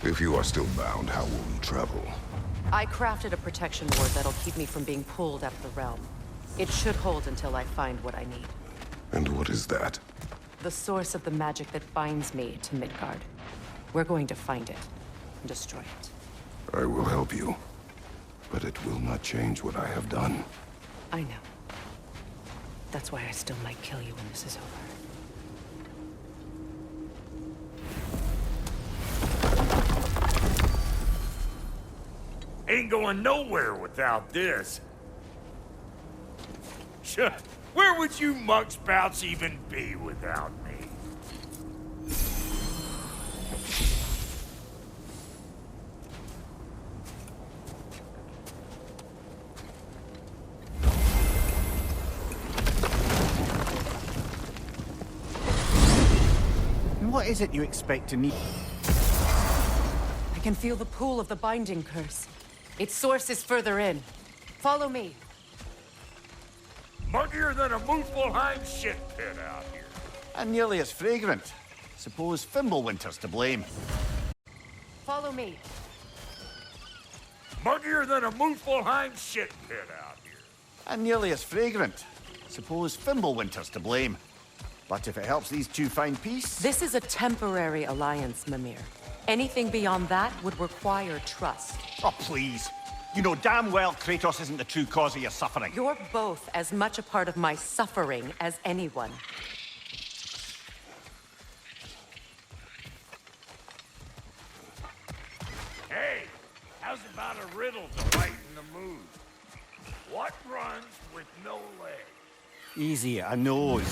If you are still bound, how will we travel? I crafted a protection ward that'll keep me from being pulled out of the realm. It should hold until I find what I need. And what is that? The source of the magic that binds me to Midgard. We're going to find it and destroy it. I will help you. But it will not change what I have done. I know. That's why I still might kill you when this is over. Ain't going nowhere without this. Where would you muckspouts even be without me? And what is it you expect to need? I can feel the pull of the binding curse. Its source is further in. Follow me. Muggier than a Muspelheim shit pit out here. And nearly as fragrant. Suppose Fimbulwinter's to blame. Follow me. Muggier than a Muspelheim shit pit out here. And nearly as fragrant. Suppose Fimbulwinter's to blame. But if it helps these two find peace... This is a temporary alliance, Mimir. Anything beyond that would require trust. Oh, please. You know damn well Kratos isn't the true cause of your suffering. You're both as much a part of my suffering as anyone. Hey, how's about a riddle to lighten the mood? What runs with no legs? Easy, a nose.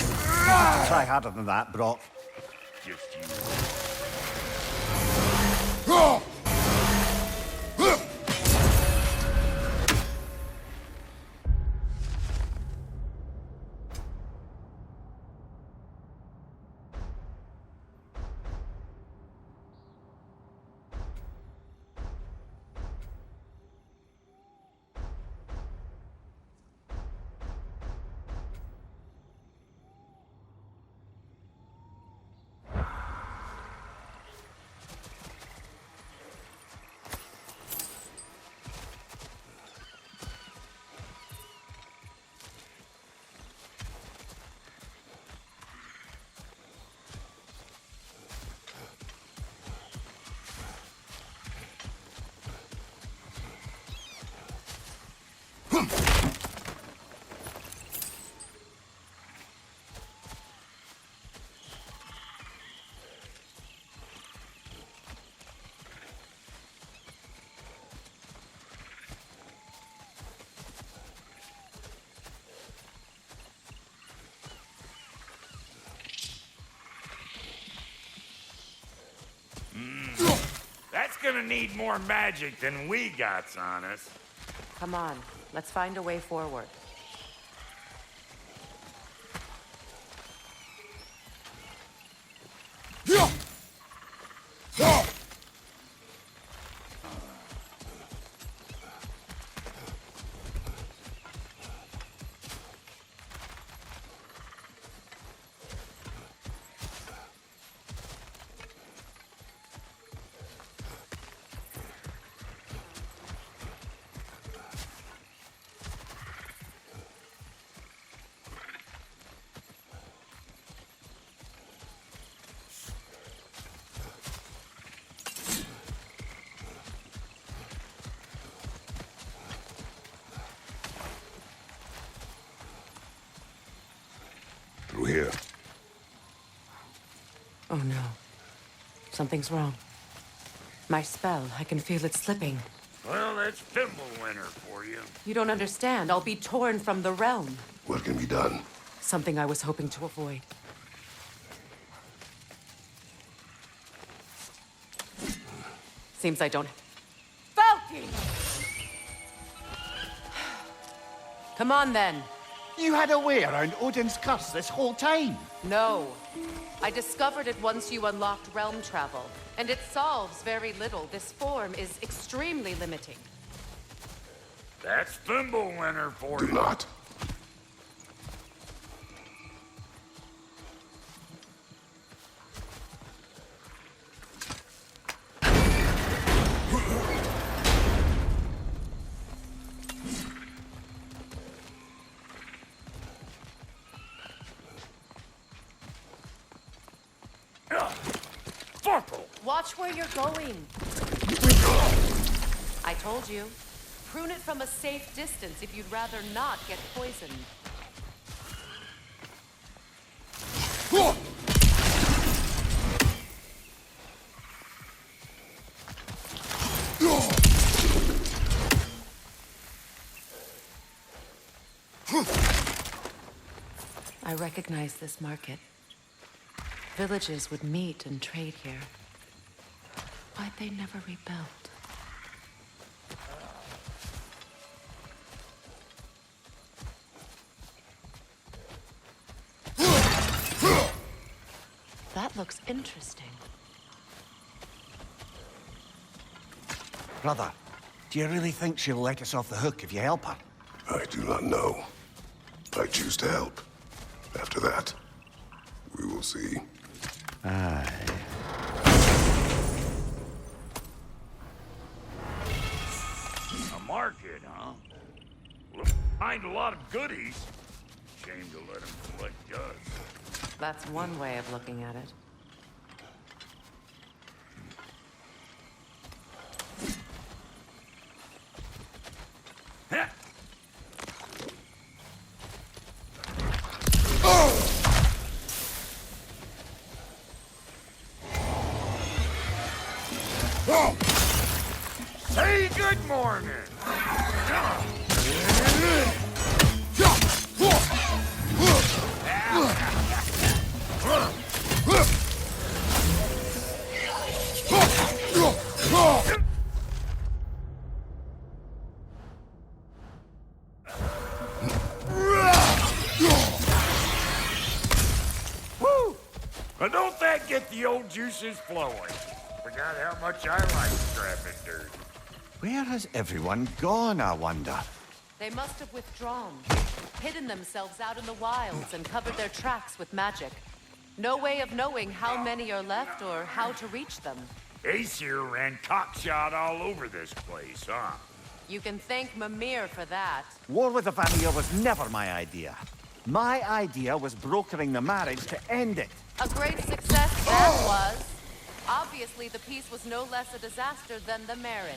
Try harder than that, Brock. Just you. That's gonna need more magic than we got on us. Come on, let's find a way forward. Through here. Oh no. Something's wrong. My spell, I can feel it slipping. Well, that's Fimbulwinter for you. You don't understand. I'll be torn from the realm. What can be done? Something I was hoping to avoid. Seems I don't... Falky! Come on, then. You had a way around Odin's curse this whole time. No. I discovered it once you unlocked realm travel, and it solves very little. This form is extremely limiting. That's Fimbulwinter for you. Do not. Watch where you're going. I told you. Prune it from a safe distance if you'd rather not get poisoned. I recognize this market. Villages would meet and trade here. Why'd they never rebuild? That looks interesting. Brother, do you really think she'll let us off the hook if you help her? I do not know. I choose to help. After that, we will see. Aye. A market, huh? We'll find a lot of goodies. Shame to let them collect us. That's one way of looking at it. Say good morning! Woo! Now don't that get the old juices flowing? Forgot how much I like scrapping dirt. Where has everyone gone, I wonder? They must have withdrawn, hidden themselves out in the wilds and covered their tracks with magic. No way of knowing how many are left or how to reach them. Aesir ran cockshot all over this place, huh? You can thank Mimir for that. War with the Vanir was never my idea. My idea was brokering the marriage to end it. A great success that was. Obviously, the peace was no less a disaster than the marriage.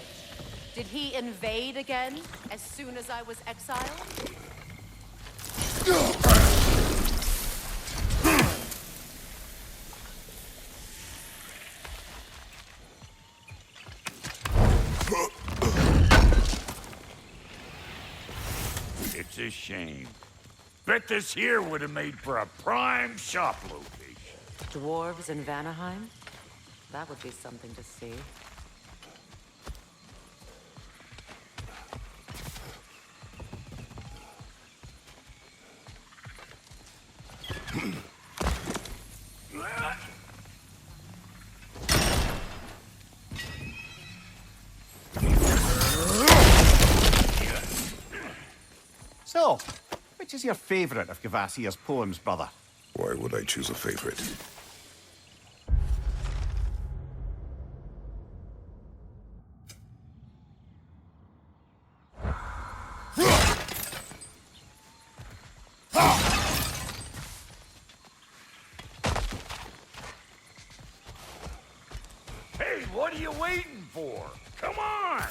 Did he invade again, as soon as I was exiled? It's a shame. Bet this here would have made for a prime shop location. Dwarves in Vanaheim? That would be something to see. So, which is your favorite of Gavasir's poems, brother? Why would I choose a favorite? Hey, what are you waiting for? Come on!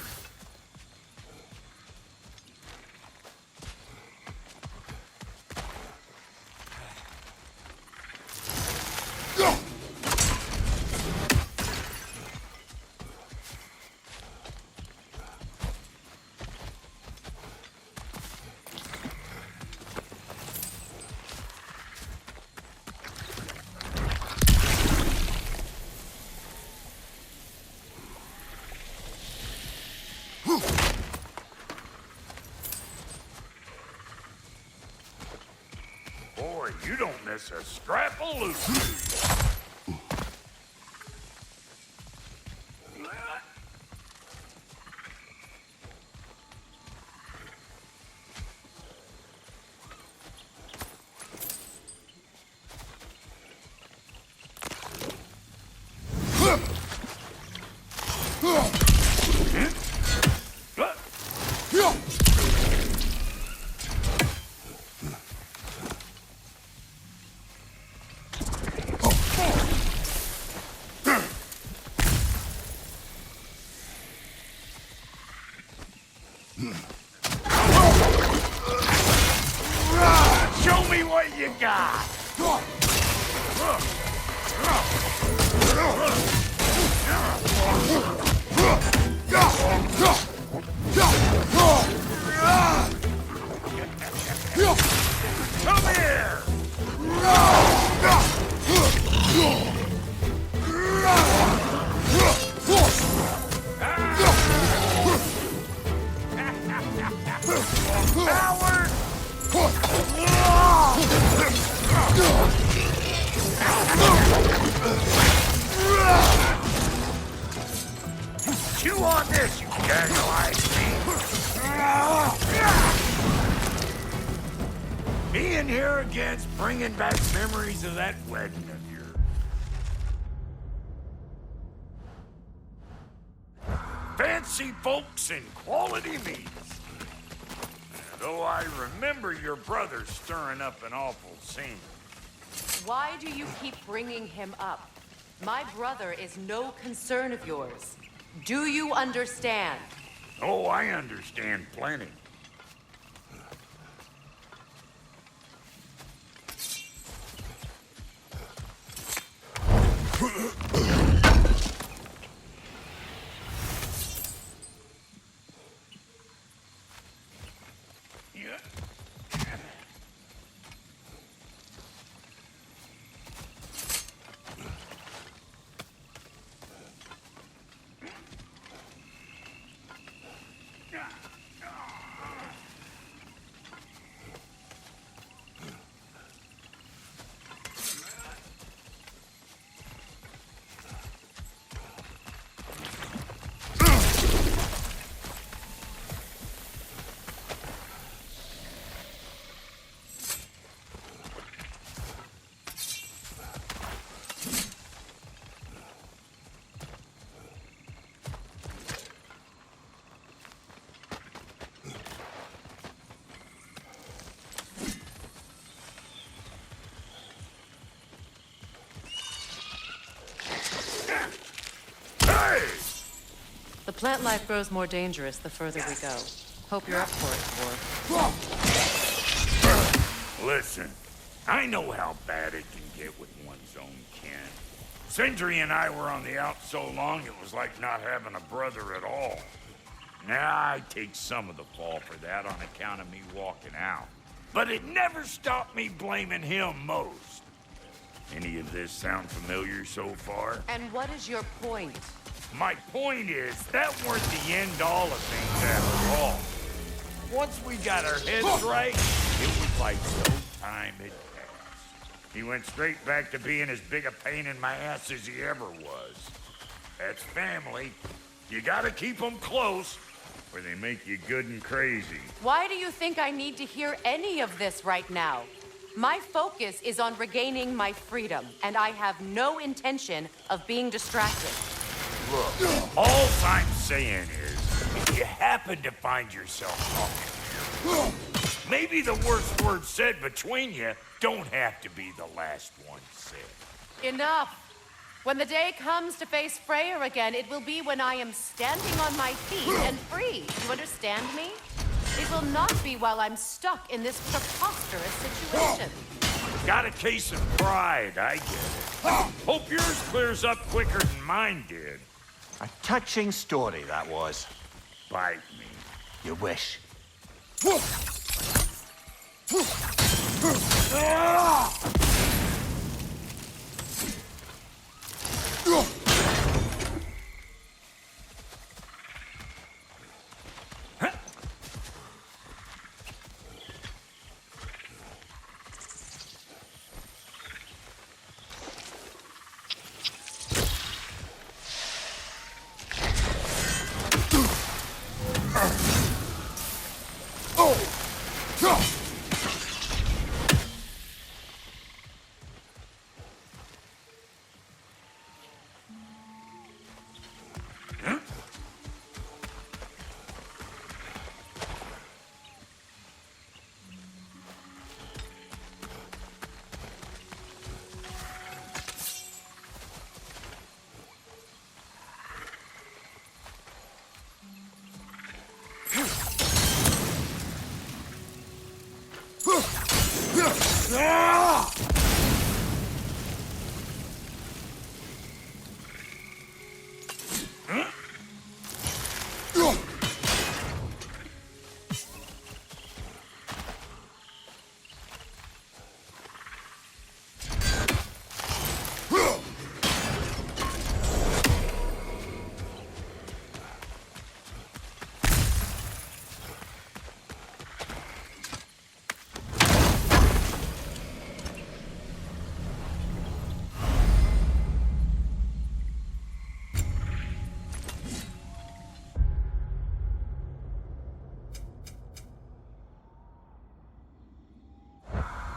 Boy, you don't miss a scrap of loot. Show me what you got! Come here! Coward! Chew on this, you gag-like me. Being here again's bringing back memories of that wedding of yours. Fancy folks and quality meats. Though I remember your brother stirring up an awful scene. Why do you keep bringing him up? My brother is no concern of yours. Do you understand? Oh, I understand plenty. The plant life grows more dangerous the further we go. Hope you're up for it, Dwarf. Listen, I know how bad it can get with one's own kin. Sindri and I were on the out so long it was like not having a brother at all. Now I take some of the fall for that on account of me walking out. But it never stopped me blaming him most. Any of this sound familiar so far? And what is your point? My point is, that weren't the end-all of things after all. Once we got our heads right, it was like no time had passed. He went straight back to being as big a pain in my ass as he ever was. That's family. You gotta keep them close, or they make you good and crazy. Why do you think I need to hear any of this right now? My focus is on regaining my freedom, and I have no intention of being distracted. Look, all I'm saying is, if you happen to find yourself talking, maybe the worst word said between you don't have to be the last one said. Enough! When the day comes to face Freyr again, it will be when I am standing on my feet and free. You understand me? It will not be while I'm stuck in this preposterous situation. Got a case of pride, I get it. Hope yours clears up quicker than mine did. A touching story, that was. Bite me. You wish.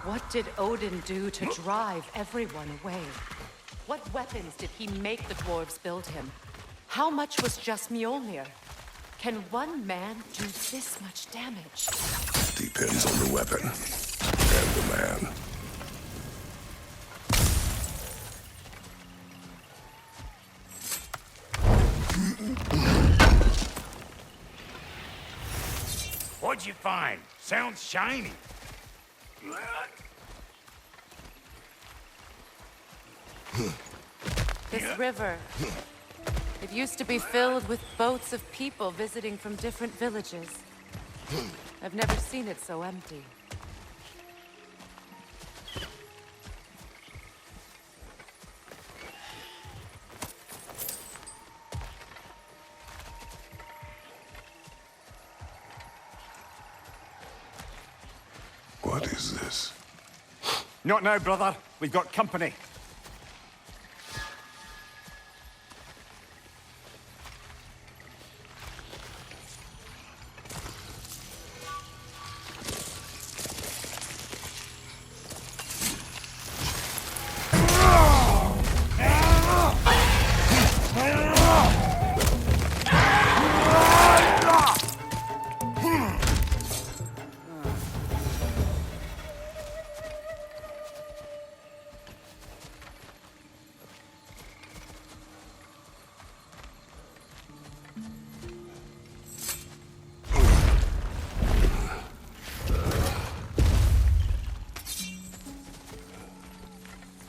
What did Odin do to drive everyone away? What weapons did he make the dwarves build him? How much was just Mjolnir? Can one man do this much damage? Depends on the weapon and the man. What'd you find? Sounds shiny. This river. It used to be filled with boats of people visiting from different villages. I've never seen it so empty. What is this? Not now, brother. We've got company.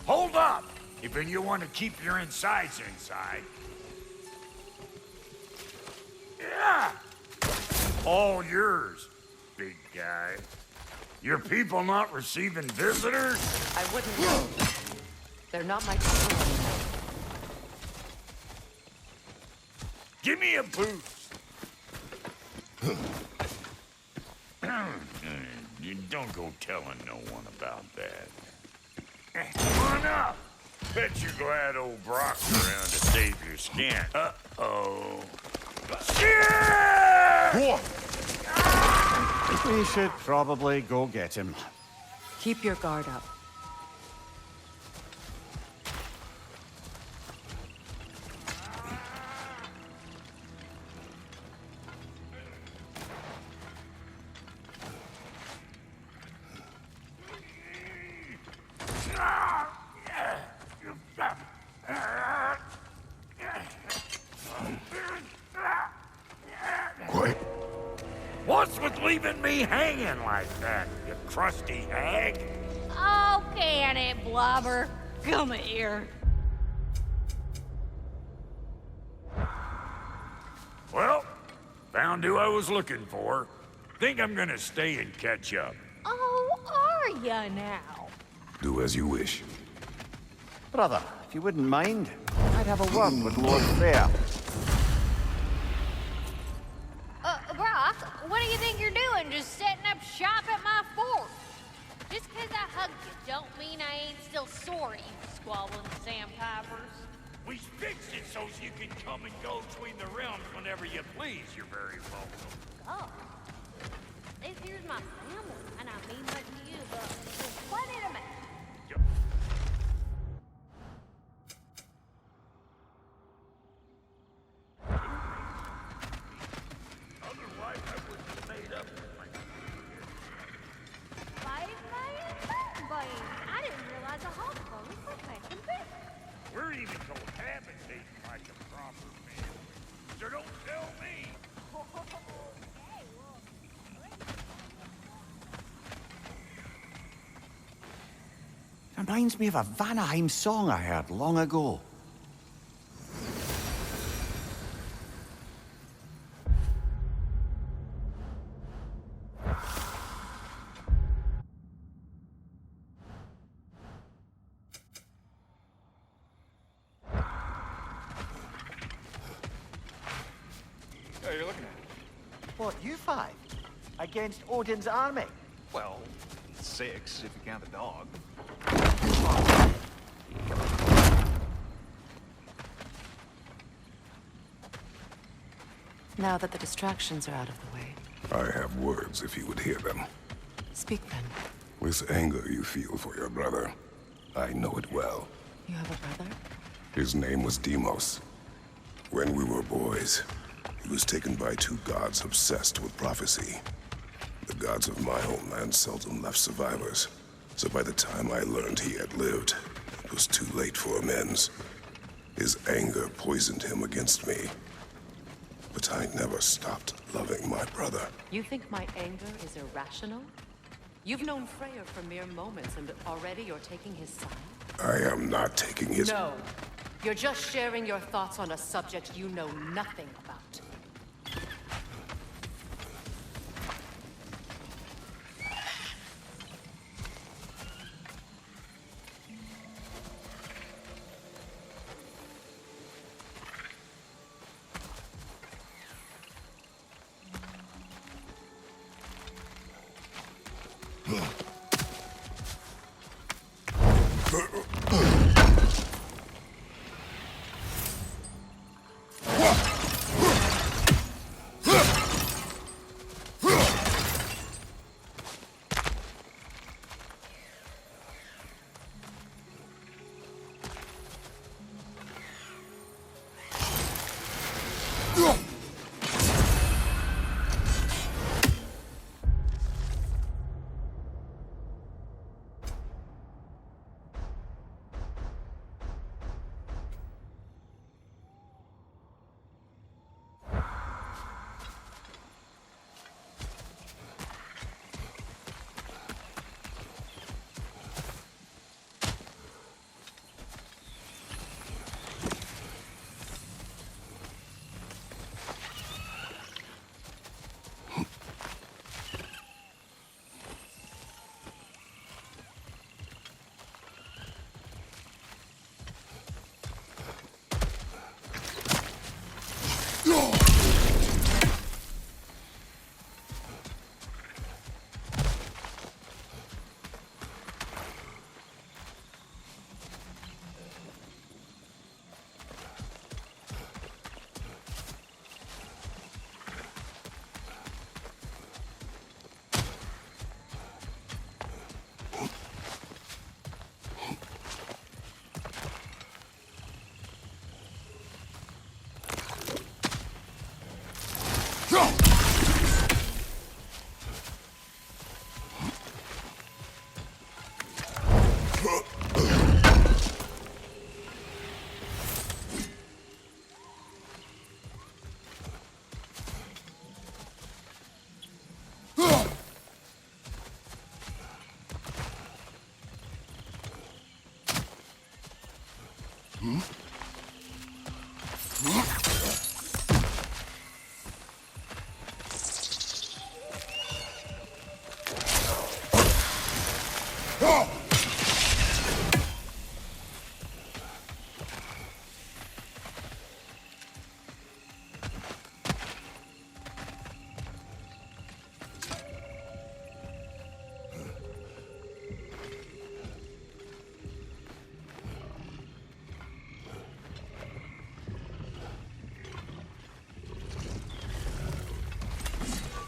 Hold up! If you want to keep your insides inside. Yeah! All yours, big guy. Your people not receiving visitors? I wouldn't know. They're not my people anymore. Give me a boost. You don't go telling no one about that. Come on up. Bet you're glad old Brock's around to save your skin. Uh-oh. Shit! We should probably go get him. Keep your guard up. Quite. What's with leaving me hanging like that, you crusty hag? Oh, can it, Blubber? Come here. Well, found who I was looking for. Think I'm gonna stay and catch up. Oh, are ya now? Do as you wish. Brother, if you wouldn't mind, I'd have a word with Lord Freyr. Brock, what do you think you're doing? Just setting up shop at my fort? Just 'cause I hugged you don't mean I ain't still sorry, you squabbling sandpipers. We fixed it so you can come and go between the realms whenever you please. You're very welcome. Oh. This here's my family, and I mean much to you, but there's plenty to me. Otherwise, I wouldn't have made up with my... Bang. I didn't realize a hog bonus was making big. We're even cohabitating like a proper family. So don't tell me. Okay, well, reminds me of a Vanaheim song I heard long ago. Oh, you're looking at? What, you five? Against Odin's army? Well, 6 if you count the dog. Now that the distractions are out of the way, I have words if you would hear them. speak then. This anger you feel for your brother, I know it well. You have a brother? His name was Deimos. When we were boys, he was taken by 2 gods obsessed with prophecy. The gods of my homeland seldom left survivors, so by the time I learned he had lived, it was too late for amends. His anger poisoned him against me. But I never stopped loving my brother. You think my anger is irrational? You've known Freyr for mere moments, and already you're taking his side? I am not taking his... No. You're just sharing your thoughts on a subject you know nothing about.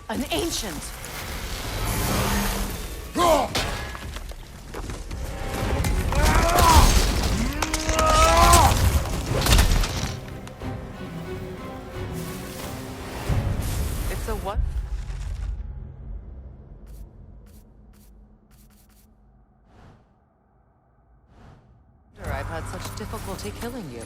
An ancient! It's a what? I've had such difficulty killing you.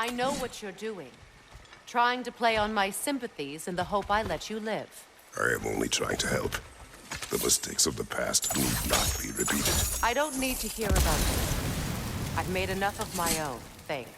I know what you're doing. Trying to play on my sympathies in the hope I let you live. I am only trying to help. The mistakes of the past need not be repeated. I don't need to hear about it. I've made enough of my own, thanks.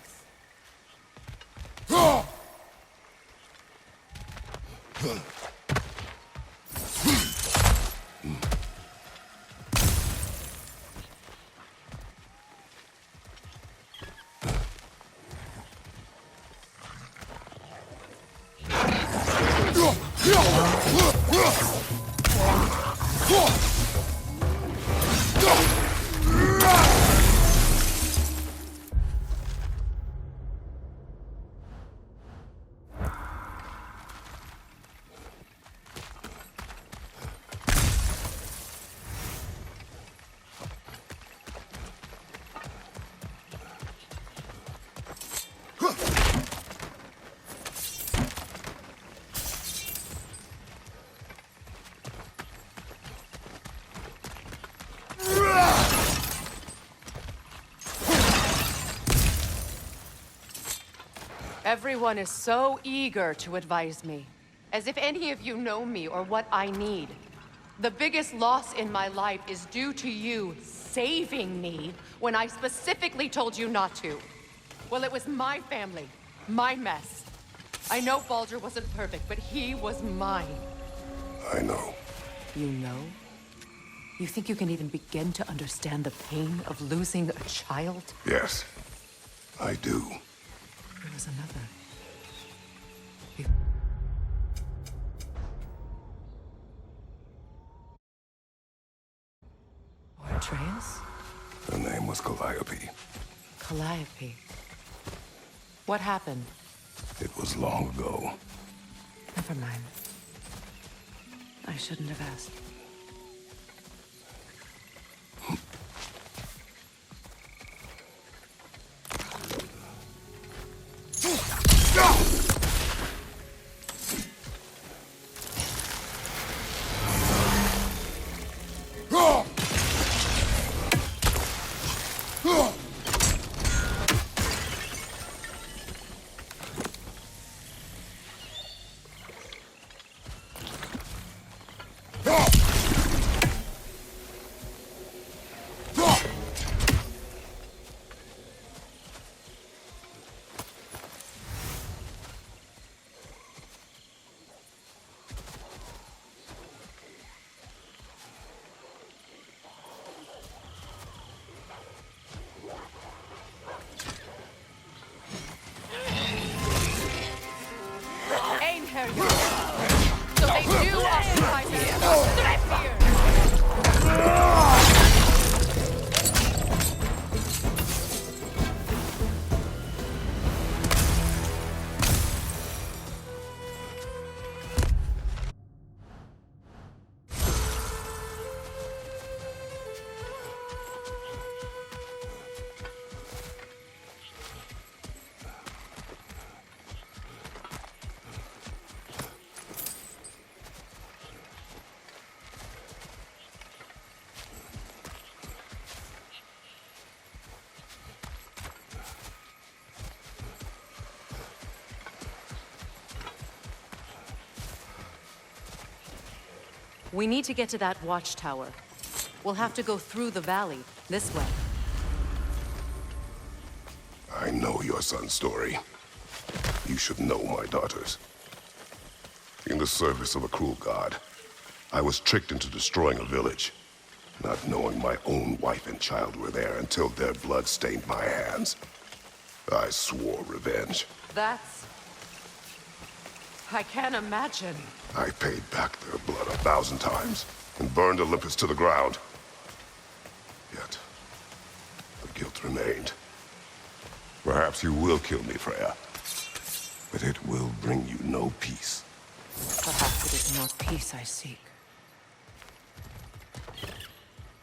Everyone is so eager to advise me, as if any of you know me or what I need. The biggest loss in my life is due to you saving me when I specifically told you not to. Well, it was my family, my mess. I know Baldur wasn't perfect, but he was mine. I know. You know? You think you can even begin to understand the pain of losing a child? Yes, I do. There was another. Or Atreus? Her name was Calliope. Calliope. What happened? It was long ago. Never mind. I shouldn't have asked. So they do occupy their here. We need to get to that watchtower. We'll have to go through the valley, this way. I know your son's story. You should know my daughter's. In the service of a cruel god, I was tricked into destroying a village, not knowing my own wife and child were there until their blood stained my hands. I swore revenge. I can't imagine. I paid back their blood 1,000 times and burned Olympus to the ground. Yet, the guilt remained. Perhaps you will kill me, Freya, but it will bring you no peace. Perhaps it is not peace I seek.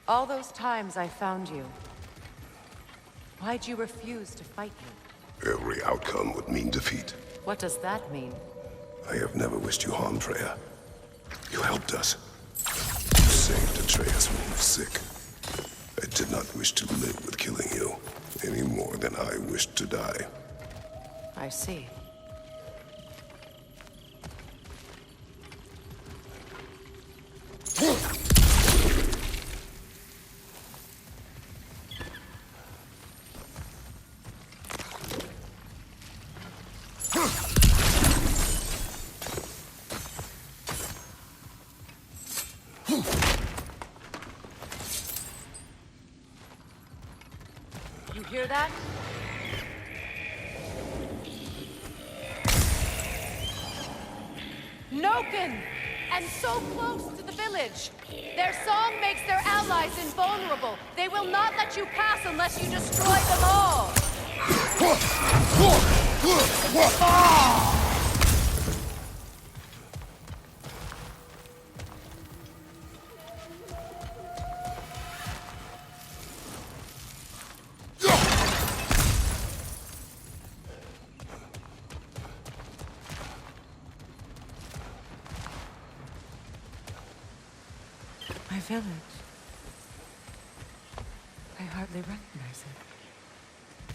All those times I found you, why'd you refuse to fight me? Every outcome would mean defeat. What does that mean? I have never wished you harm, Freya. You helped us. You saved Atreus when he was sick. I did not wish to live with killing you, any more than I wished to die. I see. You hear that? Noken! And so close to the village! Their song makes their allies invulnerable. They will not let you pass unless you destroy them all! My village. I hardly recognize it.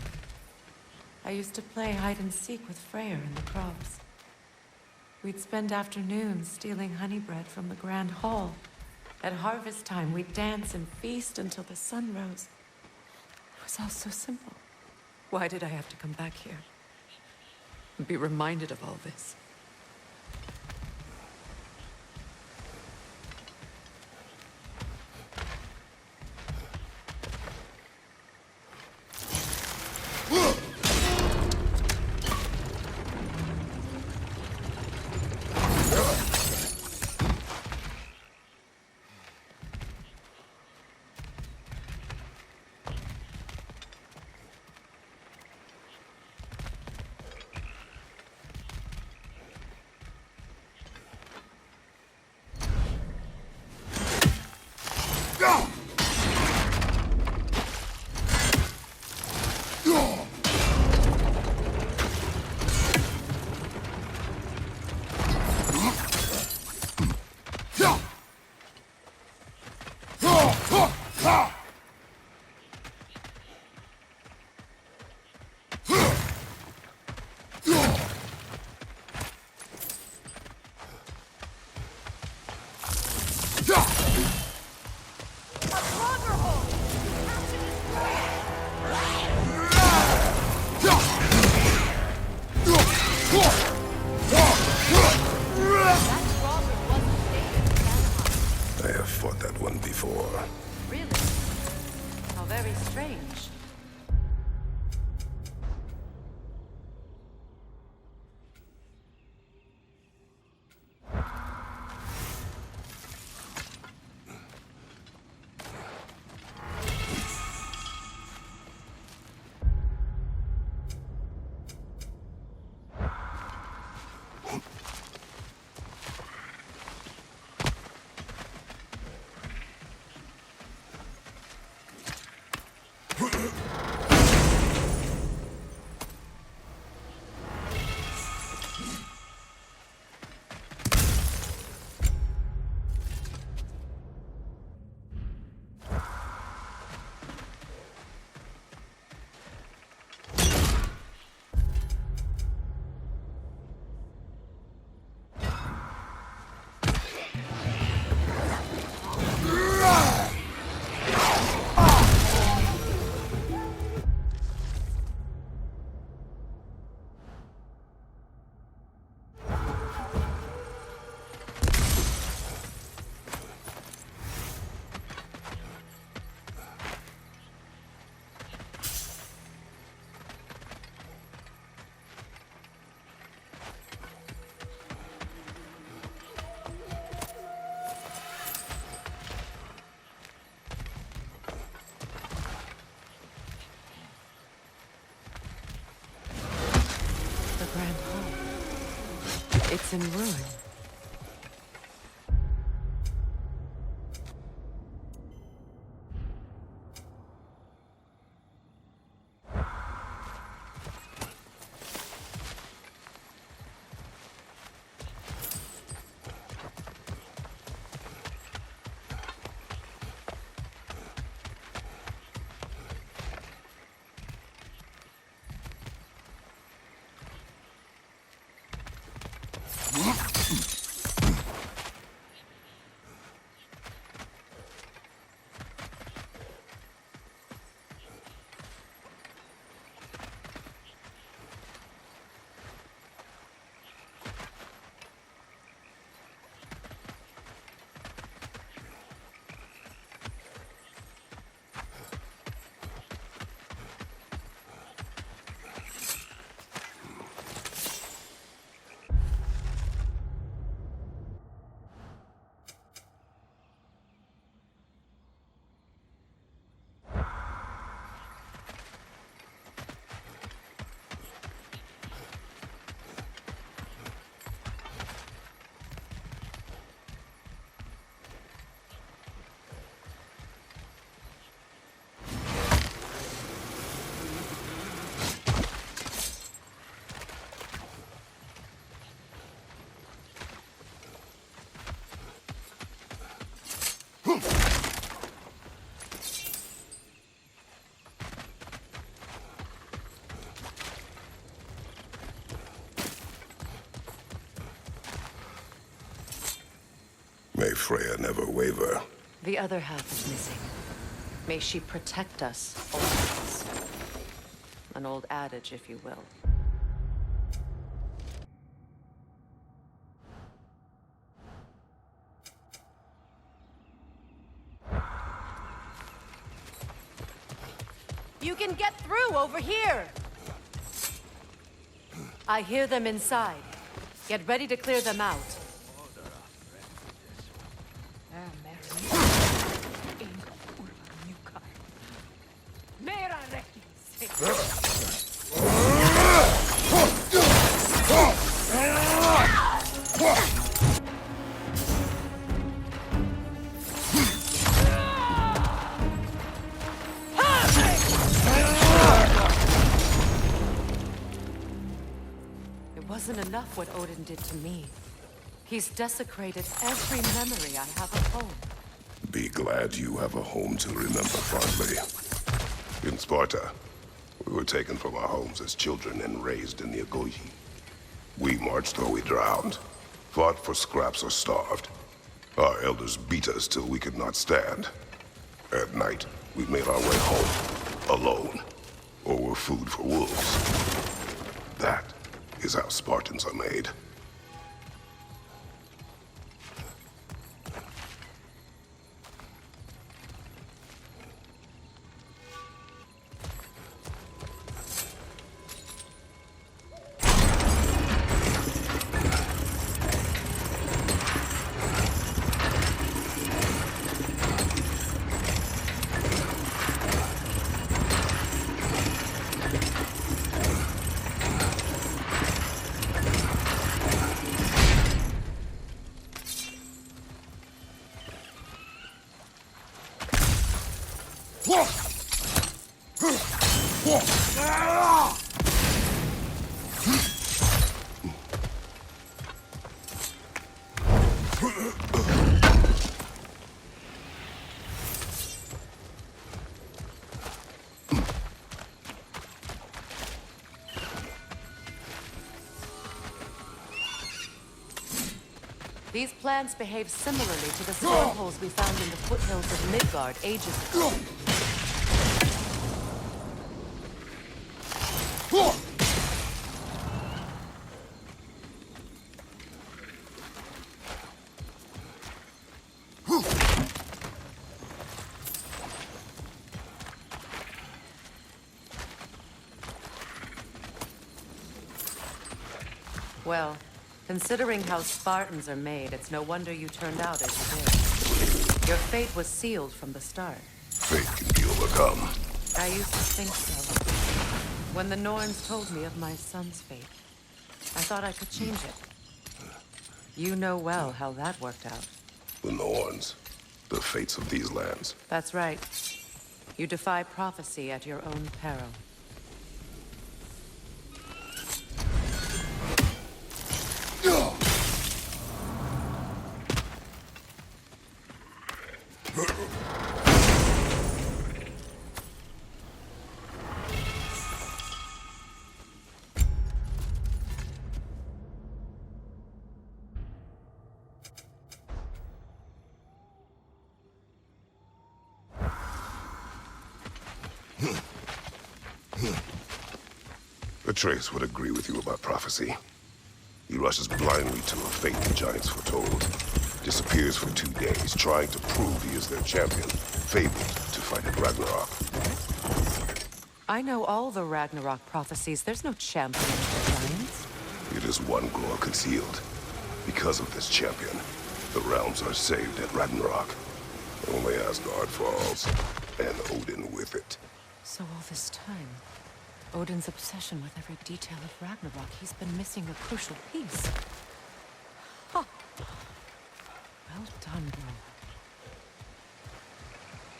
I used to play hide and seek with Freyr in the crops. We'd spend afternoons stealing honey bread from the Grand Hall. At harvest time, we'd dance and feast until the sun rose. It was all so simple. Why did I have to come back here? And be reminded of all this? Grand Hall. It's in ruin. May Freya never waver. The other half is missing. May she protect us, always. An old adage, if you will. You can get through over here! I hear them inside. Get ready to clear them out. It wasn't enough what Odin did to me. He's desecrated every memory I have of home. Be glad you have a home to remember fondly. In Sparta, we were taken from our homes as children and raised in the Agogi. We marched or we drowned, fought for scraps or starved. Our elders beat us till we could not stand. At night, we made our way home, alone, or were food for wolves. That is how Spartans are made. These plants behave similarly to the stormholes we found in the foothills of Midgard ages ago. Well, considering how Spartans are made, it's no wonder you turned out as you did. Your fate was sealed from the start. Fate can be overcome. I used to think so. When the Norns told me of my son's fate, I thought I could change it. You know well how that worked out. The Norns, the fates of these lands. That's right. You defy prophecy at your own peril. Atreus would agree with you about prophecy. He rushes blindly to a fate the giants foretold. Disappears for 2 days, trying to prove he is their champion, fabled to fight at Ragnarok. I know all the Ragnarok prophecies. There's no champion for giants. It is one glow concealed. Because of this champion, the realms are saved at Ragnarok. Only Asgard falls, and Odin with it. So all this time, Odin's obsession with every detail of Ragnarok, he's been missing a crucial piece. Huh. Well done, bro.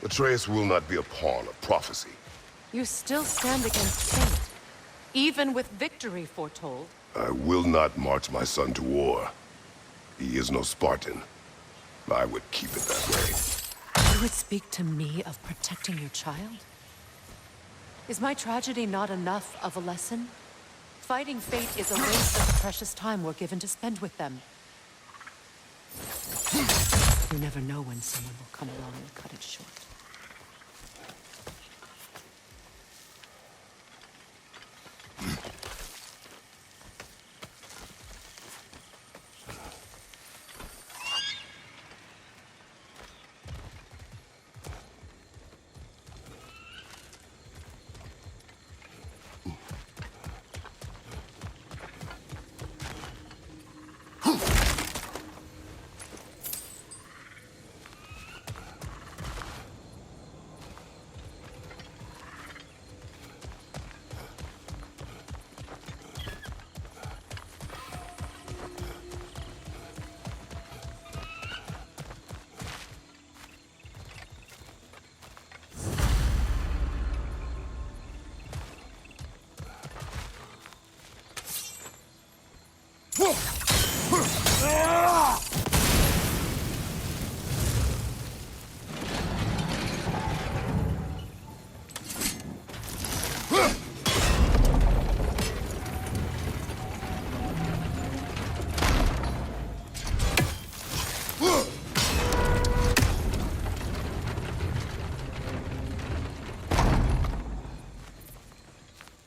Atreus will not be a pawn of prophecy. You still stand against fate, even with victory foretold. I will not march my son to war. He is no Spartan. I would keep it that way. You would speak to me of protecting your child? Is my tragedy not enough of a lesson? Fighting fate is a waste of the precious time we're given to spend with them. You never know when someone will come along and cut it short.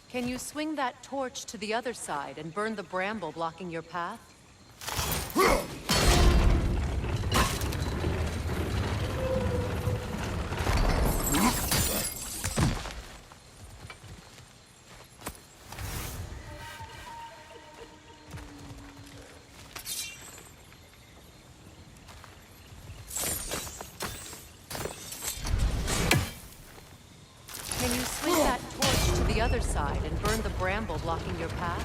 Can you swing that torch to the other side and burn the bramble blocking your path? Can you swing that torch to the other side and burn the bramble blocking your path?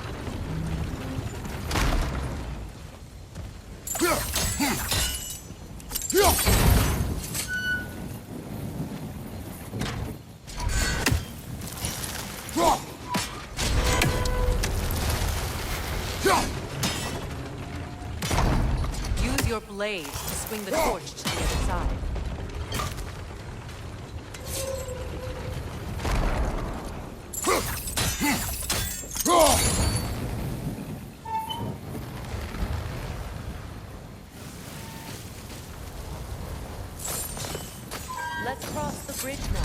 Use your blades to swing the torch to the other side. Let's cross the bridge now.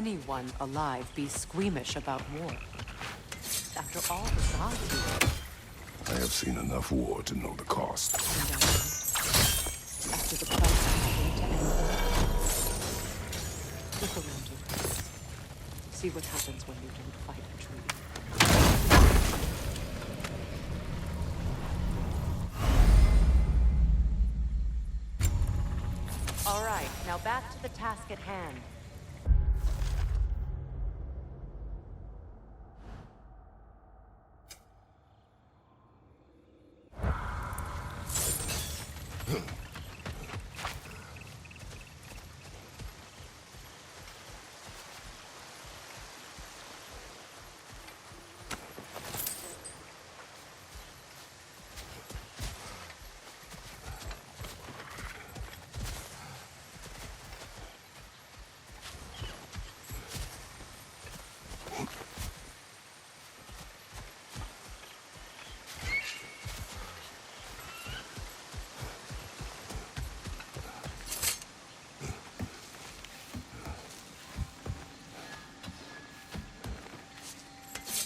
anyone alive be squeamish about war? After all the gods do. I have seen enough war to know the cost. And after the price you pay to end them, look around you, please. See what happens when you don't fight a treaty. All right, now back to the task at hand.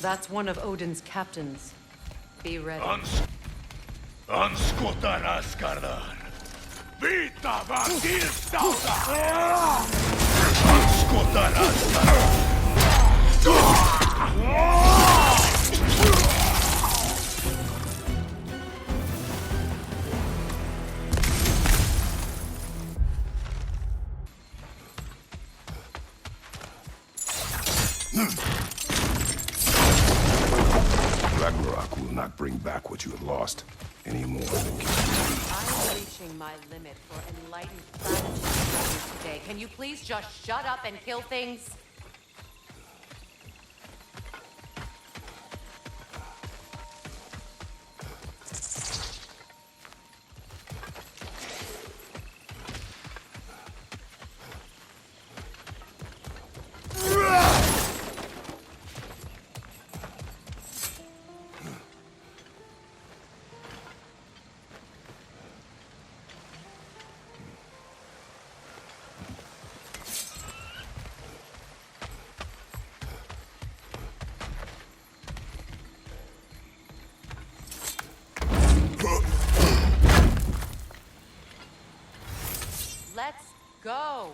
That's one of Odin's captains. Be ready. Anskutan askardar. Vita vakilstauda. Anskutan askardar. Ragnarok will not bring back what you have lost, any more than I'm reaching my limit for enlightened platitudes today. Can you please just shut up and kill things? Let's go.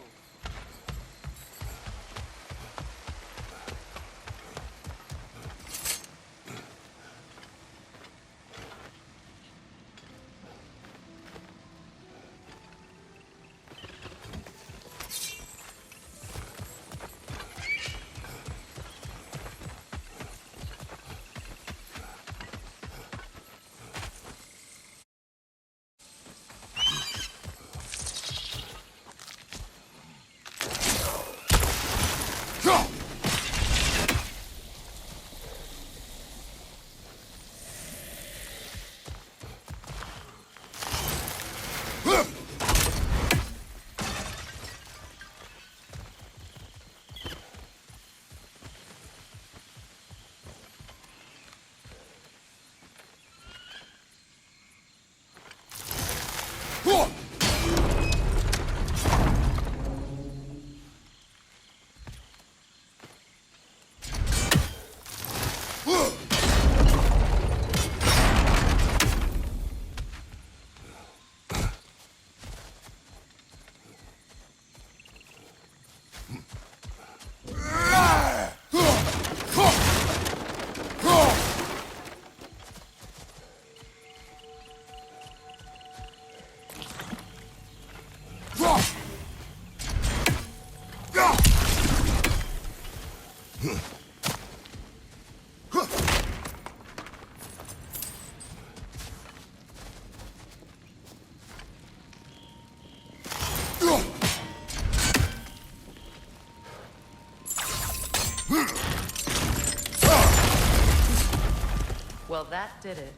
Well, that did it.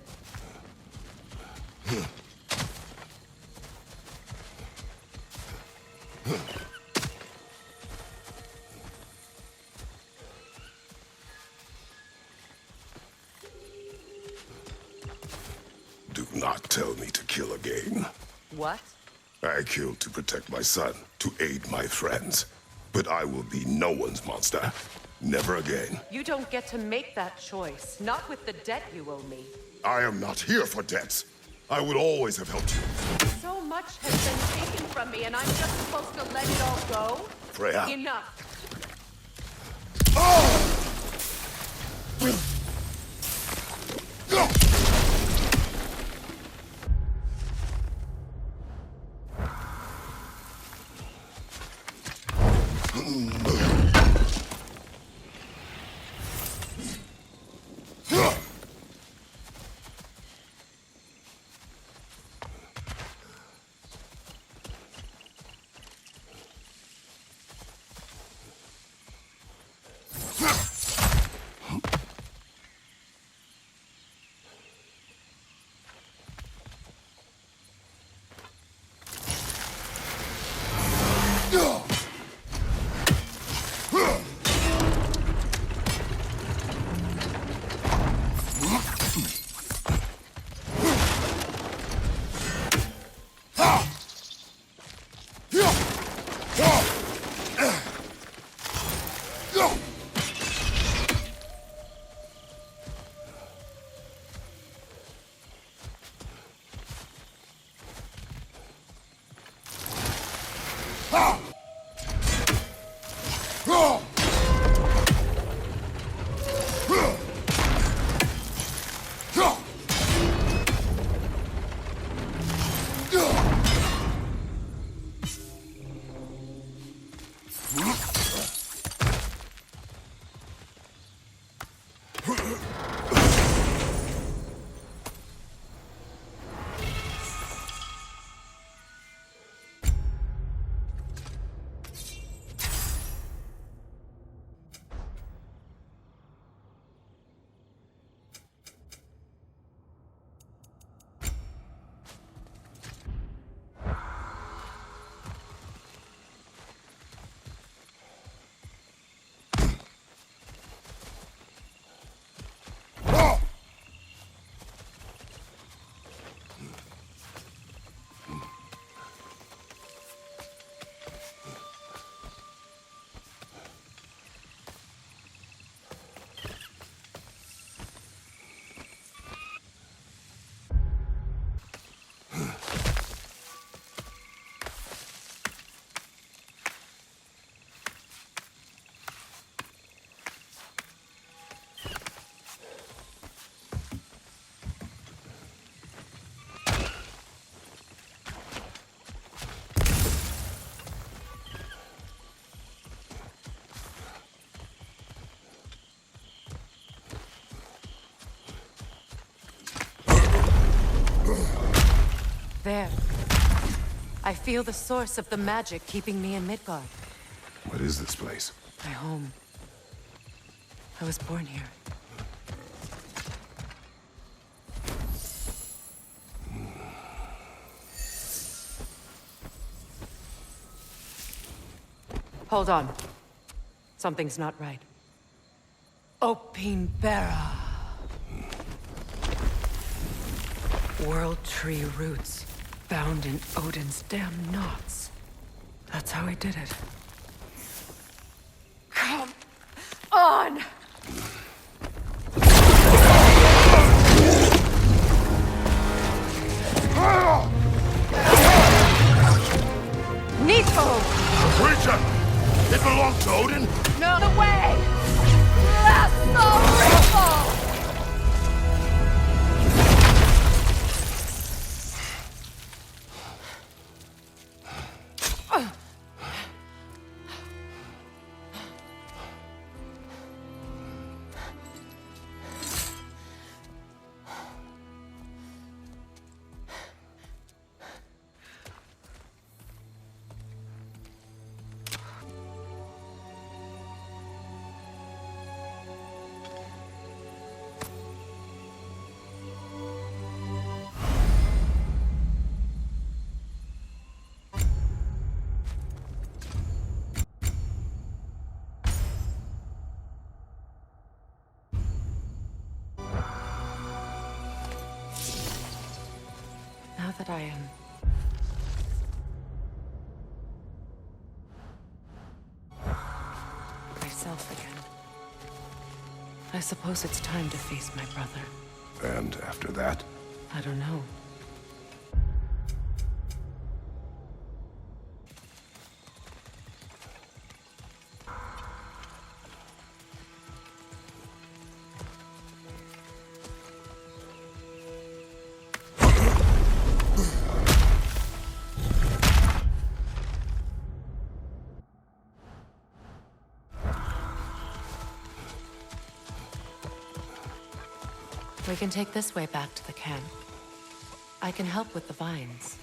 Do not tell me to kill again. What? I killed to protect my son, to aid my friends. But I will be no one's monster. Never again. You don't get to make that choice. Not with the debt you owe me. I am not here for debts. I would always have helped you. So much has been taken from me, and I'm just supposed to let it all go? Freya. Enough. There. I feel the source of the magic keeping me in Midgard. What is this place? My home. I was born here. Hold on. Something's not right. Opinbera. World tree roots, bound in Odin's damn knots. That's how he did it. Come on! Nico! Creature! It belongs to Odin? No way! That's so ripple! Now that I am I suppose it's time to face my brother. And after that? I don't know. We can take this way back to the camp. I can help with the vines.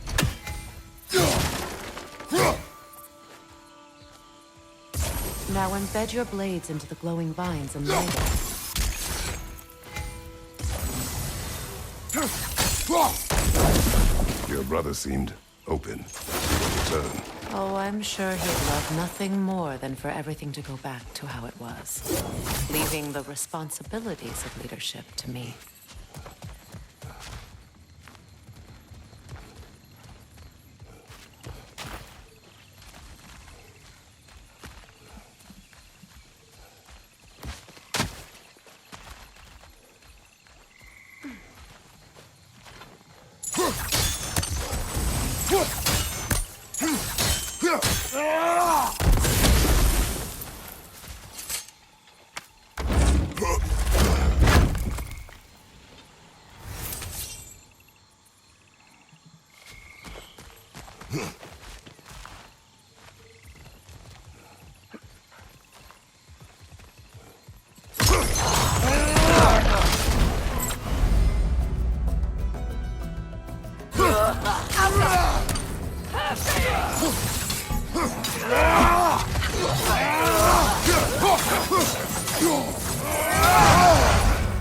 Now embed your blades into the glowing vines and light it. Your brother seemed open. He will return. Oh, I'm sure he'd love nothing more than for everything to go back to how it was, leaving the responsibilities of leadership to me.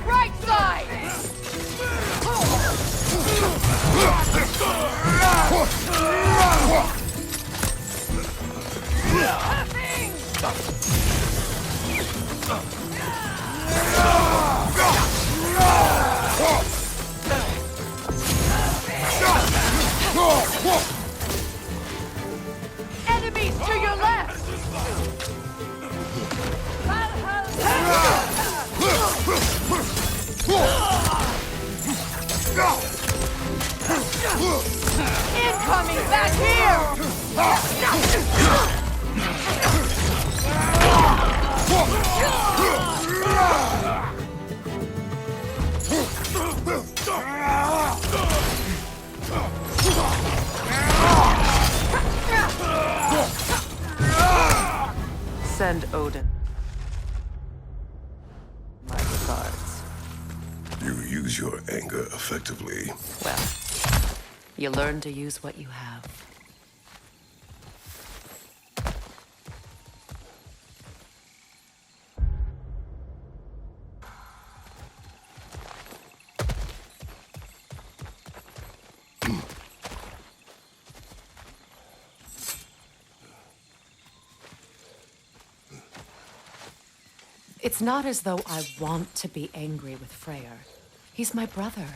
Right side! Enemies to your left! Incoming back here! Send Odin. My regards. You use your anger effectively. Well, you learn to use what you have. It's not as though I want to be angry with Freyr. He's my brother.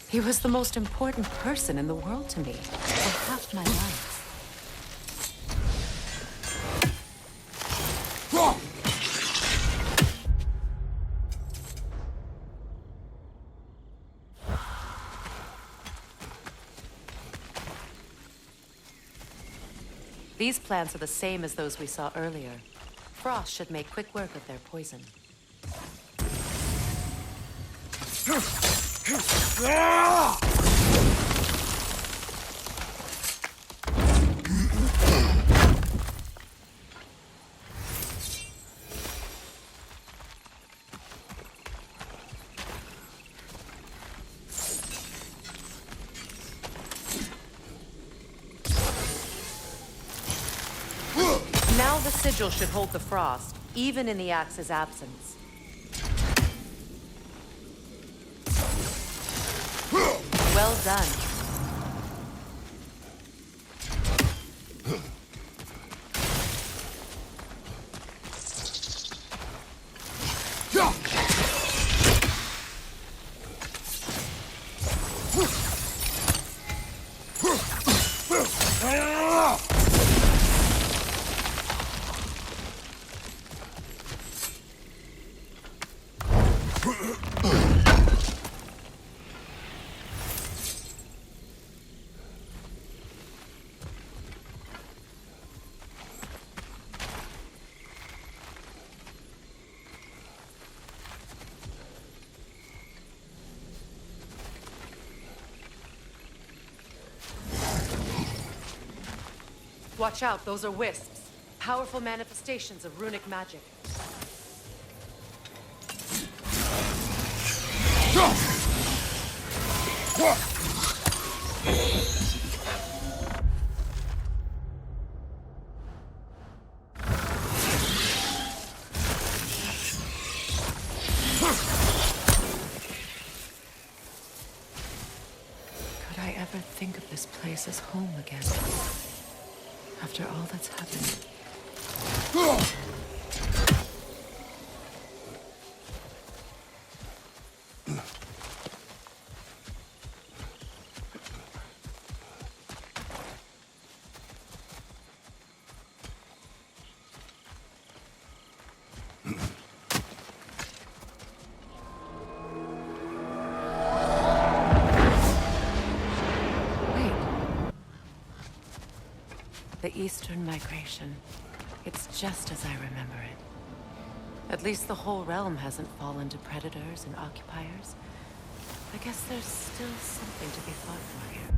He was the most important person in the world to me for half my life. These plants are the same as those we saw earlier. Frost should make quick work of their poison. Now the sigil should hold the frost, even in the axe's absence. Well done. Watch out, those are wisps. Powerful manifestations of runic magic. Could I ever think of this place as home again? After all that's happened. The Eastern Migration. It's just as I remember it. At least the whole realm hasn't fallen to predators and occupiers. I guess there's still something to be fought for here.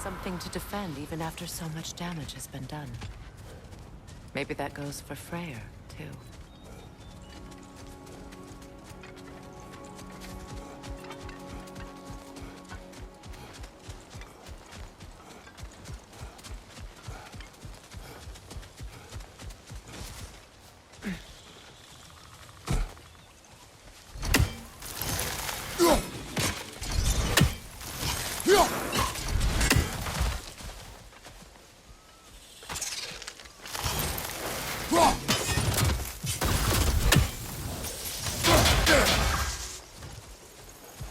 Something to defend even after so much damage has been done. Maybe that goes for Freyr, too.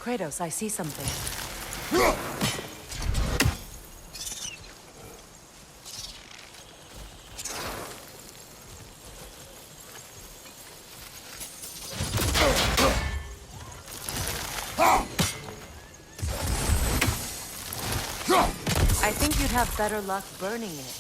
Kratos, I see something. I think you'd have better luck burning it.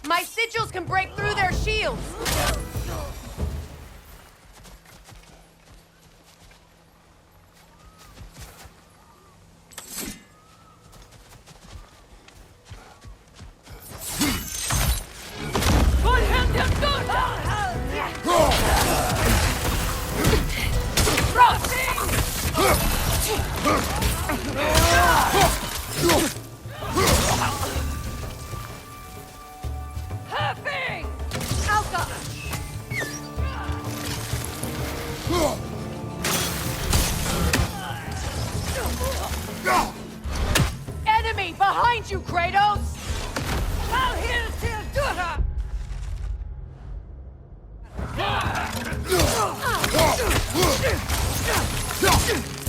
My sigils can break through their shields! Enemy behind you, Kratos! I'll hit it till Dutta!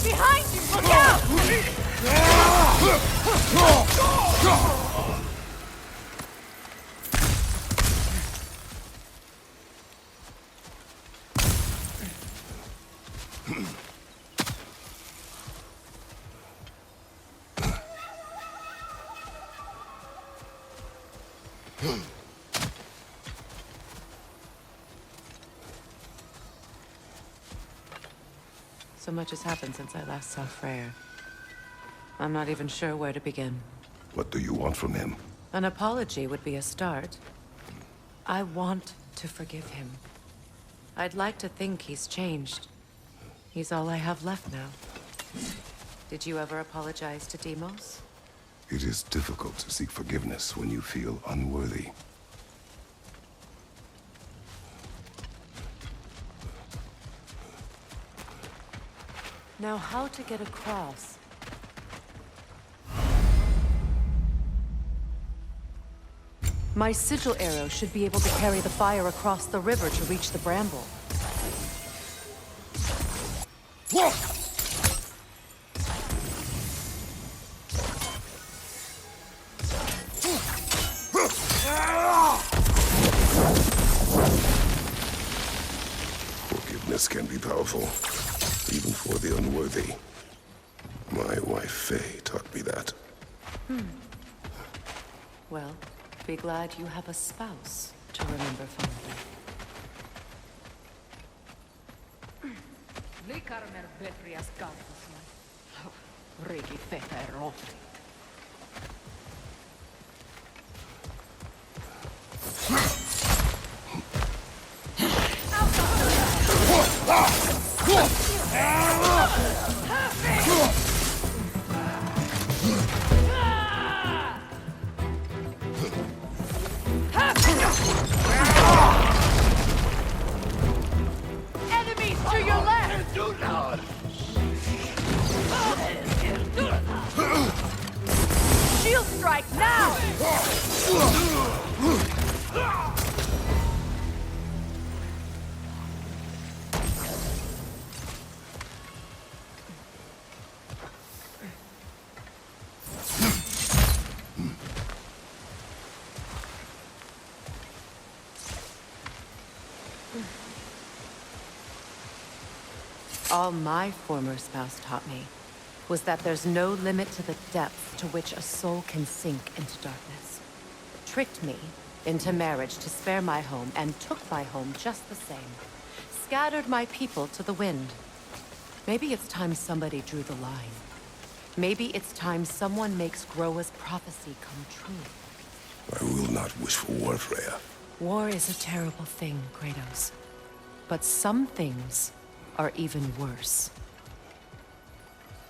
Behind you, look out! So much has happened since I last saw Freyr. I'm not even sure where to begin. What do you want from him? An apology would be a start. I want to forgive him. I'd like to think he's changed. He's all I have left now. Did you ever apologize to Deimos? It is difficult to seek forgiveness when you feel unworthy. Now, how to get across? My sigil arrow should be able to carry the fire across the river to reach the bramble. Forgiveness can be powerful, even for the unworthy. My wife Faye taught me that. Well, be glad you have a spouse to remember fondly. Enemies to your left! Shield strike now! All my former spouse taught me was that there's no limit to the depth to which a soul can sink into darkness. Tricked me into marriage to spare my home and took my home just the same. Scattered my people to the wind. Maybe it's time somebody drew the line. Maybe it's time someone makes Groa's prophecy come true. I will not wish for war, Freya. War is a terrible thing, Kratos. But some things are even worse.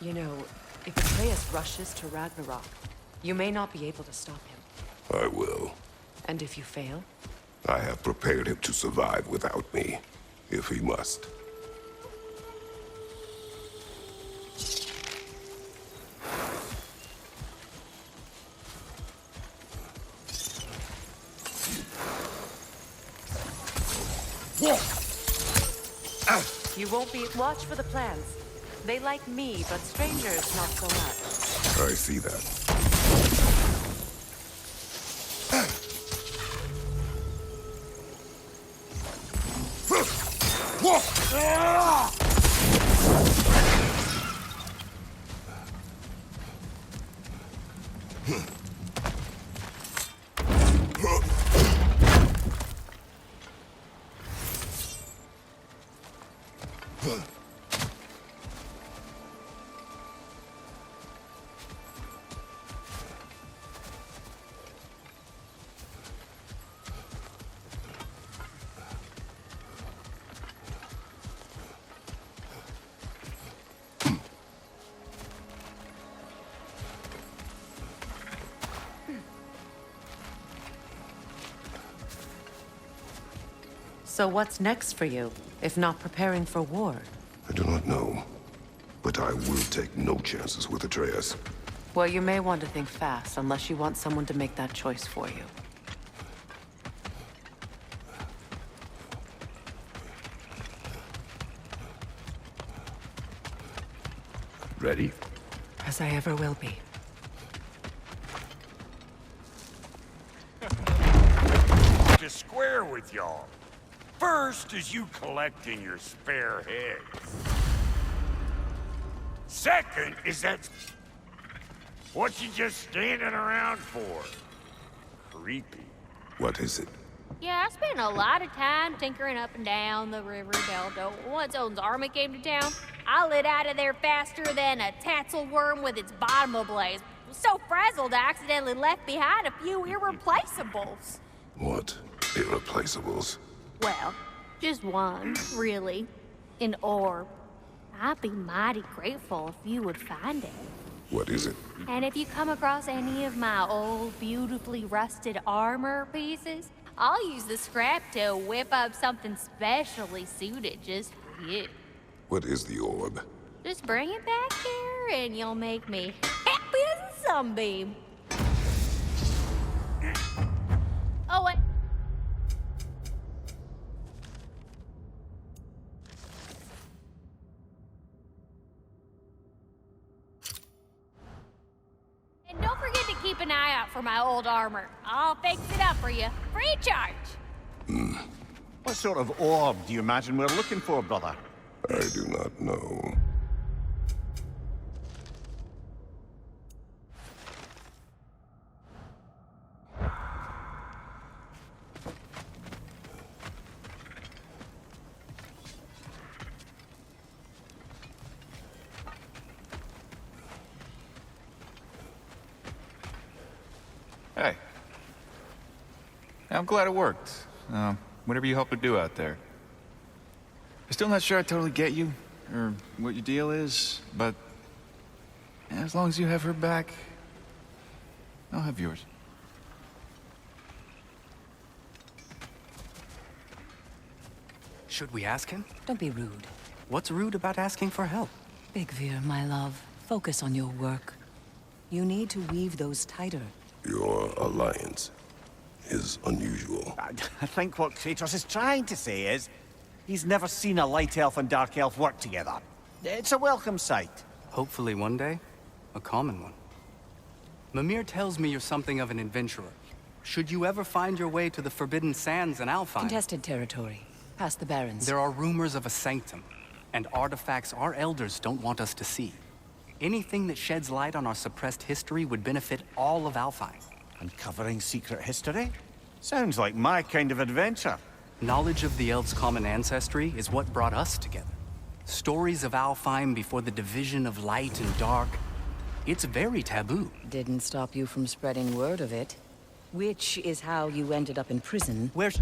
You know, if Atreus rushes to Ragnarok, you may not be able to stop him. I will. And if you fail? I have prepared him to survive without me, if he must. You won't be... Watch for the plants. They like me, but strangers not so much. I see that. So what's next for you, if not preparing for war? I do not know, but I will take no chances with Atreus. Well, you may want to think fast, unless you want someone to make that choice for you. Ready? As I ever will be. To square with y'all. First is you collecting your spare heads. Second is that... what you just standing around for? Creepy. What is it? Yeah, I spent a lot of time tinkering up and down the river delta. Once Odin's army came to town, I lit out of there faster than a tassel worm with its bottom ablaze. Was so frazzled I accidentally left behind a few irreplaceables. What? Irreplaceables? Well, just one, really. An orb. I'd be mighty grateful if you would find it. What is it? And if you come across any of my old, beautifully rusted armor pieces, I'll use the scrap to whip up something specially suited just for you. What is the orb? Just bring it back here and you'll make me happy as a sunbeam. an eye out for my old armor. I'll fix it up for you. Free charge. What sort of orb do you imagine we're looking for, brother? I do not know. Hey. I'm glad it worked. Whatever you hope to do out there. I'm still not sure I totally get you, or what your deal is, but as long as you have her back, I'll have yours. Should we ask him? Don't be rude. What's rude about asking for help? Big Veer, my love, focus on your work. You need to weave those tighter. Your alliance is unusual. I think what Kratos is trying to say is, he's never seen a light elf and dark elf work together. It's a welcome sight. Hopefully one day, a common one. Mimir tells me you're something of an adventurer. Should you ever find your way to the Forbidden Sands in Alfheim, Contested territory. Past the Barrens. there are rumors of a sanctum, and artifacts our elders don't want us to see. Anything that sheds light on our suppressed history would benefit all of Alfheim. Uncovering secret history? Sounds like my kind of adventure. Knowledge of the elves' common ancestry is what brought us together. Stories of Alfheim before the division of light and dark. It's very taboo. Didn't stop you from spreading word of it. Which is how you ended up in prison. Where's...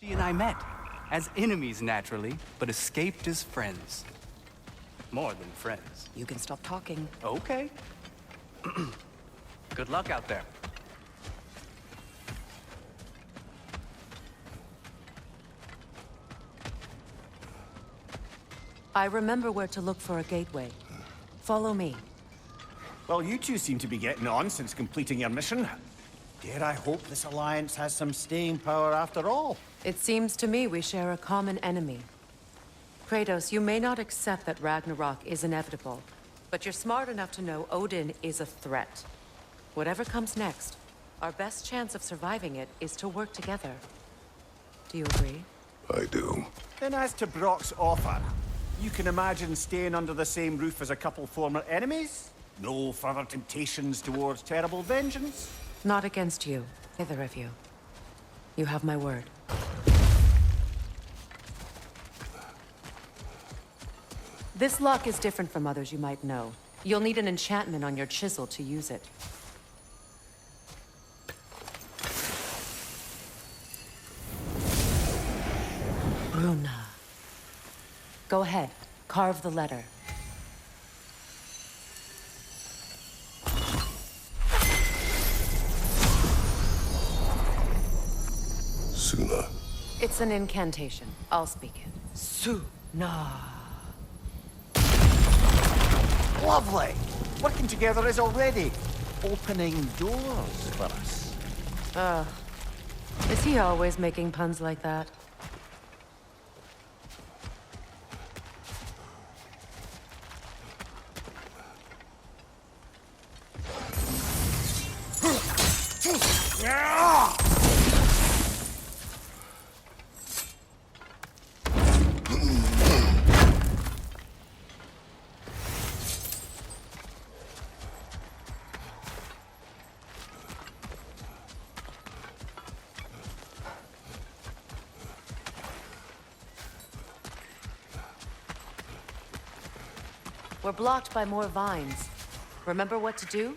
She and I met, as enemies naturally, but escaped as friends. More than friends. You can stop talking. Okay. Good luck out there. I remember where to look for a gateway. Follow me. Well, you two seem to be getting on since completing your mission. Dare I hope this alliance has some staying power after all? It seems to me we share a common enemy. Kratos, you may not accept that Ragnarok is inevitable, but you're smart enough to know Odin is a threat. Whatever comes next, our best chance of surviving it is to work together. Do you agree? I do. Then as to Brock's offer, you can imagine staying under the same roof as a couple former enemies? No further temptations towards terrible vengeance? Not against you, either of you. You have my word. This lock is different from others you might know. You'll need an enchantment on your chisel to use it. Bruna. Go ahead, carve the letter. Suna. It's an incantation. I'll speak it. Suna. Lovely! Working together is already opening doors for us. Is he always making puns like that? We're blocked by more vines. Remember what to do?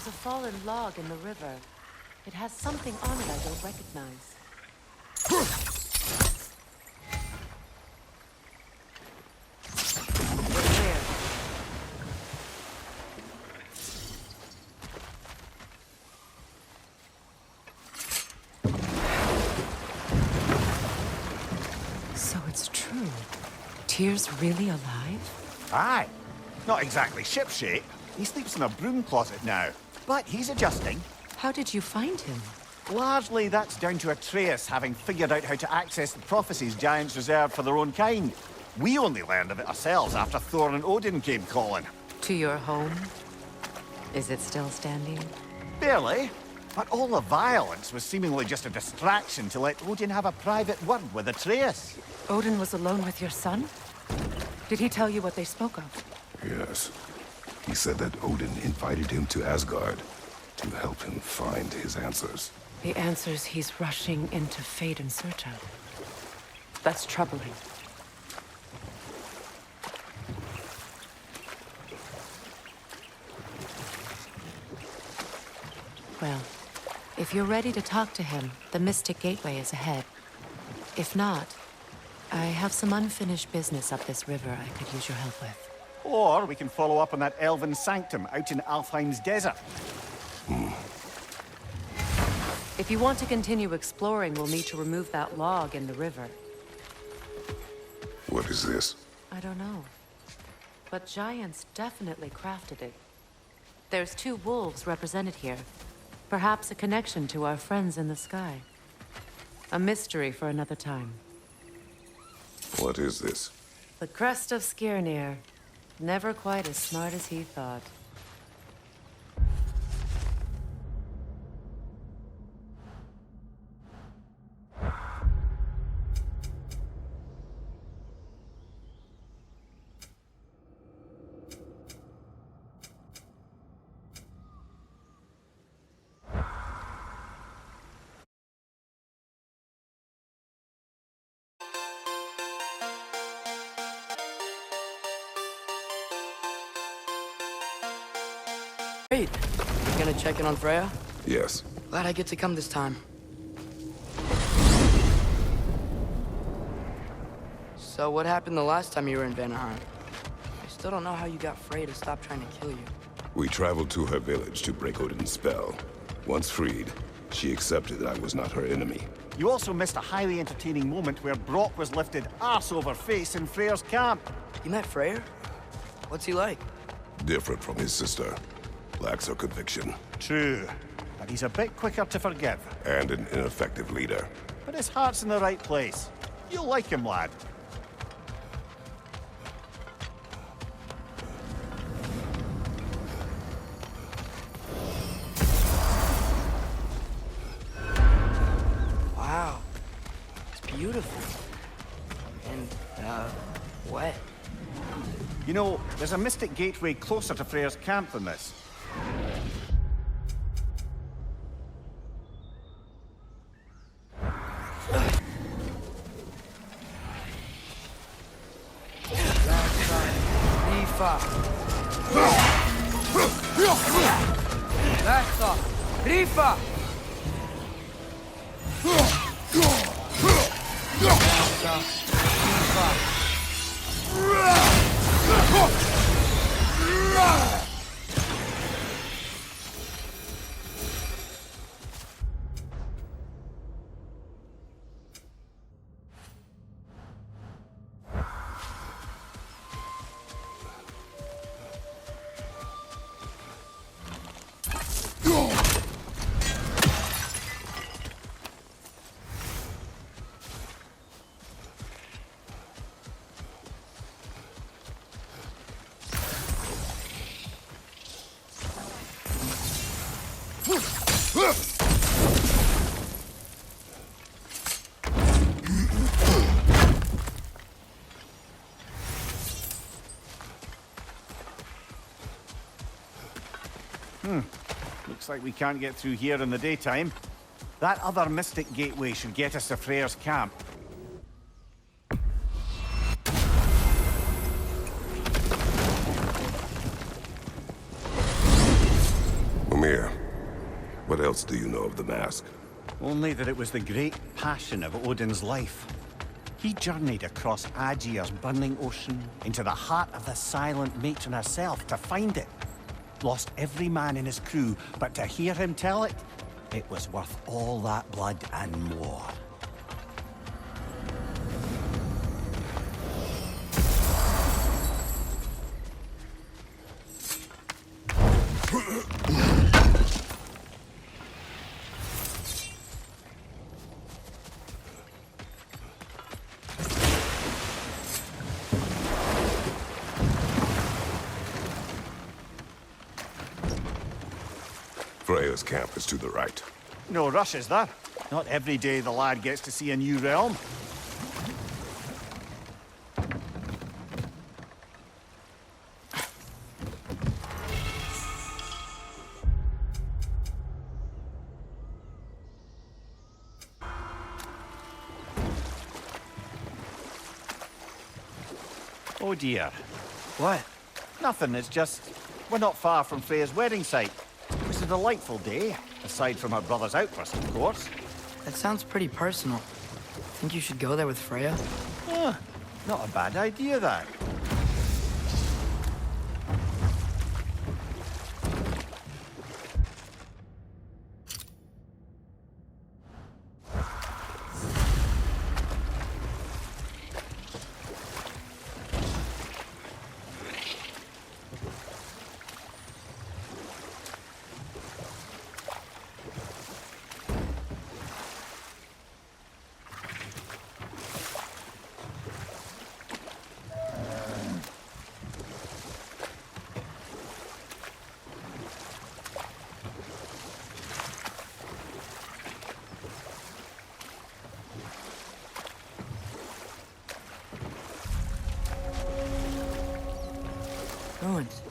There's a fallen log in the river. It has something on it I don't recognize. We're clear. So it's true. Tyr's really alive? Aye. Not exactly shipshape. He sleeps in a broom closet now. But he's adjusting. How did you find him? Largely, that's down to Atreus having figured out how to access the prophecies giants reserved for their own kind. We only learned of it ourselves after Thor and Odin came calling. To your home? Is it still standing? Barely. But all the violence was seemingly just a distraction to let Odin have a private word with Atreus. Odin was alone with your son? Did he tell you what they spoke of? Yes. He said that Odin invited him to Asgard to help him find his answers. The answers he's rushing into fate in search of. That's troubling. Well, if you're ready to talk to him, the Mystic Gateway is ahead. If not, I have some unfinished business up this river I could use your help with. Or we can follow up on that elven sanctum out in Alfheim's desert. If you want to continue exploring, we'll need to remove that log in the river. What is this? I don't know. But giants definitely crafted it. There's 2 wolves represented here. Perhaps a connection to our friends in the sky. A mystery for another time. What is this? The crest of Skirnir. Never quite as smart as he thought. Great. You gonna check in on Freya? Yes. Glad I get to come this time. So what happened the last time you were in Vanaheim? I still don't know how you got Freya to stop trying to kill you. We traveled to her village to break Odin's spell. Once freed, she accepted that I was not her enemy. You also missed a highly entertaining moment where Brock was lifted arse over face in Freyr's camp. You met Freyr? What's he like? Different from his sister. Lacks her conviction. True. But he's a bit quicker to forgive. And an ineffective leader. But his heart's in the right place. You'll like him, lad. Wow. It's beautiful. And, wet. You know, there's a mystic gateway closer to Freyr's camp than this. Rifa! Looks like we can't get through here in the daytime. That other mystic gateway should get us to Freyr's camp. Mimir, What else do you know of the mask? Only that it was the great passion of Odin's life. He journeyed across Aegir's burning ocean into the heart of the silent matron herself to find it. Lost every man in his crew, but to hear him tell it, it was worth all that blood and more. Freya's camp is to the right. No rush, is there? Not every day the lad gets to see a new realm. Oh dear. What? Nothing, it's just... we're not far from Freya's wedding site. It was a delightful day, aside from her brother's outburst, of course. That sounds pretty personal. Think you should go there with Freya? Not a bad idea, that. Ruins.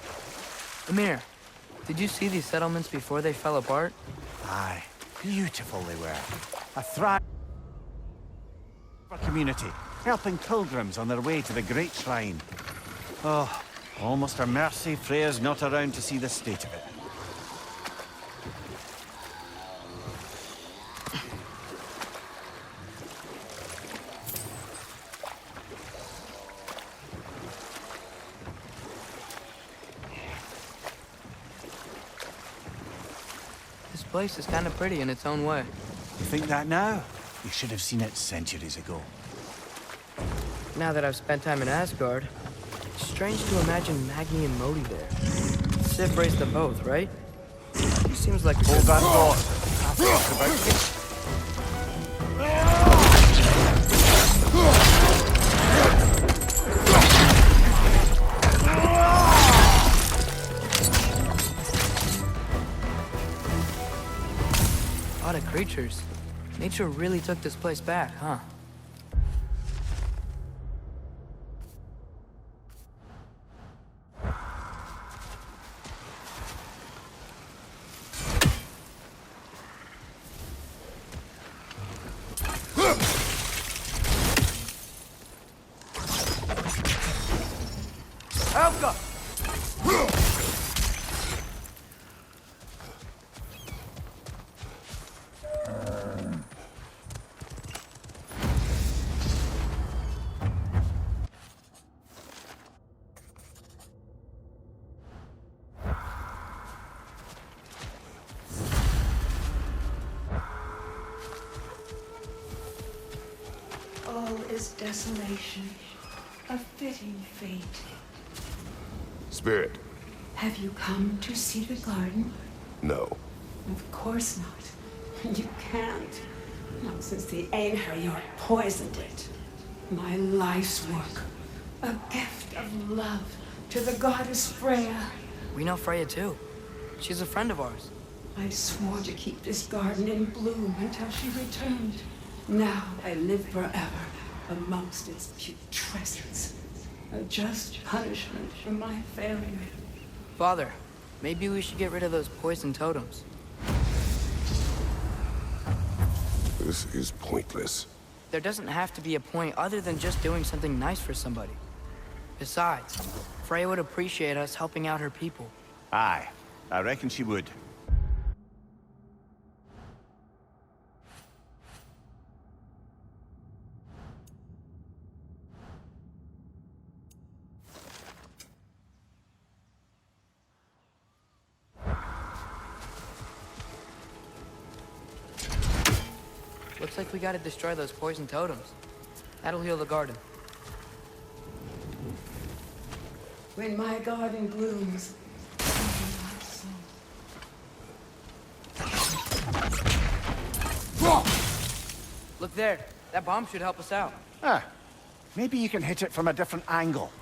Amir, did you see these settlements before they fell apart? Aye, beautiful they were. A thriving community, helping pilgrims on their way to the great shrine. Oh, almost a mercy Freya's not around to see the state of it. This place is kind of pretty in its own way. You think that now? You should have seen it centuries ago. Now that I've spent time in Asgard, it's strange to imagine Magni and Modi there. Sif raised them both, right? He seems like a Hold good... that thought. I've thought about it. lot of creatures. Nature really took this place back, huh? Helga! All is desolation, a fitting fate. Spirit, Have you come to see the garden? no. Of course not. You can't. Not since the Einherjar poisoned it. My life's work. A gift of love to the goddess Freya. We know Freya too. She's a friend of ours. I swore to keep this garden in bloom until she returned. Now I live forever amongst its putrescence. A just punishment for my failure. Father, maybe we should get rid of those poison totems. This is pointless. There doesn't have to be a point other than just doing something nice for somebody. Besides, Freya would appreciate us helping out her people. Aye, I reckon she would. Looks like we gotta destroy those poison totems. That'll heal the garden. When my garden blooms, Look there. That bomb should help us out. Ah, maybe you can hit it from a different angle.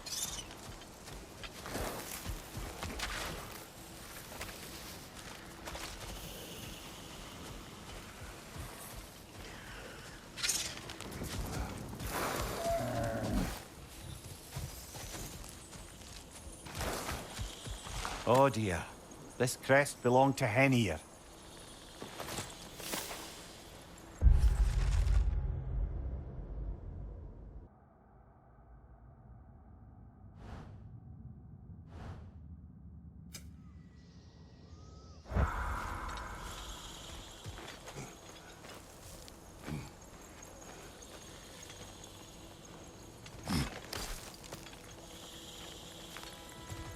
Oh dear. This crest belonged to Hennier.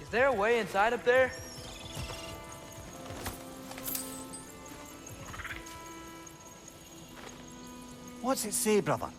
Is there a way inside up there? What's it say, brother?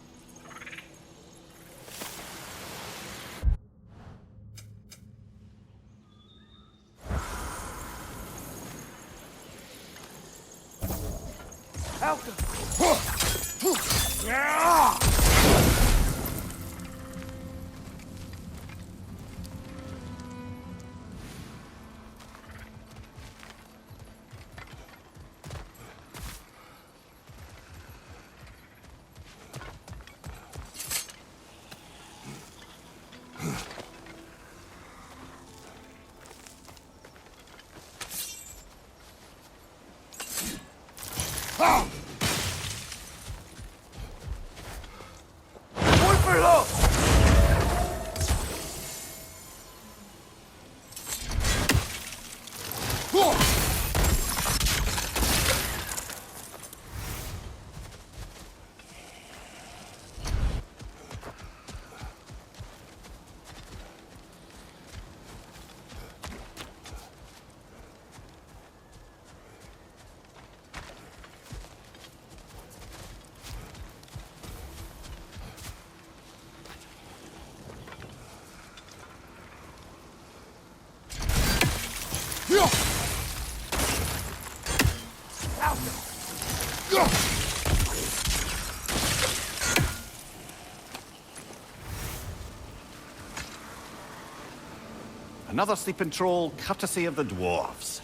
Another sleeping troll, courtesy of the dwarves.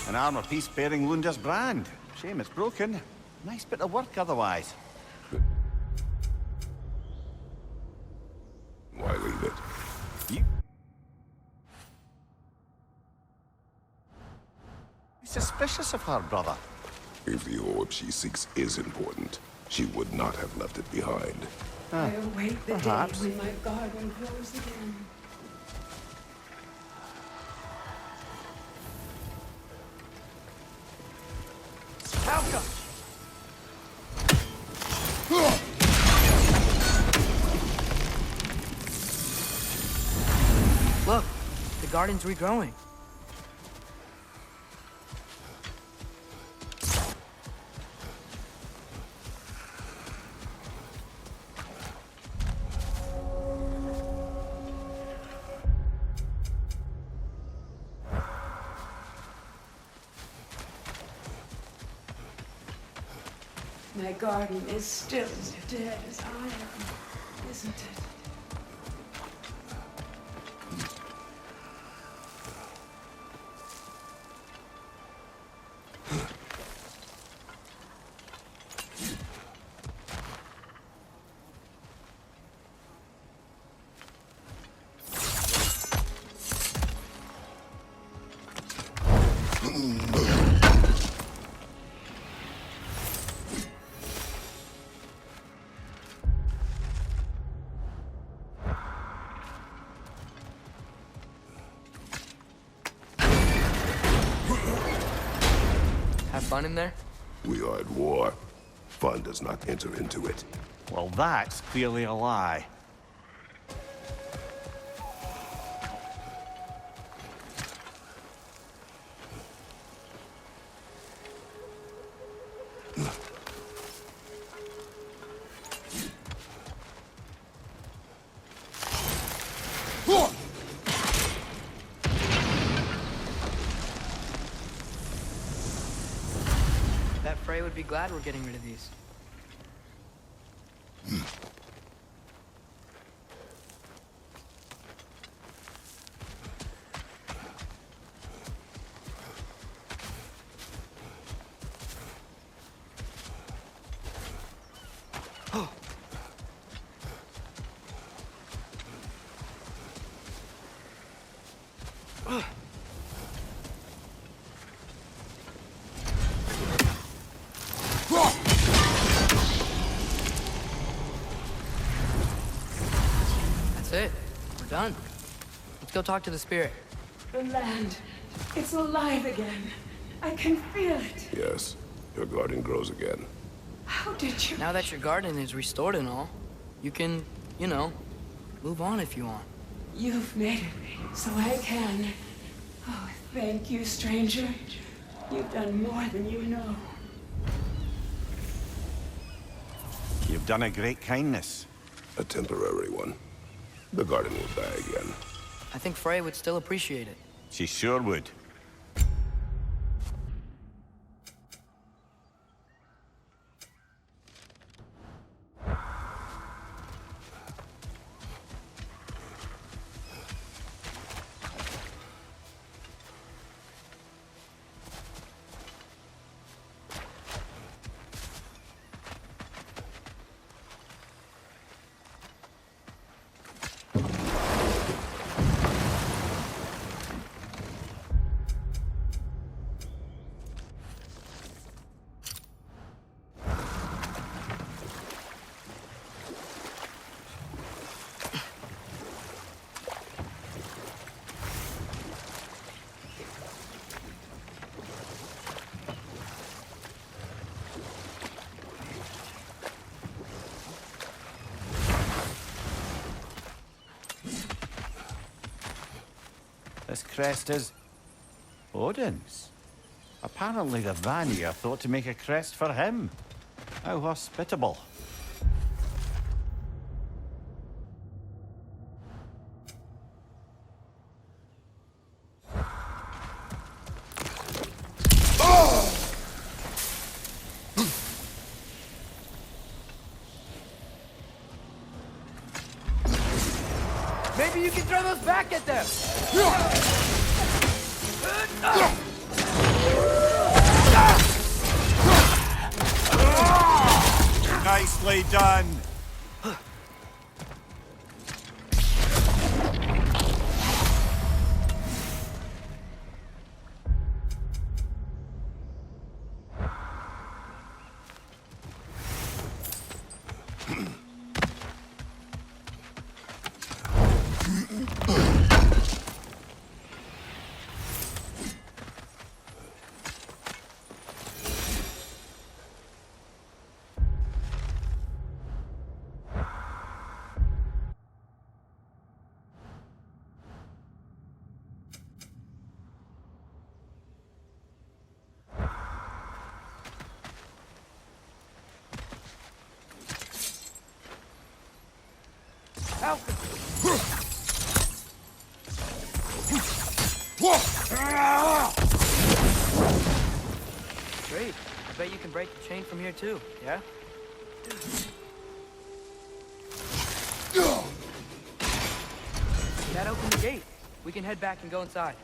An armor piece bearing Lunda's brand. Shame it's broken. Nice bit of work otherwise. Why leave it? You suspicious of her, brother? If the orb she seeks is important, she would not have left it behind. I await the perhaps. day when my garden grows again. Look, the garden's regrowing. My garden is still as dead as I am, isn't it? Have fun in there? We are at war. Fun does not enter into it. Well, that's clearly a lie. That Frey would be glad we're getting rid of these. That's it. We're done. Let's go talk to the spirit. The land. It's alive again. I can feel it. Yes, your garden grows again. How did you... Now that your garden is restored and all, you can, you know, move on if you want. You've made it so I can. Oh, thank you, stranger. You've done more than you know. You've done a great kindness. A temporary one. The garden will die again. I think Frey would still appreciate it. She sure would. This crest is Odin's. Apparently the Vanir thought to make a crest for him. How hospitable. Maybe you can throw those back at them! Nicely done. Great. I bet you can break the chain from here too, yeah? That opened the gate. We can head back and go inside.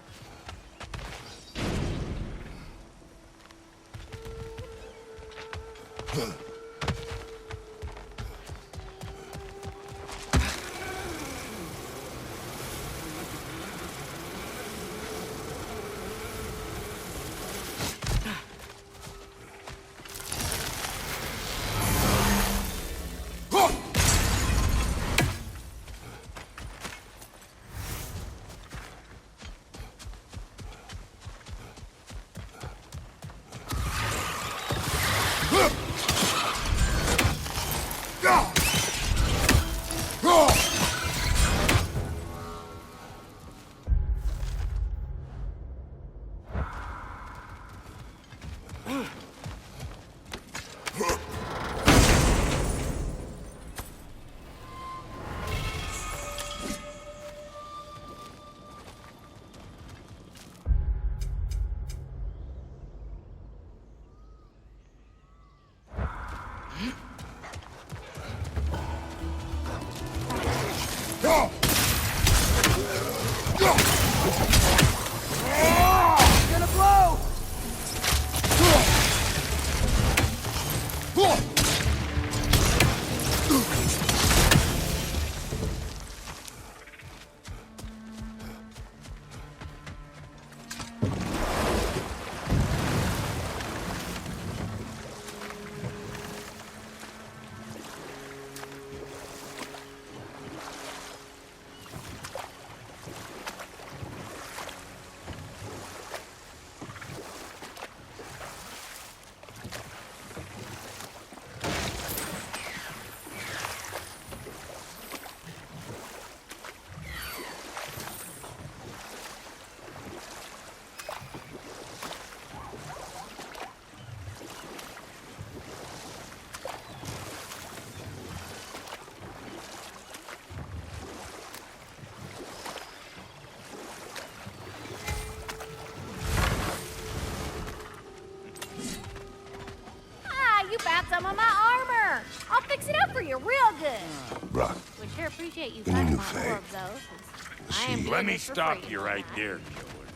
You found some of my armor. I'll fix it up for you real good. Brock, Would sure appreciate you Any cutting new my Faye? orbs, though. I am She- doing Let me this for stop free. you right there, killer.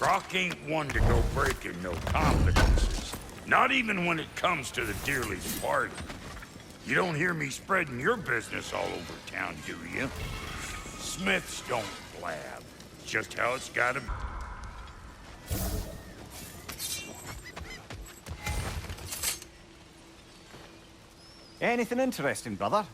Brock ain't one to go breaking no confidences. Not even when it comes to the dearly departed. You don't hear me spreading your business all over town, do you? Smiths don't blab. It's just how it's gotta be. Anything interesting, brother?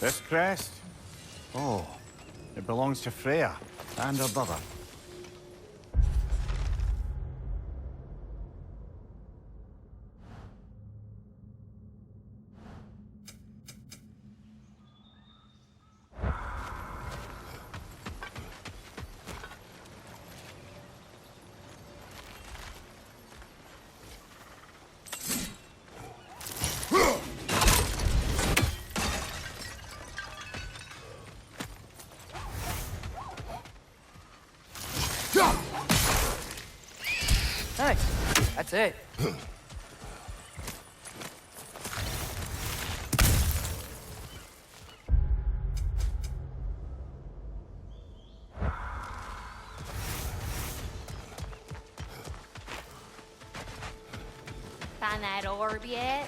This crest? Oh, it belongs to Freya and her brother. Nice. That's it. Find that orb yet?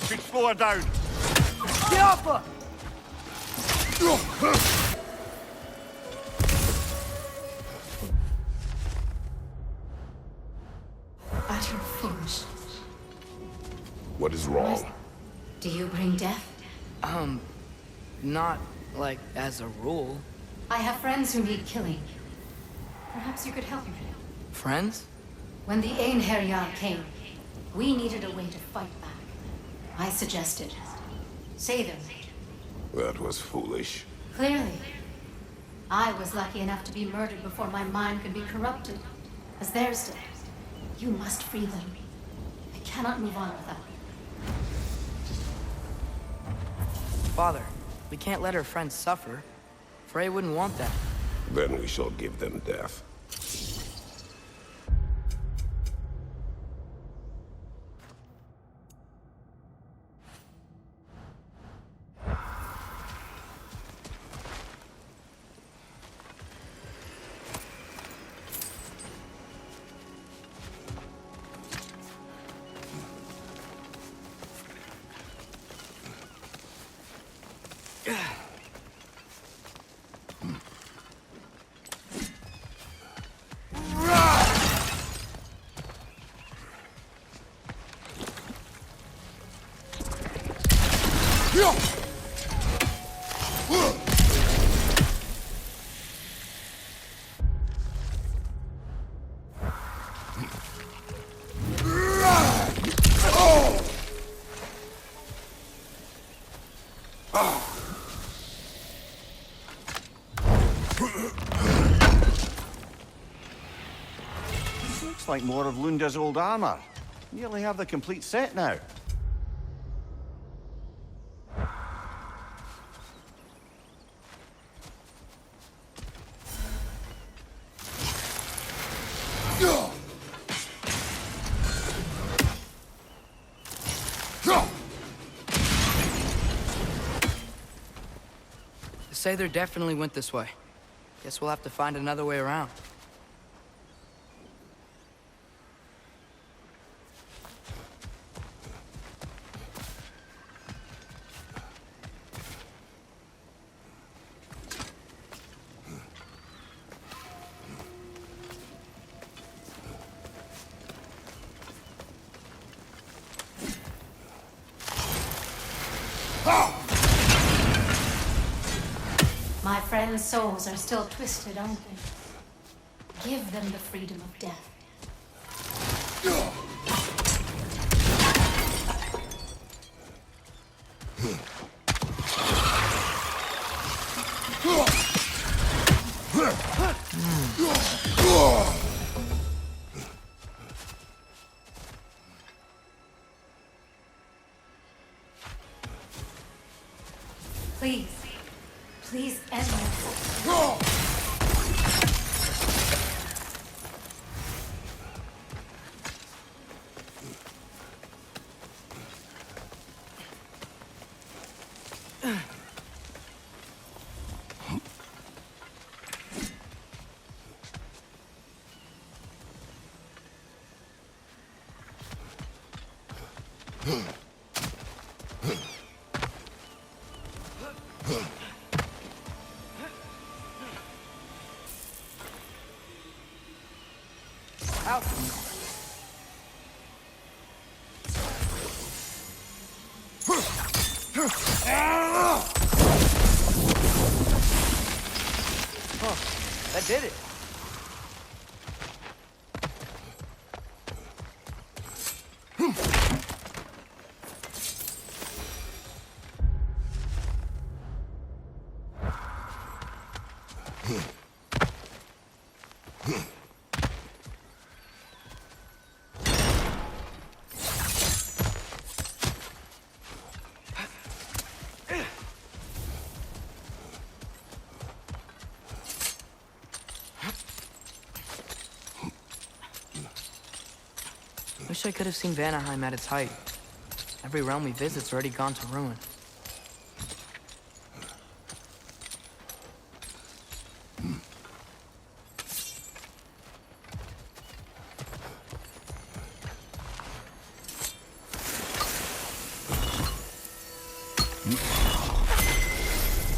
could slow her down. Get off her! Utter foolishness. What is wrong? Do you bring death? Not, like, as a rule. I have friends who need killing. Perhaps you could help me. Friends? When the Einherjar came, we needed a way to fight back. I suggested. Say them. That was foolish. Clearly. I was lucky enough to be murdered before my mind could be corrupted, as theirs did. You must free them. I cannot move on without you. Father, we can't let our friends suffer. Frey wouldn't want that. Then we shall give them death. Looks like more of Lunda's old armor. Nearly have the complete set now. Say they definitely went this way. Guess we'll have to find another way around. My friends' souls are still twisted, aren't they? Give them the freedom of death. Please. Please end this. Out! Huh, that did it. Wish I could have seen Vanaheim at its height. Every realm we visit's already gone to ruin.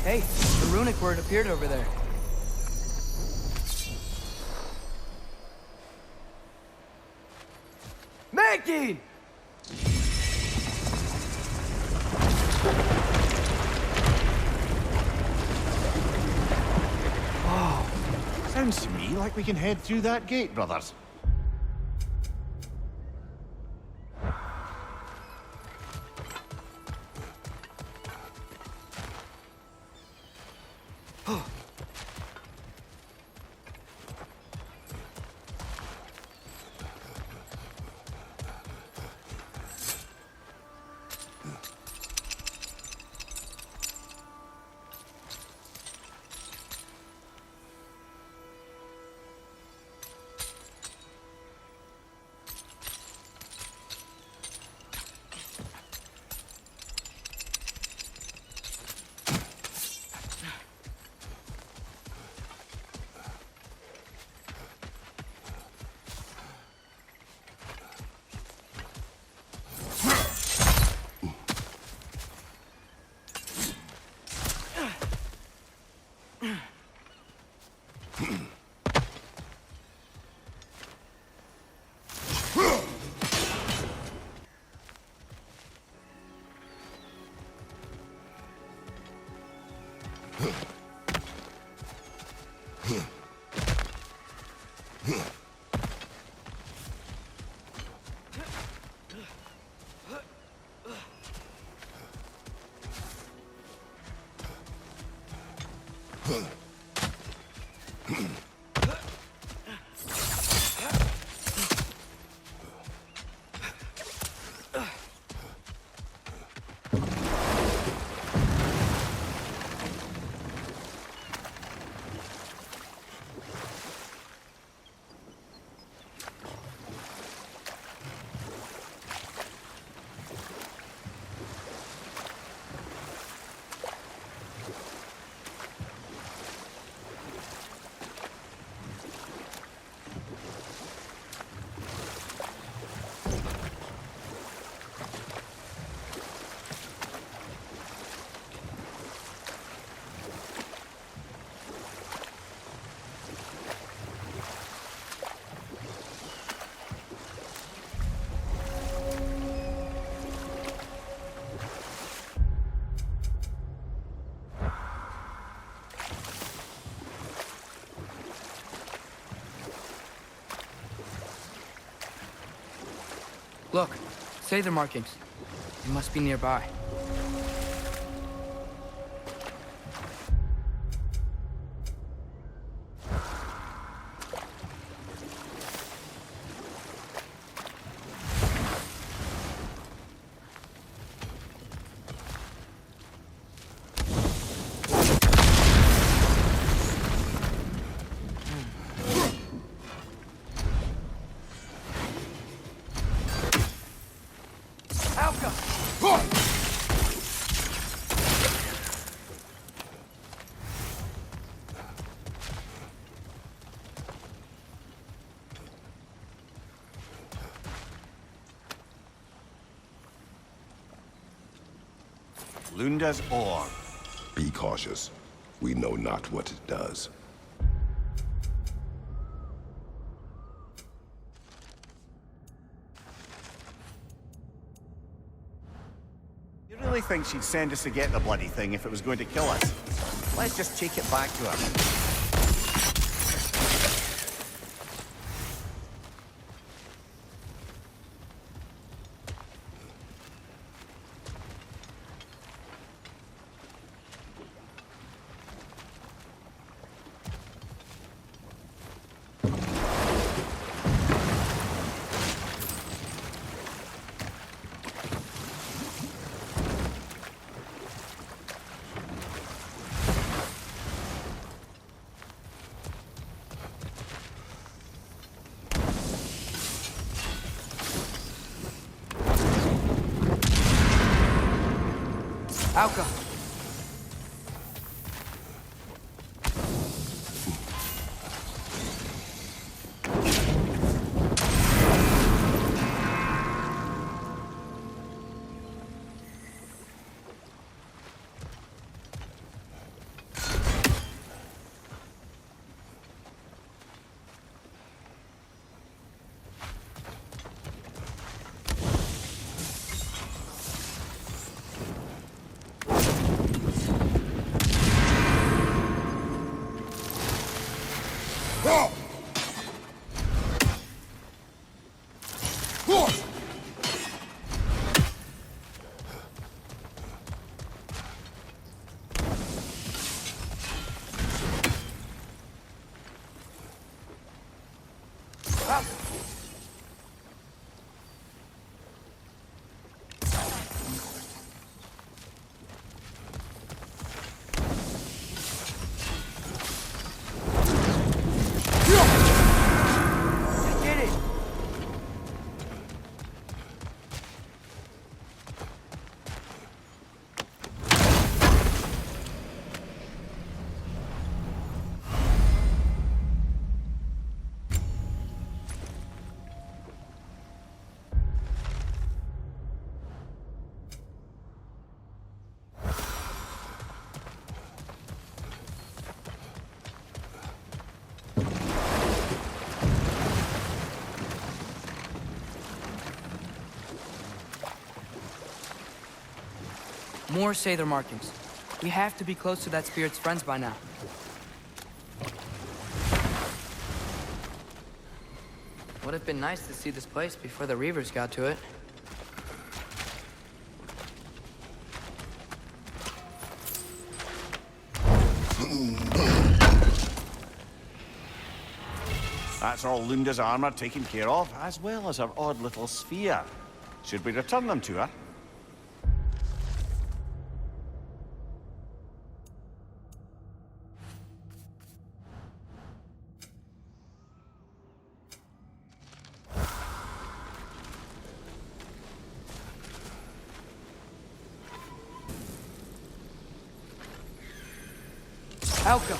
Hey, the runic word appeared over there. Maggie! Sounds to me like we can head through that gate, brothers. Look, say the markings. They must be nearby. Lunda's ore. Be cautious. We know not what it does. You really think she'd send us to get the bloody thing if it was going to kill us? Let's just take it back to her. Alka! More Sather markings. We have to be close to that spirit's friends by now. Would have been nice to see this place before the Reavers got to it. That's all Lunda's armor taken care of, as well as her odd little sphere. Should we return them to her? Outcome.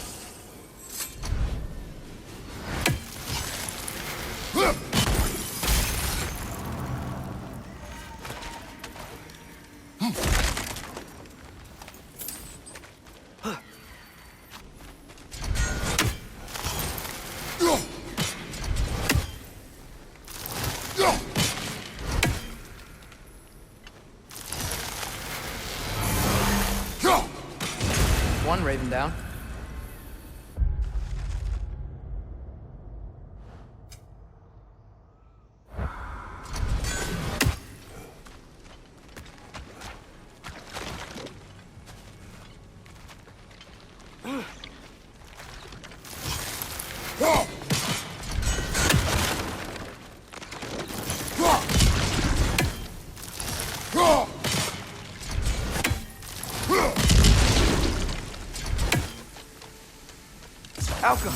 One Raven down. Outcome.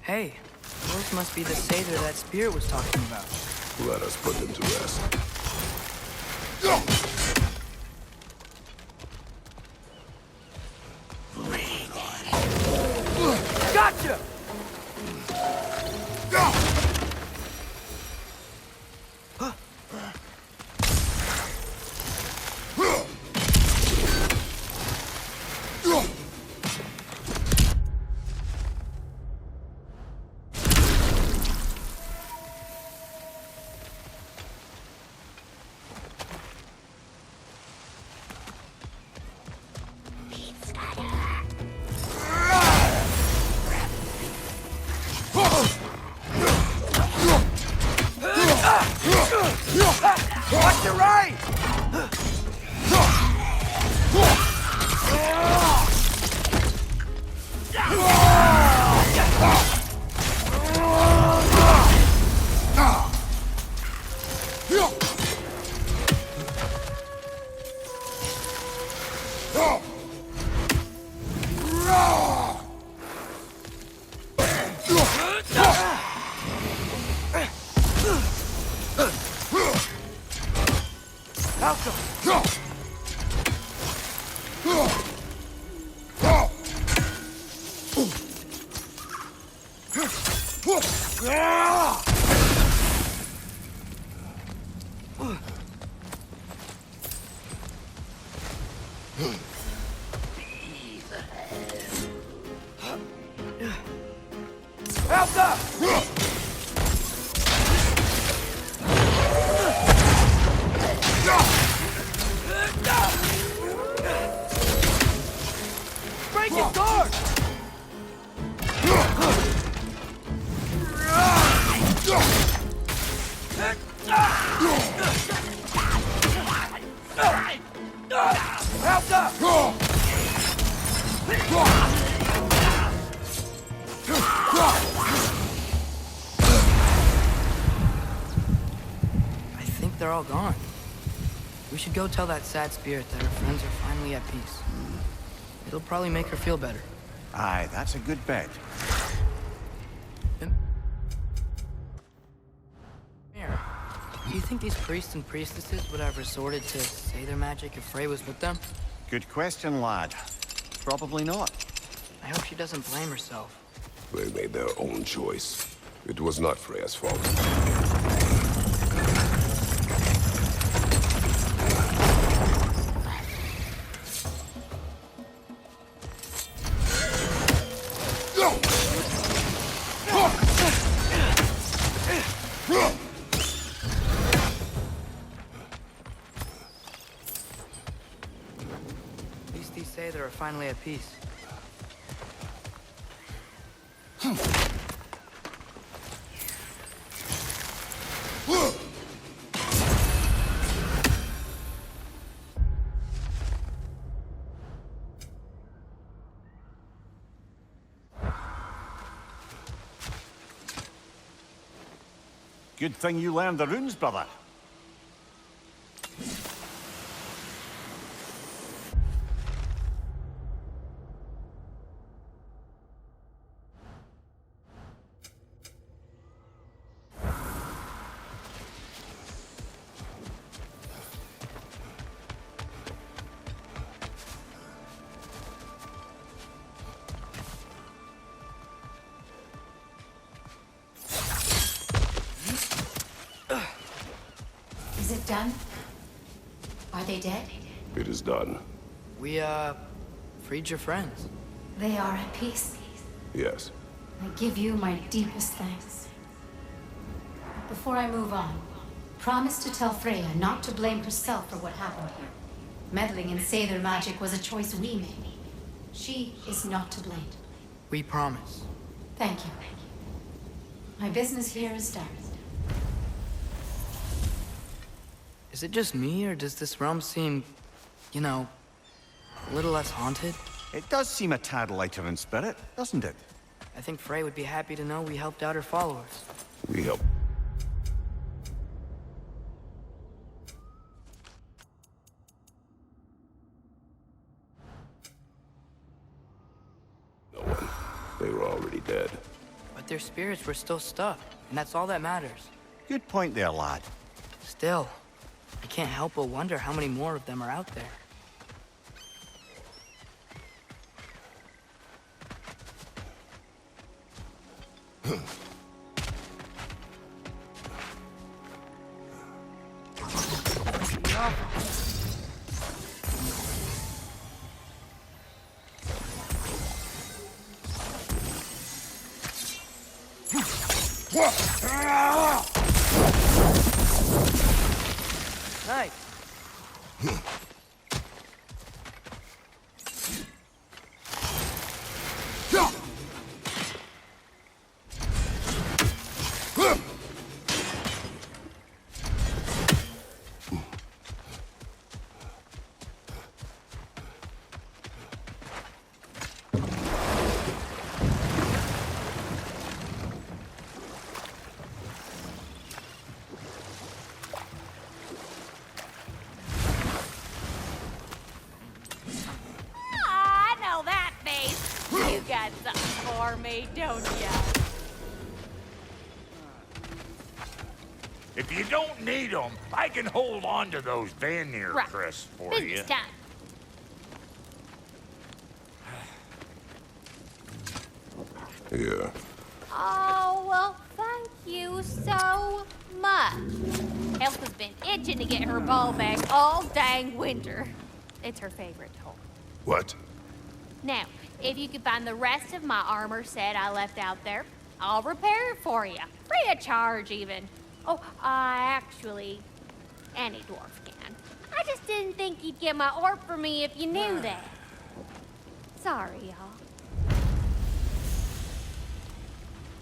Hey, those must be the Sather that spirit was talking about. Let us put them to rest. Gotcha! Watch your right! Break it, guard! Help up! I think they're all gone. We should go tell that sad spirit that her friends are finally at peace. It'll probably make her feel better. Aye, that's a good bet. Here. Do you think these priests and priestesses would have resorted to say their magic if Frey was with them? Good question, lad. Probably not. I hope she doesn't blame herself. They made their own choice. It was not Freya's fault. At least these say they're finally at peace. Good thing you learned the runes, brother. Is it done? Are they dead? It is done. We, freed your friends. They are at peace. Yes. I give you my deepest thanks. Before I move on, promise to tell Freya not to blame herself for what happened here. Meddling in Seidr magic was a choice we made. She is not to blame. We promise. Thank you. My business here is done. Is it just me, or does this realm seem, you know, a little less haunted? It does seem a tad lighter in spirit, doesn't it? I think Frey would be happy to know we helped out her followers. We help. No one. They were already dead. But their spirits were still stuck, and that's all that matters. Good point there, lad. Still, I can't help but wonder how many more of them are out there. Nice. I know that face. You got something for me, don't ya? If you don't need them, I can hold on to those Vanir Right. crests for you. Business time. Here. Oh, well, thank you so much. Elsa's been itching to get her ball back all dang winter. It's her favorite toy. What? Now, if you could find the rest of my armor set I left out there, I'll repair it for you. Free of charge, even. Oh, actually, any dwarf can. I just didn't think you'd get my orb for me if you knew that. Sorry, y'all.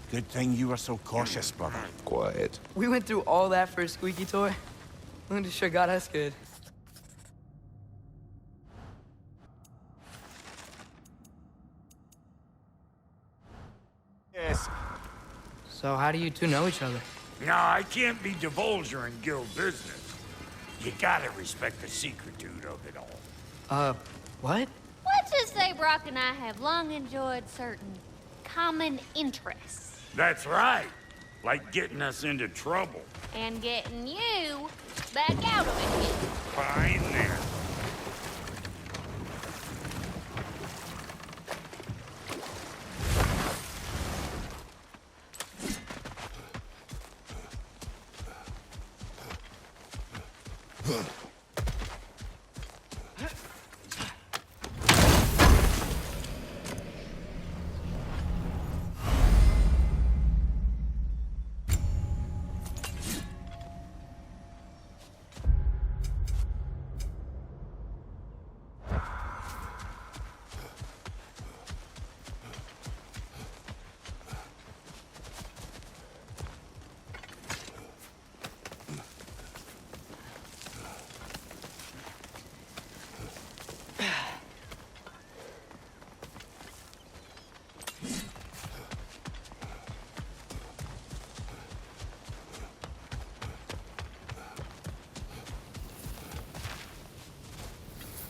Good thing you were so cautious, brother. Quiet. We went through all that for a squeaky toy. Linda sure got us good. Yes. So how do you two know each other? No, I can't be divulger in guild business. You gotta respect the secretude of it all. What? Let's just say Brock and I have long enjoyed certain common interests. That's right. Like getting us into trouble. and getting you back out of it. Fine then.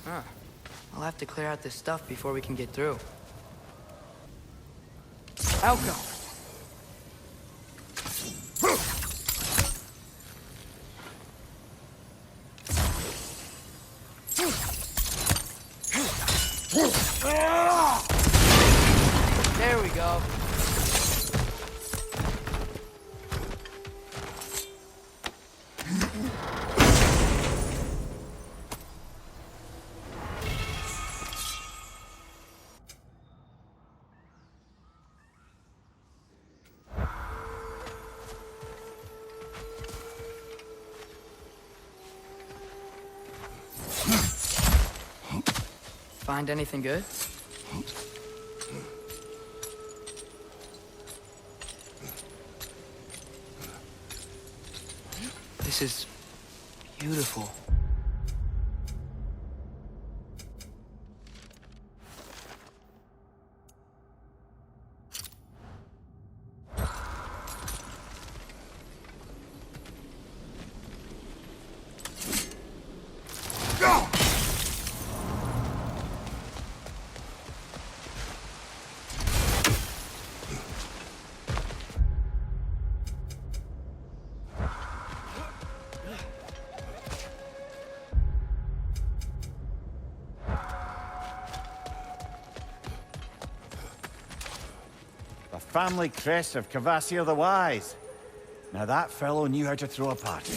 Huh. I'll have to clear out this stuff before we can get through. Alco! There we go. Find anything good? This is beautiful. The family crest of Kvasir the Wise. Now that fellow knew how to throw a party.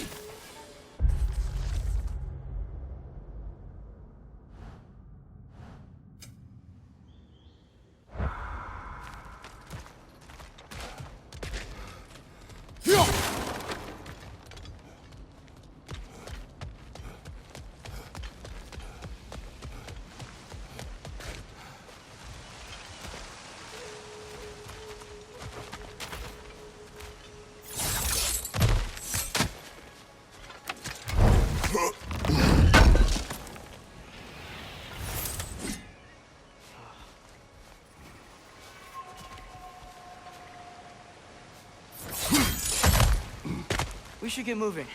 We should get moving.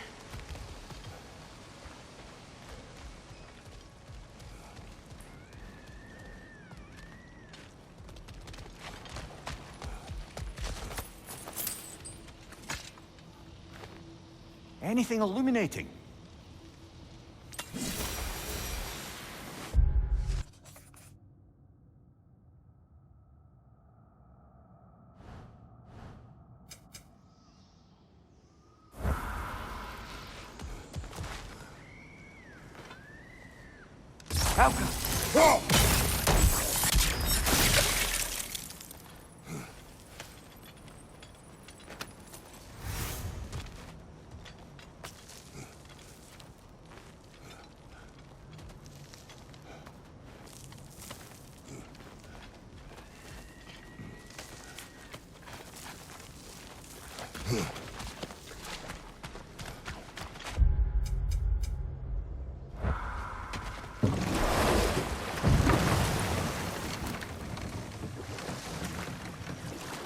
Anything illuminating?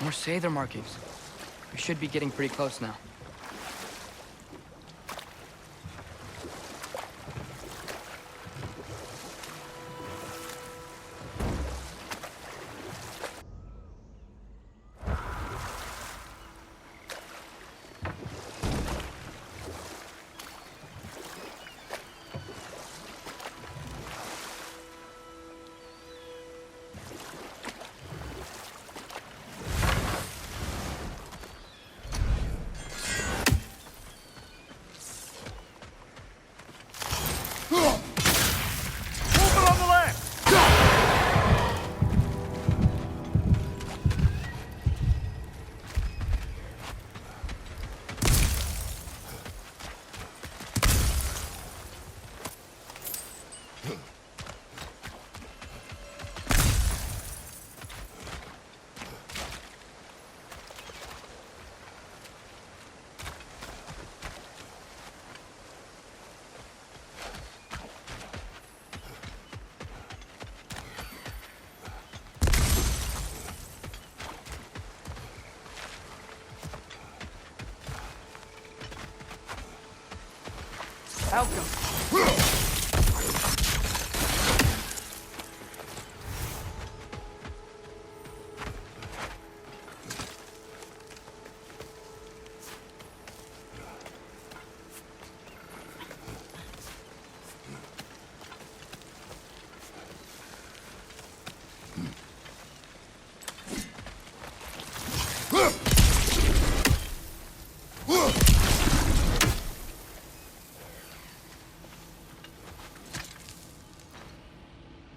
More Sather markings. We should be getting pretty close now. Movement on the left! Outcome.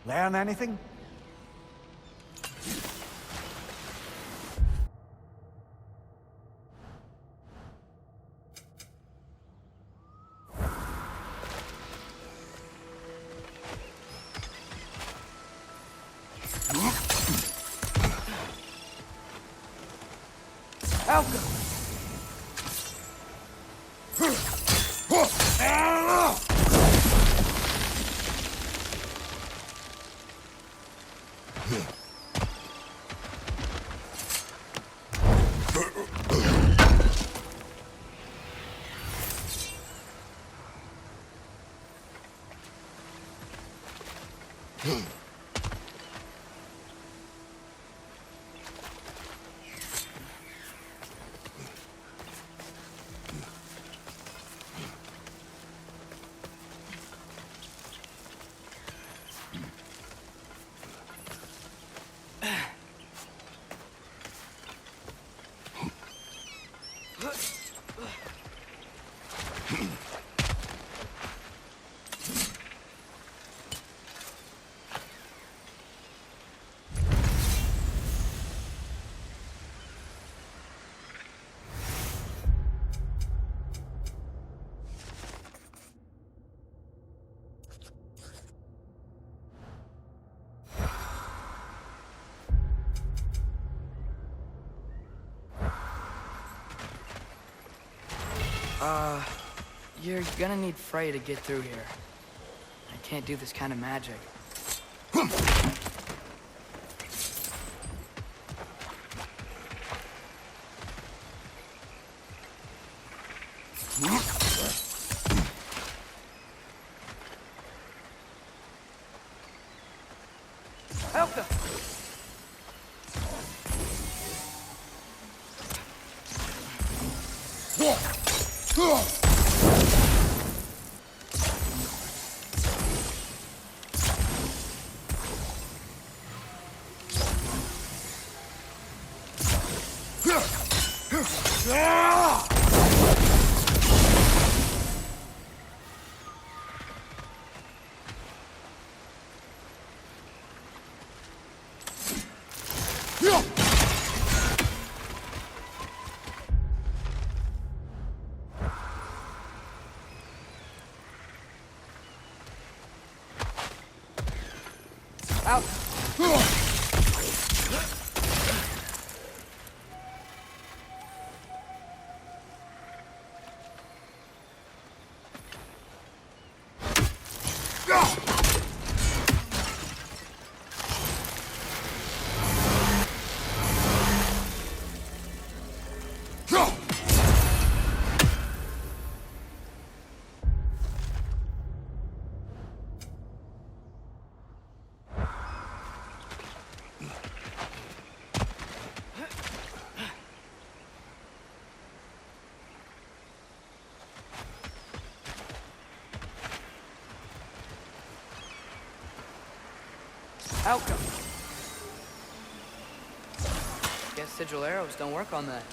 Learn anything? Outcome. You're gonna need Freya to get through here. I can't do this kind of magic. Help them! Out! Outcome. Guess sigil arrows don't work on that.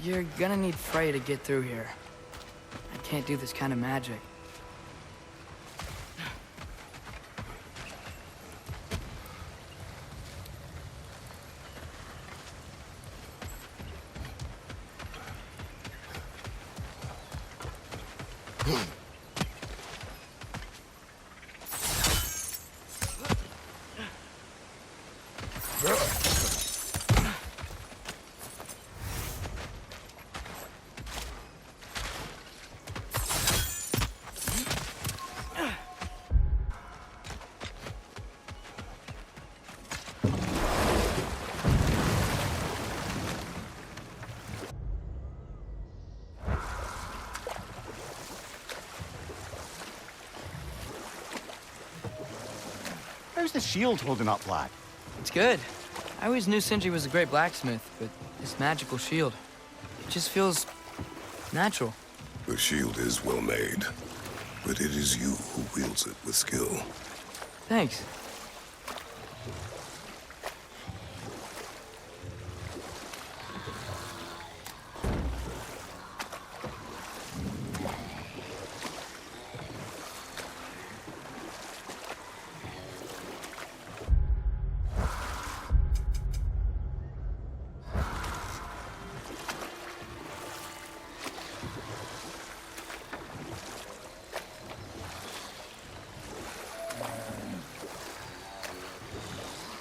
You're gonna need Freya to get through here. I can't do this kind of magic. How's the shield holding up, lad? It's good. I always knew Sindri was a great blacksmith, but this magical shield, it just feels natural. The shield is well made, but it is you who wields it with skill. Thanks.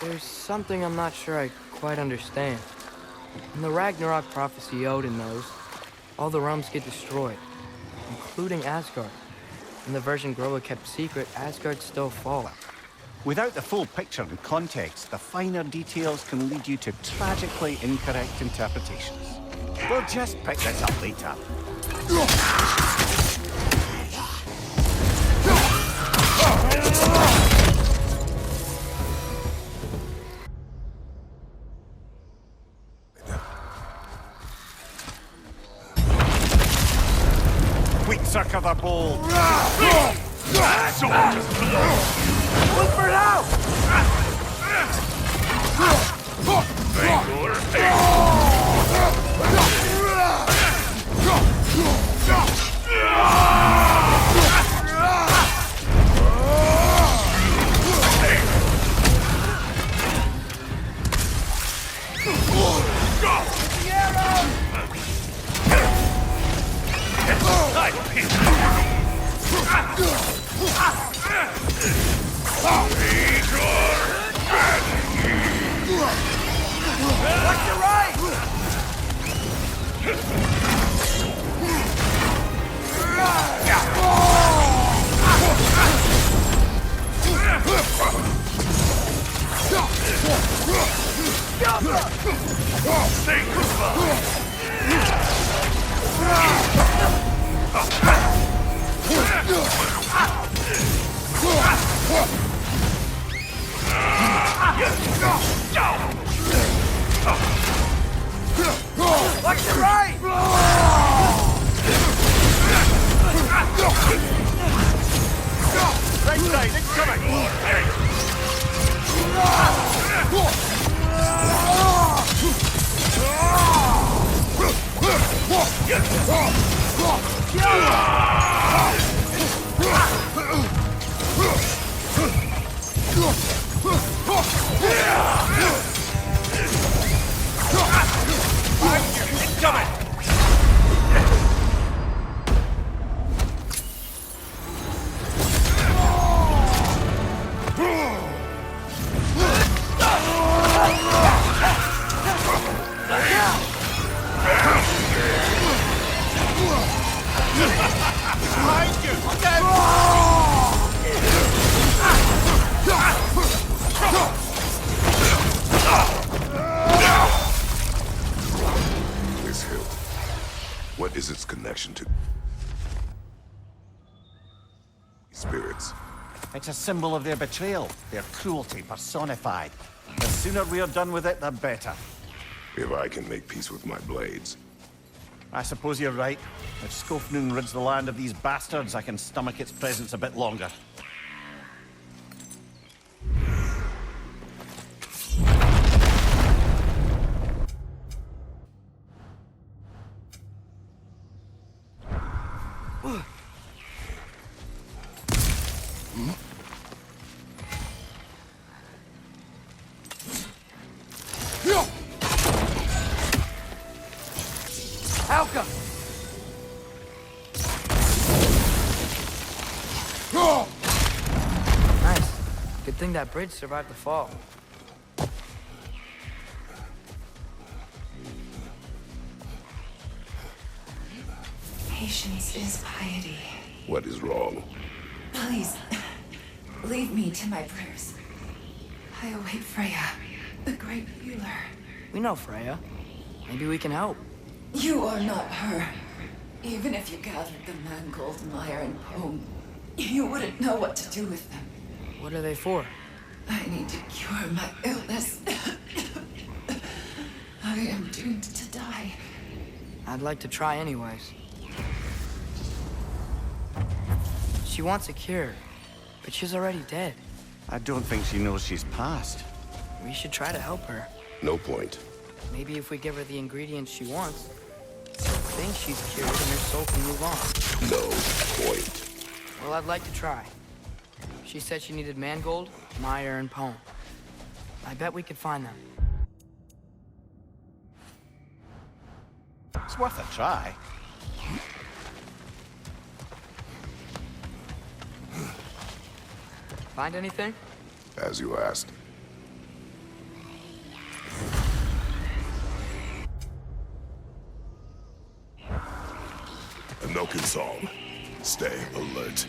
There's something I'm not sure I quite understand. In the Ragnarok prophecy Odin knows, all the realms get destroyed, including Asgard. In the version Groa kept secret, Asgard still falls. Without the full picture and context, the finer details can lead you to tragically incorrect interpretations. We'll just pick this up later. Circle the ball. Look for now! Watch your right! Say goodbye! Watch the right! Right side, it's coming! This hilt. What is its connection to spirits? It's a symbol of their betrayal, their cruelty personified. The sooner we're done with it, the better. If I can make peace with my blades. I suppose you're right. If Skofnung rids the land of these bastards, I can stomach its presence a bit longer. Alka! Nice. Good thing that bridge survived the fall. Patience is piety. What is wrong? Please, leave me to my prayers. I await Freya, the great healer. We know Freya. Maybe we can help. You are not her. Even if you gathered the mangold, mire, and pone, you wouldn't know what to do with them. What are they for? I need to cure my illness. I am doomed to die. I'd like to try anyways. She wants a cure, but she's already dead. I don't think she knows she's passed. We should try to help her. No point. Maybe if we give her the ingredients she wants, she'll think she's cured and her soul can move on. No point. Well, I'd like to try. She said she needed mangold, mire, and pone. I bet we could find them. It's worth a try. Find anything? As you asked. A Noken song. Stay alert.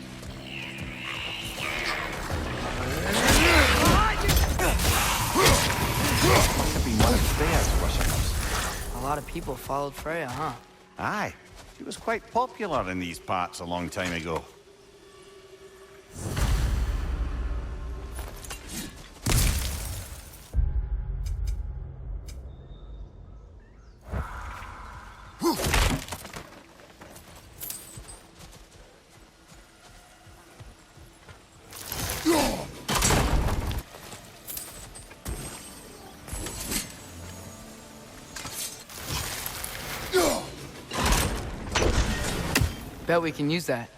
Must have been one of Freya's worshippers. A lot of people followed Freya, huh? Aye. She was quite popular in these parts a long time ago. Bet we can use that.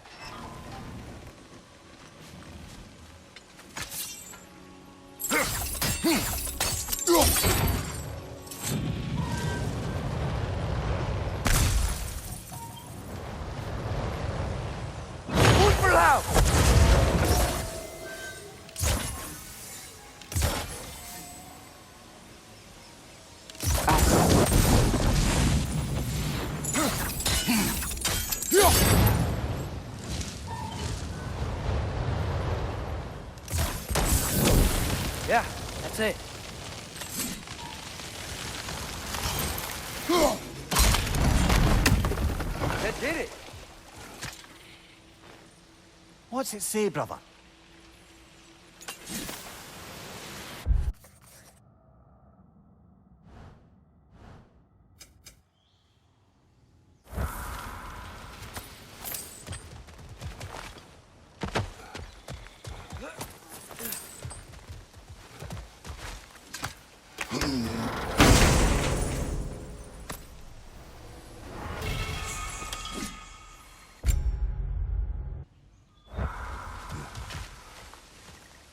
Yeah, that's it. That did it. What's it say, brother?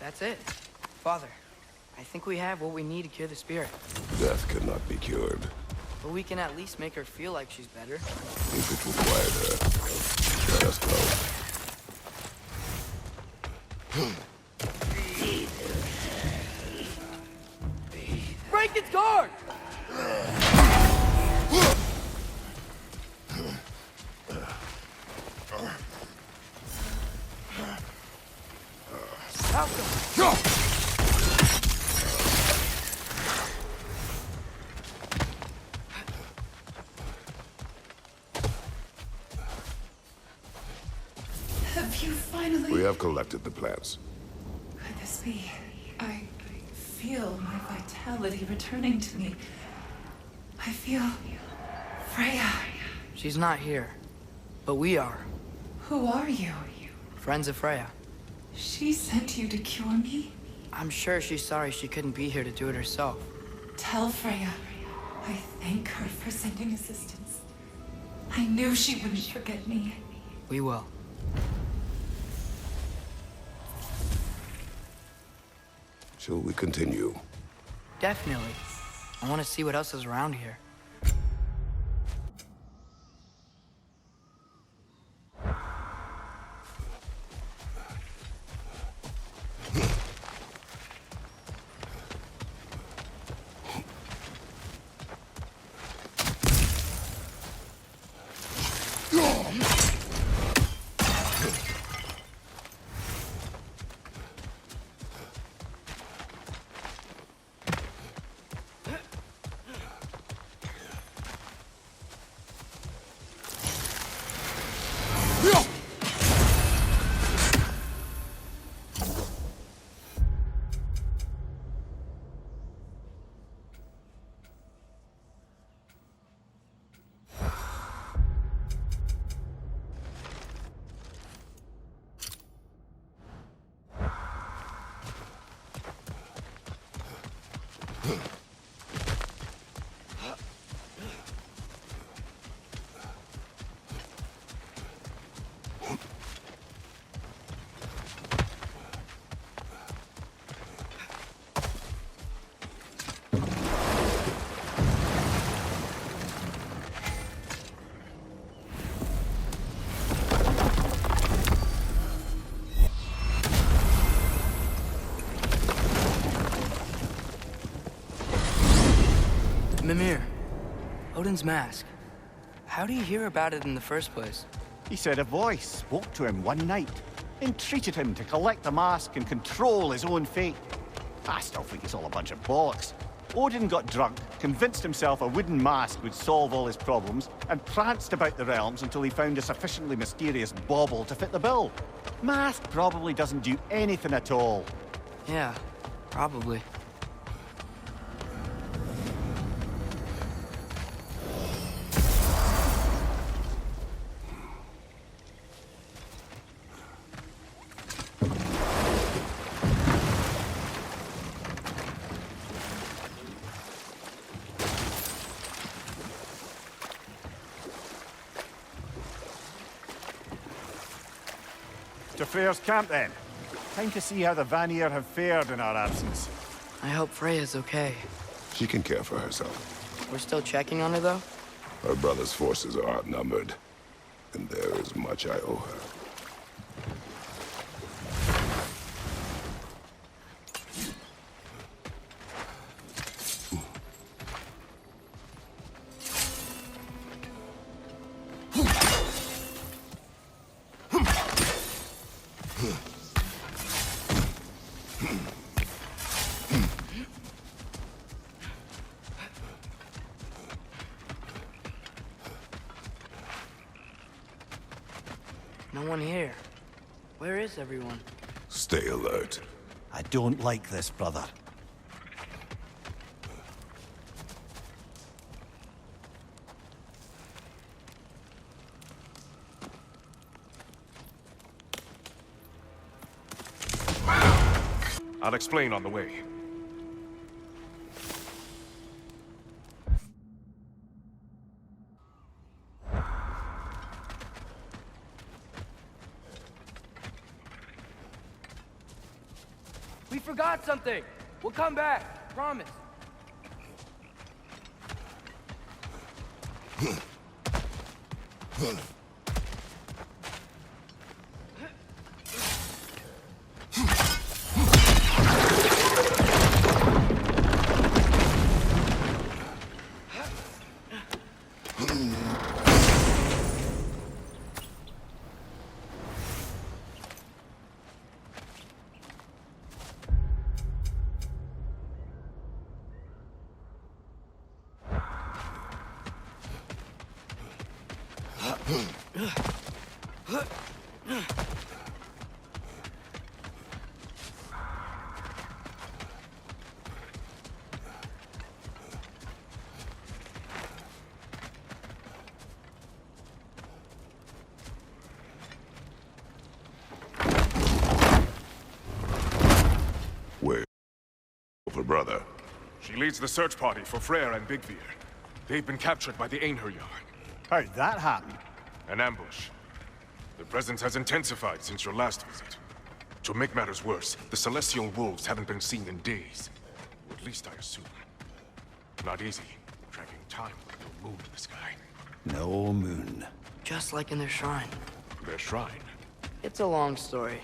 That's it. Father, I think we have what we need to cure the spirit. Death cannot be cured. But we can at least make her feel like she's better. If it will quiet her, let us go. Break its guard! Have you finally... We have collected the plants. Could this be? I feel my vitality returning to me. I feel... Freya. She's not here, but we are. Who are you? Friends of Freya. She sent you to cure me? I'm sure she's sorry she couldn't be here to do it herself. Tell Freya I thank her for sending assistance. I knew she wouldn't forget me. We will. Shall we continue? Definitely. I want to see what else is around here. Mimir, Odin's mask. How do you hear about it in the first place? He said a voice spoke to him one night, entreated him to collect the mask and control his own fate. I still think it's all a bunch of bollocks. Odin got drunk, convinced himself a wooden mask would solve all his problems, and pranced about the realms until he found a sufficiently mysterious bauble to fit the bill. Mask probably doesn't do anything at all. Yeah, probably. To Freyr's camp, then. Time to see how the Vanir have fared in our absence. I hope Freya's okay. She can care for herself. We're still checking on her, though? Her brother's forces are outnumbered, and there is much I owe her. No one here. Where is everyone? Stay alert. I don't like this, brother. I'll explain on the way. We forgot something. We'll come back. Promise. Where? For brother. She leads the search party for Freyr and Bigvir. They've been captured by the Einherjar. How'd that happen? An ambush. Their presence has intensified since your last visit. To make matters worse, the Celestial Wolves haven't been seen in days. Or at least I assume. Not easy, tracking time with no moon in the sky. No moon. Just like in their shrine. Their shrine. It's a long story.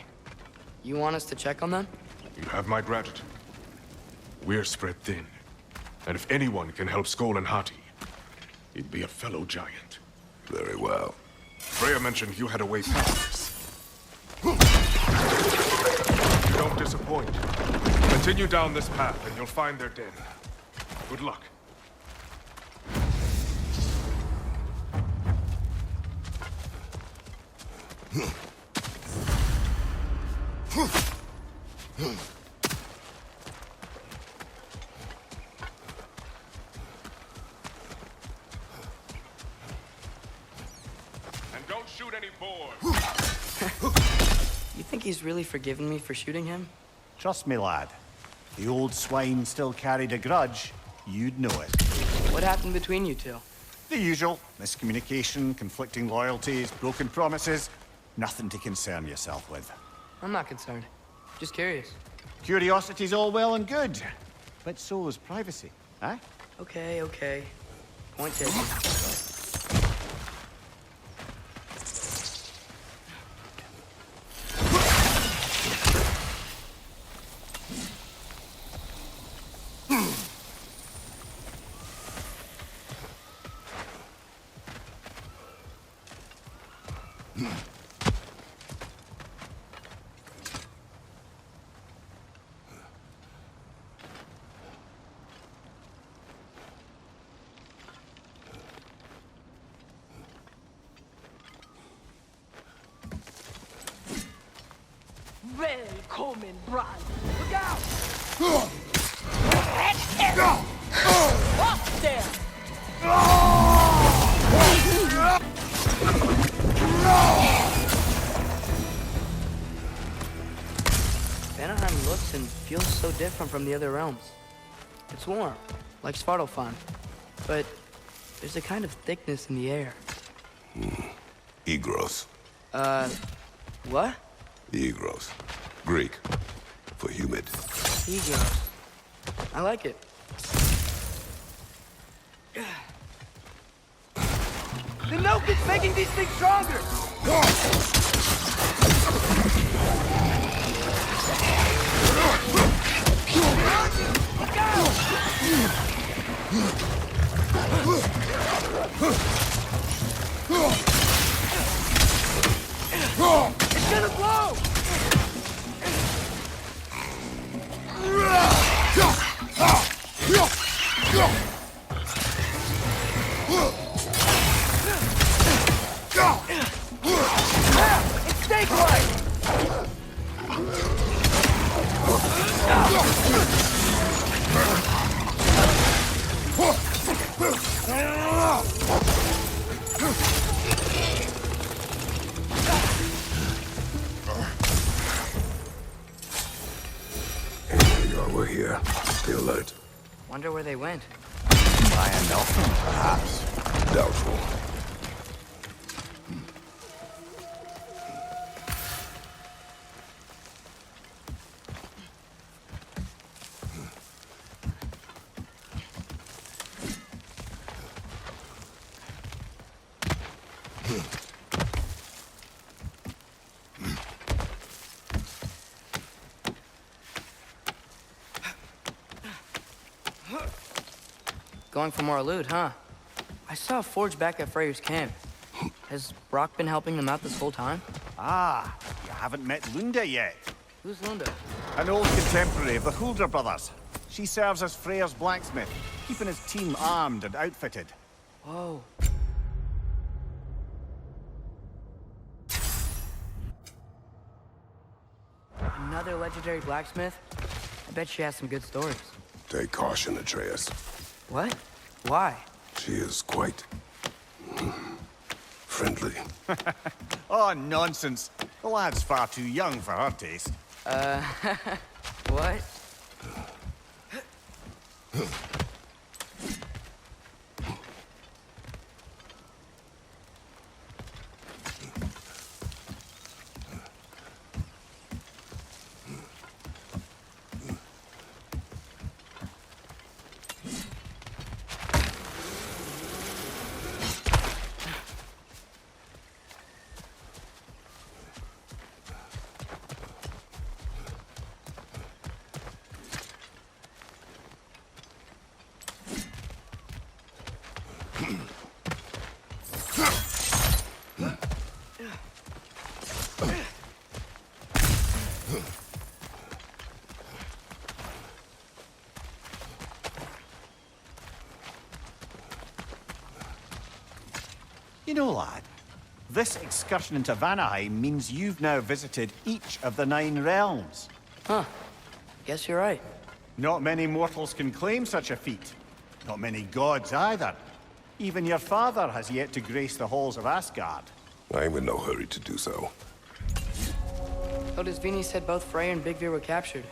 You want us to check on them? You have my gratitude. We're spread thin. And if anyone can help Skoll and Hati, he'd be a fellow giant. Very well. Freya mentioned you had a way past this. You don't disappoint. Continue down this path and you'll find their den. Good luck. And don't shoot any boars. You think he's really forgiven me for shooting him? Trust me, lad. The old swine still carried a grudge. You'd know it. What happened between you two? The usual. Miscommunication, conflicting loyalties, broken promises. Nothing to concern yourself with. I'm not concerned. Just curious. Curiosity's all well and good. But so is privacy, eh? Okay, okay. Point taken. Willkommen, Brand. Look out! Up there! Vanaheim looks and feels so different from the other realms. It's warm, like Svartalfheim, but there's a kind of thickness in the air. Egros. What? Egros. Greek. For humid. Ego. I like it. The milk is making these things stronger! Look out! It's gonna blow! It's snake-like! We're here. Stay alert. Wonder where they went. By a Nelson, perhaps. Doubtful. Going for more loot, huh? I saw a forge back at Freyr's camp. Has Brock been helping them out this whole time? Ah, you haven't met Lunda yet. Who's Lunda? An old contemporary of the Hulder brothers. She serves as Freyr's blacksmith, keeping his team armed and outfitted. Whoa. another legendary blacksmith? I bet she has some good stories. Take caution, Atreus. What? Why? She is quite... friendly. Oh, nonsense. The lad's far too young for her taste. What? You know, lad, this excursion into Vanaheim means you've now visited each of the 9 realms. Huh. Guess you're right. Not many mortals can claim such a feat. Not many gods either. Even your father has yet to grace the halls of Asgard. I'm in no hurry to do so. Hildisvini said both Frey and Bigvir were captured.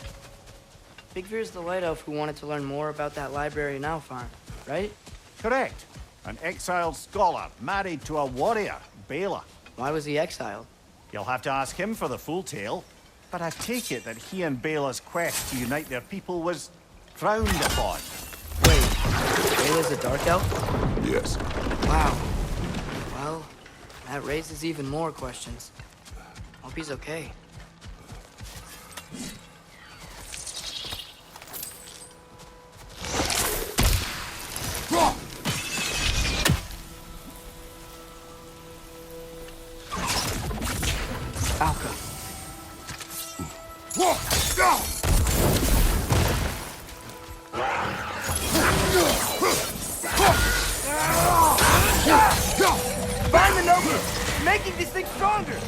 Bigvir's the light elf who wanted to learn more about that library in Alfheim, right? Correct. An exiled scholar married to a warrior, Bela. Why was he exiled? You'll have to ask him for the full tale. But I take it that he and Bela's quest to unite their people was frowned upon. Wait, Bela's a dark elf? Yes. Wow. Well, that raises even more questions. Hope he's okay. Alka. Find the Nokia! Making these things stronger!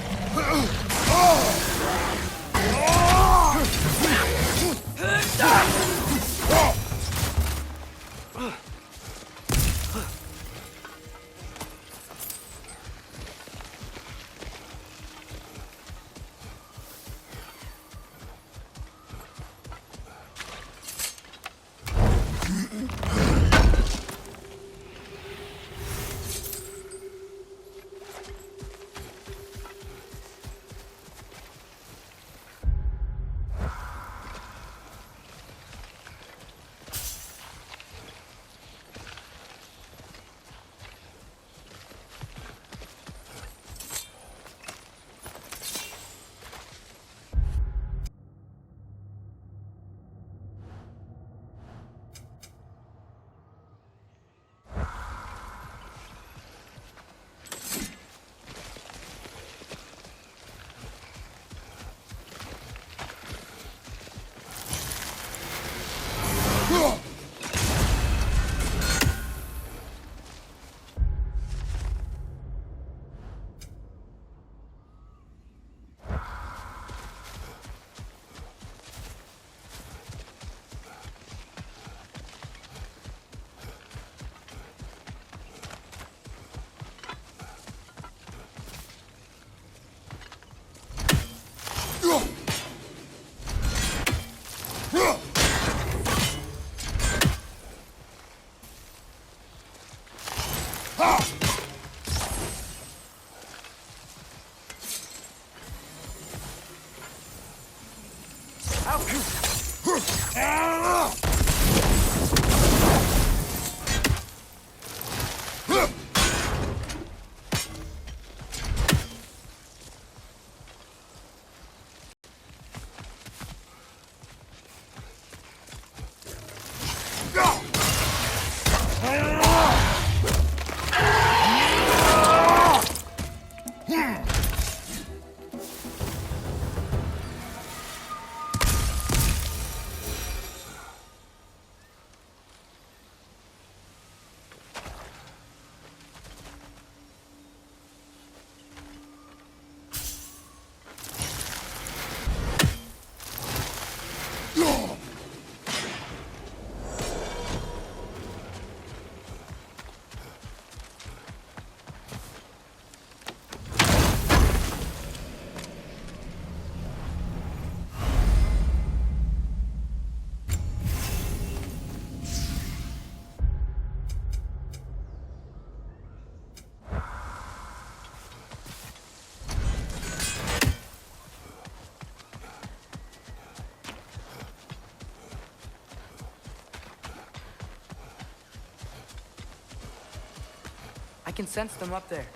can sense them up there.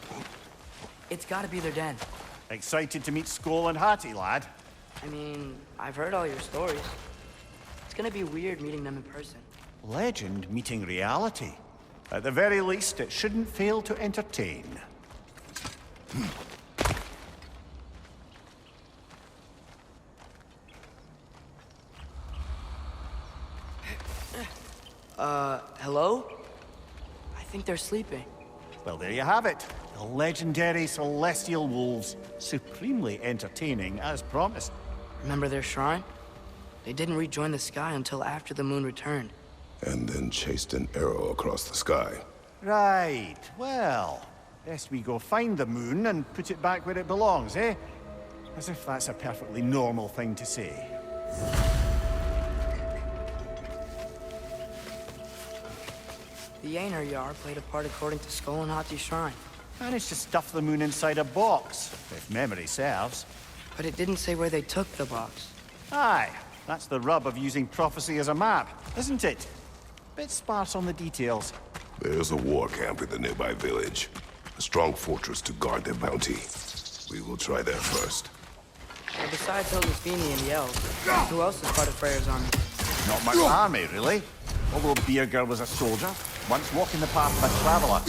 It's gotta be their den. Excited to meet Skoll and Hattie, lad? I mean, I've heard all your stories. It's gonna be weird meeting them in person. Legend meeting reality. At the very least, it shouldn't fail to entertain. Hello? I think they're sleeping. Well, there you have it. The legendary celestial wolves. Supremely entertaining, as promised. Remember their shrine? They didn't rejoin the sky until after the moon returned. And then chased an arrow across the sky. Right. Well, best we go find the moon and put it back where it belongs, eh? As if that's a perfectly normal thing to say. The Einherjar played a part according to Skoll and Hattie's shrine. Managed to stuff the moon inside a box, if memory serves. But it didn't say where they took the box. Aye, that's the rub of using prophecy as a map, isn't it? Bit sparse on the details. There's a war camp in the nearby village. A strong fortress to guard their bounty. We will try there first. Well, besides Hildesvini and the elves, who else is part of Freyr's army? Not much army, really. Although Birger was a soldier, once walking the path of a traveler.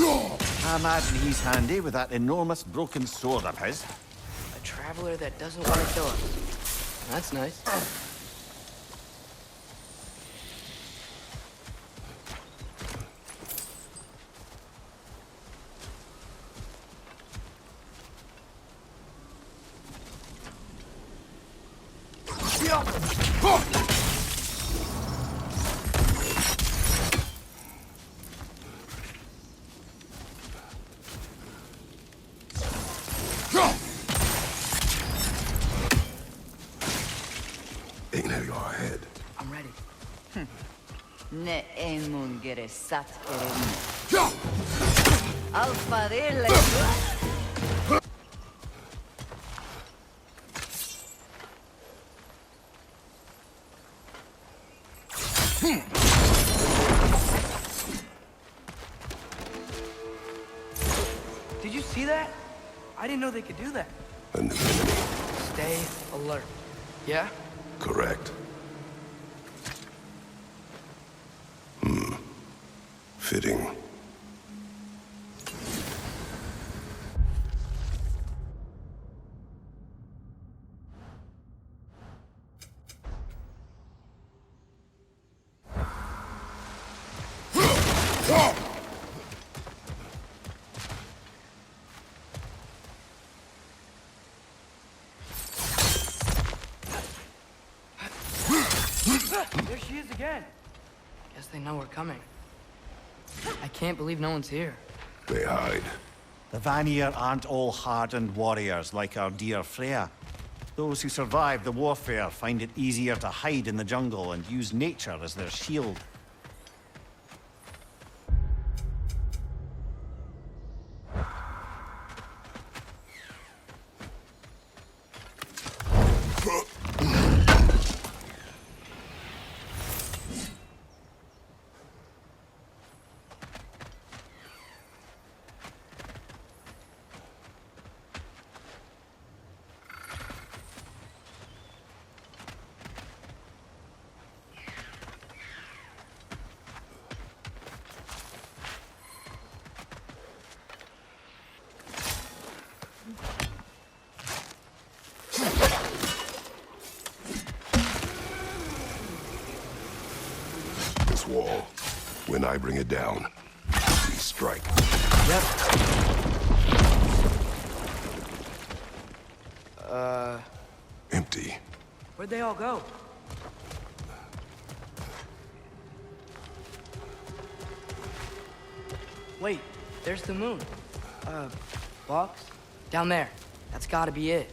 I imagine he's handy with that enormous broken sword of his. A traveler that doesn't want to kill us. That's nice. Einherjar ahead. I'm ready. Ne emun geresat kerim. Alfarele. Did you see that? I didn't know they could do that. A new enemy. Stay alert. Yeah? Correct. Fitting. There she is again. Guess they know we're coming. I can't believe no one's here. They hide. The Vanir aren't all hardened warriors like our dear Freya. Those who survive the warfare find it easier to hide in the jungle and use nature as their shield. This wall. When I bring it down, we strike. Yep. Empty. Where'd they all go? Wait, there's the moon. Box? Down there. That's gotta be it.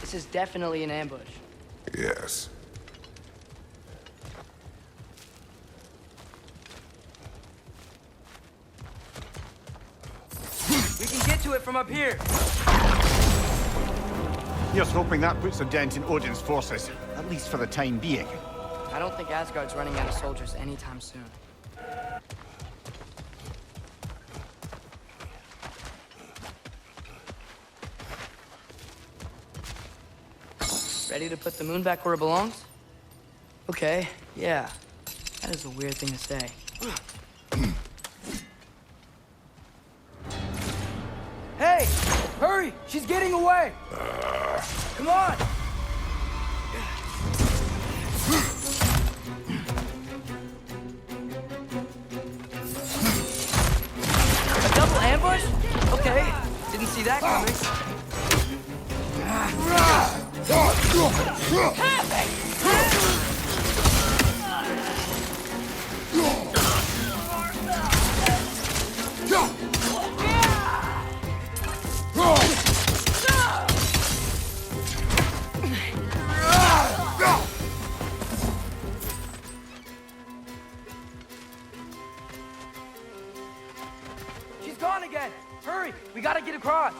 This is definitely an ambush. Yes. We can get to it from up here. Here's hoping that puts a dent in Odin's forces, at least for the time being. I don't think Asgard's running out of soldiers anytime soon. Ready to put the moon back where it belongs? Okay, yeah. That is a weird thing to say. Hey! Hurry! She's getting away! Come on! A double ambush? Okay, didn't see that coming. She's gone again! Hurry! We gotta get across!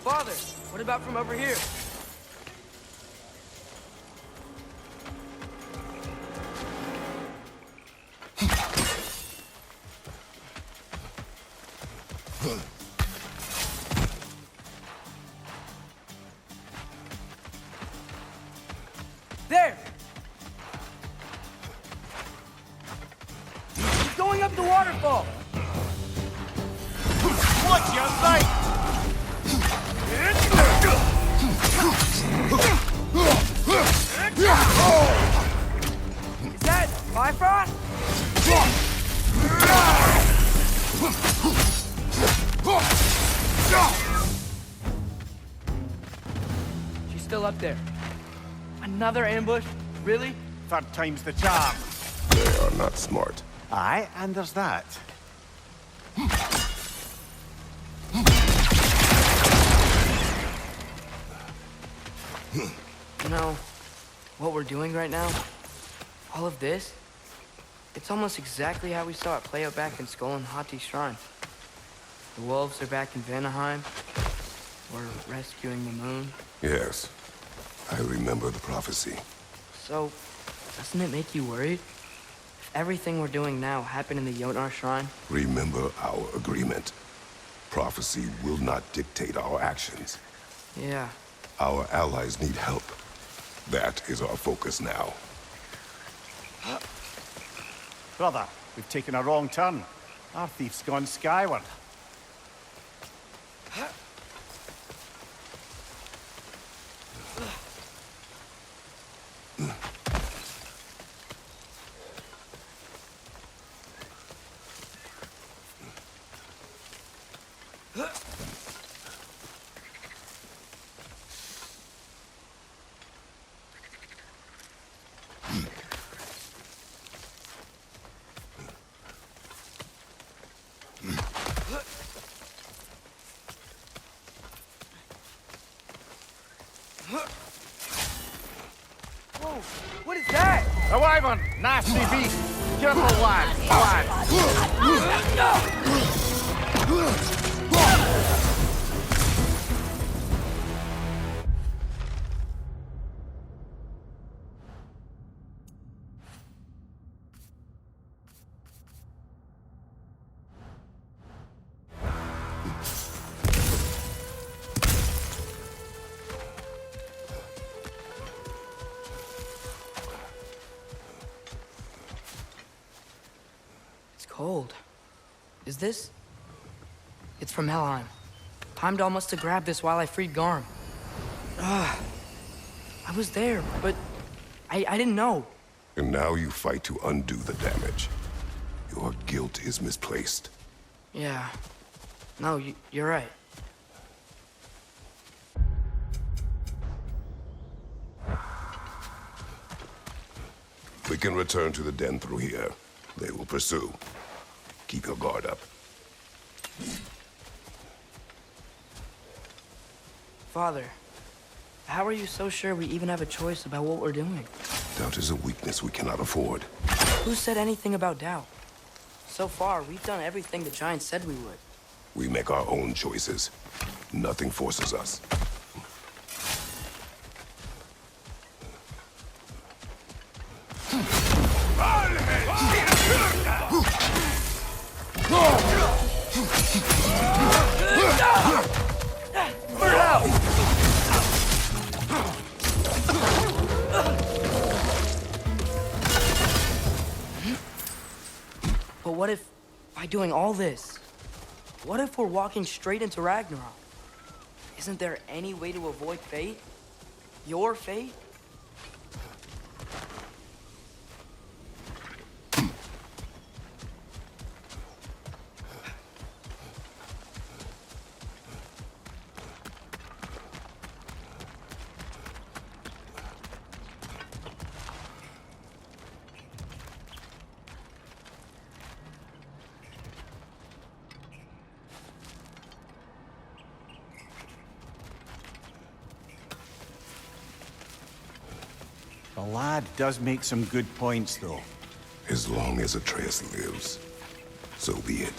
Father, what about from over here? There! He's going up the waterfall! Watch your sight! Is that Bifrost? She's still up there. Another ambush? Really? Third time's the charm. They are not smart. Aye, and there's that. You know, what we're doing right now, all of this, it's almost exactly how we saw it play out back in Skull and Hati's shrine. The wolves are back in Vanaheim. We're rescuing the moon. Yes, I remember the prophecy. So, doesn't it make you worried? If everything we're doing now happened in the Jotnar shrine? Remember our agreement. Prophecy will not dictate our actions. Yeah. Our allies need help. That is our focus now. Brother, we've taken a wrong turn. Our thief's gone skyward. Whoa, what is that? A wyvern! Nasty beast! Careful, lad! Cold. Is this? It's from Helheim. Heimdall must have grabbed this while I freed Garm. I was there, but I didn't know. And now you fight to undo the damage. Your guilt is misplaced. Yeah. No, you're right. We can return to the den through here. They will pursue. Keep your guard up. Father, how are you so sure we even have a choice about what we're doing? Doubt is a weakness we cannot afford. Who said anything about doubt? So far, we've done everything the Giants said we would. We make our own choices. Nothing forces us. But what if, by doing all this, what if we're walking straight into Ragnarok? Isn't there any way to avoid fate? Your fate? The lad does make some good points, though. As long as Atreus lives, so be it.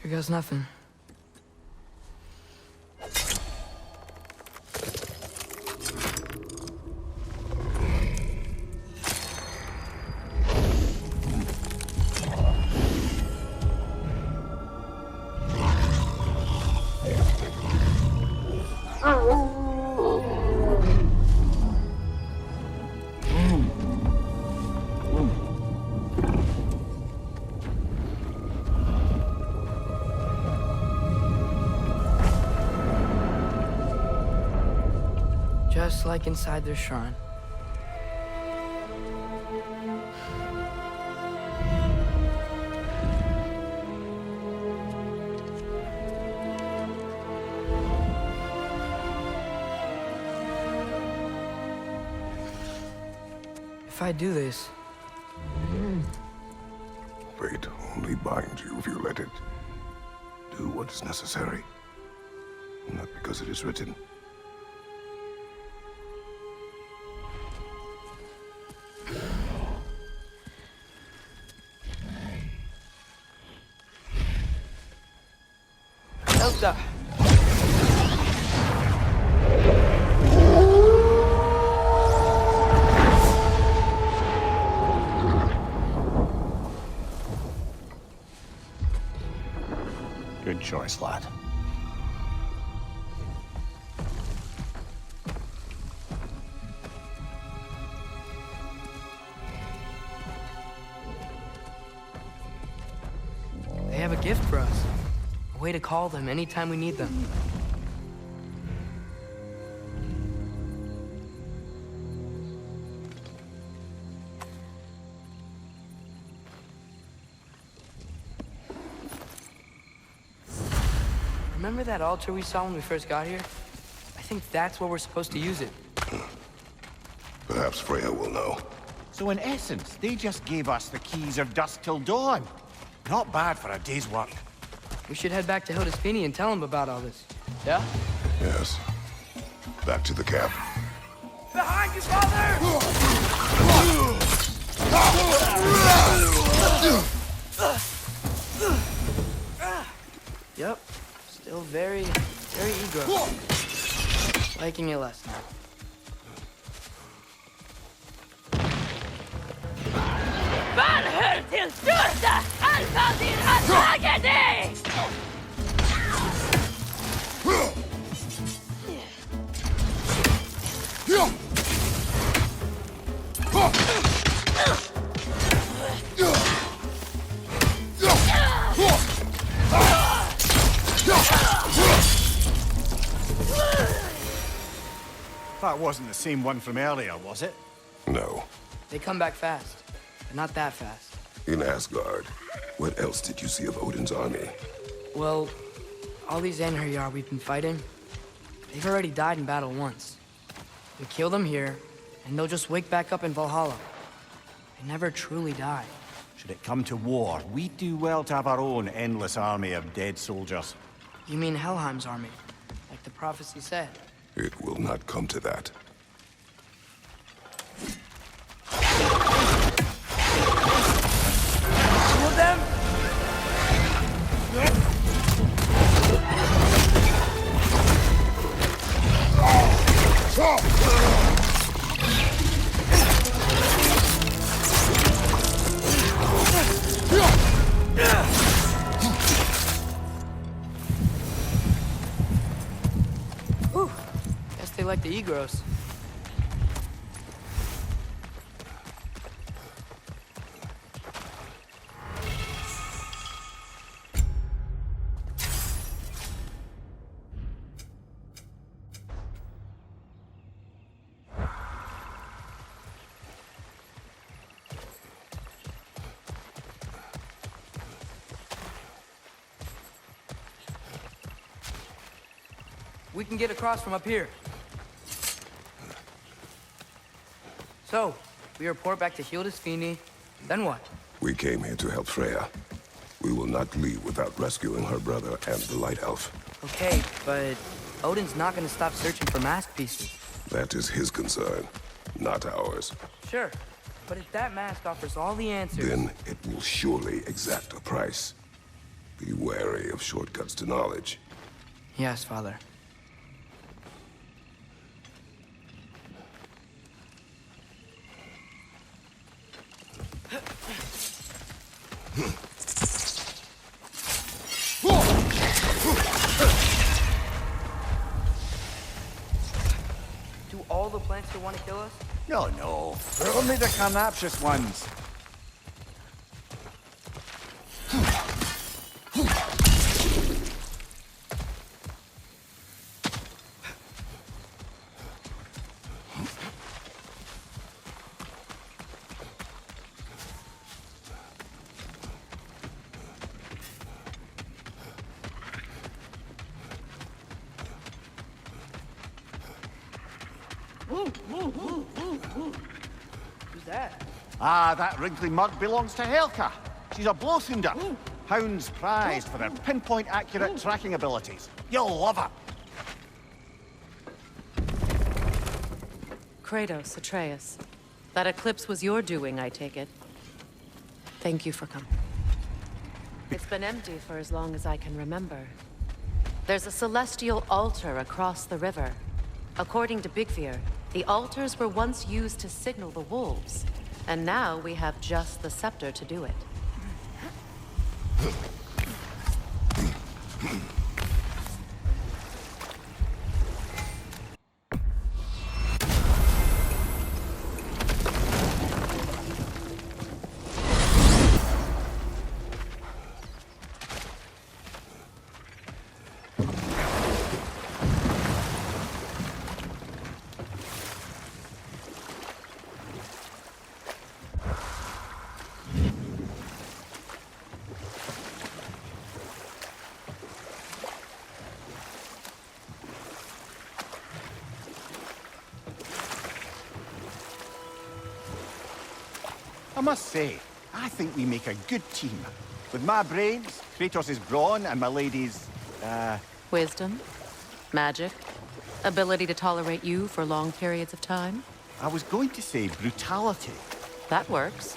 Here goes nothing. Just like inside their shrine. If I do this... Fate only binds you if you let it. Do what is necessary. Not because it is written. Elsa! Good choice, lad. They have a gift for us. A way to call them anytime we need them. Remember that altar we saw when we first got here? I think that's where we're supposed to use it. Perhaps Freya will know. So in essence, they just gave us the keys of dusk till dawn. Not bad for a day's work. We should head back to Hildesfini and tell him about all this. Yeah? Yes. Back to the camp. Behind you, father! Yep. Still very eager. Liking it less now. Van hör till största Alfadir Atragedi! That wasn't the same one from earlier, was it? No. They come back fast, but not that fast. In Asgard, what else did you see of Odin's army? Well, all these Einherjar we've been fighting, they've already died in battle once. We kill them here, and they'll just wake back up in Valhalla. They never truly die. Should it come to war, we do well to have our own endless army of dead soldiers. You mean Helheim's army, like the prophecy said? It will not come to that. Two of them? Whew. Guess they like the Egros. We can get across from up here. So, we report back to Hildisvini, then what? We came here to help Freya. We will not leave without rescuing her brother and the Light Elf. Okay, but Odin's not gonna stop searching for mask pieces. That is his concern, not ours. Sure, but if that mask offers all the answers... Then it will surely exact a price. Be wary of shortcuts to knowledge. Yes, Father. Do all the plants here want to kill us? No, no. They're only the carnivorous ones. Who's that? Ah, that wrinkly mug belongs to Helka. She's a Blothunder. Hounds prized for their pinpoint accurate tracking abilities. You'll love her. Kratos, Atreus. That eclipse was your doing, I take it. Thank you for coming. It's been empty for as long as I can remember. There's a celestial altar across the river. According to Bigvir, the altars were once used to signal the wolves, and now we have just the scepter to do it. I must say, I think we make a good team. With my brains, Kratos' brawn, and my lady's, Wisdom, magic, ability to tolerate you for long periods of time. I was going to say brutality. That works.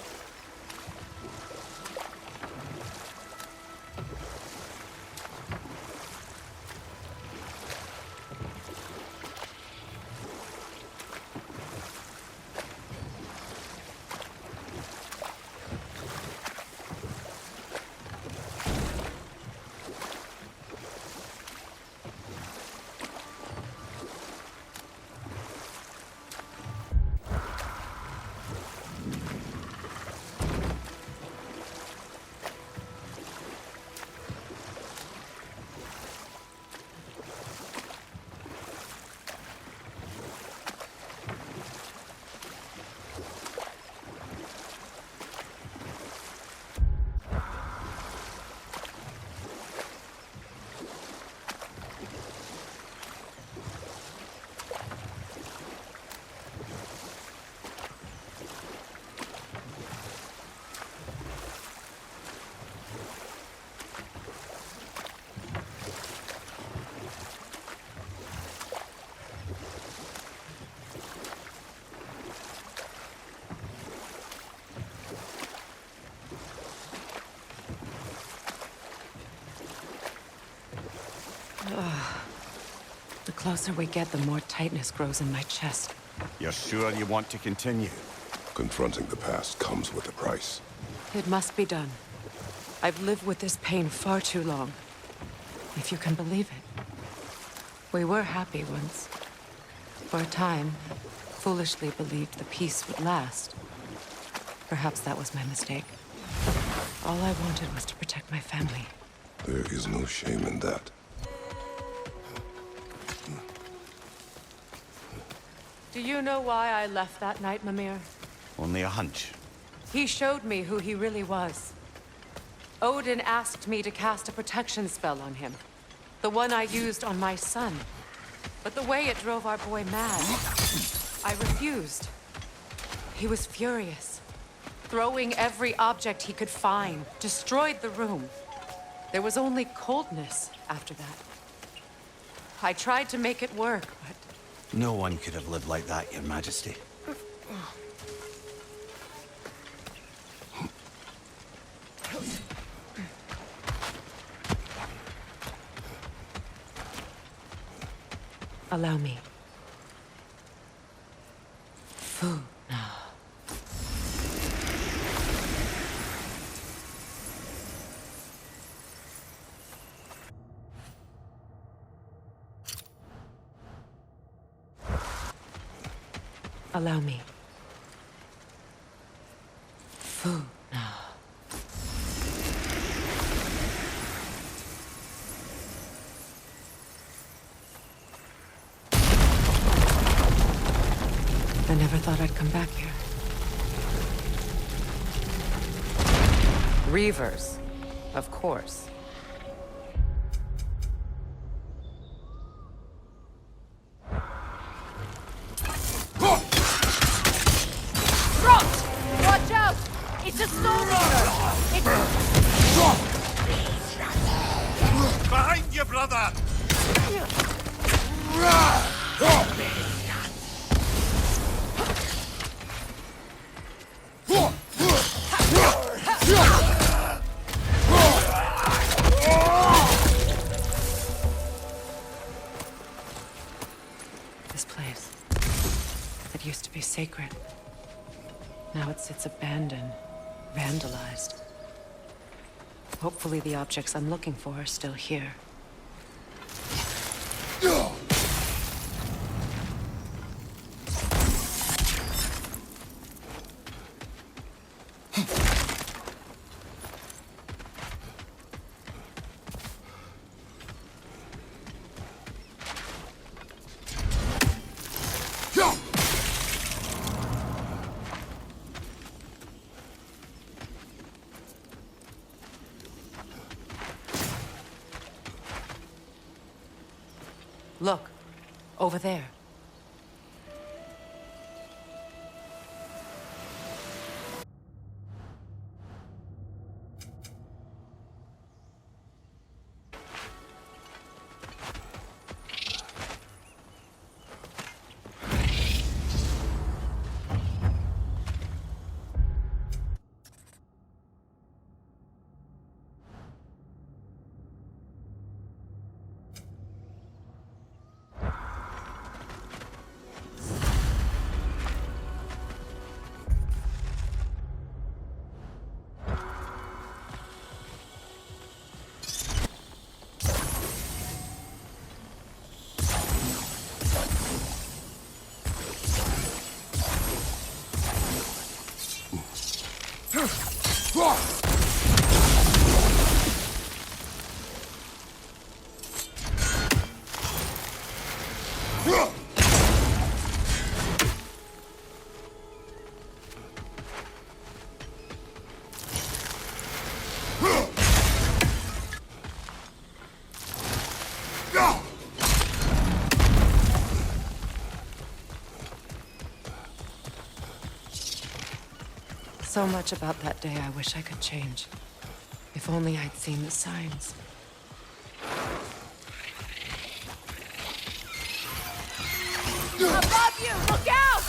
closer we get, the more tightness grows in my chest. You're sure you want to continue? Confronting the past comes with a price. It must be done. I've lived with this pain far too long. If you can believe it. We were happy once. For a time, foolishly believed the peace would last. Perhaps that was my mistake. All I wanted was to protect my family. There is no shame in that. Do you know why I left that night, Mimir? Only a hunch. He showed me who he really was. Odin asked me to cast a protection spell on him. The one I used on my son. But the way it drove our boy mad, I refused. He was furious. Throwing every object he could find, destroyed the room. There was only coldness after that. I tried to make it work, but... No one could have lived like that, Your Majesty. Allow me. Food now. Allow me. Food now. I never thought I'd come back here. Reavers, of course. Watch out! It's a soul eater! Behind you, brother! This place. It used to be sacred. Now it sits abandoned, vandalized. Hopefully the objects I'm looking for are still here. Look, over there. So much about that day I wish I could change. If only I'd seen the signs. Above you! Look out!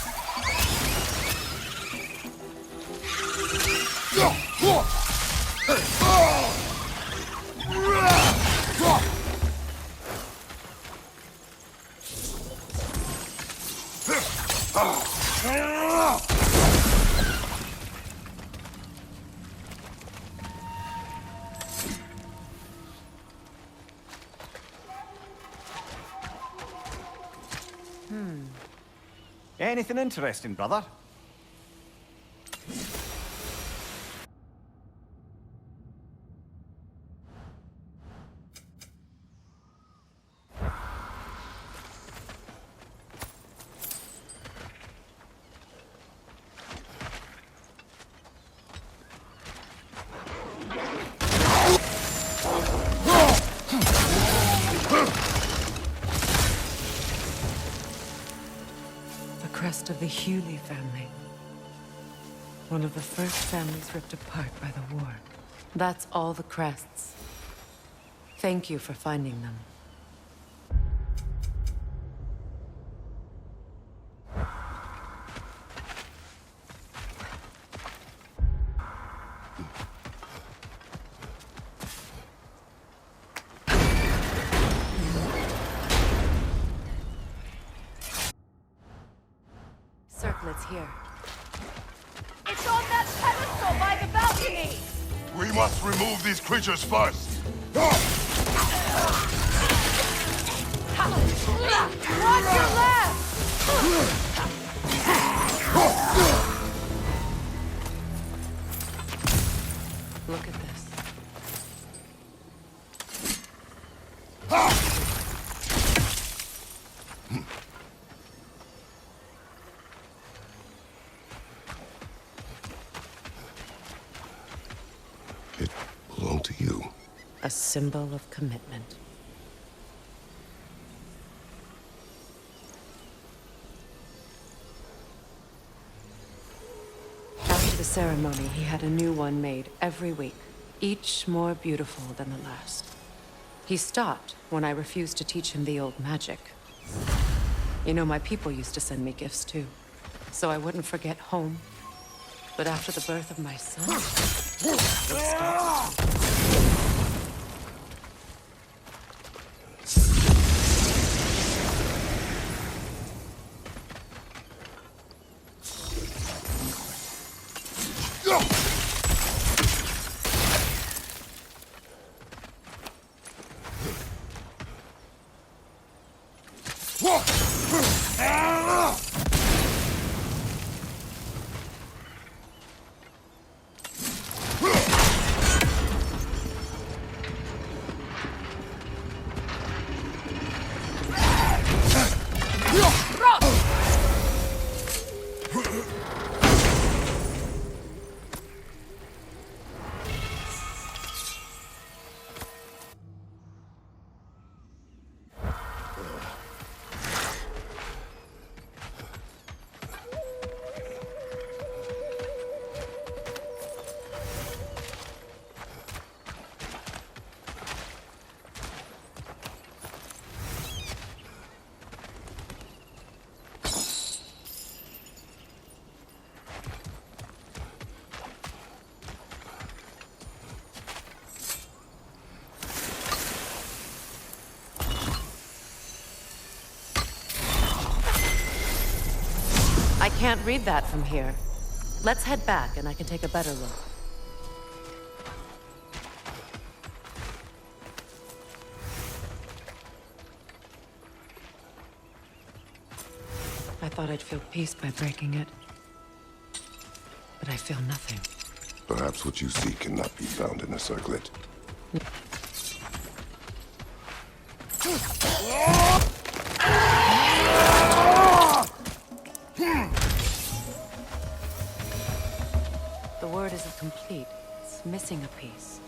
Anything interesting, brother? The crest of the Hewley family. One of the first families ripped apart by the war. That's all the crests. Thank you for finding them. Circlet's here. It's on that pedestal by the balcony! We must remove these creatures first. Watch your left! Look at this. It belonged to you. A symbol of commitment. After the ceremony, he had a new one made every week, each more beautiful than the last. He stopped when I refused to teach him the old magic. You know, my people used to send me gifts too, so I wouldn't forget home. But after the birth of my son, it stopped. I can't read that from here. Let's head back and I can take a better look. I thought I'd feel peace by breaking it. But I feel nothing. Perhaps what you seek cannot be found in a circlet. The word isn't complete. It's missing a piece.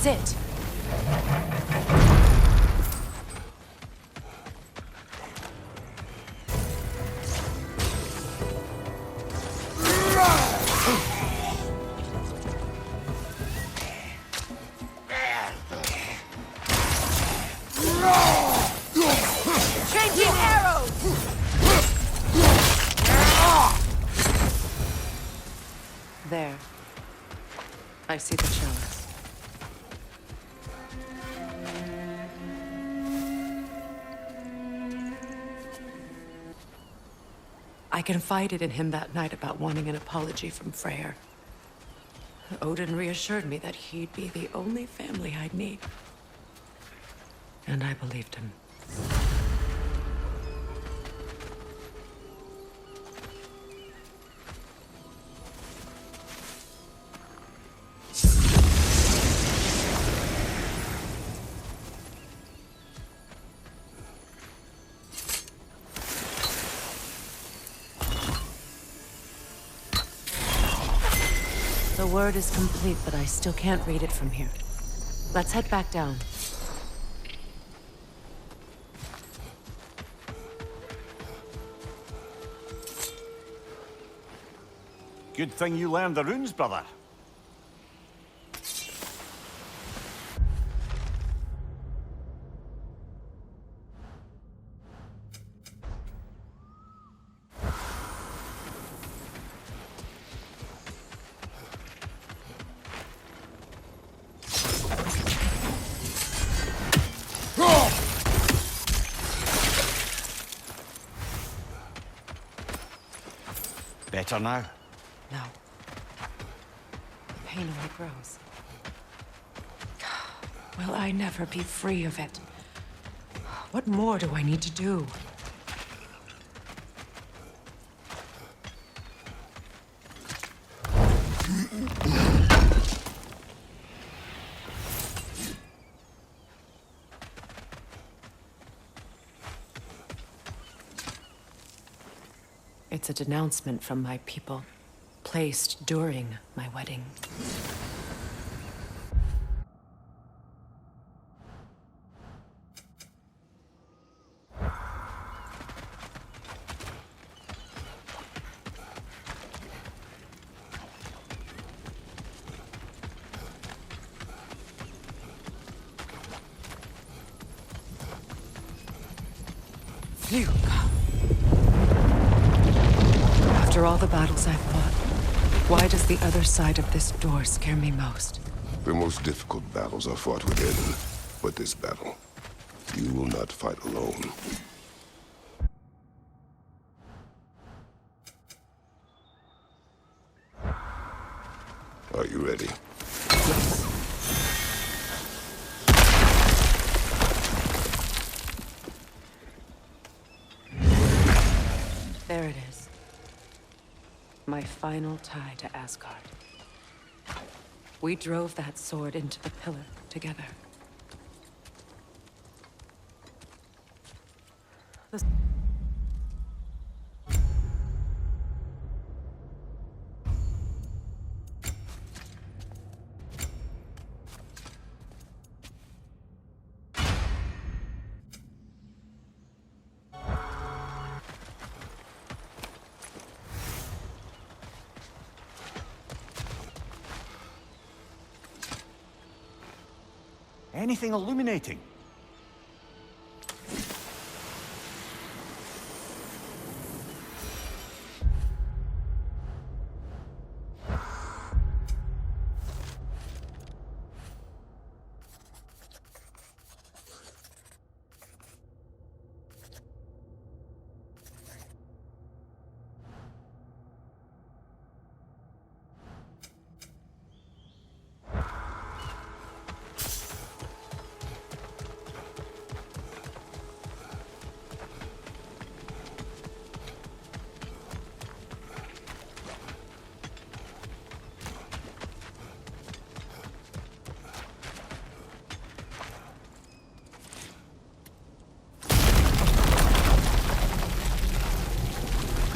That's it. Changing arrows! There. I see the chalice. I confided in him that night about wanting an apology from Freyr. Odin reassured me that he'd be the only family I'd need. And I believed him. The word is complete, but I still can't read it from here. Let's head back down. Good thing you learned the runes, brother. Better now? No. The pain only grows. Will I never be free of it? What more do I need to do? It's a denouncement from my people, placed during my wedding. Phew. After all the battles I've fought, why does the other side of this door scare me most? The most difficult battles are fought within, but this battle, you will not fight alone. Are you ready? Yes. There it is. My final tie to Asgard. We drove that sword into the pillar together. Anything illuminating?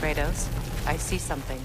Kratos, I see something.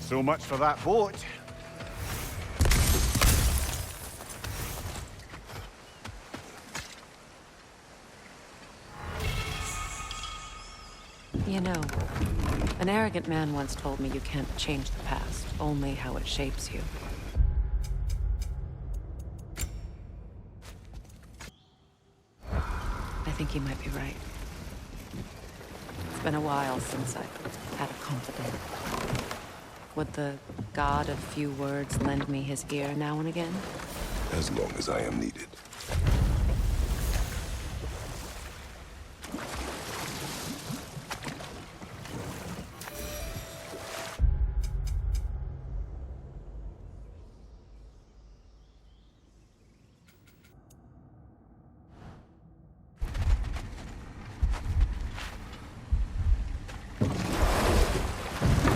So much for that boat. You know, an arrogant man once told me you can't change the past, only how it shapes you. I think he might be right. It's been a while since I've had a confidant. Would the god of few words lend me his ear now and again? As long as I am needed.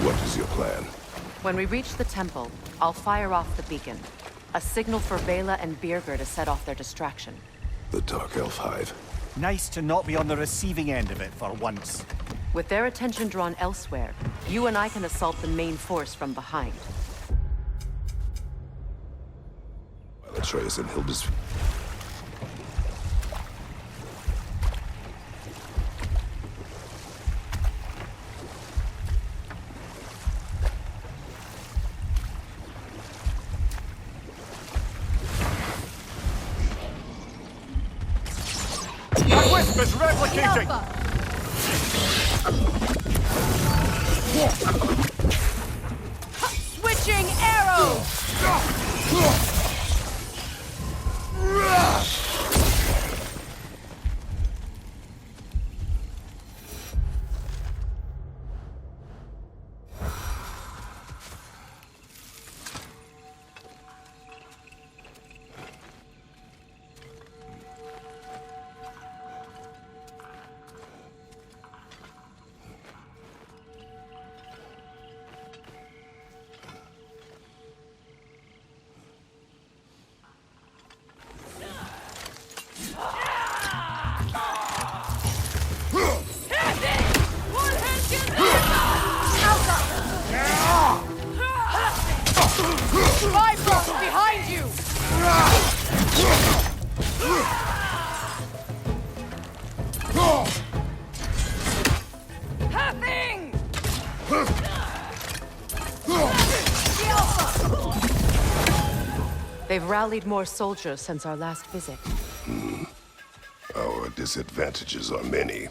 What is your plan? When we reach the temple, I'll fire off the beacon. A signal for Vela and Birger to set off their distraction. The Dark Elf Hive. Nice to not be on the receiving end of it for once. With their attention drawn elsewhere, you and I can assault the main force from behind. While Atreus and Hilda's... My wisp is replicating! Switching arrows! Bifrost behind you! Halfing! They've rallied more soldiers since our last visit. Our disadvantages are many.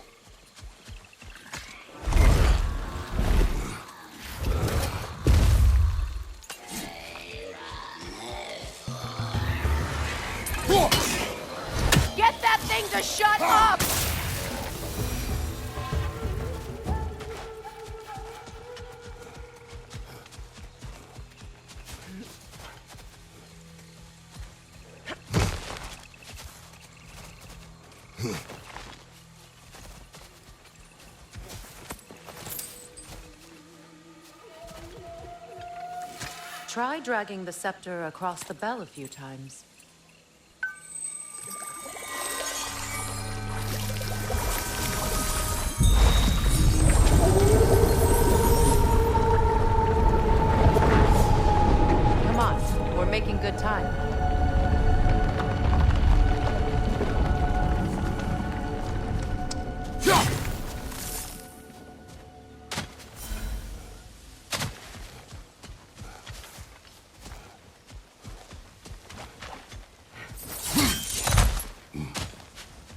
Get that thing to shut up! Try dragging the scepter across the bell a few times. Come on, we're making good time.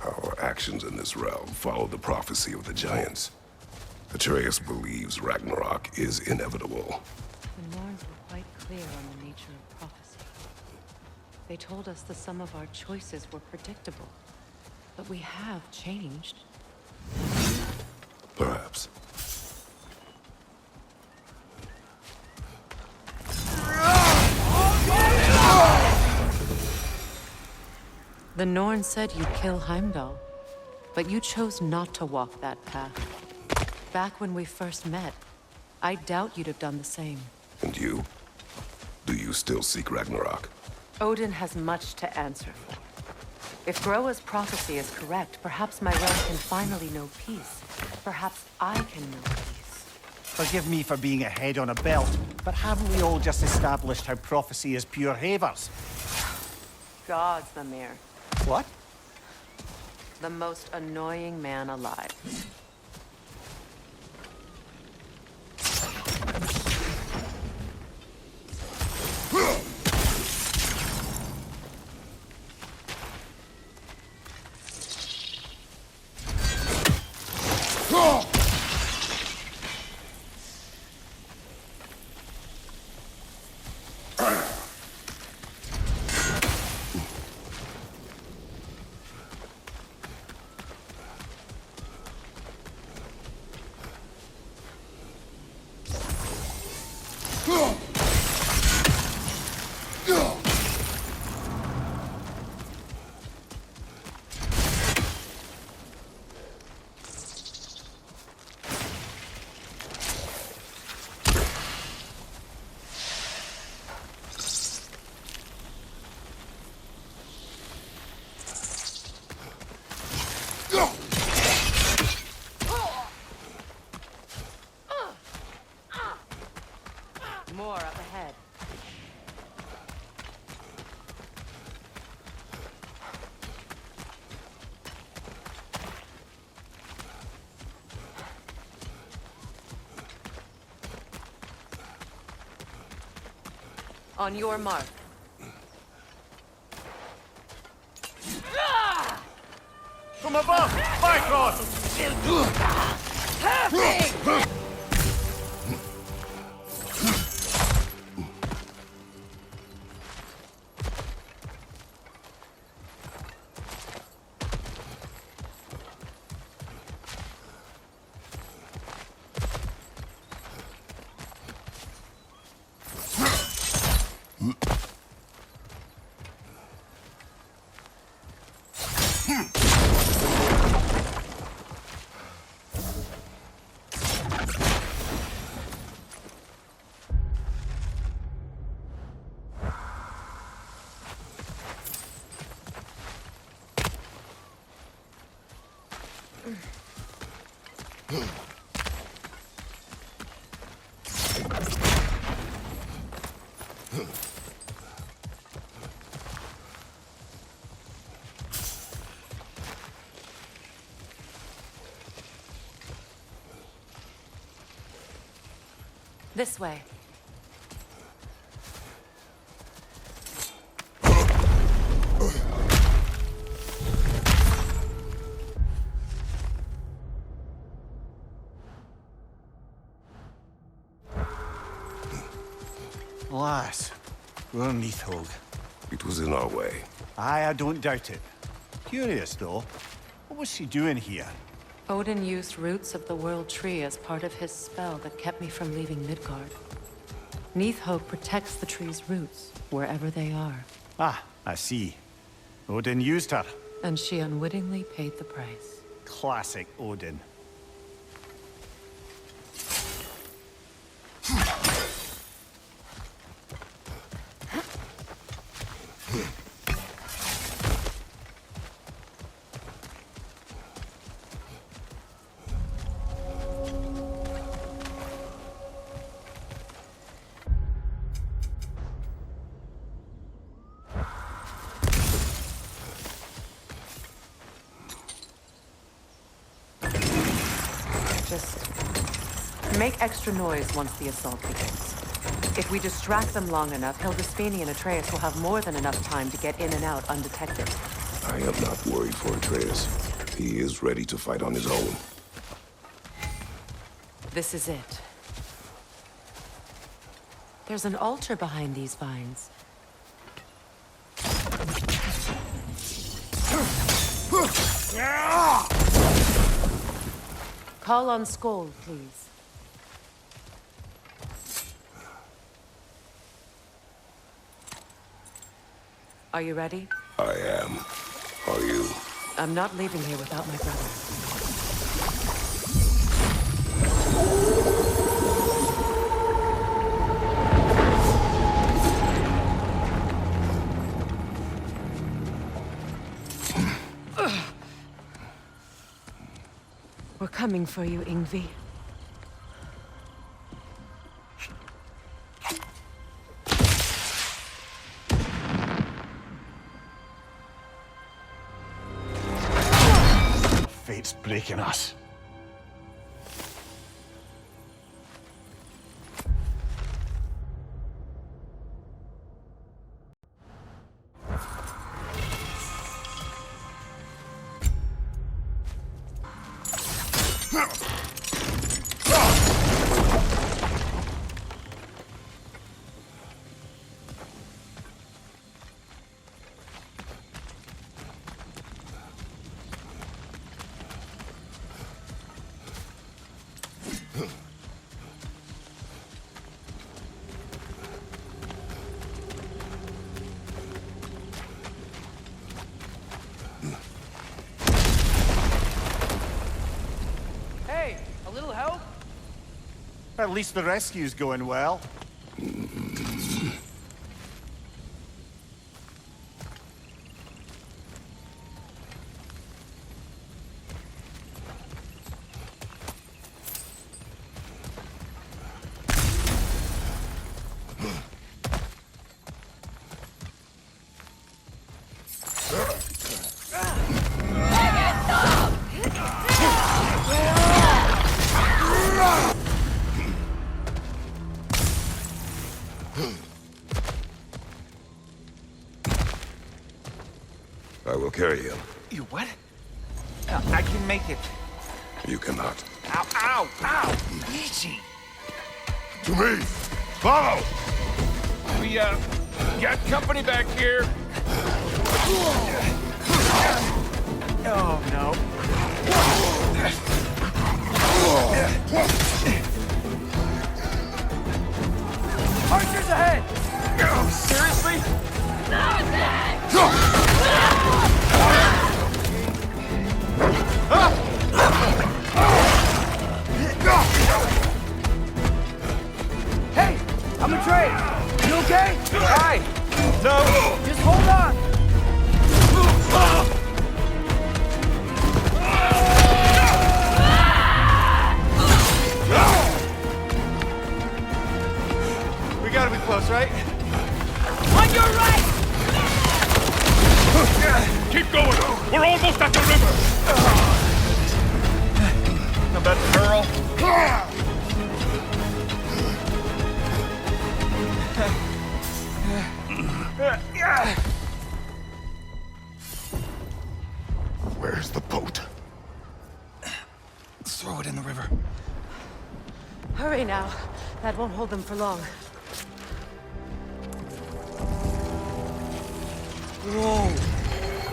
Our actions in this realm follow the prophecy of the giants. Atreus believes Ragnarok is inevitable. The Norns were quite clear on the nature of prophecy. They told us the sum of our choices were predictable. But we have changed. Perhaps. The Norn said you'd kill Heimdall, but you chose not to walk that path. Back when we first met, I doubt you'd have done the same. And you? Do you still seek Ragnarok? Odin has much to answer for. If Groa's prophecy is correct, perhaps my realm can finally know peace. Perhaps I can know peace. Forgive me for being a head on a belt, but haven't we all just established how prophecy is pure havers? Gods, Mimir. What? The most annoying man alive. More up ahead. On your mark. From above! Bifrost! Perfect! This way. Alas, we're Neathhog. It was in our way. Aye, I don't doubt it. Curious, though. What was she doing here? Odin used roots of the World Tree as part of his spell that kept me from leaving Midgard. Neathhog protects the tree's roots, wherever they are. Ah, I see. Odin used her. And she unwittingly paid the price. Classic Odin. Make extra noise once the assault begins. If we distract them long enough, Hildisfini and Atreus will have more than enough time to get in and out undetected. I am not worried for Atreus. He is ready to fight on his own. This is it. There's an altar behind these vines. Call on Skoll, please. Are you ready? I am. Are you? I'm not leaving here without my brother. We're coming for you, Ingvi. It's breaking us. Hey, a little help? At least the rescue's going well. I will carry him. You what? I can make it. You cannot. Ow, ow, ow! Easy. To me! Follow! We, got company back here. Oh, no. Archers ahead! Oh, seriously? Hey, I'm a Trey. You okay? Hi. No. Just hold on. We gotta be close, right? On your right! Keep going. We're almost at the river. How about the girl? Where's the boat? Let's throw it in the river. Hurry now. That won't hold them for long. Whoa!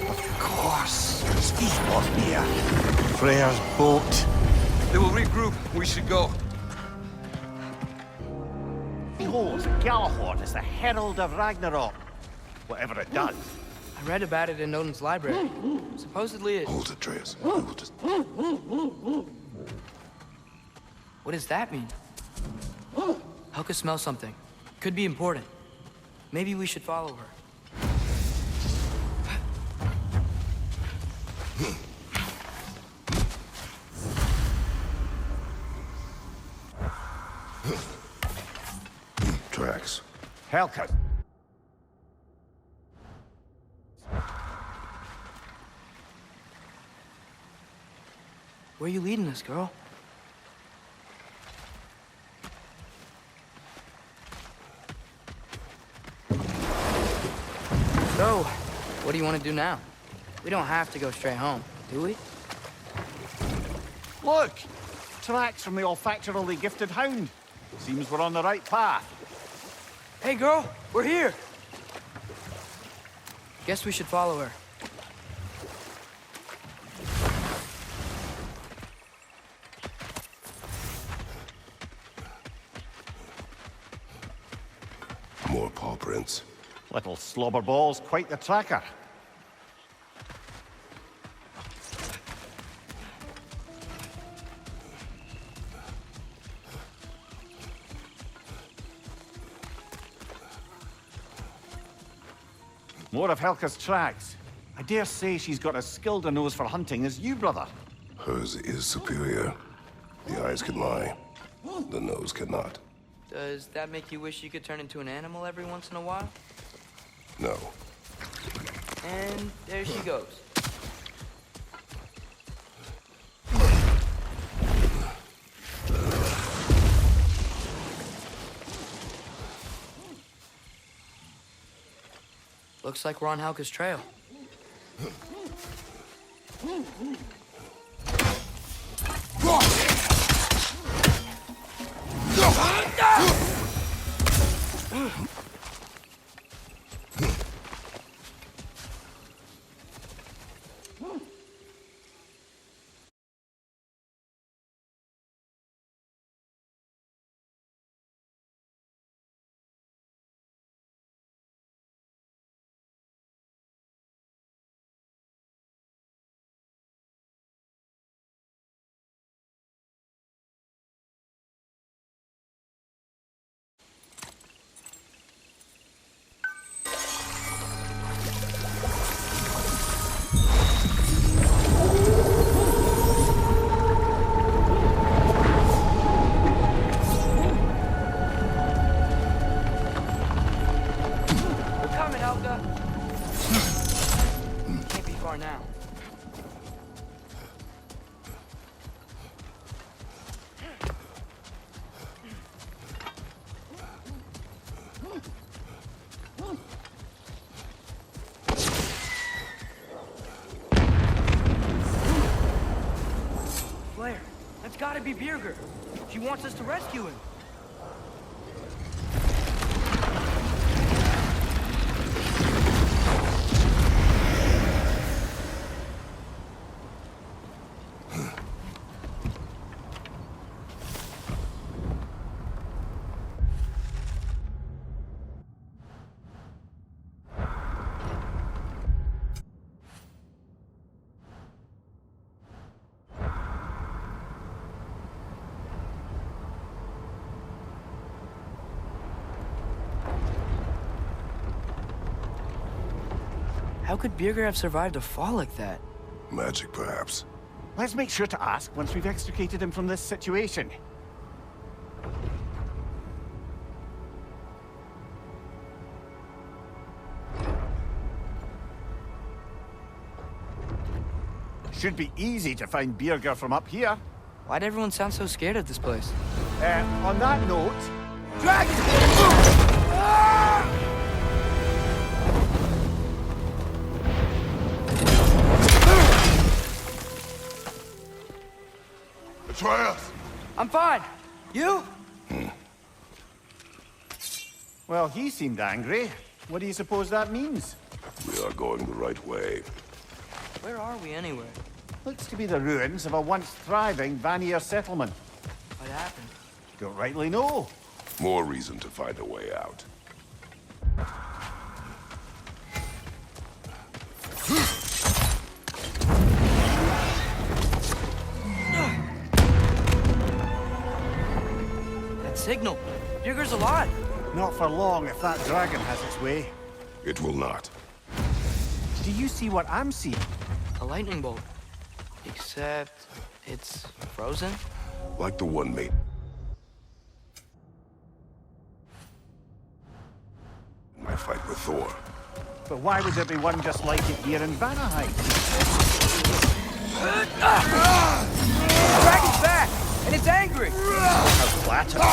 Of course. Steve was here. Freya's boat. They will regroup. We should go. Behold, Galahad is the herald of Ragnarok. Whatever it does. I read about it in Odin's library. Supposedly it... Hold it, Atreus. Hold it. What does that mean? Helka smells something. Could be important. Maybe we should follow her. Tracks. Helka. Where are you leading us, girl? So, what do you want to do now? We don't have to go straight home, do we? Look! Tracks from the olfactorily gifted hound. Seems we're on the right path. Hey, girl, we're here. Guess we should follow her. More paw prints. Little slobberball's quite the tracker. More of Helka's tracks. I dare say she's got as skilled a nose for hunting as you, brother. Hers is superior. The eyes can lie. The nose cannot. Does that make you wish you could turn into an animal every once in a while? No. And there she goes. Looks like we're on Halka's trail. Can't be far now. Blair, that's gotta be Birger. She wants us to rescue him. How could Birger have survived a fall like that? Magic, perhaps. Let's make sure to ask once we've extricated him from this situation. Should be easy to find Birger from up here. Why'd everyone sound so scared of this place? On that note... Dragon! Atreus! I'm fine. You? Well, he seemed angry. What do you suppose that means? We are going the right way. Where are we anyway? Looks to be the ruins of a once thriving Vanaheim settlement. What happened? Don't rightly know. More reason to find a way out. That signal. Birger's alive. Not for long if that dragon has its way. It will not. Do you see what I'm seeing? A lightning bolt. Except it's frozen? Like the one made. My fight with Thor. But why would there be one just like it here in Vanaheim? The dragon's back, and it's angry. How flattering.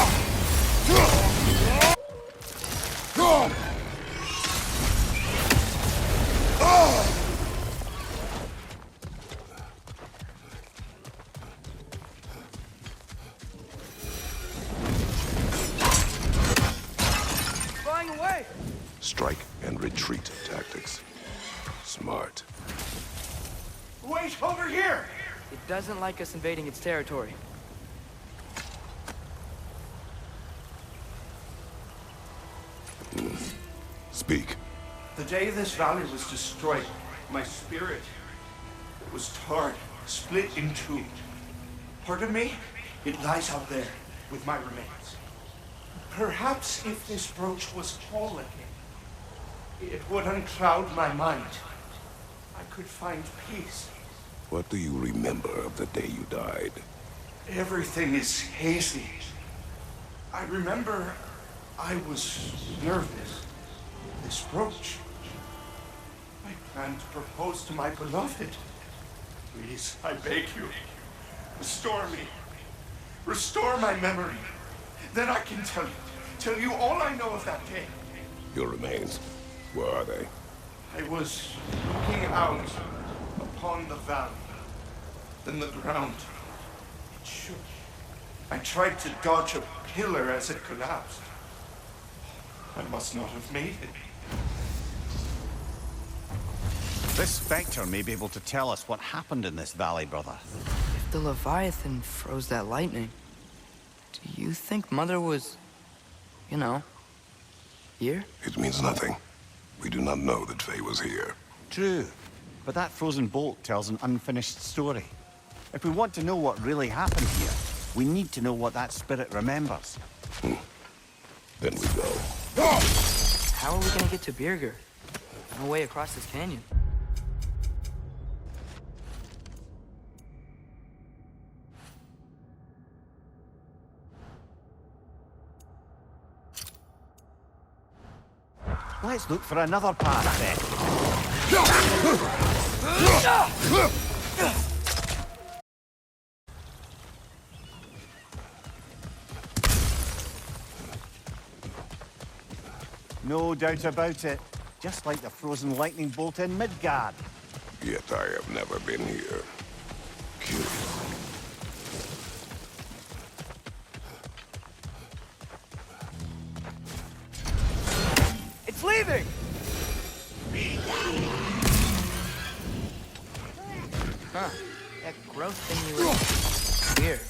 Flying away. Strike and retreat tactics. Smart. Wait, over here. It doesn't like us invading its territory. Speak. The day this valley was destroyed, my spirit was torn, split in two. Part of me, it lies out there with my remains. Perhaps if this brooch was whole again, it would uncloud my mind. I could find peace. What do you remember of the day you died? Everything is hazy. I remember I was nervous. This brooch. I planned to propose to my beloved. Please, I beg you, restore me. Restore my memory. Then I can tell you all I know of that day. Your remains. Where are they? I was looking out upon the valley. Then the ground, it shook. I tried to dodge a pillar as it collapsed. I must not have made it. This Spectre may be able to tell us what happened in this valley, brother. If the Leviathan froze that lightning, do you think Mother was, you know, here? It means nothing. We do not know that Faye was here. True, but that frozen bolt tells an unfinished story. If we want to know what really happened here, we need to know what that spirit remembers. Then we go. How are we gonna get to Birger? No way across this canyon. Let's look for another path then. No doubt about it. Just like the frozen lightning bolt in Midgard. Yet I have never been here. Curious. It's leaving! Huh. That growth thing you were... Weird.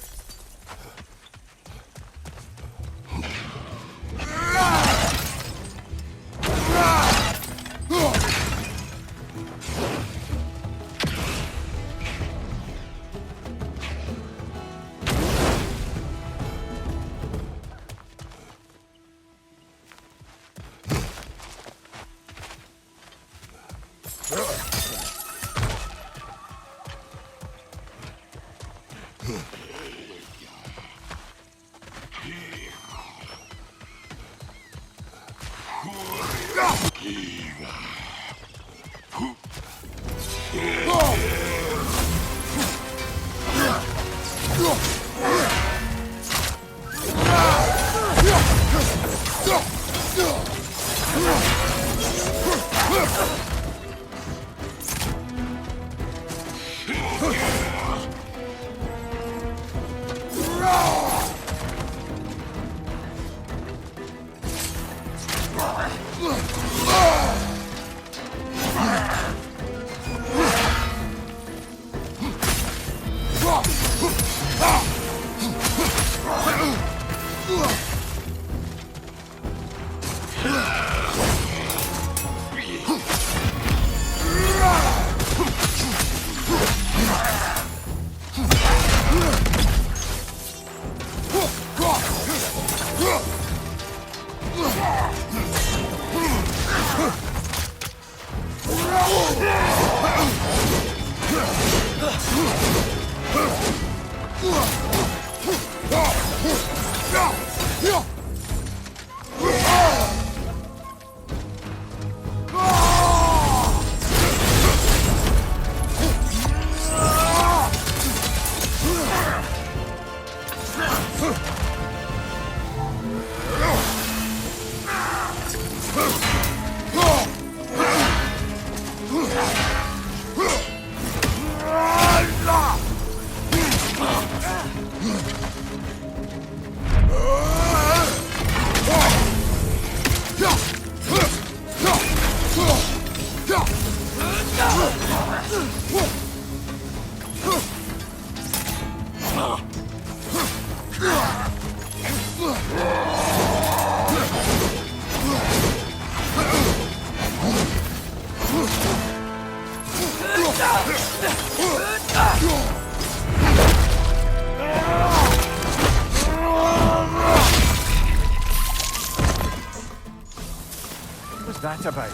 What's that about?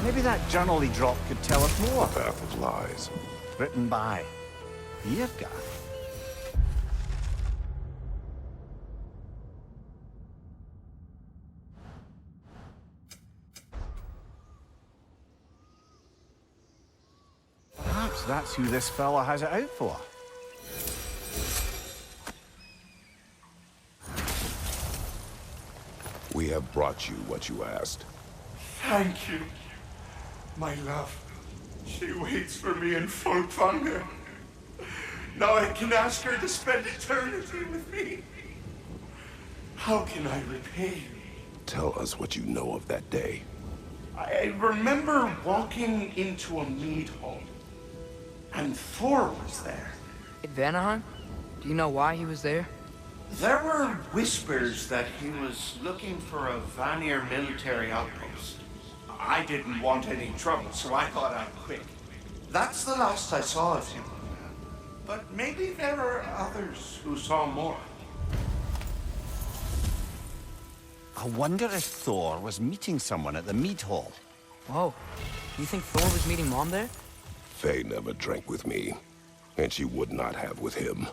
Maybe that journal he dropped could tell us more. The Path of Lies. Written by Birger. Perhaps that's who this fella has it out for. We have brought you what you asked. Thank you. My love. She waits for me in Folkvanger. Now I can ask her to spend eternity with me. How can I repay you? Tell us what you know of that day. I remember walking into a mead hall, and Thor was there. In Vanaheim? Do you know why he was there? There were whispers that he was looking for a Vanir military outpost. I didn't want any trouble, so I thought I'd quit. That's the last I saw of him. But maybe there are others who saw more. I wonder if Thor was meeting someone at the mead hall. Whoa. You think Thor was meeting Mom there? Faye never drank with me, and she would not have with him.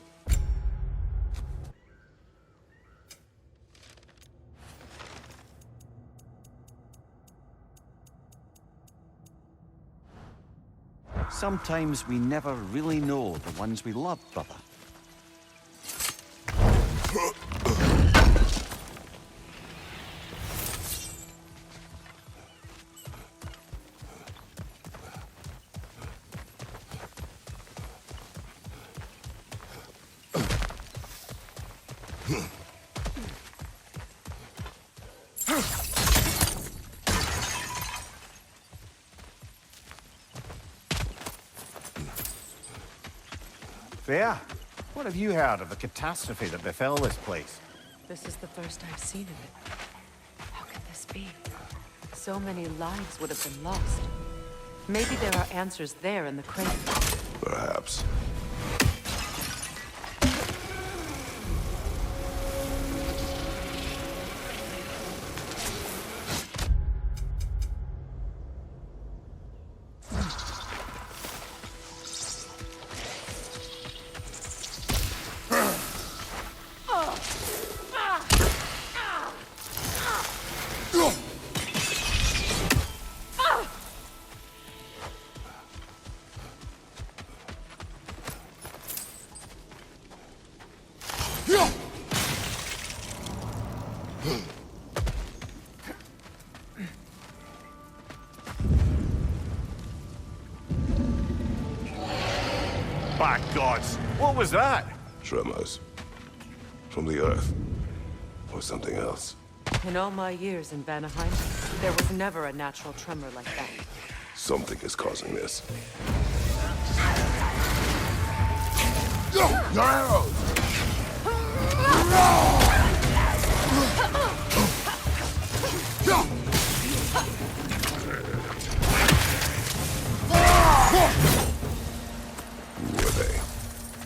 Sometimes we never really know the ones we love, brother. Fair, what have you heard of the catastrophe that befell this place? This is the first I've seen of it. How could this be? So many lives would have been lost. Maybe there are answers there in the crater. Perhaps. By gods, what was that? Tremors. From the earth. Or something else. In all my years in Vanaheim, there was never a natural tremor like that. Something is causing this. Your arrows! Who are they?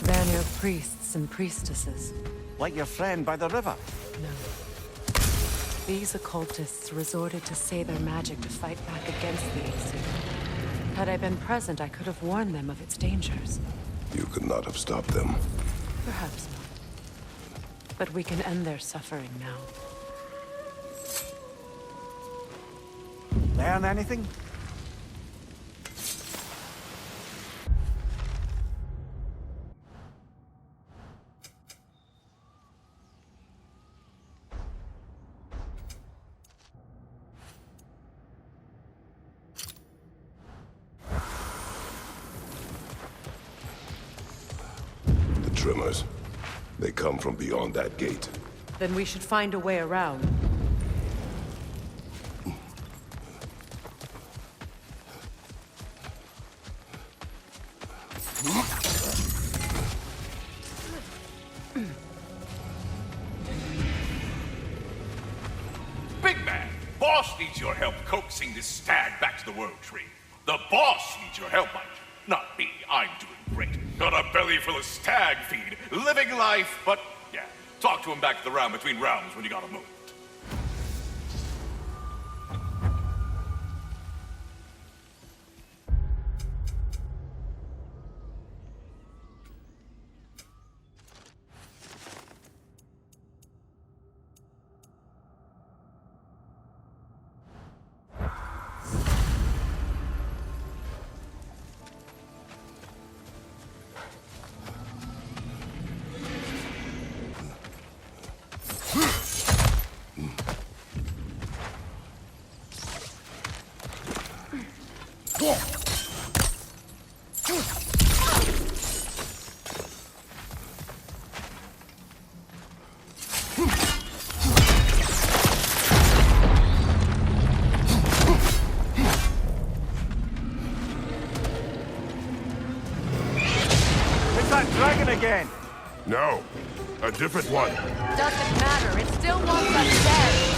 Vanir priests and priestesses. Like your friend by the river? No. These occultists resorted to Sather magic to fight back against the Aesir. Had I been present, I could have warned them of its dangers. You could not have stopped them. Perhaps not. But we can end their suffering now. Learn anything? The tremors. They come from beyond that gate. Then we should find a way around. Big man, boss needs your help coaxing this stag back to the World Tree. The boss needs your help, mind you. Not me, I'm doing great. Got a belly full of stag feed, living life, but yeah, talk to him back at the round between rounds when you got a moment. No, a different one. Doesn't matter. It still wants us dead.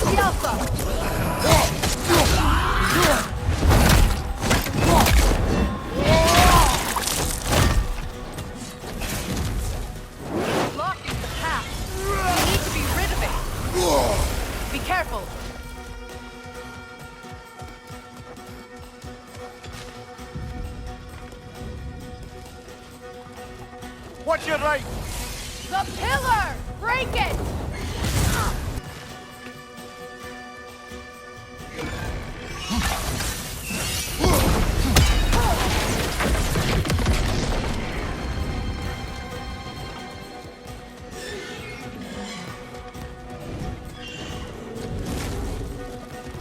The Alpha! Blocking the path. We need to be rid of it. Be careful. What's your right? The pillar! Break it!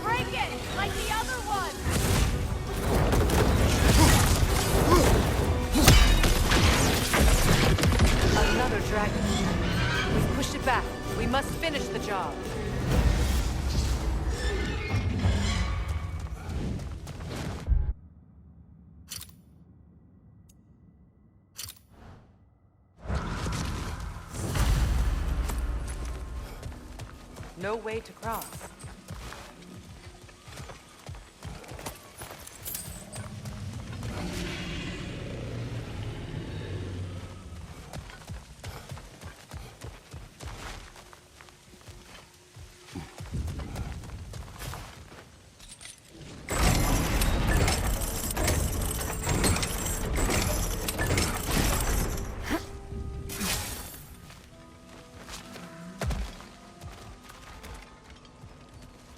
Break it! Like the other one! Another dragon. We've pushed it back. We must finish the job. No way to cross.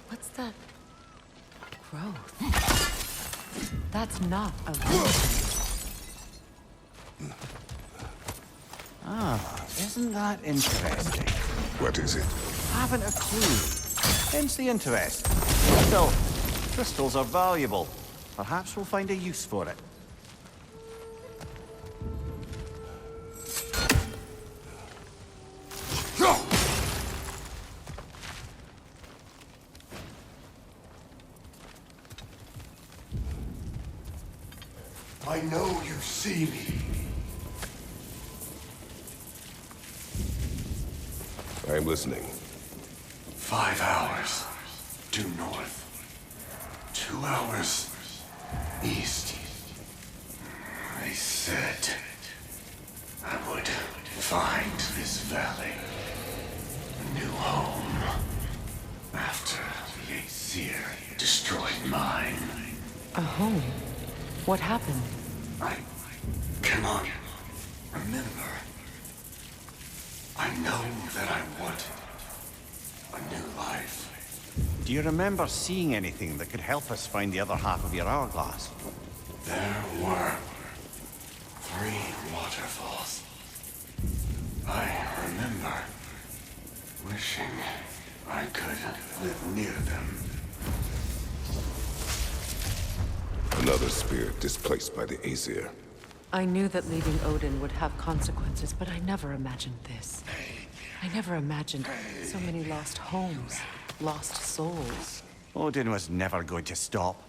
What's that growth? That's not a Ah, isn't that interesting? What is it? Haven't a clue. Hence the interest. Still, crystals are valuable. Perhaps we'll find a use for it. I know you see me. I'm listening. 5 hours due north. 2 hours east. I said I would find this valley a new home after the Aesir destroyed mine. A home? What happened? I cannot remember. I know that I wanted a new life. Do you remember seeing anything that could help us find the other half of your hourglass? There were 3 waterfalls. I remember wishing I could live near them. Another spirit displaced by the Aesir. I knew that leaving Odin would have consequences, but I never imagined this. I never imagined so many lost homes, lost souls. Odin was never going to stop.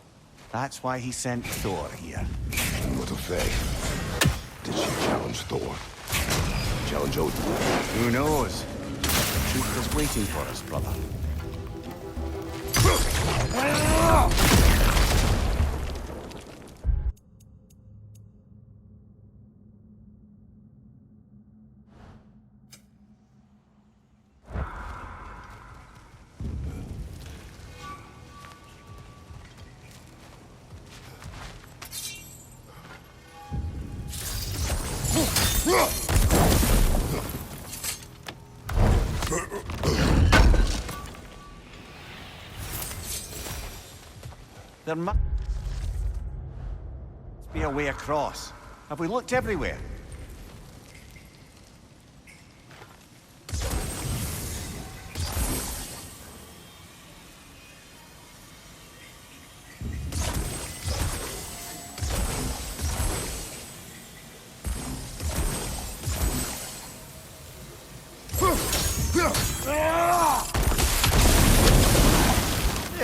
That's why he sent Thor here. What of Faye? Did she challenge Thor? Challenge Odin? Who knows? Truth is waiting for us, brother. There must be a way across. Have we looked everywhere?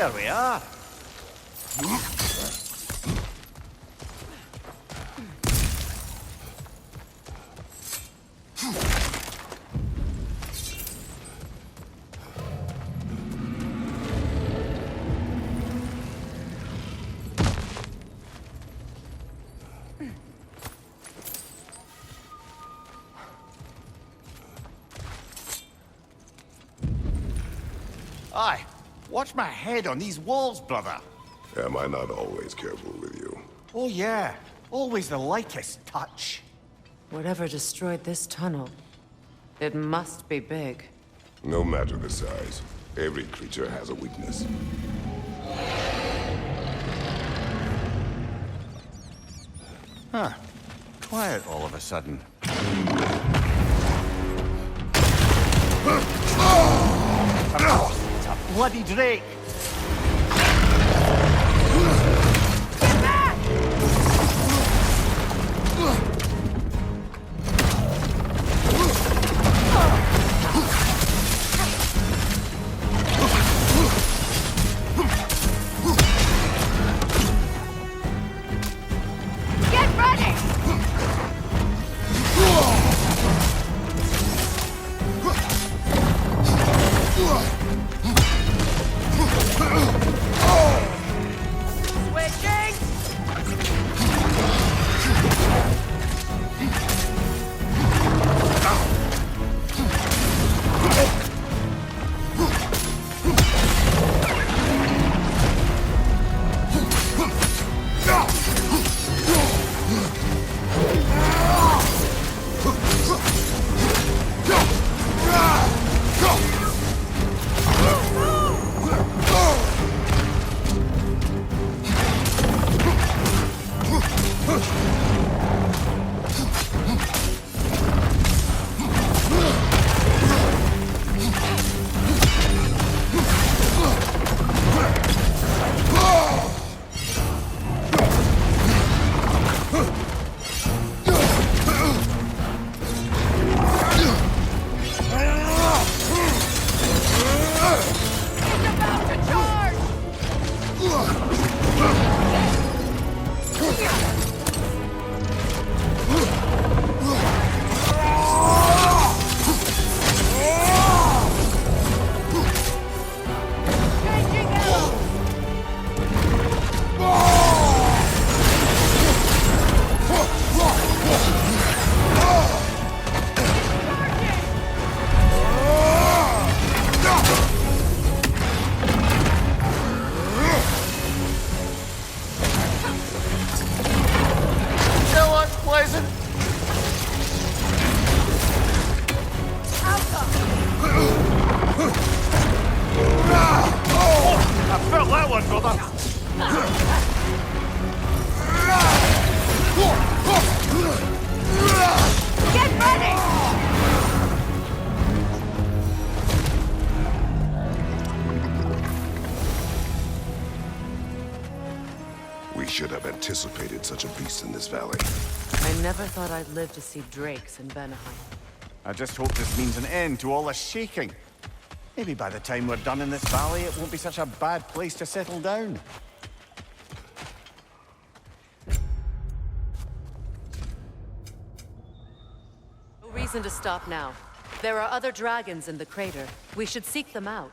There we are. Aye, watch my head on these walls, brother. Am I not always careful with you? Oh yeah, always the lightest touch. Whatever destroyed this tunnel, it must be big. No matter the size, every creature has a weakness. Huh. Quiet all of a sudden. It's a bloody drake! Get ready! We should have anticipated such a beast in this valley. I never thought I'd live to see drakes in Vanaheim. I just hope this means an end to all this shaking. Maybe by the time we're done in this valley, it won't be such a bad place to settle down. No reason to stop now. There are other dragons in the crater. We should seek them out.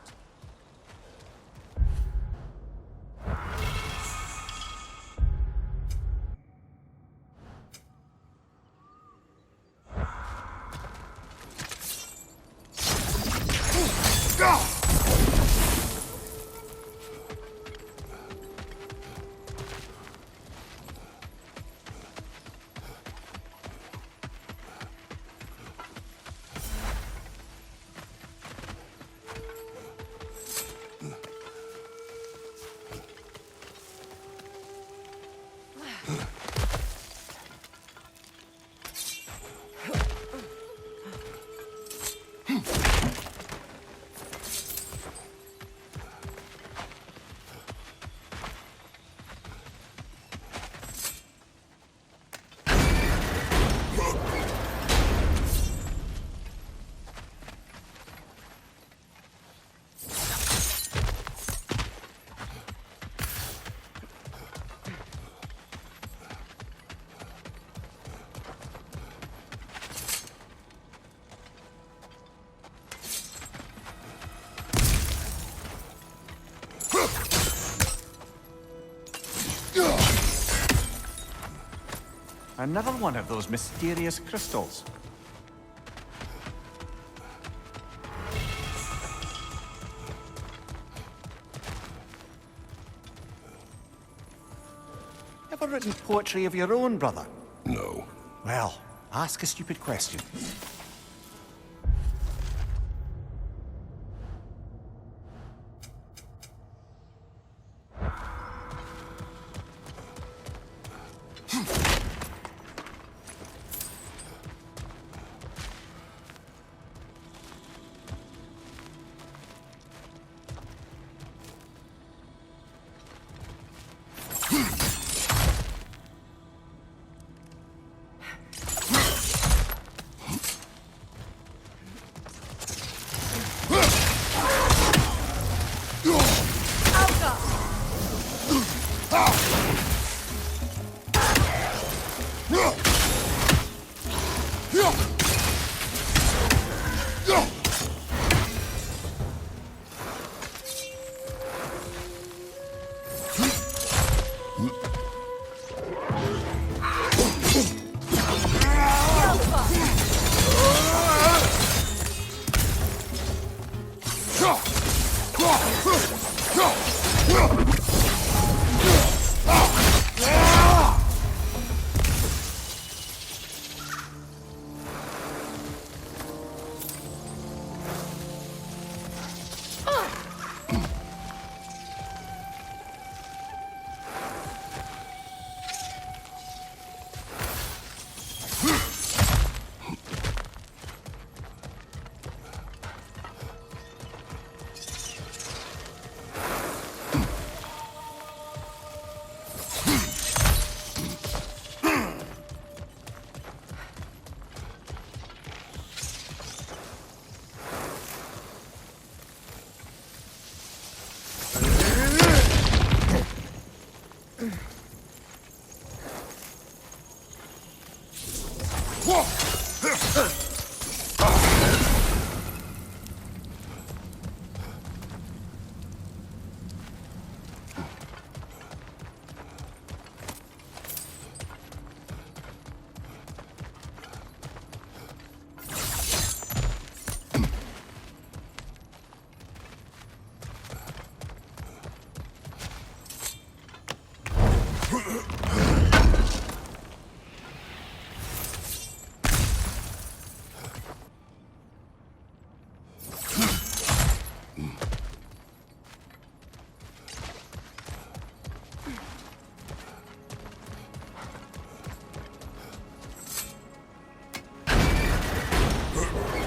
Another one of those mysterious crystals. Ever written poetry of your own, brother? No. Well, ask a stupid question.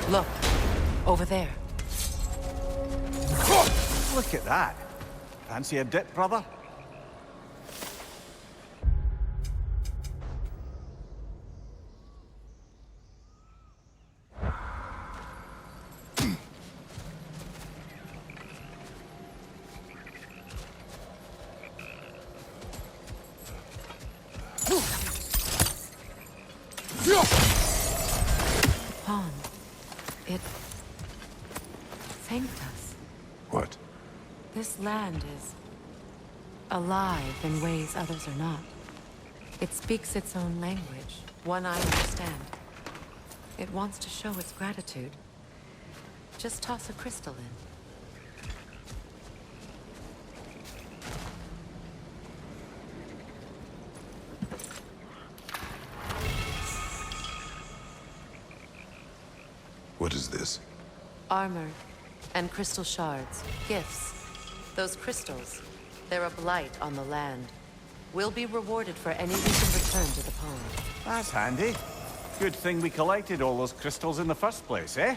Look, over there. Look at that. Fancy a dip, brother? Pond. It thanked us. What? This land is alive in ways others are not. It speaks its own language, one I understand. It wants to show its gratitude. Just toss a crystal in. What is this? Armor and crystal shards, gifts. Those crystals, they're a blight on the land. We'll be rewarded for any we can return to the pond. That's handy. Good thing we collected all those crystals in the first place, eh?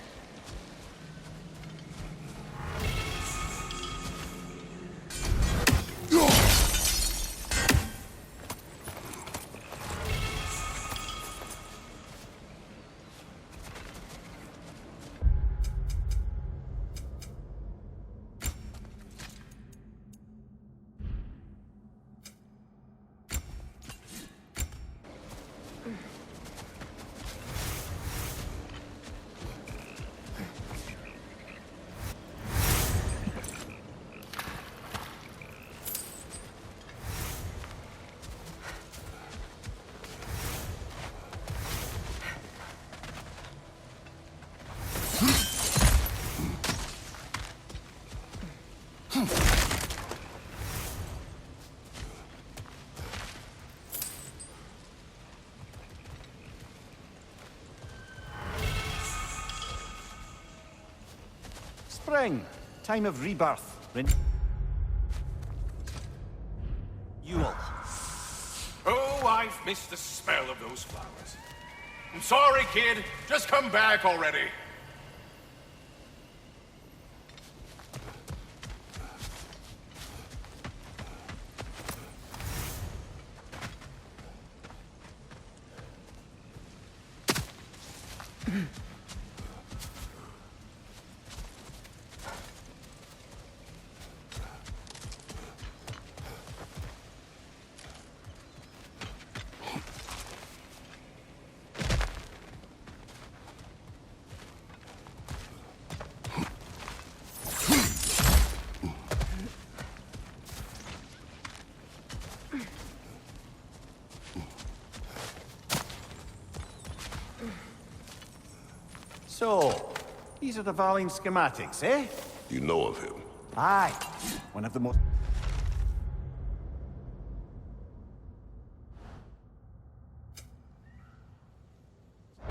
spring, time of rebirth. Yule. Oh, I've missed the smell of those flowers. I'm sorry, kid. Just come back already. So, these are the Valine schematics, eh? You know of him? Aye. One of the most...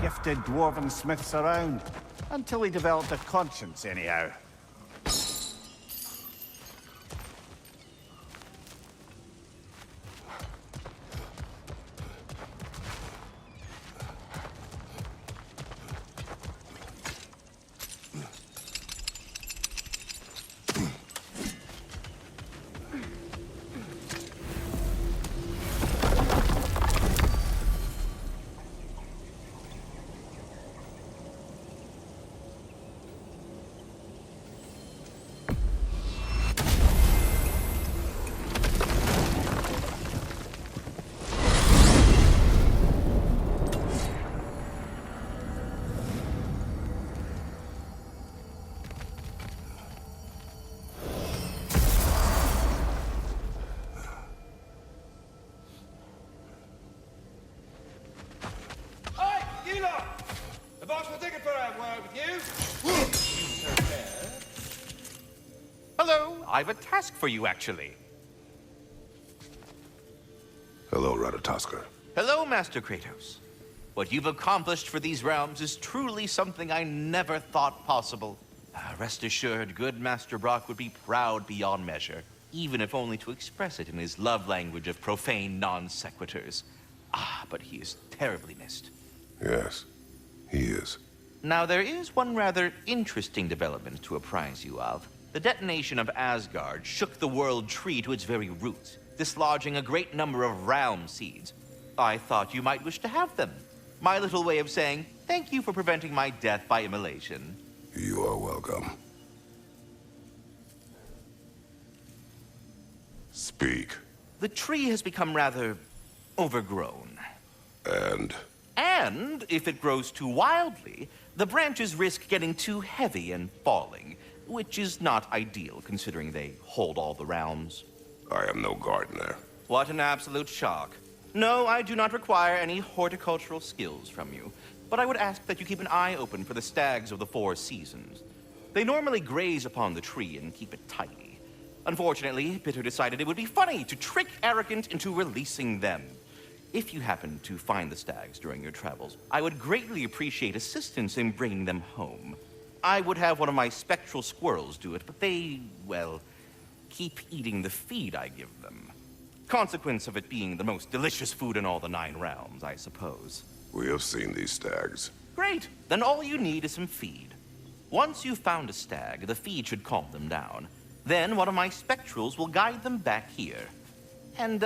gifted dwarven smiths around. Until he developed a conscience, anyhow. Hello, I've a task for you, actually. Hello, Ratatoskr. Hello, Master Kratos. What you've accomplished for these realms is truly something I never thought possible. Rest assured, good Master Brock would be proud beyond measure, even if only to express it in his love language of profane non-sequiturs. But he is terribly missed. Yes, he is. Now, there is one rather interesting development to apprise you of. The detonation of Asgard shook the world tree to its very roots, dislodging a great number of realm seeds. I thought you might wish to have them. My little way of saying, thank you for preventing my death by immolation. You are welcome. Speak. The tree has become rather overgrown. And if it grows too wildly, the branches risk getting too heavy and falling, which is not ideal considering they hold all the realms. I am no gardener. What an absolute shock. No, I do not require any horticultural skills from you, but I would ask that you keep an eye open for the stags of the four seasons. They normally graze upon the tree and keep it tidy. Unfortunately, Bitter decided it would be funny to trick Arrogant into releasing them. If you happen to find the stags during your travels, I would greatly appreciate assistance in bringing them home. I would have one of my spectral squirrels do it, but they, well, keep eating the feed I give them. Consequence of it being the most delicious food in all the 9 realms, I suppose. We have seen these stags. Great! Then all you need is some feed. Once you've found a stag, the feed should calm them down. Then one of my spectrals will guide them back here. And,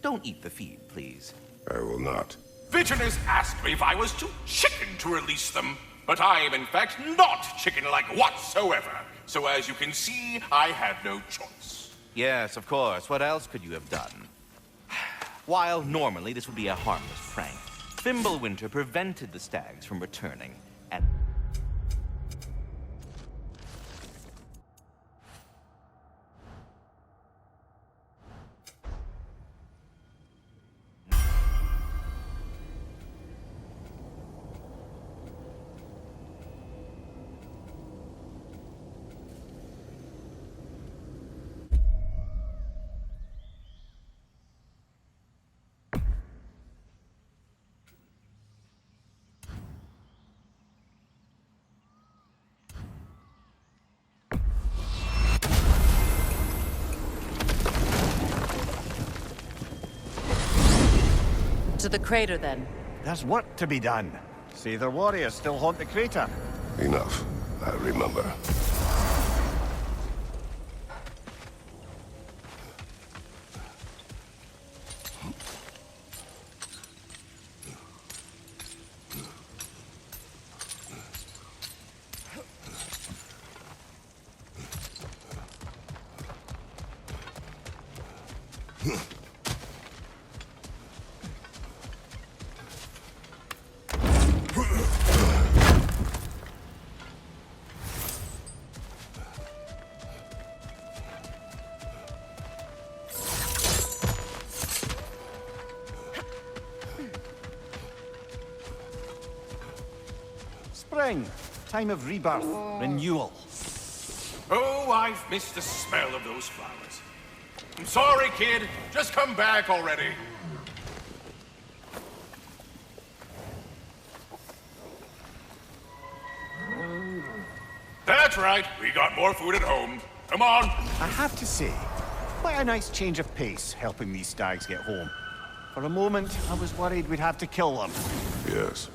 don't eat the feed, please. I will not. Vigilance asked me if I was too chicken to release them, but I am in fact not chicken-like whatsoever. So as you can see, I had no choice. Yes, of course. What else could you have done? While normally this would be a harmless prank, Fimbulwinter prevented the stags from returning, and... To the crater, then. There's work to be done. See, their warriors still haunt the crater. Enough. I remember. Spring. Time of rebirth. Renewal. Oh, I've missed the smell of those flowers. I'm sorry, kid. Just come back already. That's right. We got more food at home. Come on. I have to say, quite a nice change of pace helping these stags get home. For a moment, I was worried we'd have to kill them. Yes.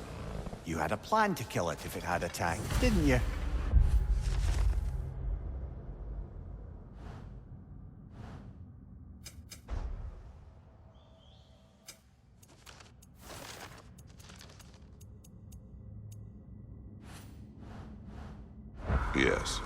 You had a plan to kill it if it had attacked, didn't you? Yes.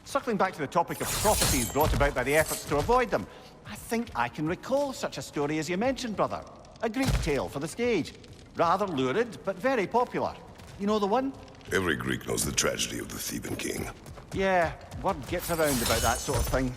Circling back to the topic of prophecies brought about by the efforts to avoid them, I think I can recall such a story as you mentioned, brother. A Greek tale for the stage. Rather lurid, but very popular. You know the one? Every Greek knows the tragedy of the Theban king. Yeah, word gets around about that sort of thing.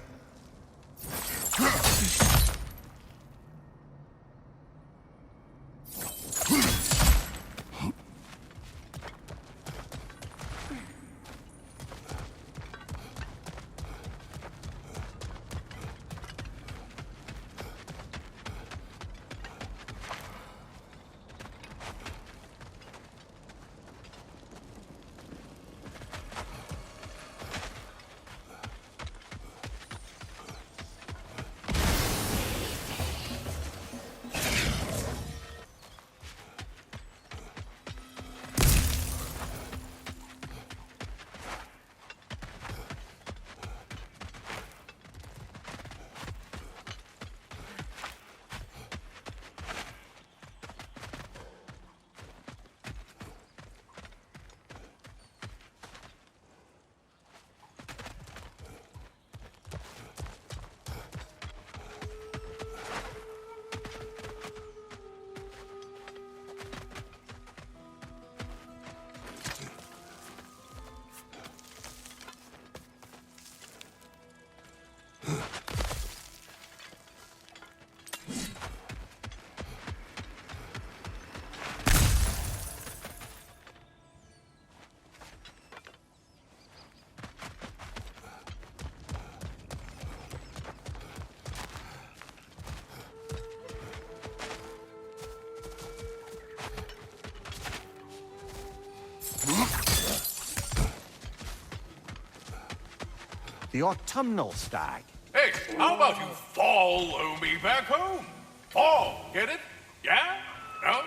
The autumnal stag. Hey, how about you follow me back home? Fall, get it? Yeah? No?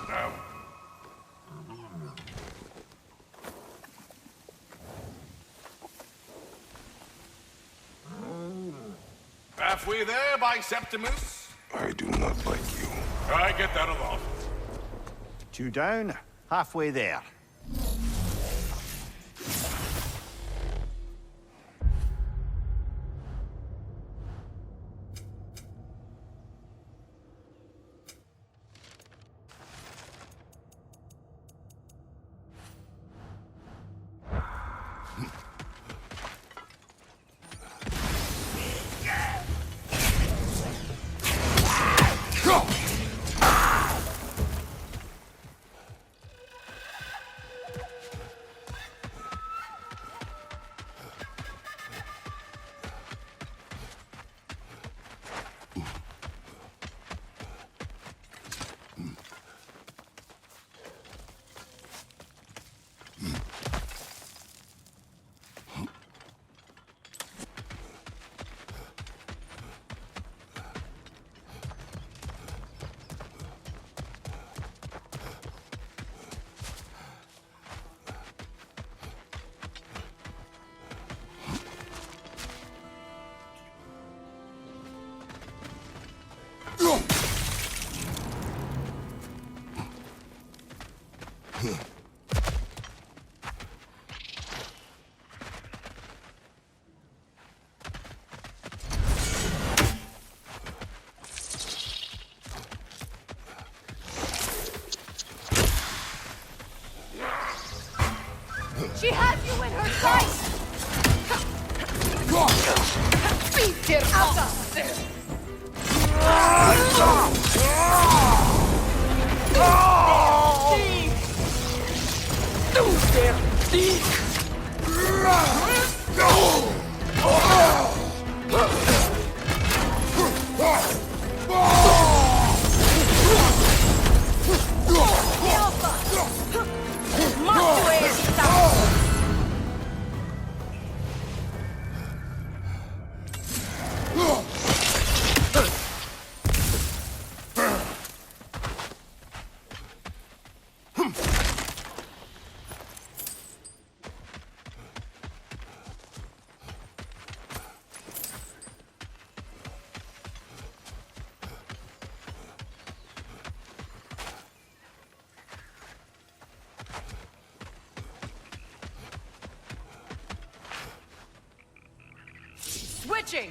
No. Halfway there by Septimus? I do not like you. I get that a lot. 2 down, halfway there. She has you in her sights! Beat him out! Switching!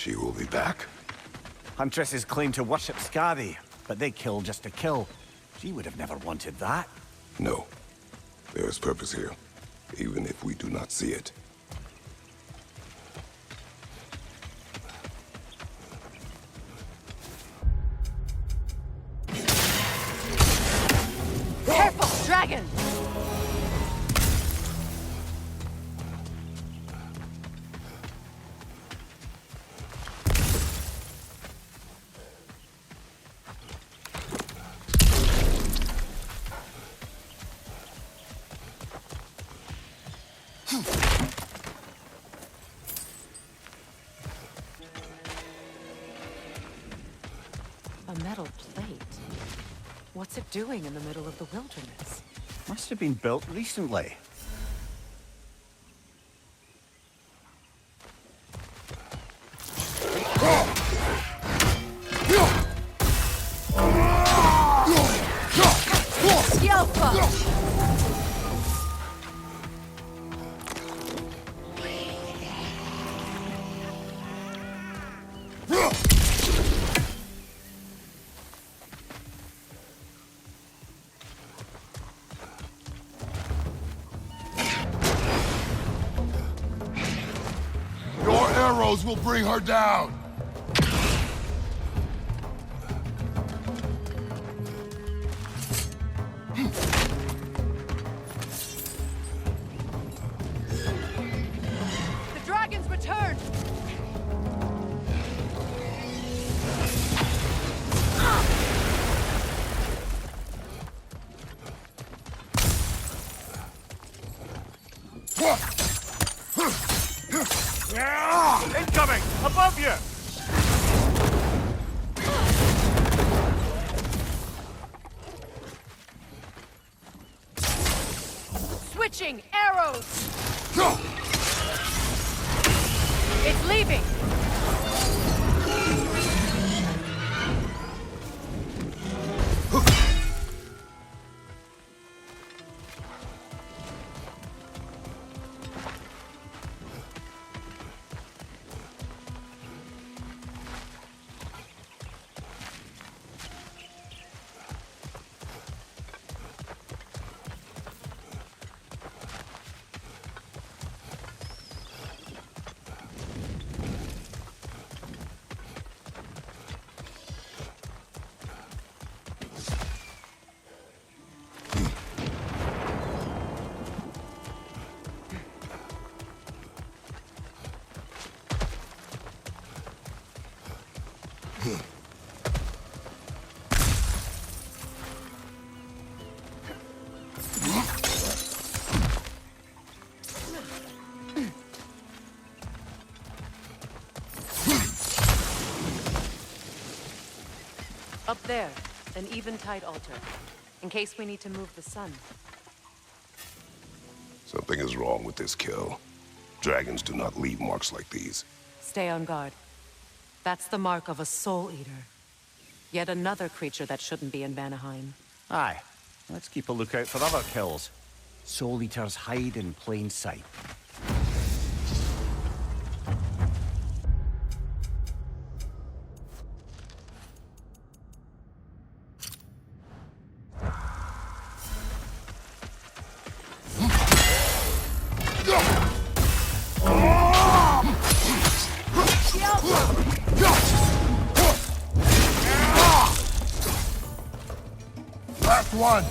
She will be back. Huntresses claim to worship Skadi, but they kill just to kill. She would have never wanted that. No. There is purpose here, even if we do not see it. Careful, dragon! A metal plate? What's it doing in the middle of the wilderness? Must have been built recently. Your arrows will bring her down! The dragons returned! Incoming! Above you! Switching arrows! It's leaving! Up there, an eventide altar, in case we need to move the sun. Something is wrong with this kill. Dragons do not leave marks like these. Stay on guard. That's the mark of a soul eater. Yet another creature that shouldn't be in Vanaheim. Aye. Let's keep a lookout for other kills. Soul Eaters hide in plain sight. Last one!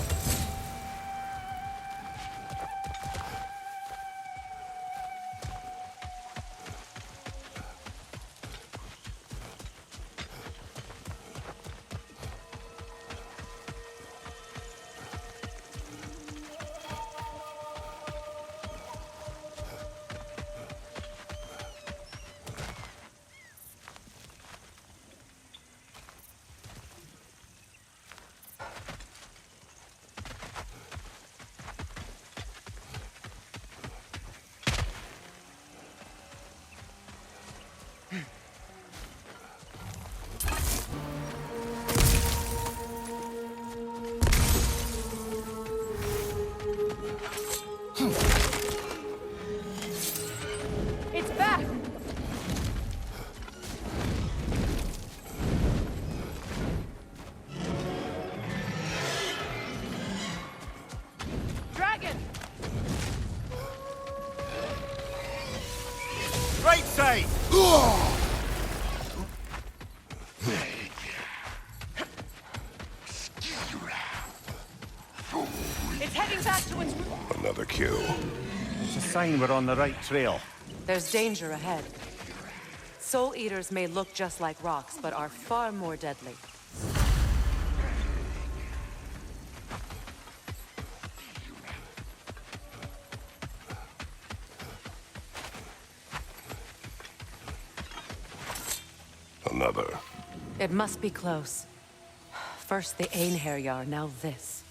It's heading back to its... Another kill. It's a sign we're on the right trail. There's danger ahead. Soul Eaters may look just like rocks, but are far more deadly. Another. It must be close. First the Einherjar, now this.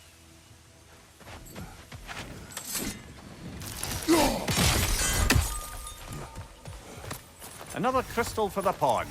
Another crystal for the pond.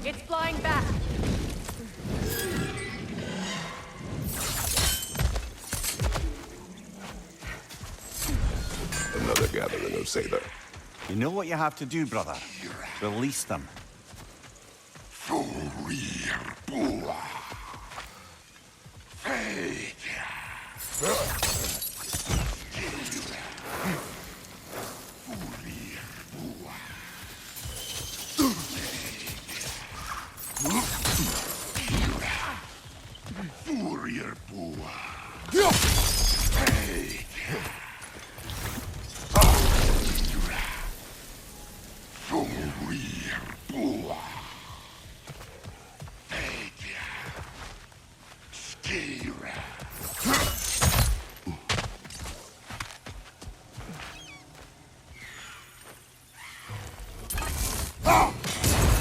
It's flying back. Another gathering of Sather. You know what you have to do, brother. Release them.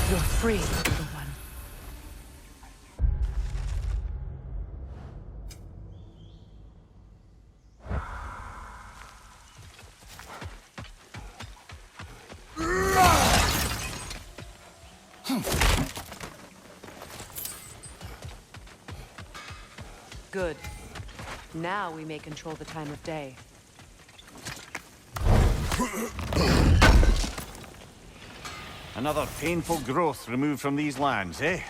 You're free, little one. Good. Now we may control the time of day. Another painful growth removed from these lands, eh?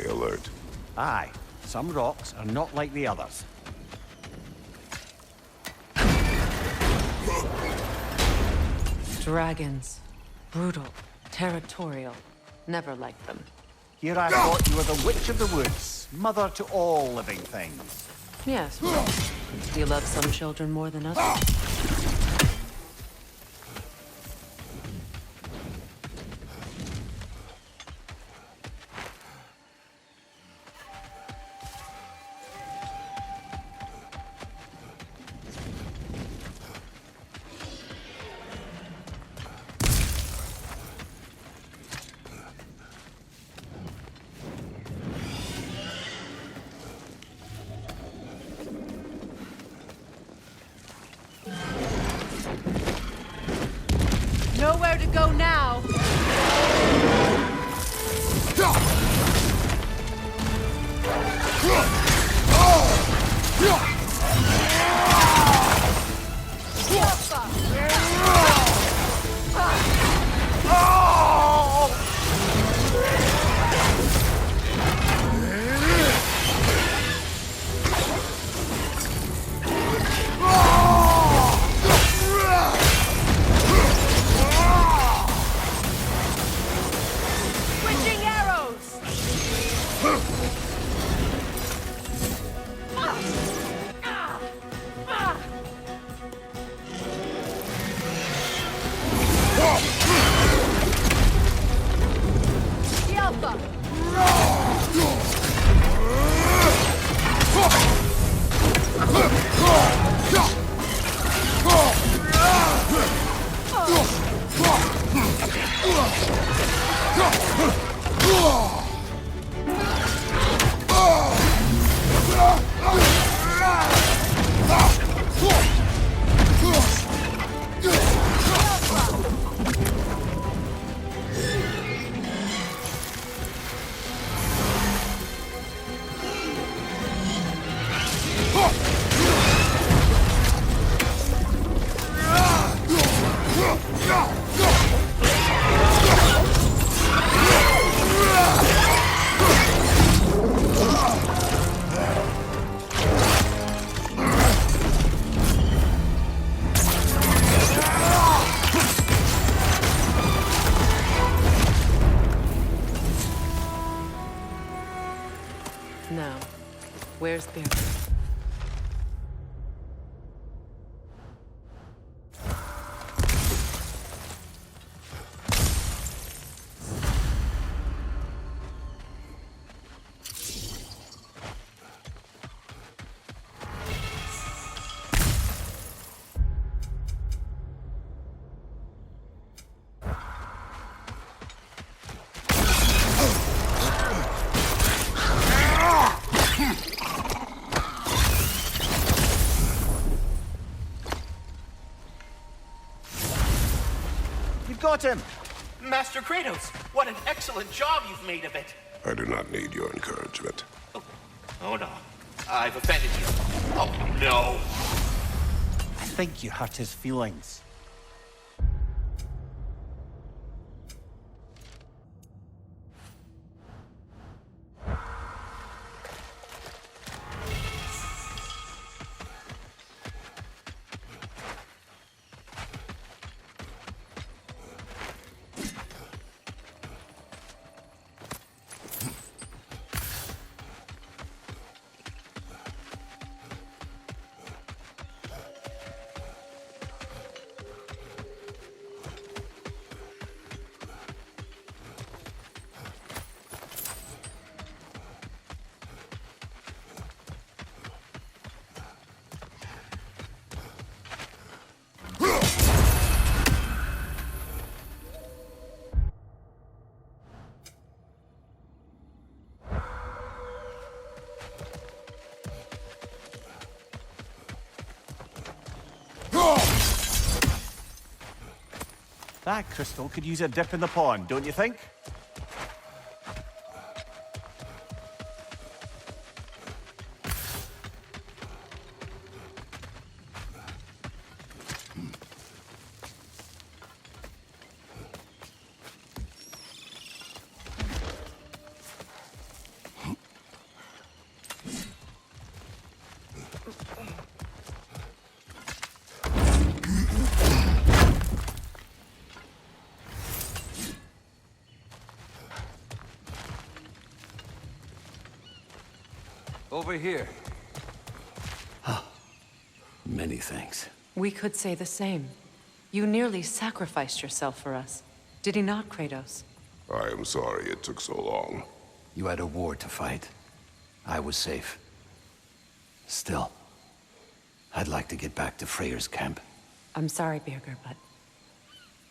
Stay alert. Aye, some rocks are not like the others. Dragons. Brutal. Territorial. Never liked them. Here I thought you were the Witch of the Woods, mother to all living things. Yes. You love some children more than others. Nowhere to go now. Switching arrows. Now, where's Barry? You've got him! Master Kratos, what an excellent job you've made of it. I do not need your encouragement. Oh no, I've offended you. Oh no. I think you hurt his feelings. That crystal could use a dip in the pond, don't you think? Over here. Many thanks. We could say the same. You nearly sacrificed yourself for us. Did he not, Kratos? I am sorry it took so long. You had a war to fight. I was safe. Still, I'd like to get back to Freyr's camp. I'm sorry, Birgir, but...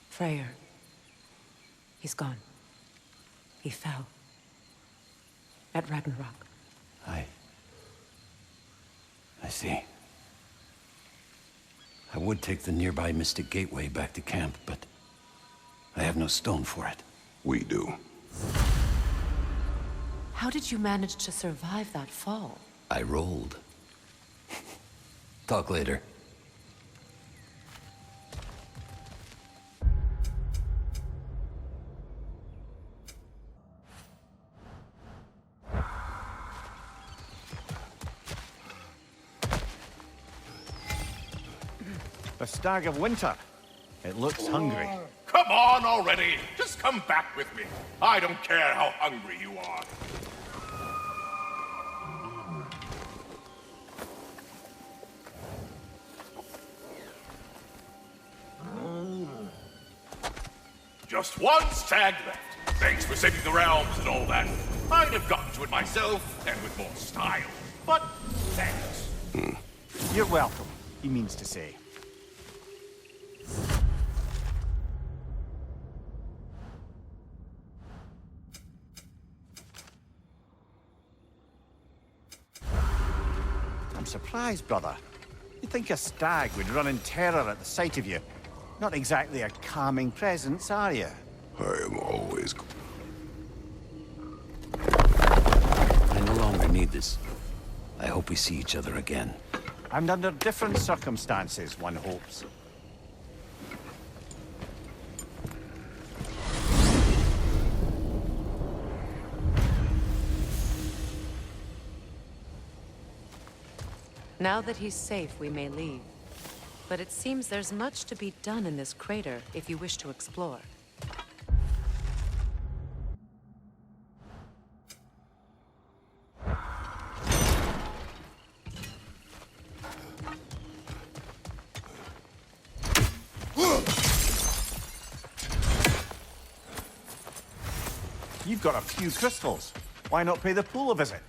Freyr... he's gone. He fell. At Ragnarok. I see. I would take the nearby Mystic Gateway back to camp, but I have no stone for it. We do. How did you manage to survive that fall? I rolled. Talk later. The Stag of Winter. It looks hungry. Come on already! Just come back with me. I don't care how hungry you are. Just one stag left. Thanks for saving the realms and all that. I'd have gotten to it myself, and with more style. But thanks. You're welcome, he means to say. I'm surprised, brother. You'd think a stag would run in terror at the sight of you. Not exactly a calming presence, are you? I am always... I no longer need this. I hope we see each other again. And under different circumstances, one hopes. Now that he's safe, we may leave. But it seems there's much to be done in this crater if you wish to explore. You've got a few crystals. Why not pay the pool a visit?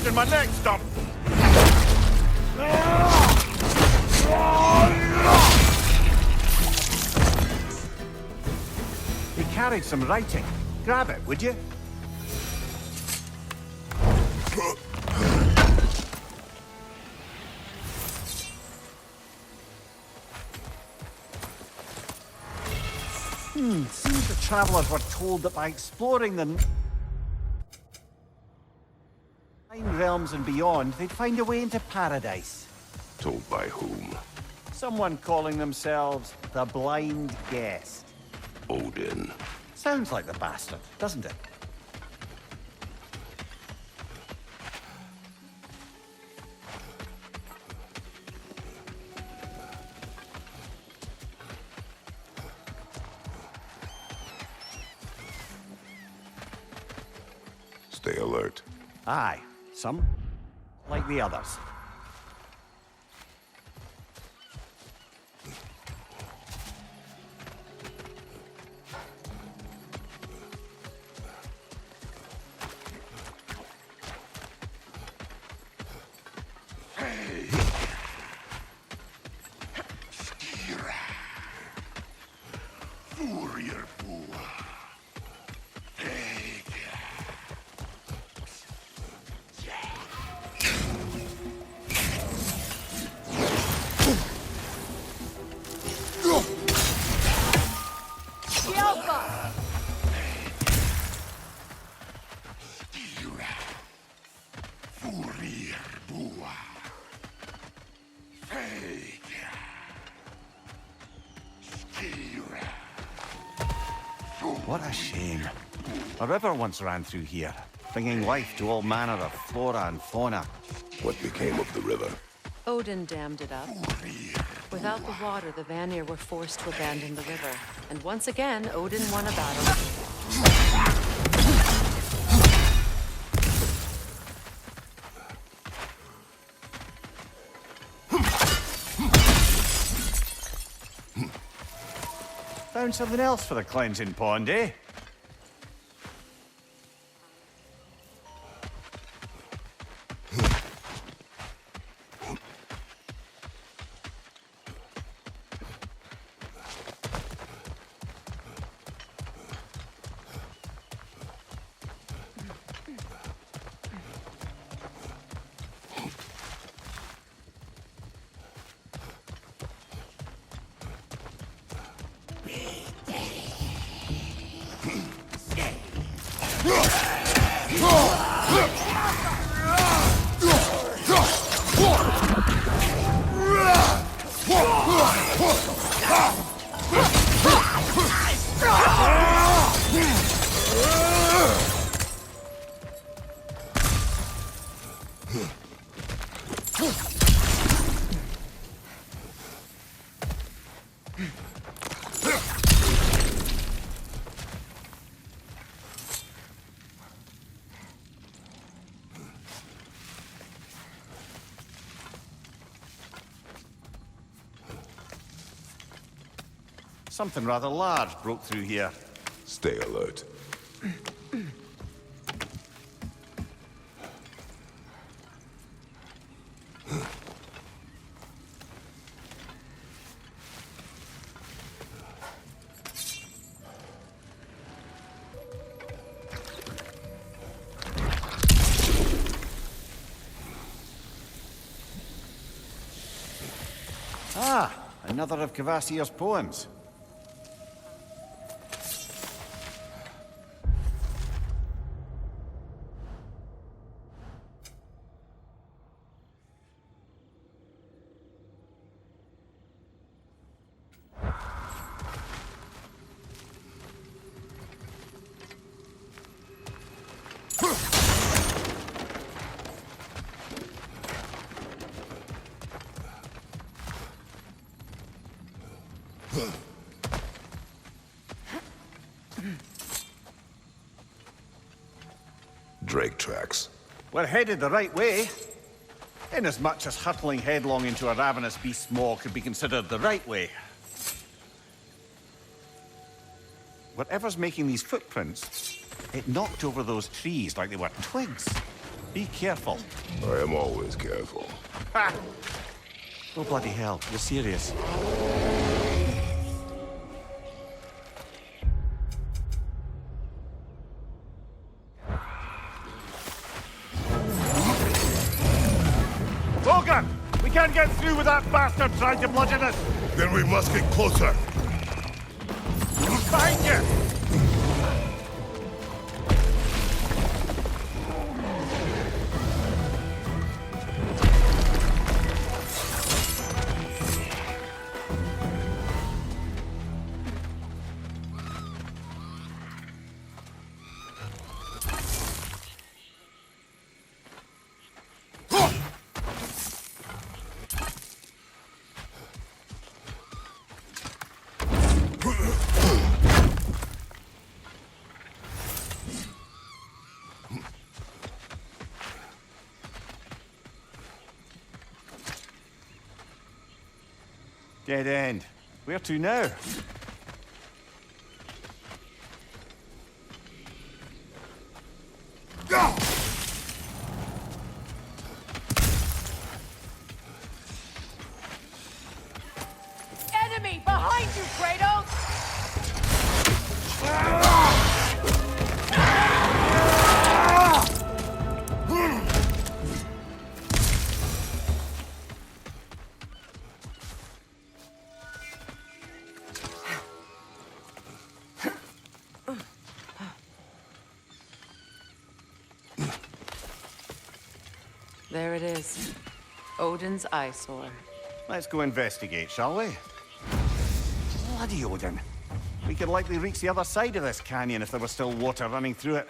twisting my neck stump. He carried some writing. Grab it, would you? Seems the travelers were told that by exploring the Nine realms and beyond, they'd find a way into paradise. Told by whom? Someone calling themselves the Blind Guest. Odin. Sounds like the bastard, doesn't it? Stay alert. Aye, some like the others. What a shame. A river once ran through here, bringing life to all manner of flora and fauna. What became of the river? Odin dammed it up. Without the water, the Vanir were forced to abandon the river. And once again, Odin won a battle. Found something else for the cleansing pond, eh? Something rather large broke through here. Stay alert. Ah, another of Kvasir's poems. Drake tracks. We're headed the right way. Inasmuch as hurtling headlong into a ravenous beast's maw could be considered the right way. Whatever's making these footprints, it knocked over those trees like they were twigs. Be careful. I am always careful. Ha! Oh, bloody hell. You're serious. Logan! We can't get through with that bastard trying to bludgeon us! Then we must get closer. Find you! Dead end. Where to now? Go! Enemy behind you, Kratos! There it is. Odin's eyesore. Let's go investigate, shall we? Bloody Odin. We could likely reach the other side of this canyon if there was still water running through it.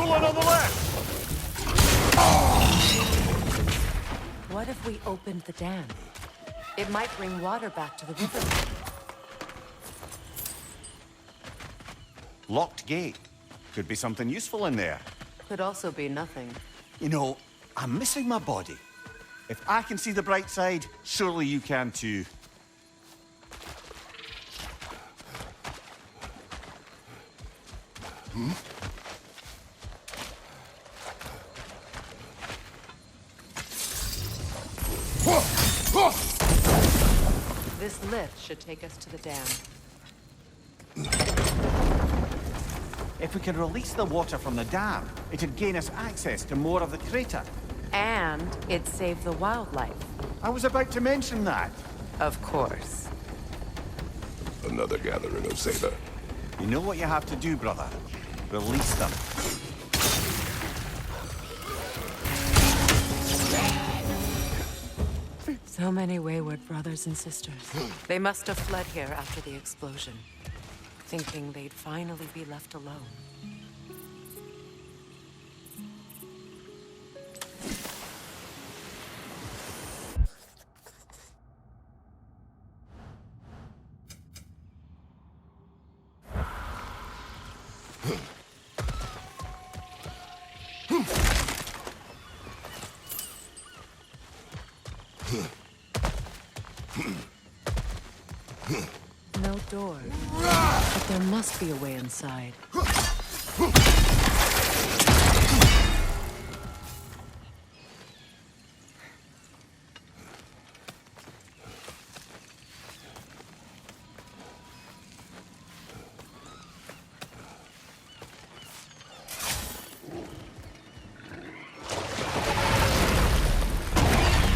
One on the left! What if we opened the dam? It might bring water back to the river. Locked gate. Could be something useful in there. Could also be nothing. You know, I'm missing my body. If I can see the bright side, surely you can too. Hmm? This lift should take us to the dam. If we can release the water from the dam, it'd gain us access to more of the crater. And it'd save the wildlife. I was about to mention that. Of course. Another gathering of Zeta. You know what you have to do, brother. Release them. So many wayward brothers and sisters. They must have fled here after the explosion, thinking they'd finally be left alone. No door. But there must be a way inside.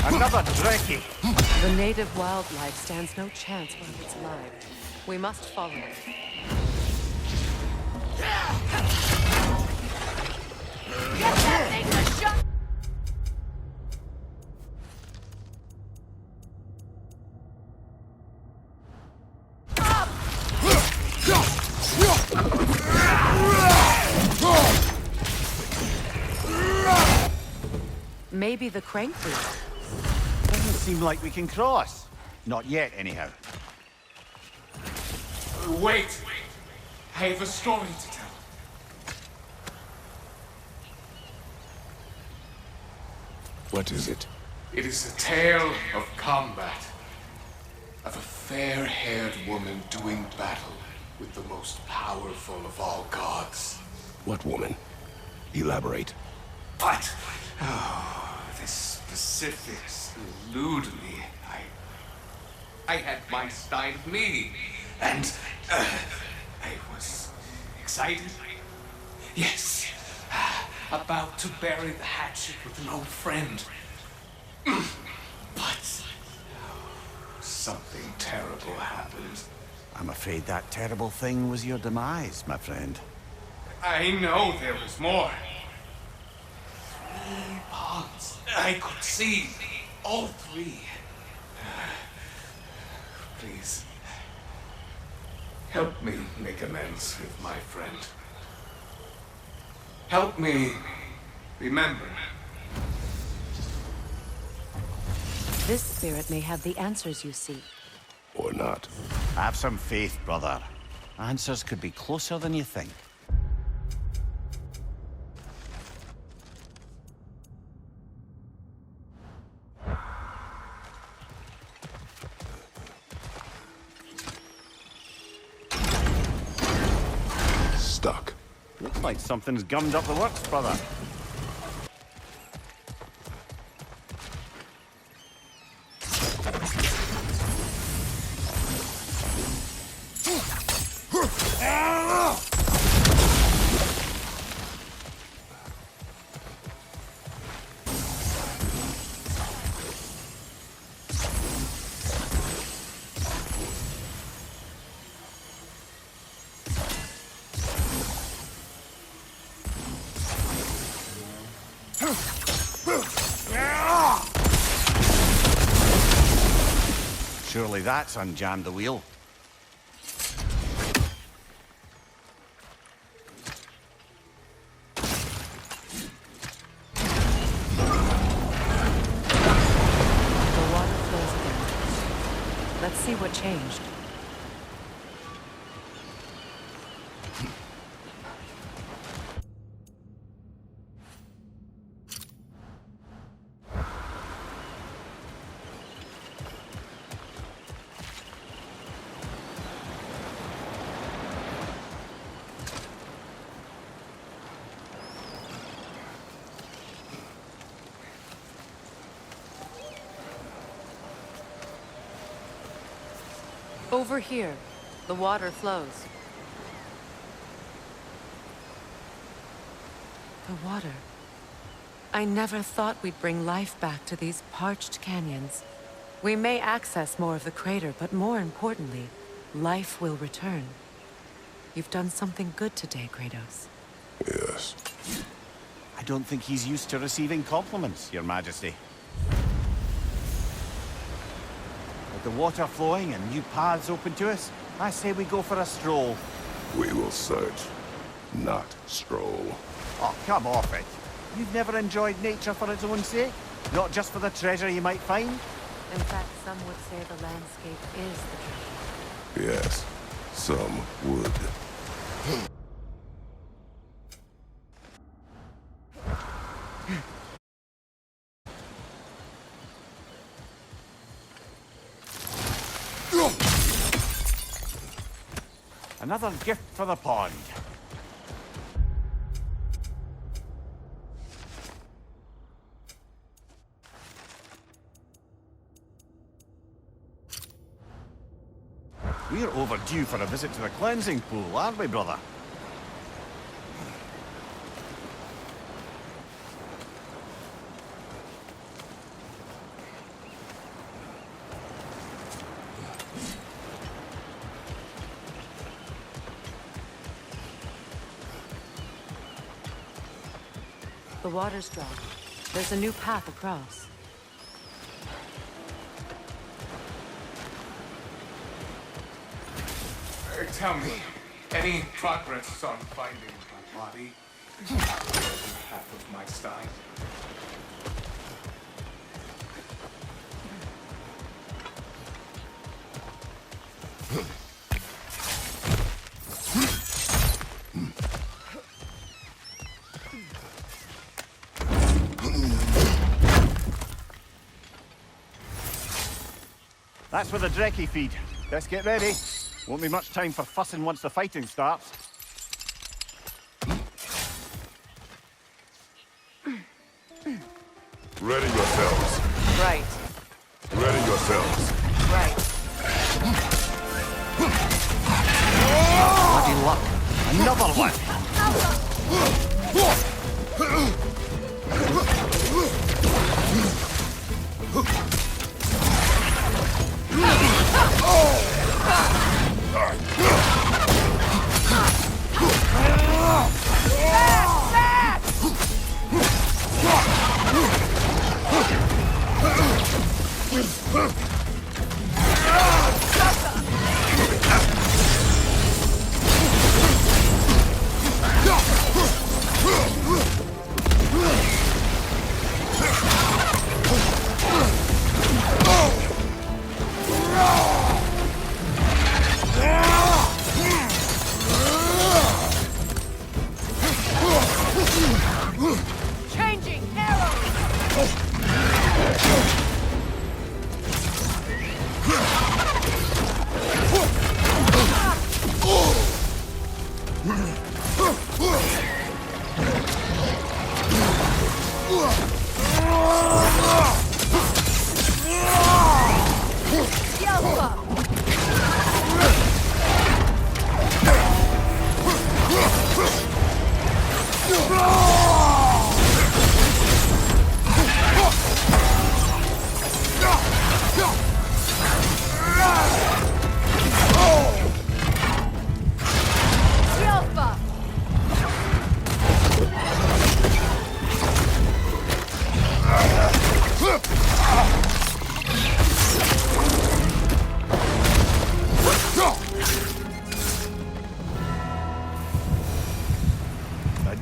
Another Dreki! The native wildlife stands no chance while it's alive. We must follow it. Get that thing to shut! Maybe the crank wheel. Doesn't seem like we can cross. Not yet, anyhow. Wait! I have a story to tell. What is it? It is a tale of combat. Of a fair-haired woman doing battle with the most powerful of all gods. What woman? Elaborate. But, oh, the specifics elude me. I had my side of me, and I was excited. Yes, about to bury the hatchet with an old friend. But something terrible happened. I'm afraid that terrible thing was your demise, my friend. I know there was more. 3 ponds. I could see all 3. Please, help me make amends with my friend. Help me remember. This spirit may have the answers you seek. Or not. Have some faith, brother. Answers could be closer than you think. Stuck. Looks like something's gummed up the works, brother. Surely that's unjammed the wheel. The water flows again. Let's see what changed. Over here, the water flows. The water. I never thought we'd bring life back to these parched canyons. We may access more of the crater, but more importantly, life will return. You've done something good today, Kratos. Yes. I don't think he's used to receiving compliments, Your Majesty. With the water flowing and new paths open to us, I say we go for a stroll. We will search, not stroll. Oh, come off it. You've never enjoyed nature for its own sake? Not just for the treasure you might find? In fact, some would say the landscape is the treasure. Yes, some would. Another gift for the pond. We're overdue for a visit to the cleansing pool, aren't we, brother? The water's dry. There's a new path across. Tell me, any progress on finding my body? Half of my stein. That's where the Drekkie feed. Let's get ready. Won't be much time for fussing once the fighting starts. Ready yourselves. Right. Ready yourselves. Right. Bloody luck. Another one. Changing arrows!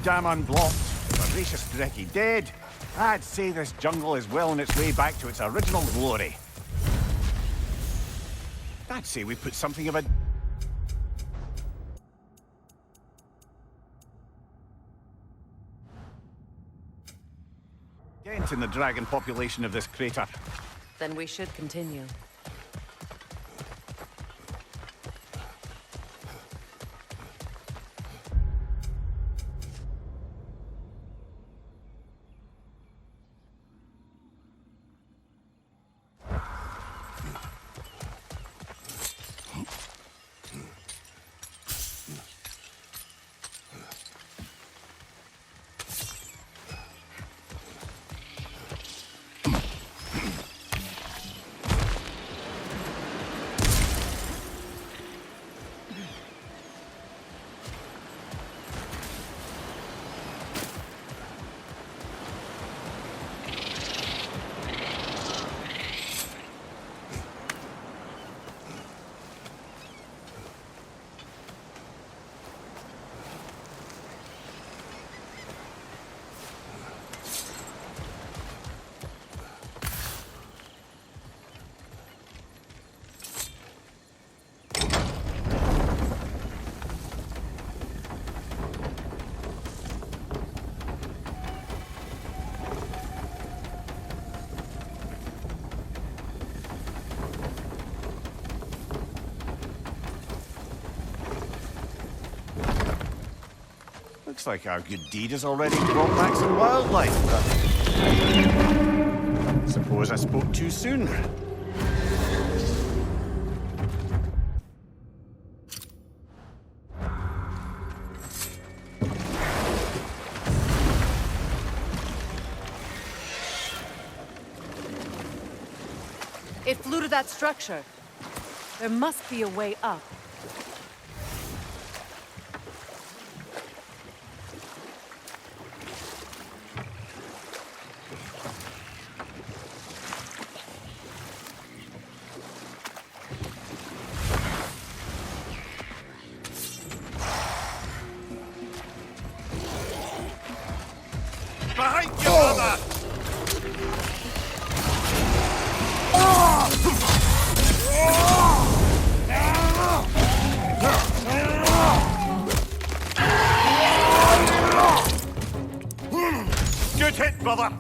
Dam unblocked. The voracious Drekkie dead. I'd say this jungle is well on its way back to its original glory. I'd say we put something of a... dent in the dragon population of this crater. Then we should continue. Looks like our good deed has already brought back some wildlife, but... suppose I spoke too soon. It flew to that structure. There must be a way up. Behind you, mother! Good hit, brother!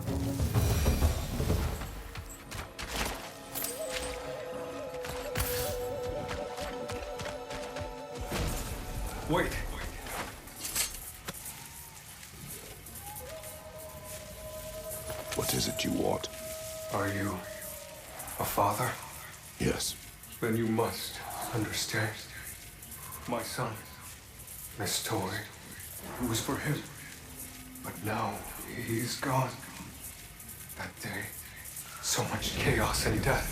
Wait. What is it you want? Are you a father? Yes. Then you must understand. My son, this toy, it was for him. But now he's gone. That day, so much chaos and death.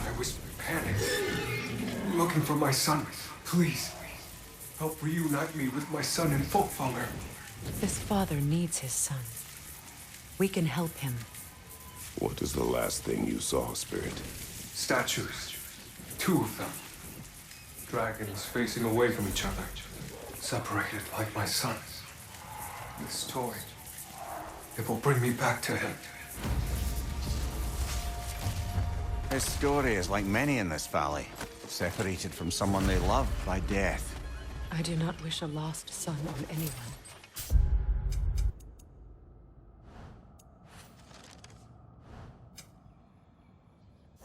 I was panicked, looking for my son. Please, help reunite me with my son in Folkvanger. This father needs his son. We can help him. What is the last thing you saw, Spirit? Statues. 2 of them. Dragons facing away from each other. Separated like my son. This toy. It will bring me back to him. His story is like many in this valley. Separated from someone they love by death. I do not wish a lost son on anyone.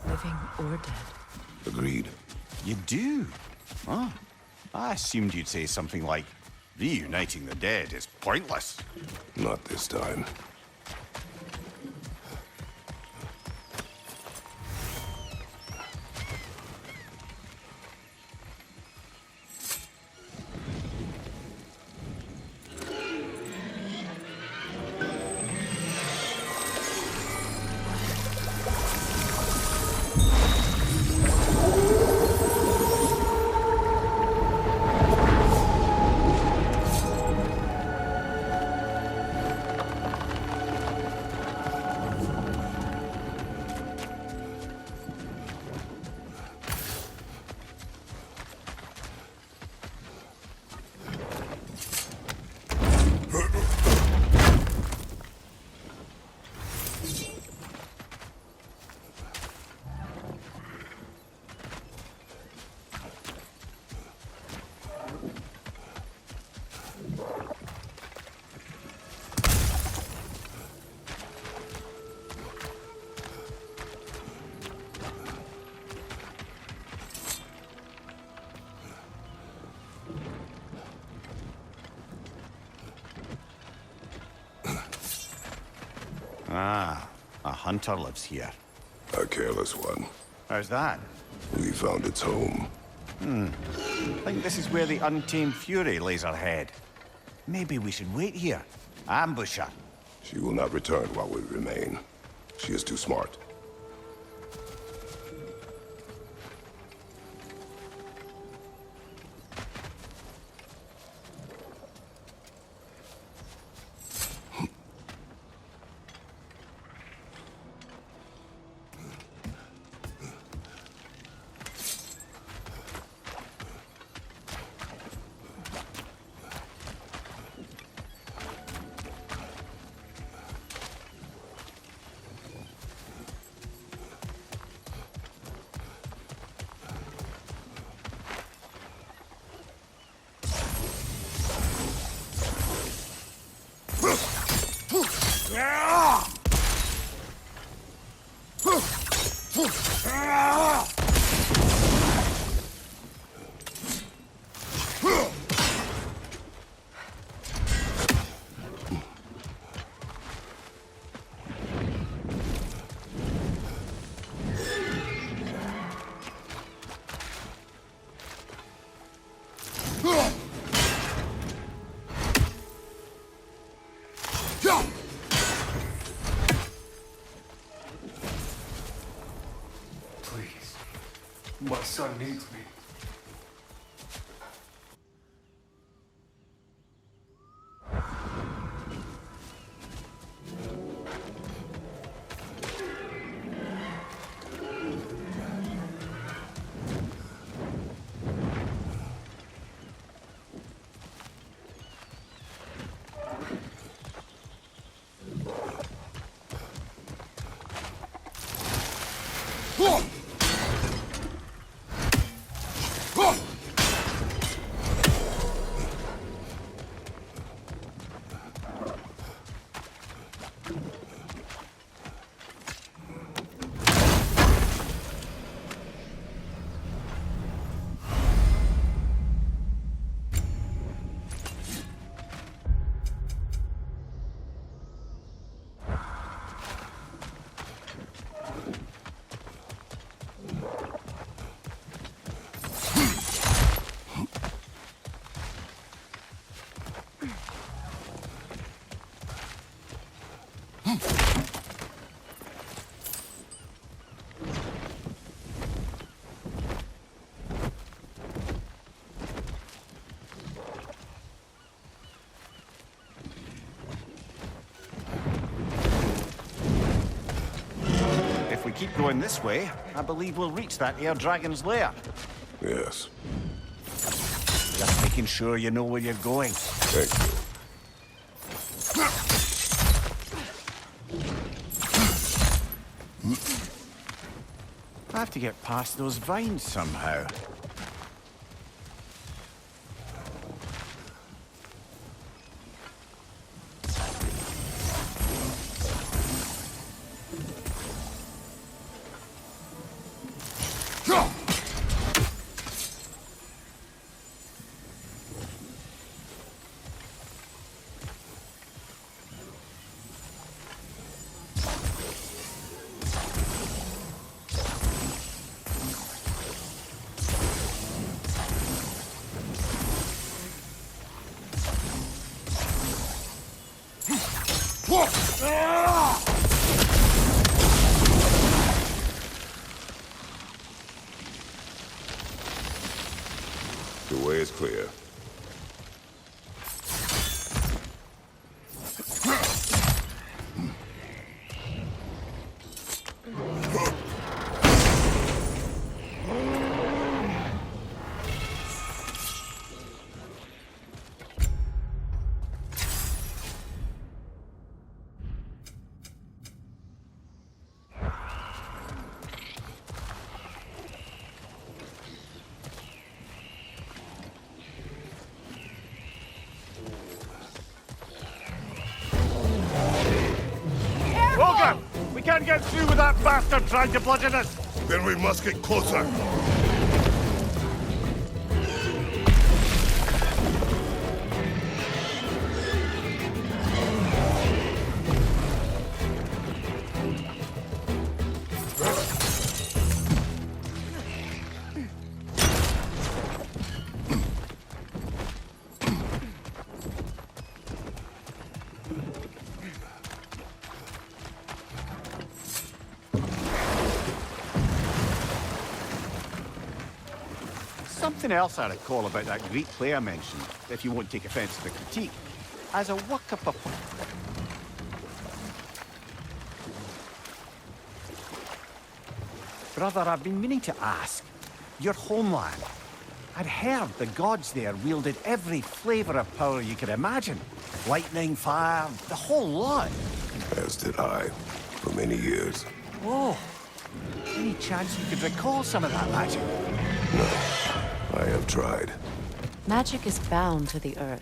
Living or dead. Agreed. You do? Oh, I assumed you'd say something like, reuniting the dead is pointless. Not this time. Ah, a hunter lives here. A careless one. How's that? We found its home. I think this is where the untamed fury lays her head. Maybe we should wait here. Ambush her. She will not return while we remain. She is too smart. Please. My son needs me. If we keep going this way, I believe we'll reach that air dragon's lair. Yes. Just making sure you know where you're going. Thank you. I have to get past those vines somehow. The way is clear. We can't get through with that bastard trying to bludgeon us! Then we must get closer. Something else I recall about that Greek player mentioned, if you won't take offense to the critique, as a workup of... Brother, I've been meaning to ask. Your homeland. I'd heard the gods there wielded every flavor of power you could imagine. Lightning, fire, the whole lot. As did I, for many years. Whoa. Any chance you could recall some of that magic? No. I have tried. Magic is bound to the earth.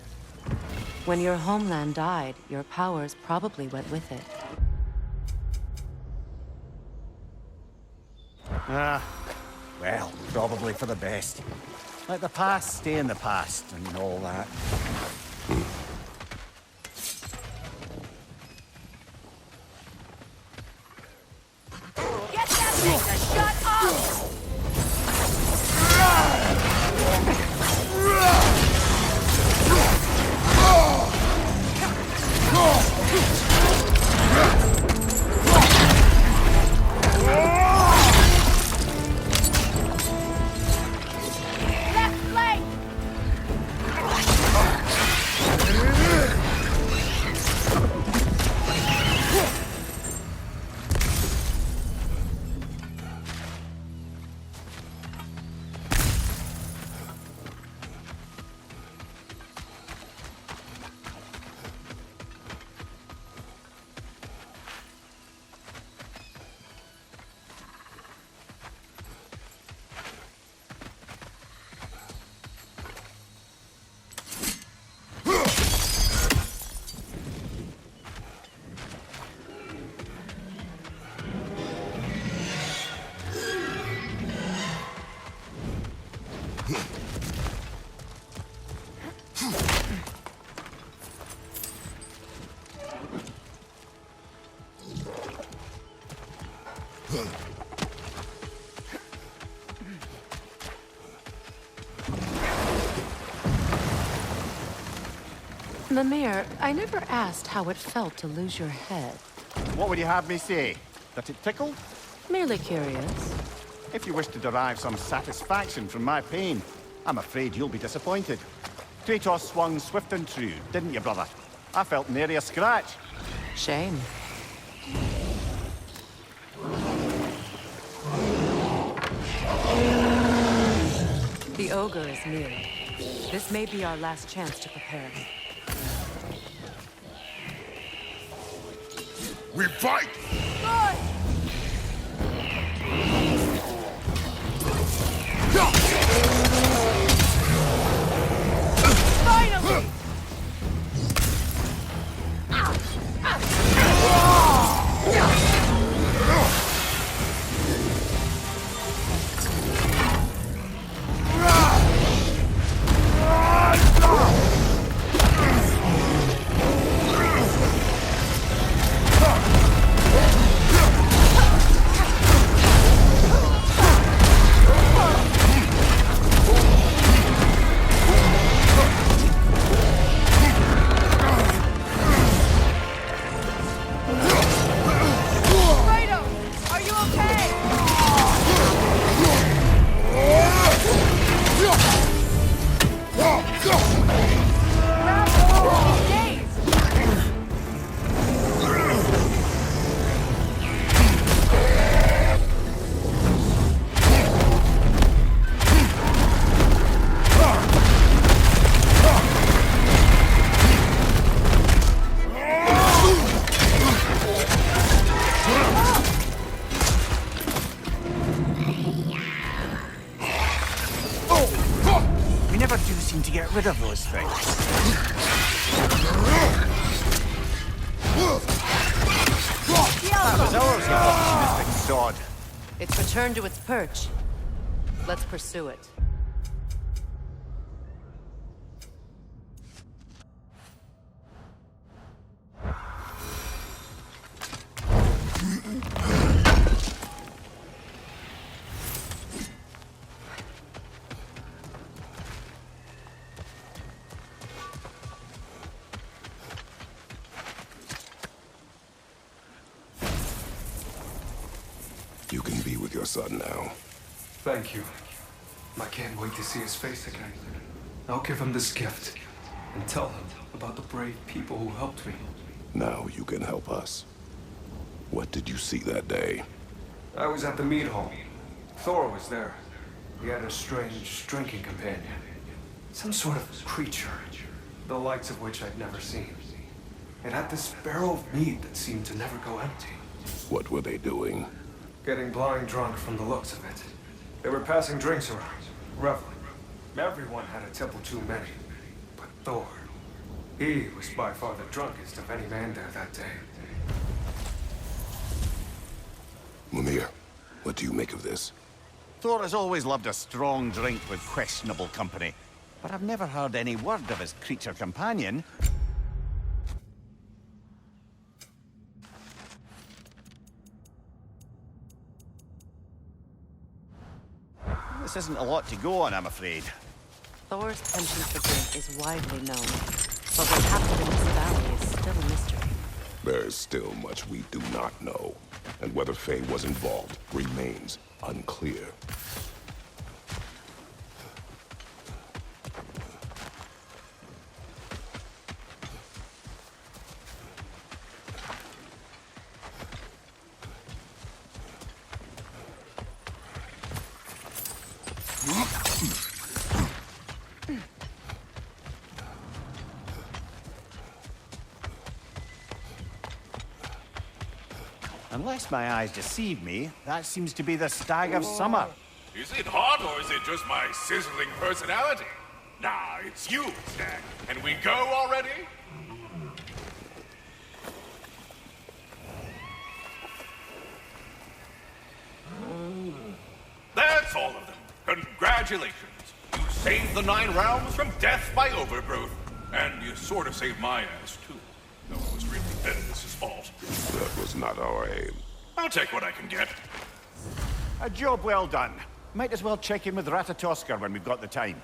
When your homeland died, your powers probably went with it. Well, probably for the best. Let the past stay in the past and all that. Get that thing to shut up! Left leg! Mimir, I never asked how it felt to lose your head. What would you have me say? That it tickled? Merely curious. If you wish to derive some satisfaction from my pain, I'm afraid you'll be disappointed. Kratos swung swift and true, didn't you, brother? I felt nary a scratch. Shame. The ogre is near. This may be our last chance to prepare. We fight! Finally! We never do seem to get rid of those things. That was ours, you opportunistic sod. It's returned to its perch. Let's pursue it. You can be with your son now. Thank you. I can't wait to see his face again. I'll give him this gift and tell him about the brave people who helped me. Now you can help us. What did you see that day? I was at the mead hall. Thor was there. He had a strange drinking companion. Some sort of creature, the likes of which I'd never seen. It had this barrel of mead that seemed to never go empty. What were they doing? Getting blind drunk from the looks of it. They were passing drinks around, reveling. Everyone had a tipple too many. But Thor, he was by far the drunkest of any man there that day. Mimir, what do you make of this? Thor has always loved a strong drink with questionable company. But I've never heard any word of his creature companion. This isn't a lot to go on, I'm afraid. Thor's penchant for drink is widely known, but what happened in this valley is still a mystery. There is still much we do not know, and whether Faye was involved remains unclear. Unless my eyes deceive me, that seems to be the stag of summer. Is it hot or is it just my sizzling personality? Nah, it's you, Stag. And we go already? That's all of them. Congratulations. You saved the 9 realms from death by overgrowth. And you sort of saved my ass, too. No, it was really Dennis's fault. That was not our aim. I'll take what I can get. A job well done. Might as well check in with Ratatoskr when we've got the time.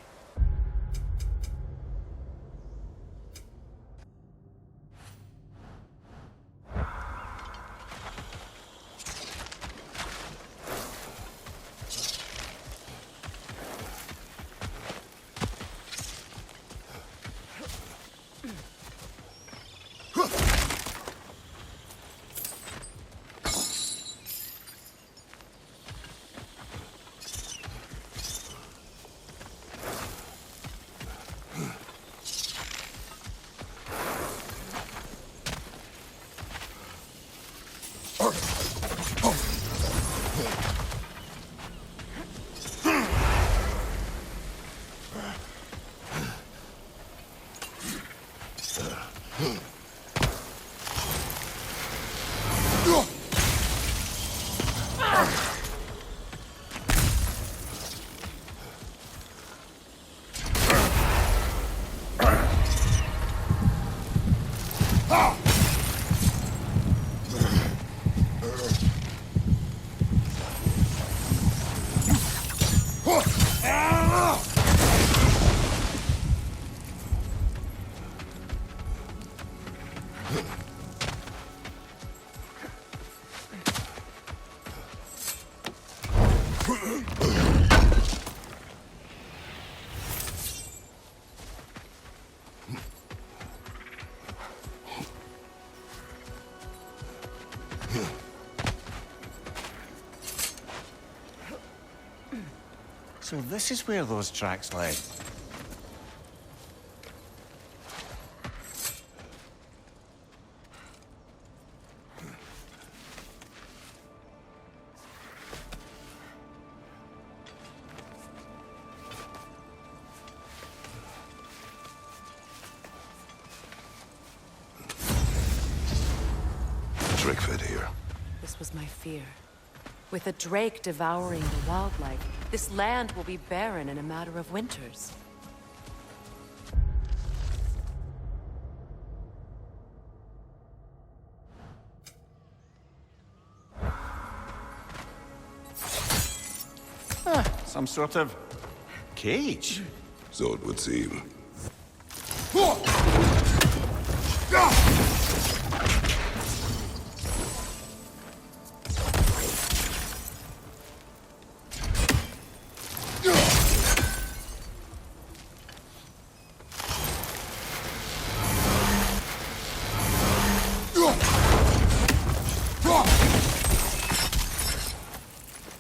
So this is where those tracks led. Drake fed here. This was my fear. With a drake devouring the wildlife, this land will be barren in a matter of winters. Some sort of cage. So it would seem.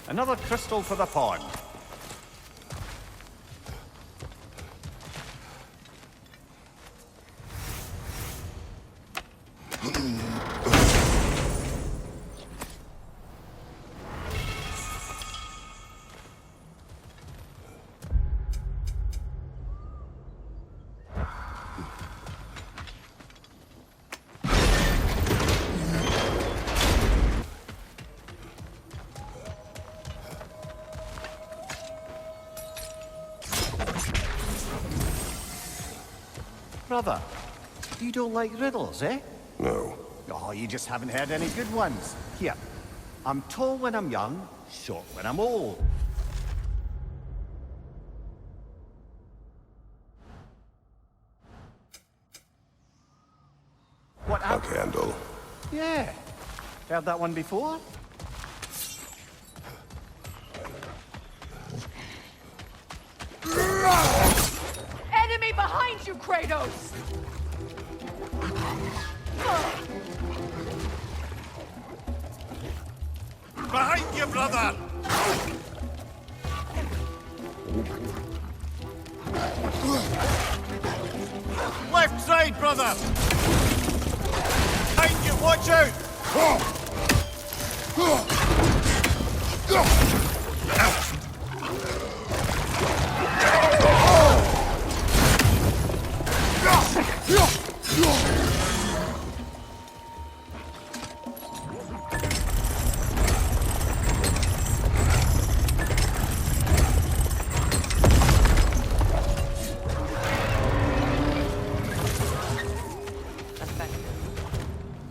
Another crystal for the pond. Brother, you don't like riddles, eh? No. Oh, you just haven't heard any good ones. Here, I'm tall when I'm young, short when I'm old. What A candle. Yeah. Heard that one before? Enemy behind you, Kratos! Behind you, brother! Left side, brother! Behind you, watch out!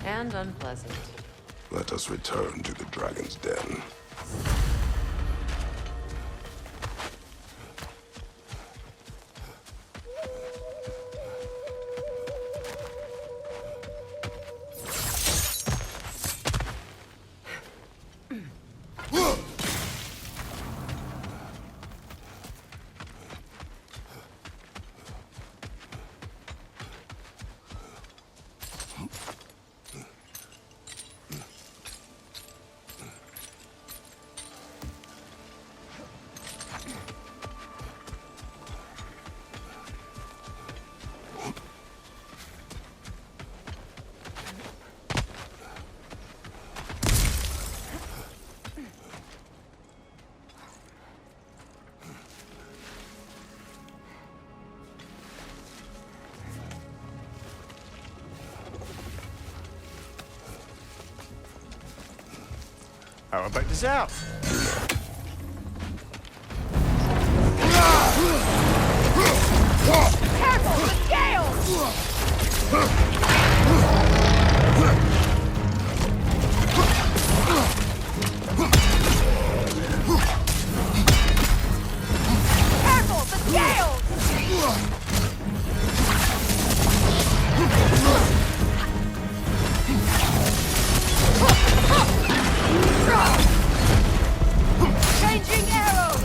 And unpleasant. Let us return to the dragon's den. How about dessert? Careful, the scales! Careful, the scales! Changing arrows!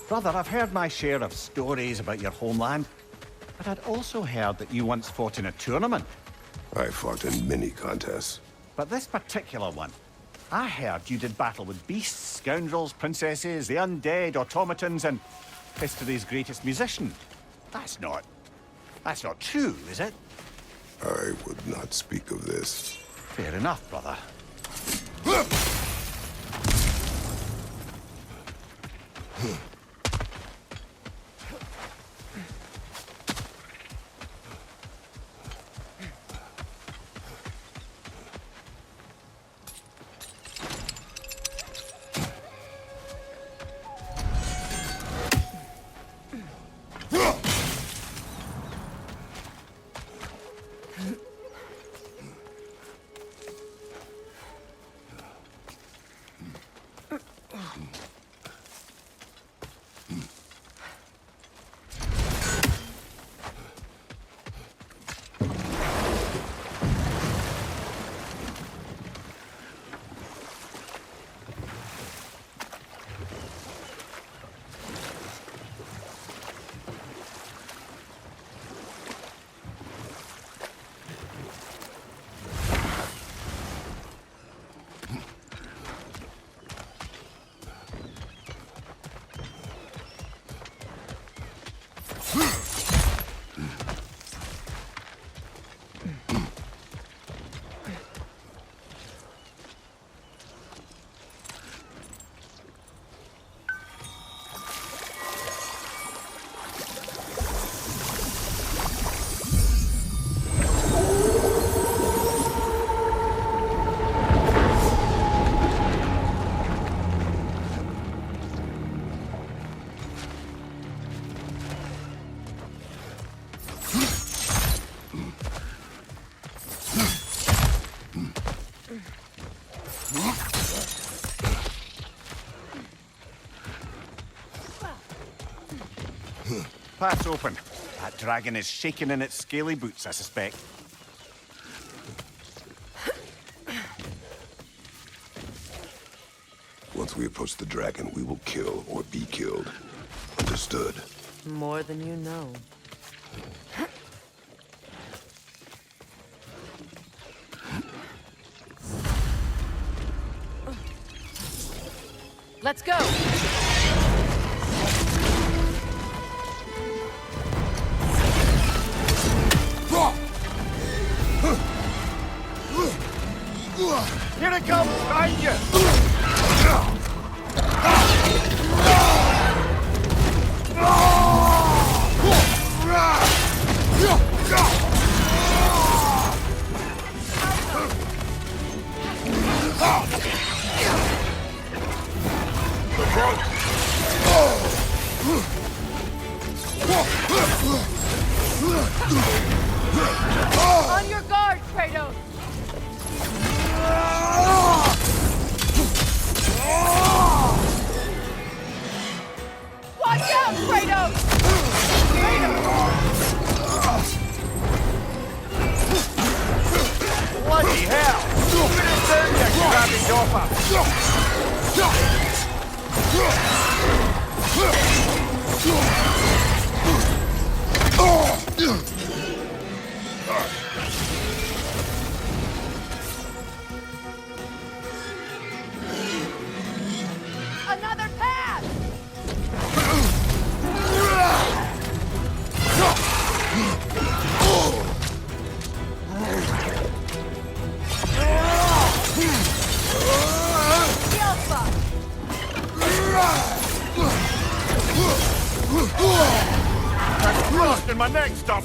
Brother, I've heard my share of stories about your homeland, but I'd also heard that you once fought in a tournament. I fought in many contests. But this particular one, I heard you did battle with beasts, scoundrels, princesses, the undead, automatons, and history's greatest musician. That's not true, is it? I would not speak of this. Fair enough, brother. Path's open. That dragon is shaking in its scaly boots, I suspect. Once we approach the dragon, we will kill or be killed. Understood? More than you know. Let's go! Here it comes, behind you! On your guard, Kratos! Watch out, Kratos! Bloody hell! Put it down, you grabbing dopper! Another path! That's frost in my neck stuff!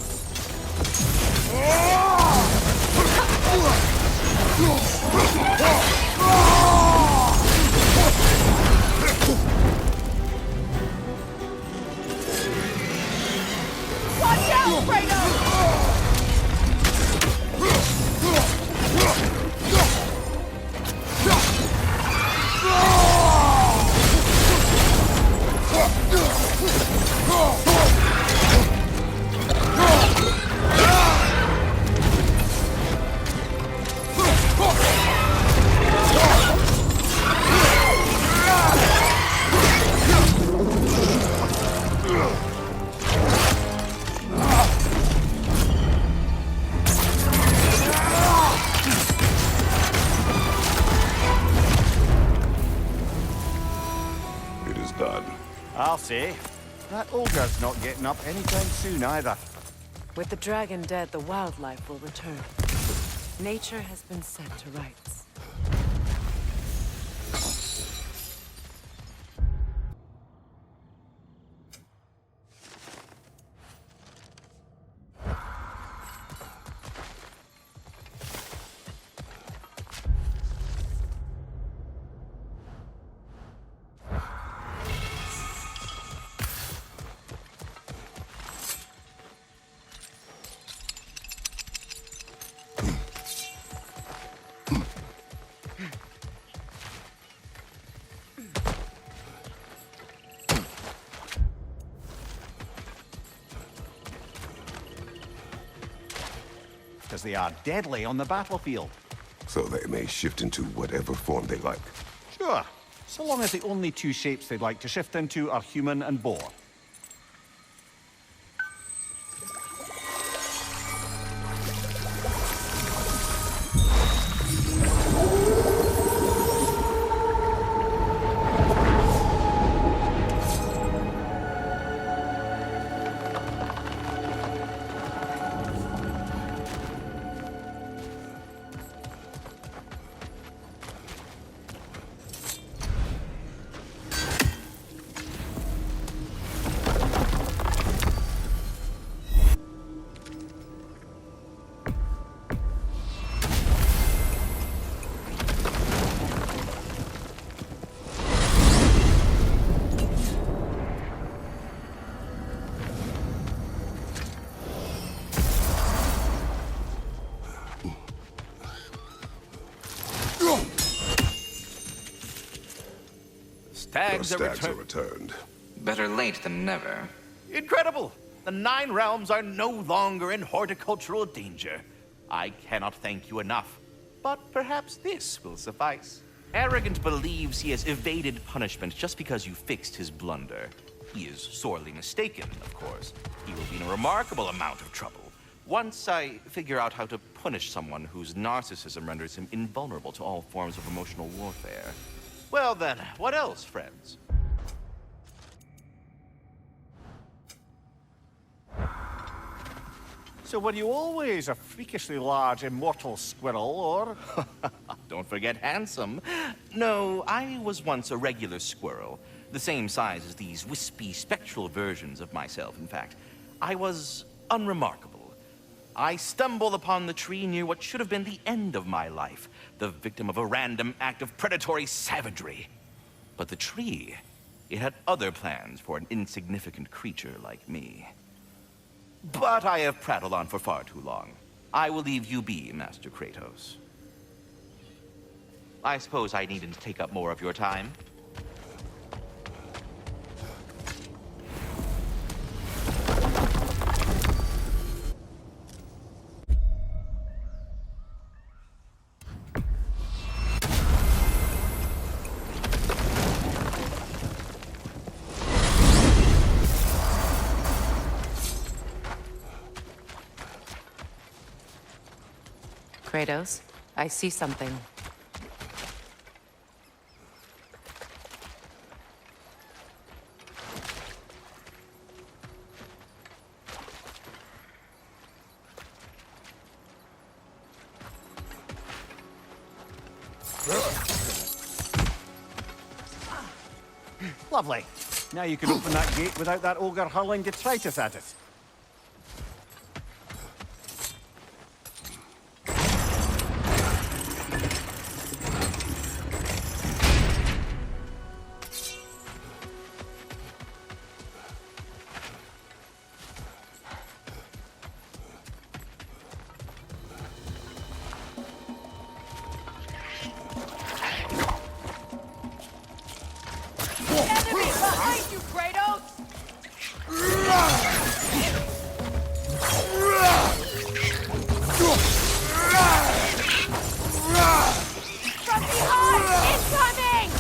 Watch out, Kratos! say. That ogre's not getting up anytime soon either. With the dragon dead, the wildlife will return. Nature has been set to rights. Because they are deadly on the battlefield. So they may shift into whatever form they like. Sure, so long as the only two shapes they'd like to shift into are human and boar. Stags Your stags are returned. Better late than never. Incredible! The 9 realms are no longer in horticultural danger. I cannot thank you enough, but perhaps this will suffice. Arrogant believes he has evaded punishment just because you fixed his blunder. He is sorely mistaken, of course. He will be in a remarkable amount of trouble once I figure out how to punish someone whose narcissism renders him invulnerable to all forms of emotional warfare. Well then, what else, friends? So were you always a freakishly large immortal squirrel, or? Don't forget handsome. No, I was once a regular squirrel. The same size as these wispy, spectral versions of myself, in fact. I was unremarkable. I stumbled upon the tree near what should have been the end of my life, the victim of a random act of predatory savagery. But the tree, it had other plans for an insignificant creature like me. But I have prattled on for far too long. I will leave you be, Master Kratos. I suppose I needn't take up more of your time. Kratos, I see something. Lovely. Now you can open that gate without that ogre hurling detritus at it. Enemy behind you, Kratos! From behind! Incoming!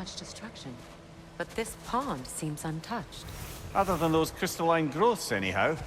much destruction. But this pond seems untouched. Other than those crystalline growths, anyhow.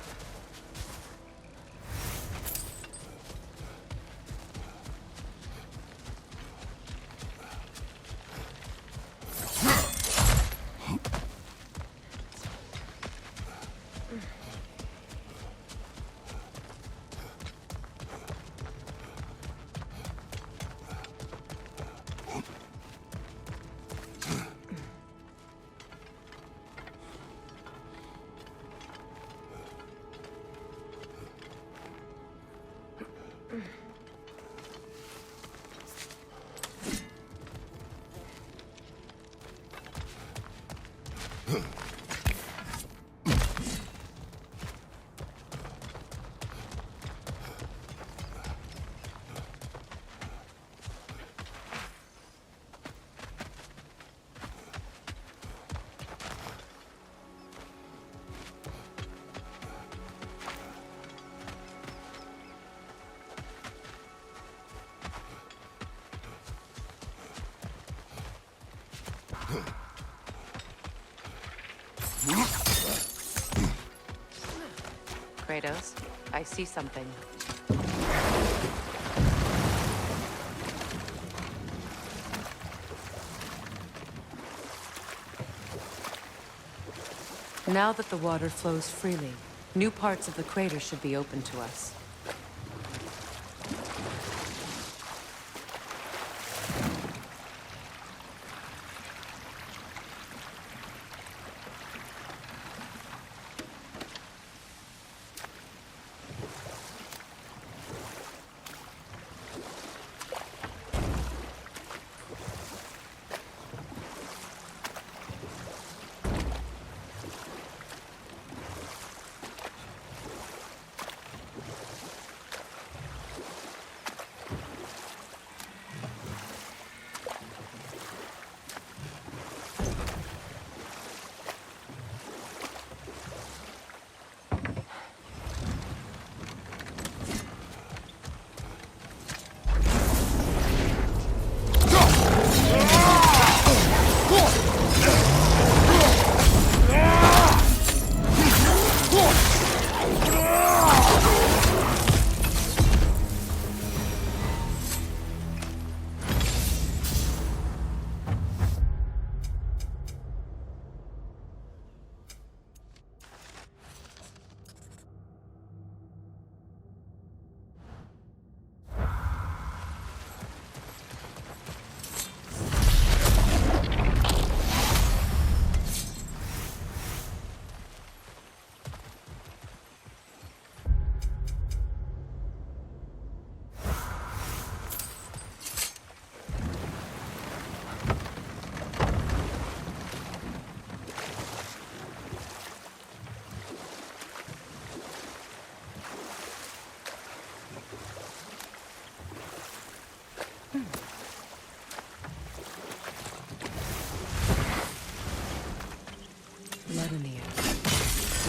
Kratos, I see something. Now that the water flows freely, new parts of the crater should be open to us.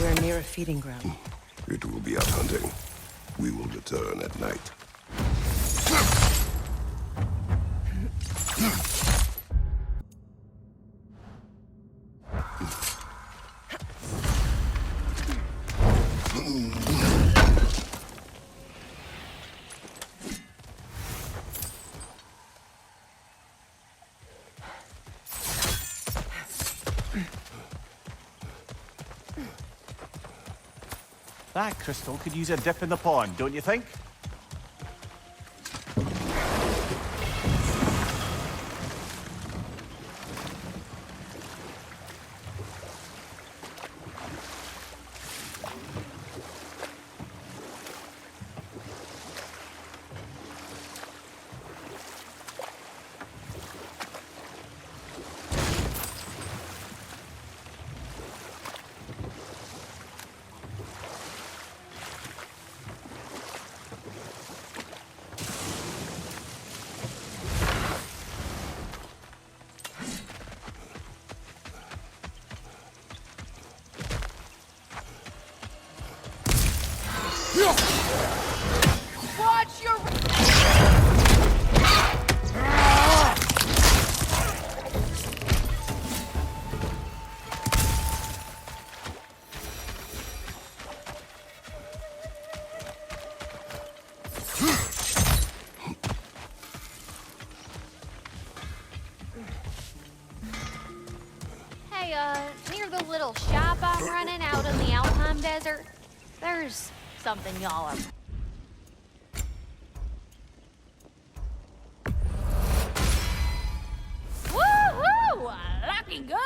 We're near a feeding ground. It will be out hunting. We will return at night. That crystal could use a dip in the pond, don't you think? Watch your... picture the little shop I'm running out in the Alpine desert? There's something y'all are... Woohoo! Looking good!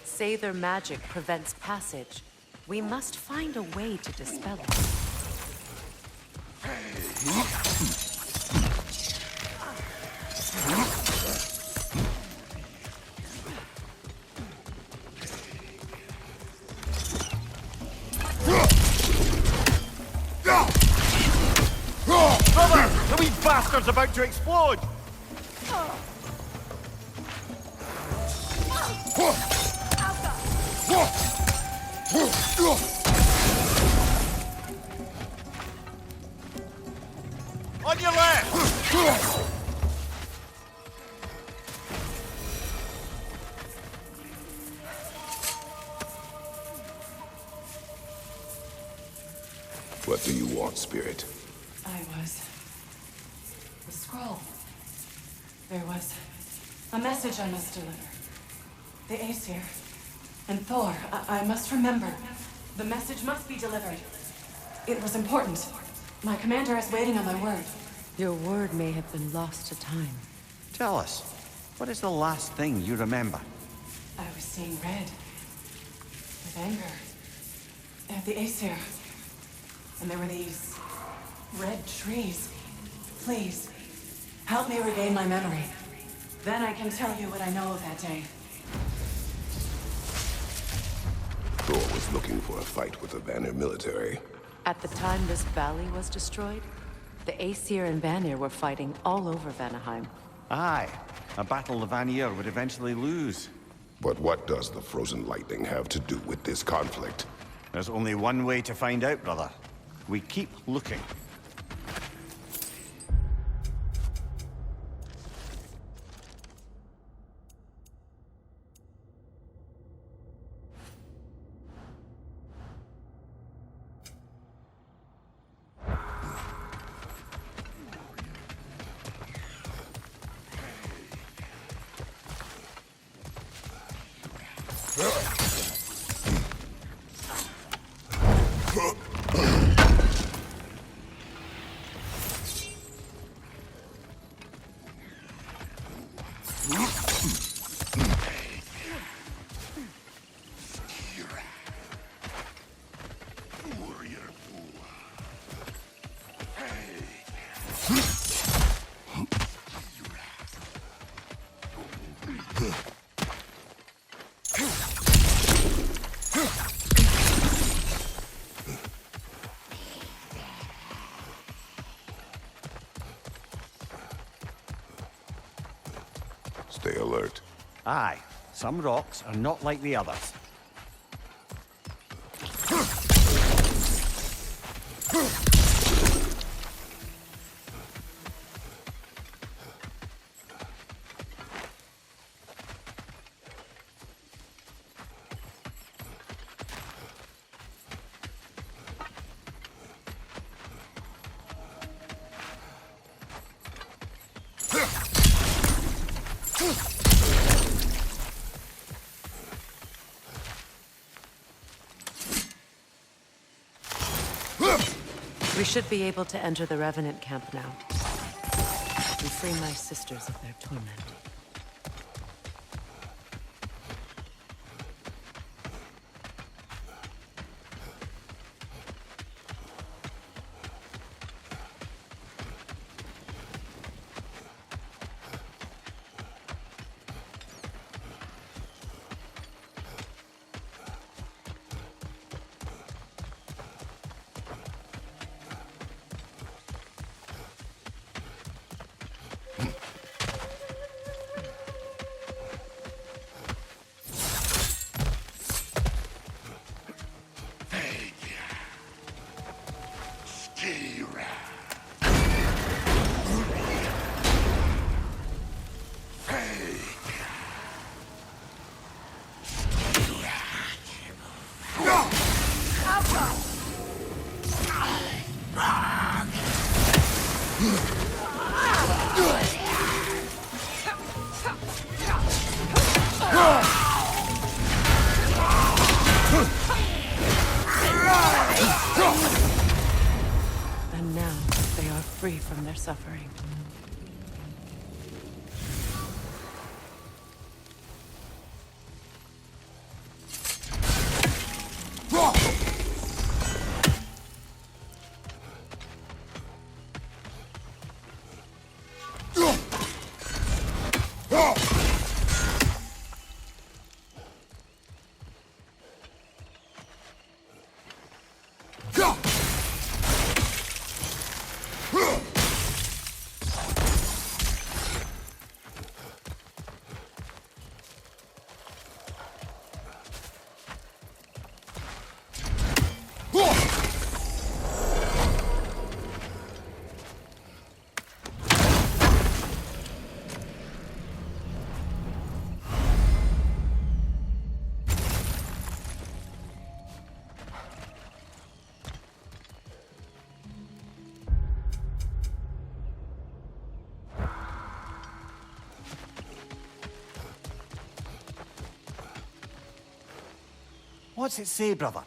Say their magic prevents passage. We must find a way to dispel it. Brother! The wee bastard's about to explode! On your left! What do you want, Spirit? The scroll. There was a message I must deliver. The Aesir and Thor. I must remember. The message must be delivered. It was important. My commander is waiting on my word. Your word may have been lost to time. Tell us, what is the last thing you remember? I was seeing red. With anger. At the Aesir. And there were these red trees. Please, help me regain my memory. Then I can tell you what I know of that day. Thor was looking for a fight with the Vanir military. At the time this valley was destroyed, the Aesir and Vanir were fighting all over Vanaheim. Aye, a battle the Vanir would eventually lose. But what does the frozen lightning have to do with this conflict? There's only one way to find out, brother. We keep looking. Stay alert. Aye, some rocks are not like the others. We should be able to enter the Revenant camp now and free my sisters of their torment. And now they are free from their suffering. What's it say, brother?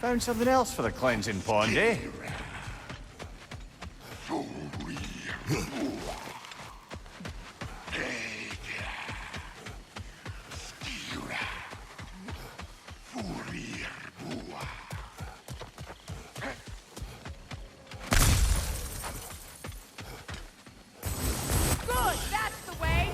Found something else for the cleansing pond, eh? Good, that's the way!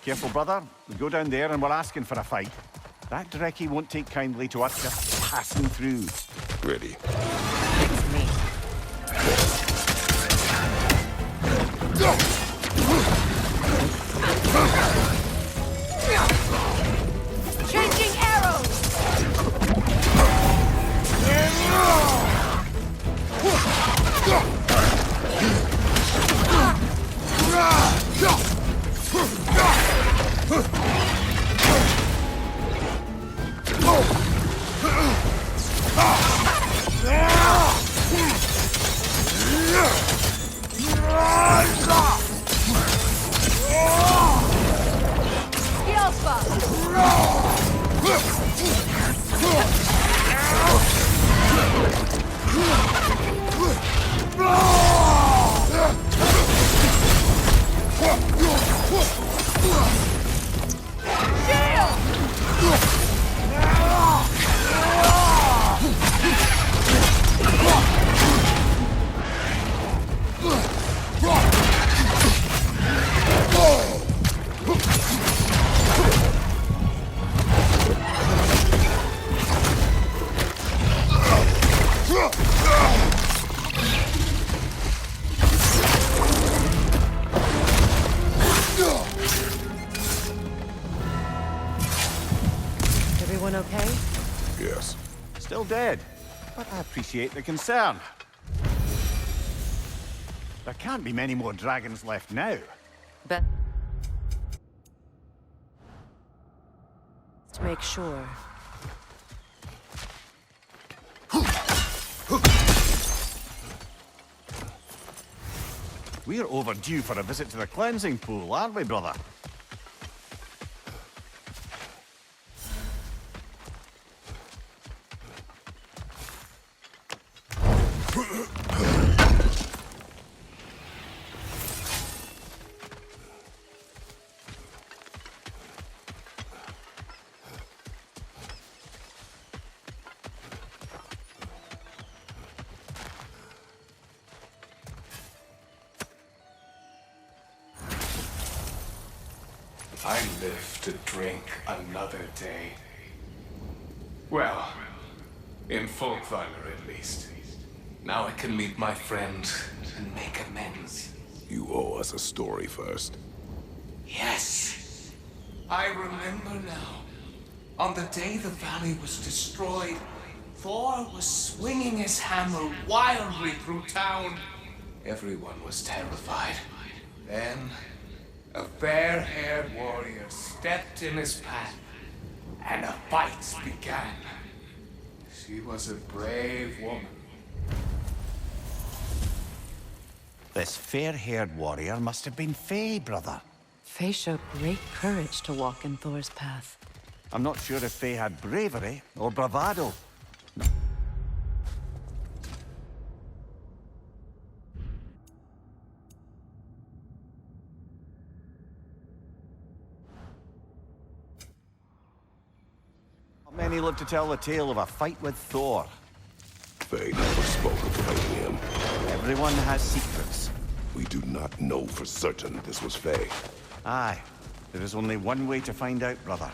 Careful, brother. We go down there and we're asking for a fight. That Drekkie won't take kindly to us just passing through. Ready. It's me. Changing arrows! Everyone okay? Yes. Still dead, but I appreciate the concern. There can't be many more dragons left now. But to make sure. We're overdue for a visit to the cleansing pool, aren't we, brother? I live to drink another day. Well, in Folkvanger at least. Now I can meet my friend and make amends. You owe us a story first. Yes! I remember now. On the day the valley was destroyed, Thor was swinging his hammer wildly through town. Everyone was terrified. Then, a fair-haired warrior stepped in his path, and a fight began. She was a brave woman. This fair-haired warrior must have been Faye, brother. Faye showed great courage to walk in Thor's path. I'm not sure if Faye had bravery or bravado. Many live to tell the tale of a fight with Thor. Faye never spoke of fighting him. Everyone has secrets. We do not know for certain this was Faye. Aye. There is only one way to find out, brother.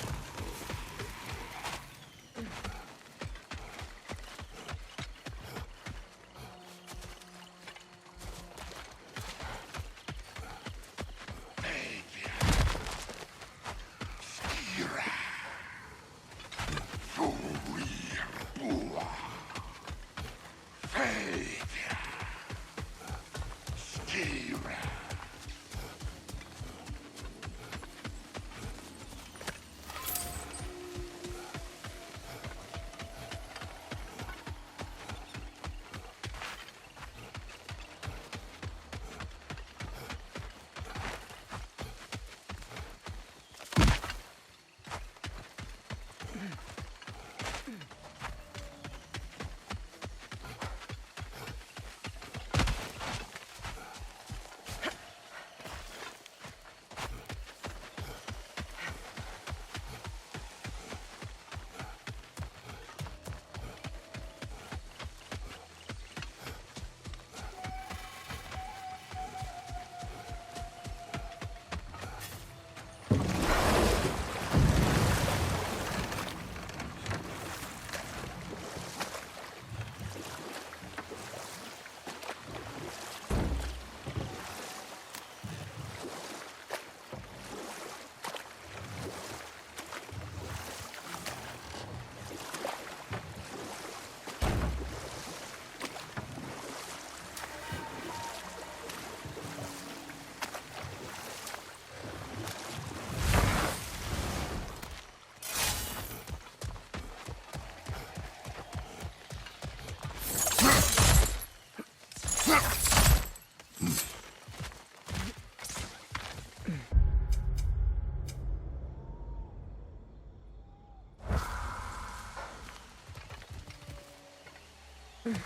Protect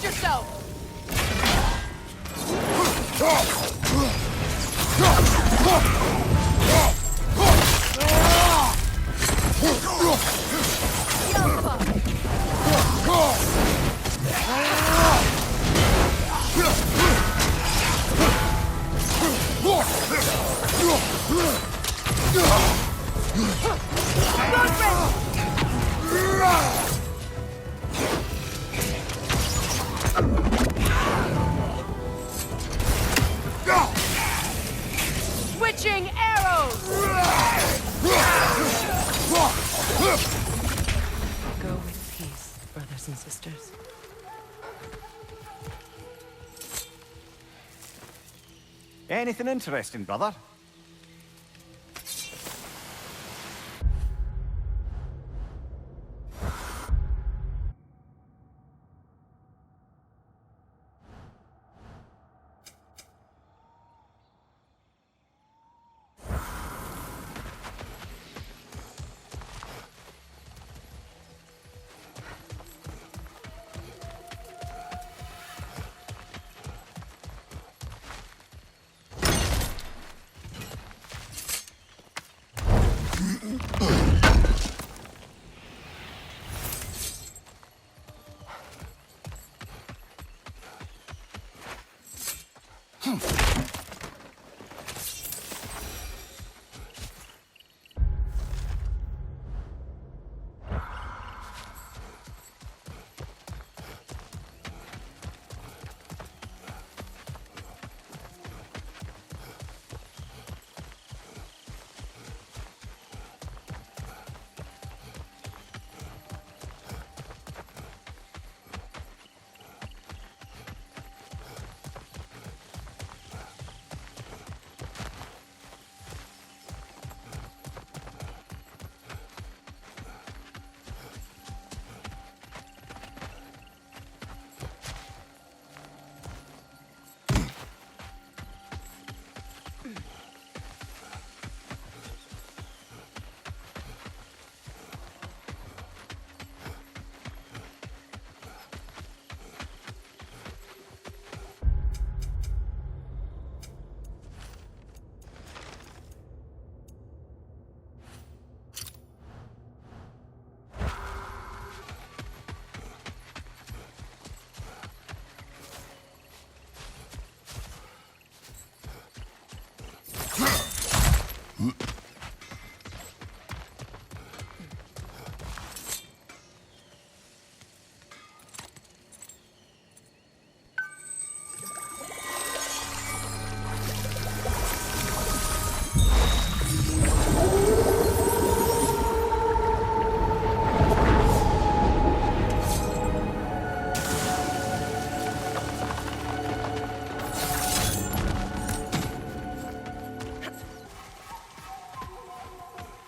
yourself! Switching arrows! Go with peace, brothers and sisters. Anything interesting, brother?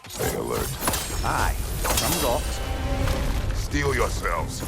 Stay alert. Aye, some rocks. Steel yourselves.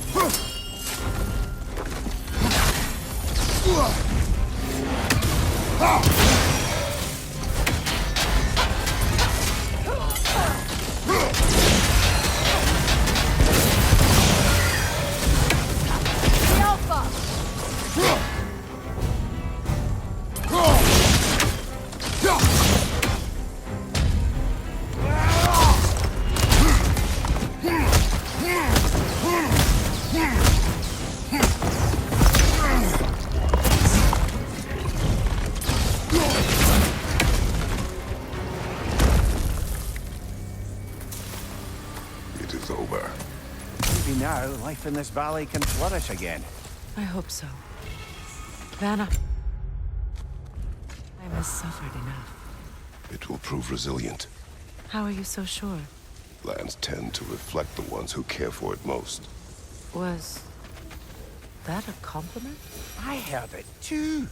It is over. Maybe now life in this valley can flourish again. I hope so. Vanna. I have suffered enough. It will prove resilient. How are you so sure? Lands tend to reflect the ones who care for it most. Was that a compliment? I heard it too.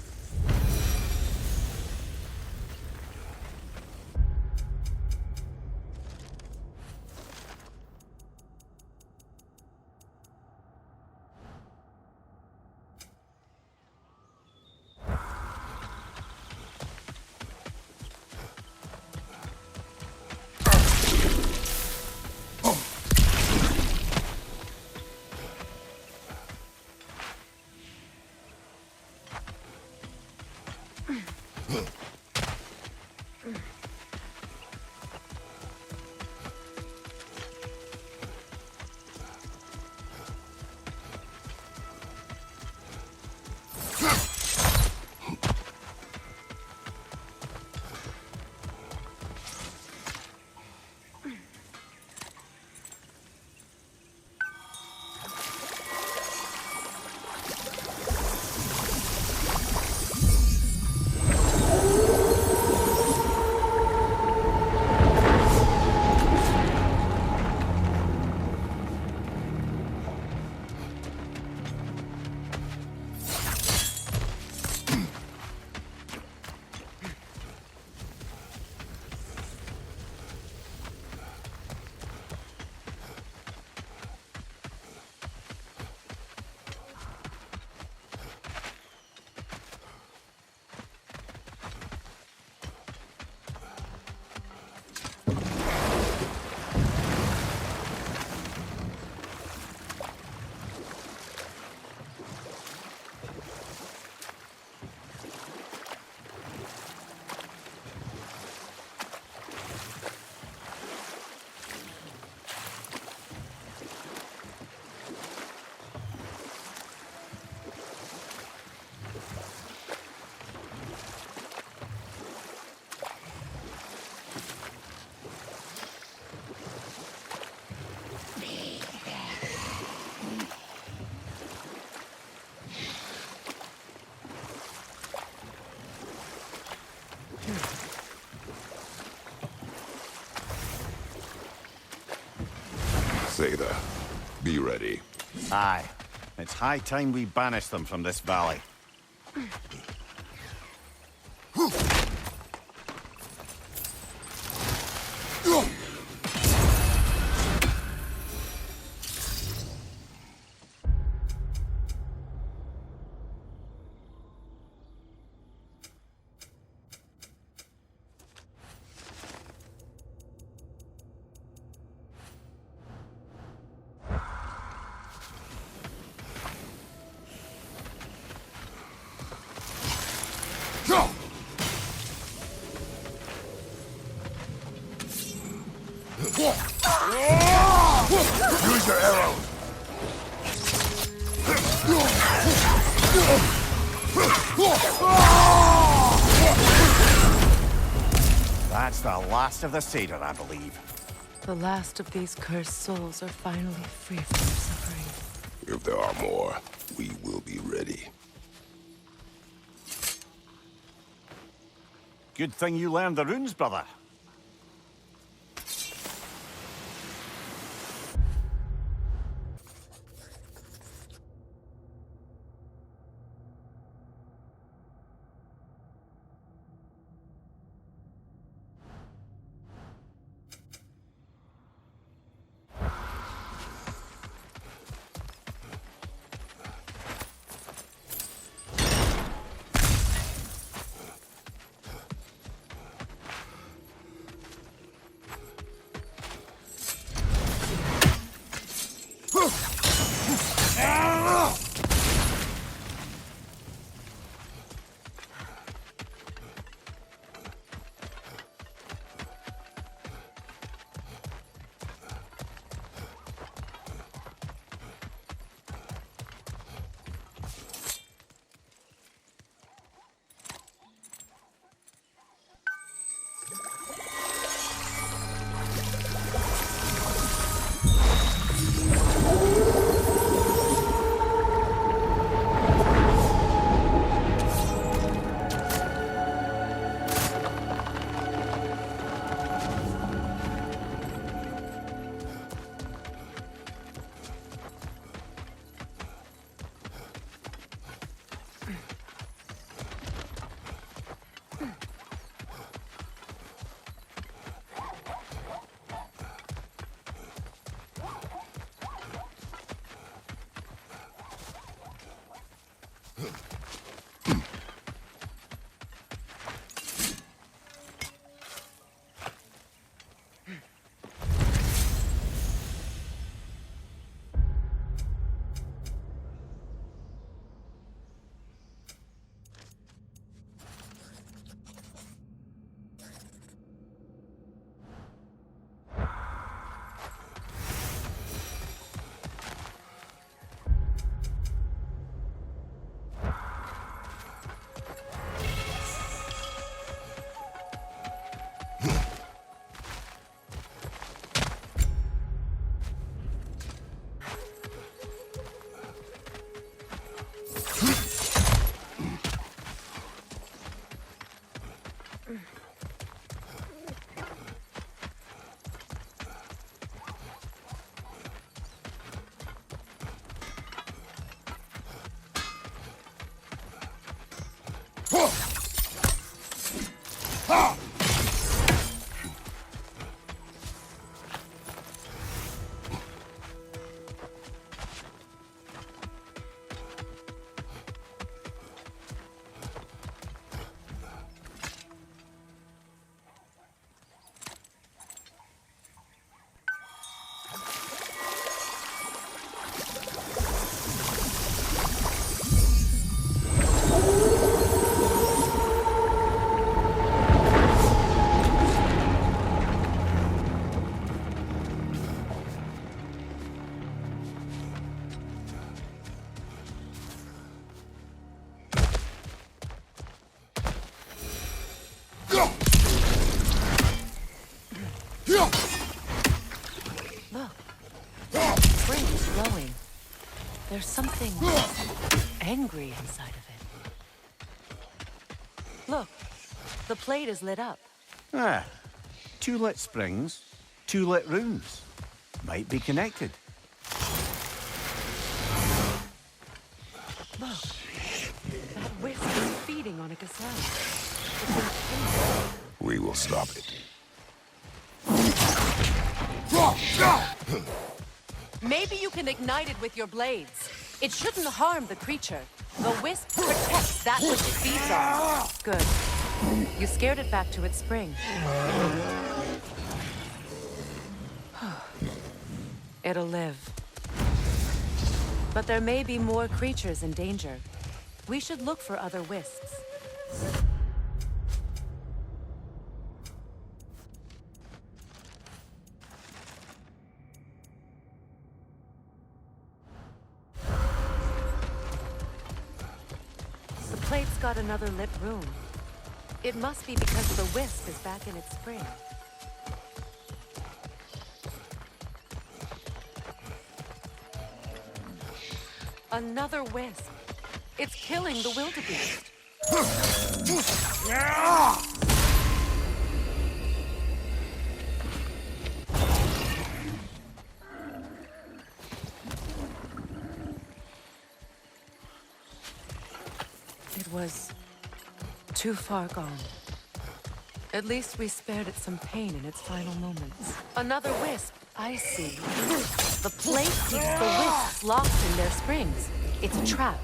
Zeta, be ready. Aye. It's high time we banish them from this valley. Use your arrows! That's the last of the Satyr, I believe. The last of these cursed souls are finally free from their suffering. If there are more, we will be ready. Good thing you learned the runes, brother. angry inside of it. Look, the plate is lit up. Ah, 2 lit springs, 2 lit runes. Might be connected. Look, that wisp is feeding on a gazelle. We will stop it. Maybe you can ignite it with your blades. It shouldn't harm the creature. The wisp protects that which it feeds on. Good. You scared it back to its spring. It'll live. But there may be more creatures in danger. We should look for other wisps. The plate's got another lit room. It must be because the wisp is back in its spring. Another wisp. It's killing the wildebeest. It was too far gone. At least we spared it some pain in its final moments. Another wisp. I see. The plate keeps the wisps locked in their springs. It's a trap.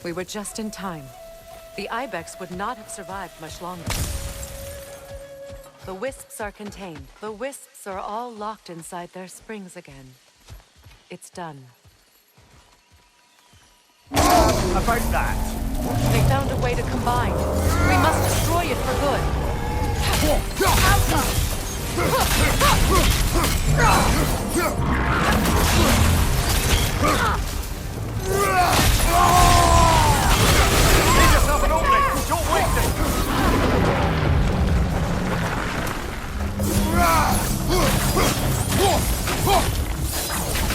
We were just in time. The ibex would not have survived much longer. The wisps are contained. The wisps are all locked inside their springs again. It's done. About that. They found a way to combine. We must destroy it for good. Leave yourself an opening! Don't waste it!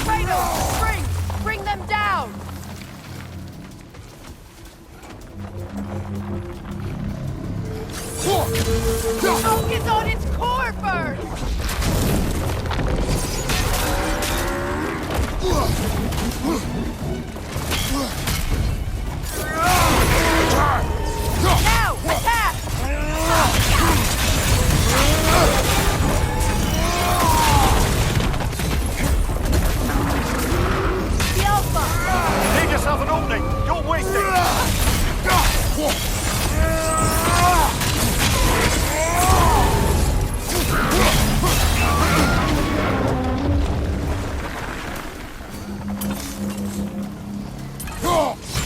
Kratos, spring! Bring them down! Focus on its core first! Now, attack! The Alpha! Leave yourself an opening! Don't waste it! The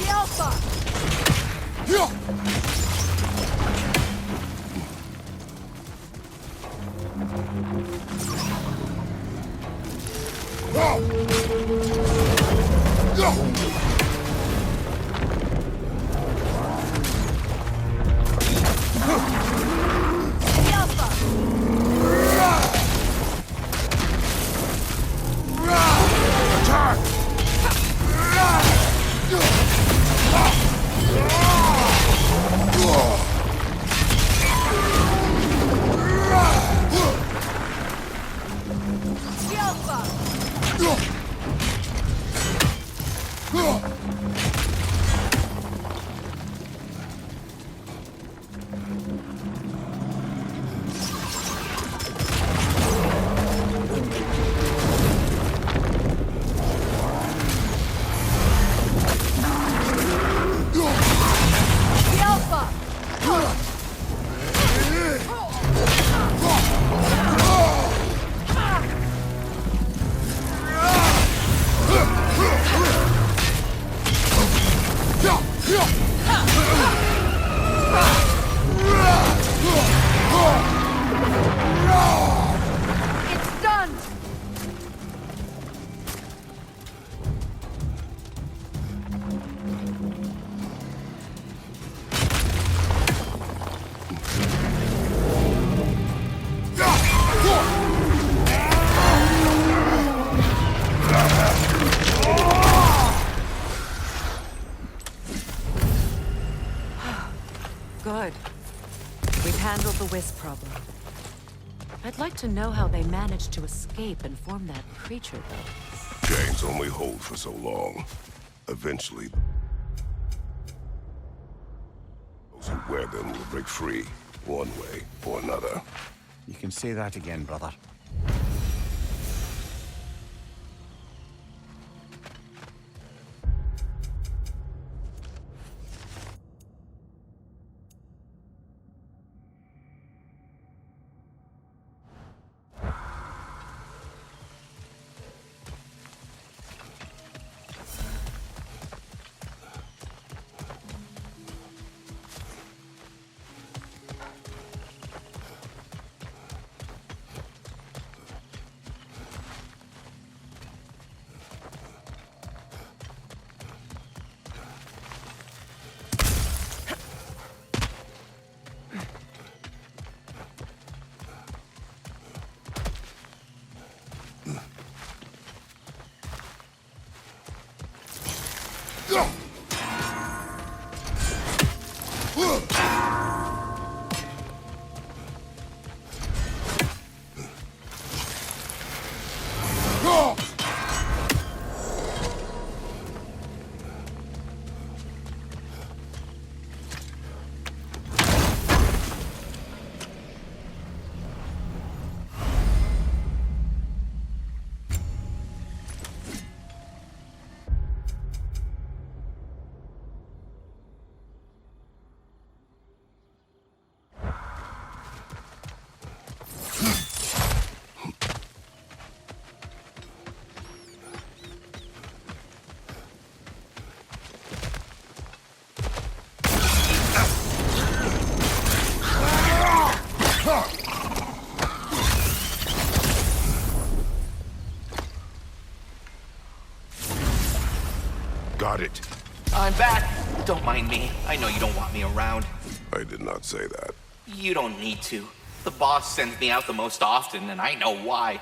Alpha! The Alpha! Wisp problem. I'd like to know how they managed to escape and form that creature, though. Chains only hold for so long. Eventually, those who wear them will break free, one way or another. You can say that again, brother. Got it. I'm back. Don't mind me. I know you don't want me around. I did not say that. You don't need to. The boss sends me out the most often, and I know why.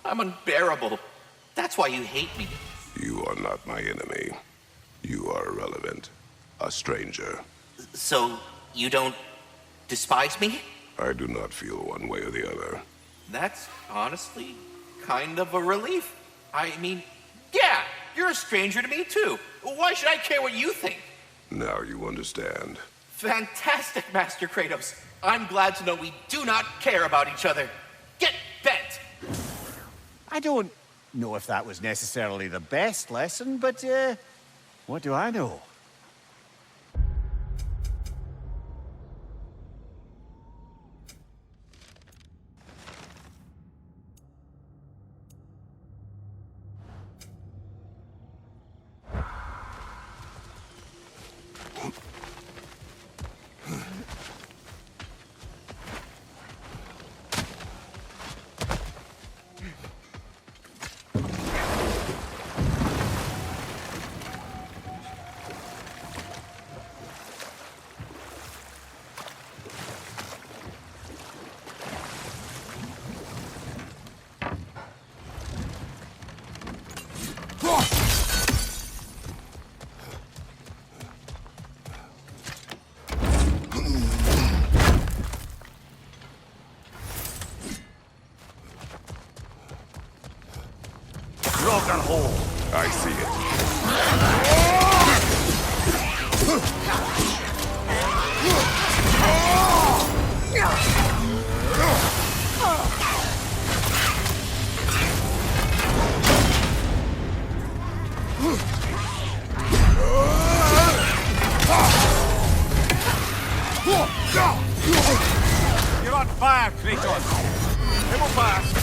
I'm unbearable. That's why you hate me. You are not my enemy. You are irrelevant. A stranger. So, you don't despise me? I do not feel one way or the other. That's honestly kind of a relief. I mean, yeah, you're a stranger to me too. Why should I care what you think? Now you understand. Fantastic, Master Kratos. I'm glad to know we do not care about each other. Get bent! I don't know if that was necessarily the best lesson, but, what do I know? Broken hole. I see it. You're on fire, Kratos. It will pass.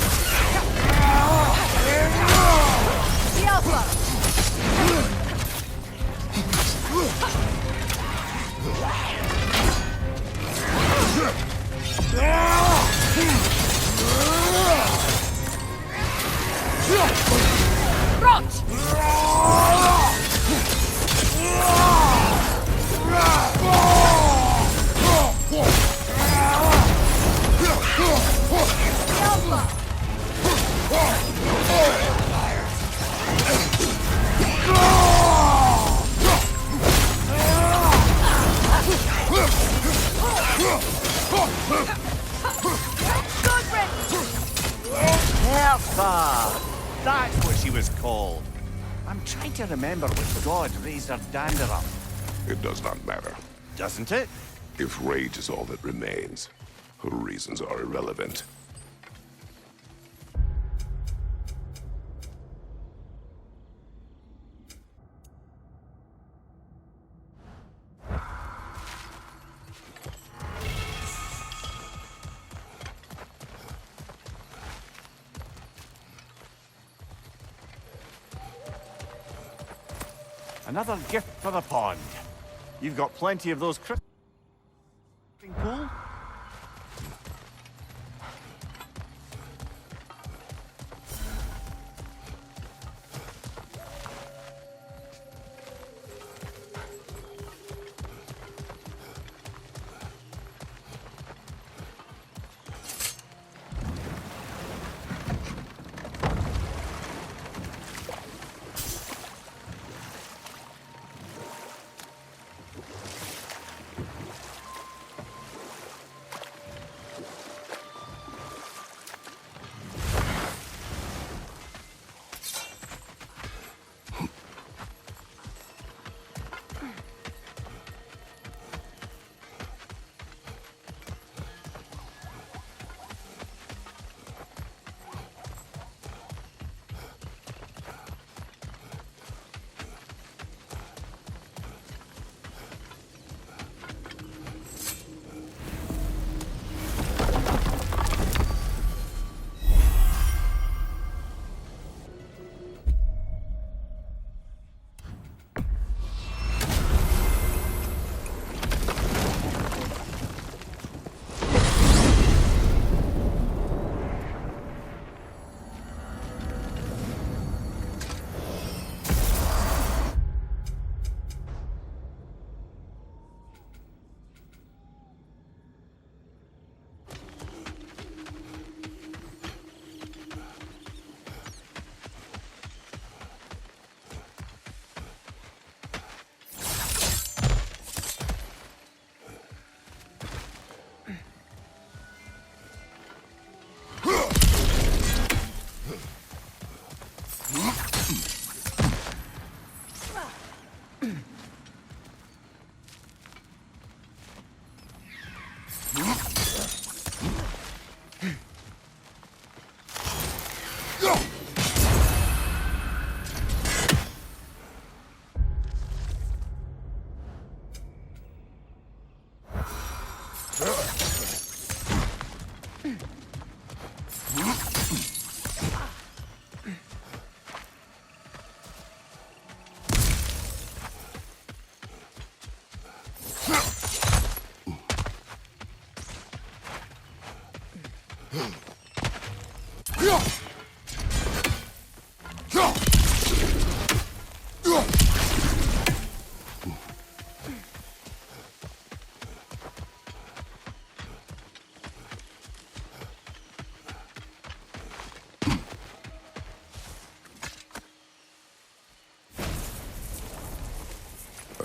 That's what she was called. I'm trying to remember which god raised her dander up. It does not matter. Doesn't it? If rage is all that remains, her reasons are irrelevant. Another gift for the pond. You've got plenty of those pool?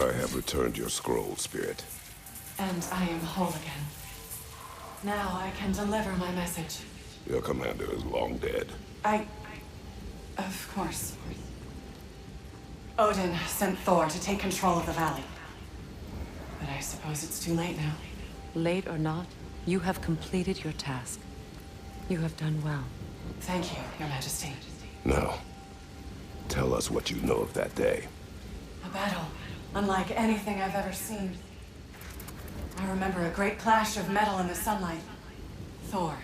I have returned your scroll, Spirit. And I am whole again. Now I can deliver my message. Your commander is long dead. Of course. Odin sent Thor to take control of the valley. But I suppose it's too late now. Late or not, you have completed your task. You have done well. Thank you, Your Majesty. Now, tell us what you know of that day. A battle unlike anything I've ever seen. I remember a great clash of metal in the sunlight. Thor.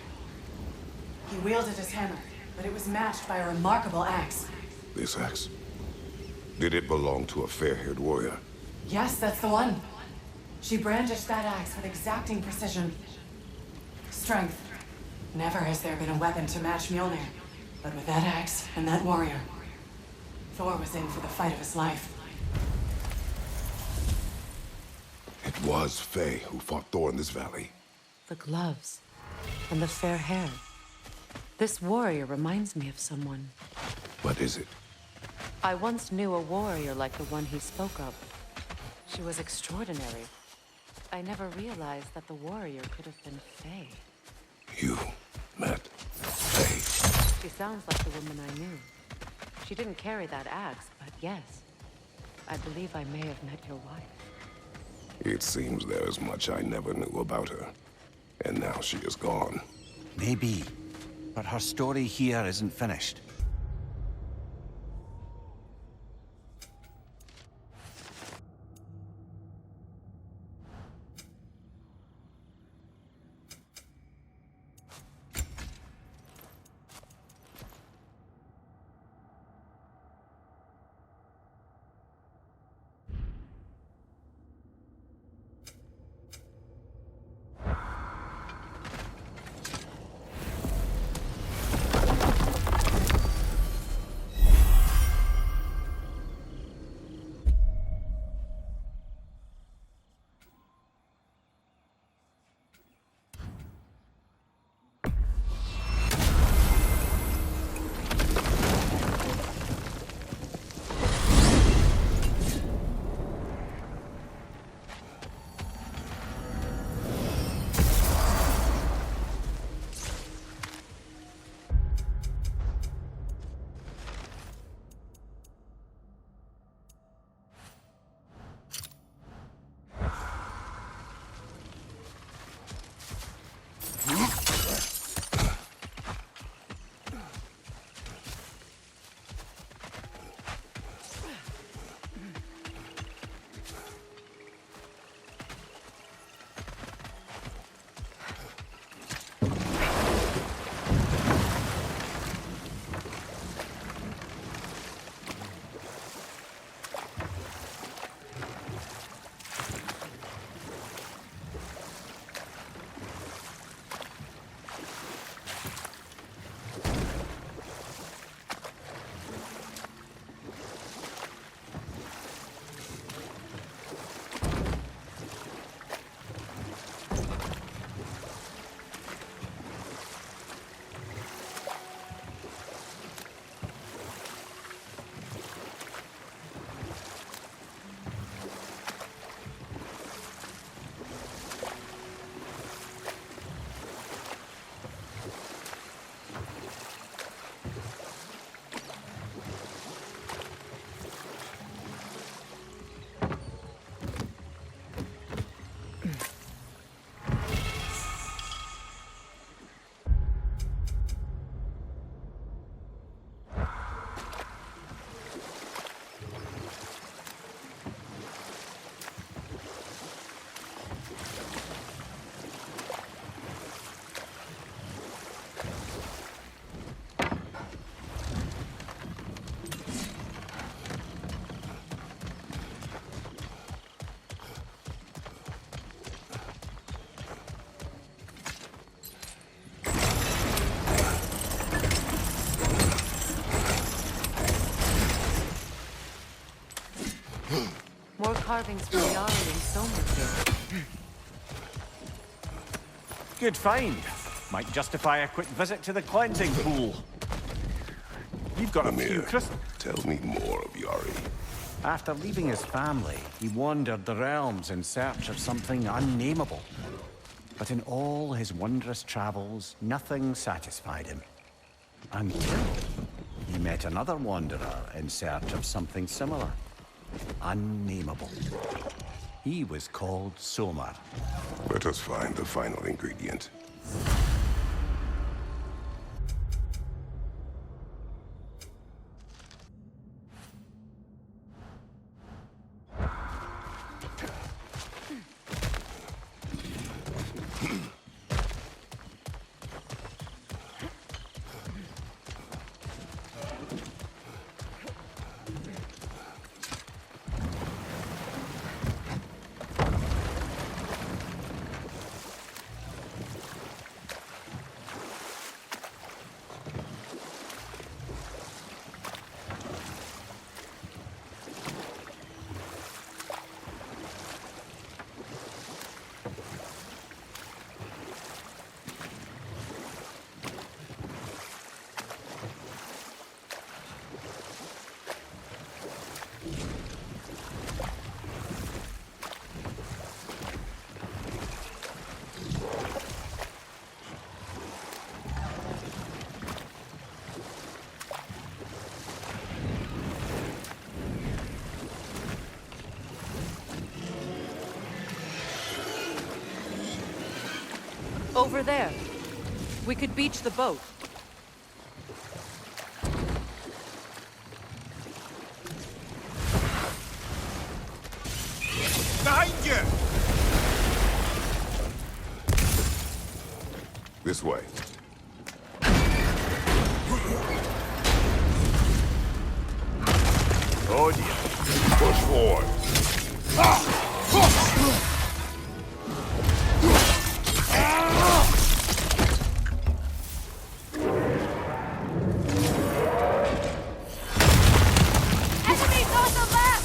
He wielded his hammer, but it was matched by a remarkable axe. This axe? Did it belong to a fair-haired warrior? Yes, that's the one. She brandished that axe with exacting precision. Strength. Never has there been a weapon to match Mjolnir. But with that axe and that warrior, Thor was in for the fight of his life. It was Faye who fought Thor in this valley. The gloves. And the fair hair. This warrior reminds me of someone. What is it? I once knew a warrior like the one he spoke of. She was extraordinary. I never realized that the warrior could have been Faye. You met Faye? She sounds like the woman I knew. She didn't carry that axe, but yes. I believe I may have met your wife. It seems there is much I never knew about her. And now she is gone. Maybe. But her story here isn't finished. More carvings from Yari and Soma here. Good find. Might justify a quick visit to the cleansing pool. You've got a few Tell me more of Yari. After leaving his family, he wandered the realms in search of something unnameable. But in all his wondrous travels, nothing satisfied him. Until he met another wanderer in search of something similar. Unnameable. He was called Somar. Let us find the final ingredient. Over there. We could beach the boat. Behind you! This way. Oh dear. Push forward. Enemies on the left!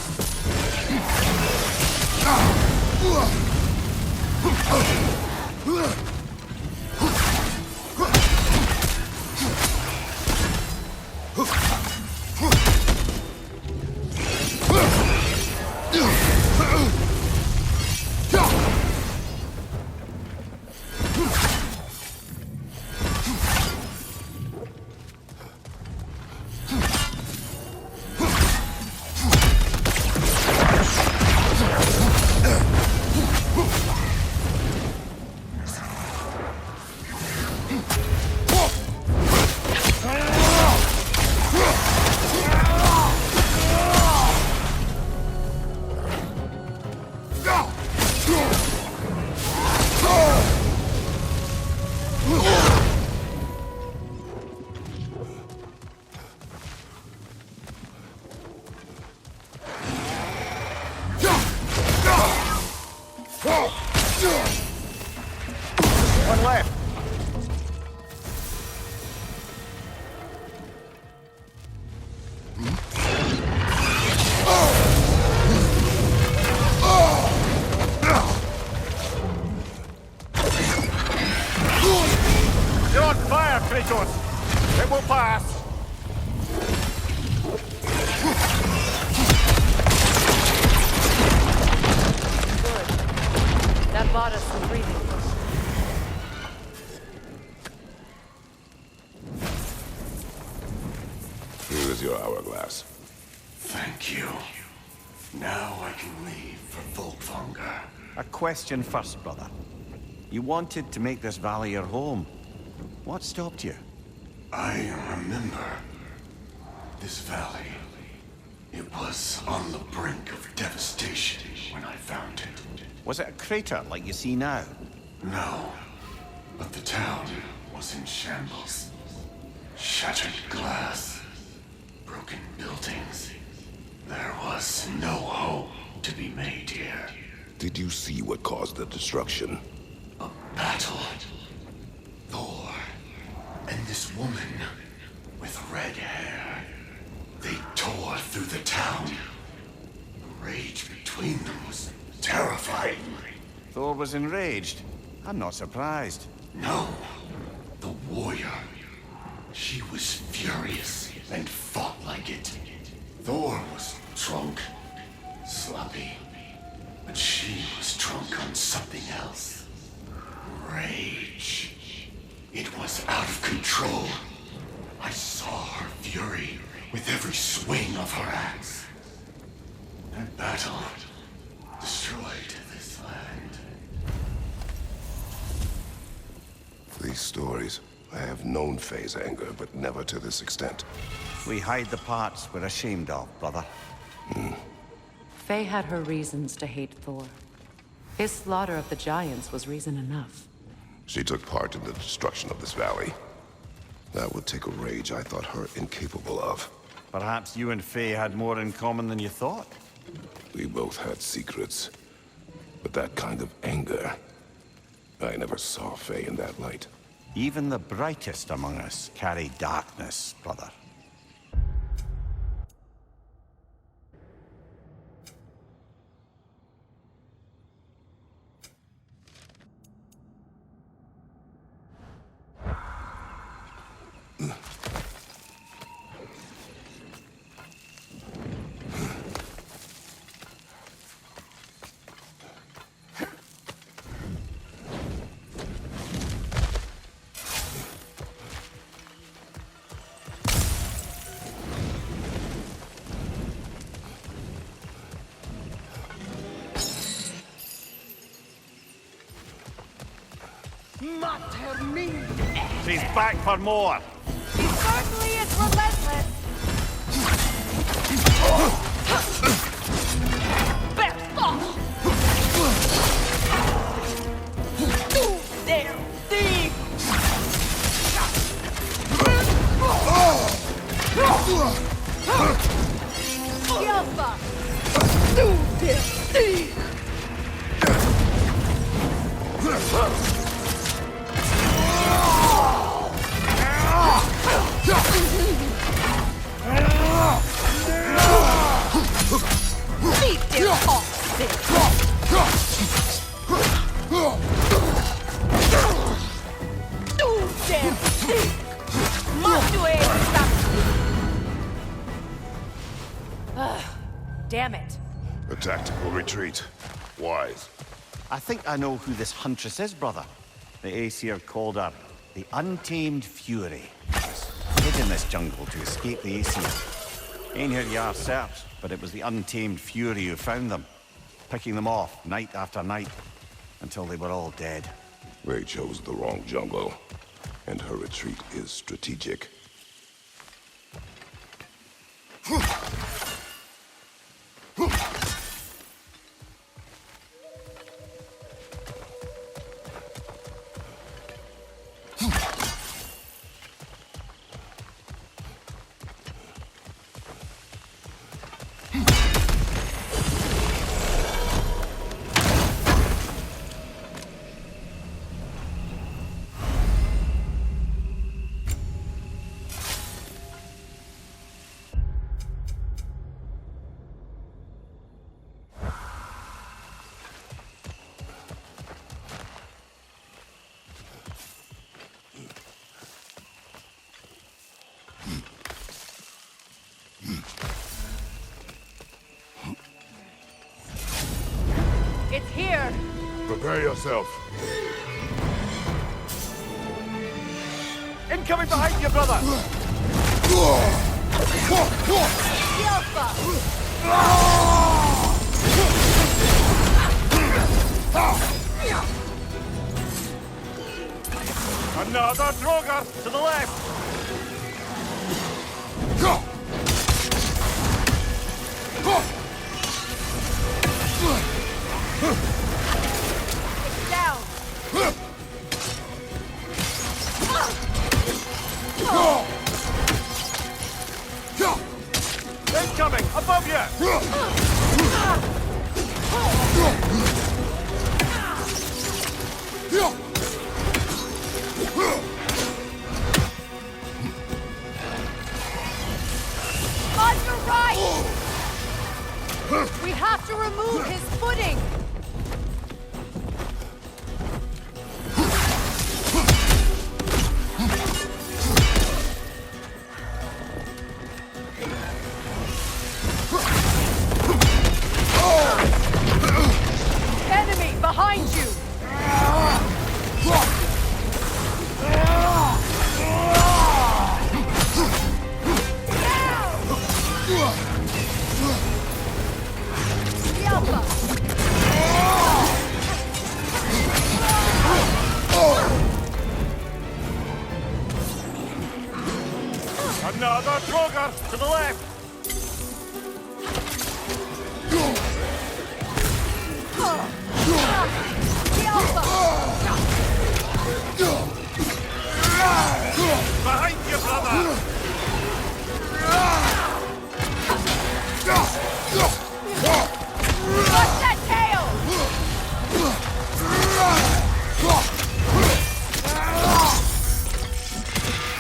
One left. You're on fire, Kratos! It will pass! Good. That bought us some breathing room. Here is your hourglass. Thank you. Now I can leave for Volkvanger. A question first, brother. You wanted to make this valley your home. What stopped you? I remember this valley. It was on the brink of devastation when I found it. Was it a crater like you see now? No, but the town was in shambles. Shattered glass, broken buildings. There was no hope to be made here. Did you see what caused the destruction? A battle. Thor and this woman with red hair. They tore through the town. The rage between them was terrifying. Thor was enraged. I'm not surprised. No, the warrior. She was furious and fought like it. Thor was drunk, sloppy, but she was drunk on something else. Rage. It was out of control. I saw her fury with every swing of her axe. That battle destroyed this land. These stories. I have known Faye's anger, but never to this extent. We hide the parts we're ashamed of, brother. Faye had her reasons to hate Thor. His slaughter of the giants was reason enough. She took part in the destruction of this valley. That would take a rage I thought her incapable of. Perhaps you and Faye had more in common than you thought. We both had secrets. But that kind of anger... I never saw Faye in that light. Even the brightest among us carry darkness, brother. Mater me! She's back for more. She certainly is relentless. Best off! Du der Dieb! Yelpa! Du der Dieb! Eat their Du der Dieb! Machst du Damn it. A tactical retreat. Wise. I think I know who this huntress is, brother. The Aesir called her the Untamed Fury. Hid in this jungle to escape the Aesir. Ain't heard Yar search, but it was the Untamed Fury who found them, picking them off night after night, until they were all dead. They chose the wrong jungle, and her retreat is strategic. It's here. Prepare yourself. Incoming behind you, brother! Another Drogar to the left. Down. Incoming! Above you! On your right! We have to remove his footing! Enemy behind you! Another Drogar to the left. Behind you, brother! Watch that tail!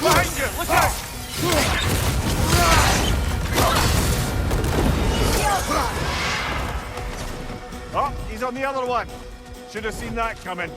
Behind you! Look out! Oh, he's on the other one. Should have seen that coming.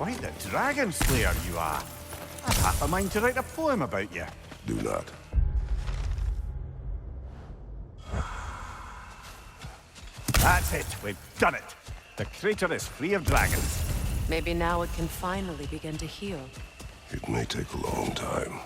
Quite the dragon slayer you are. I've half a mind to write a poem about you. Do not. That's it. We've done it. The crater is free of dragons. Maybe now it can finally begin to heal. It may take a long time.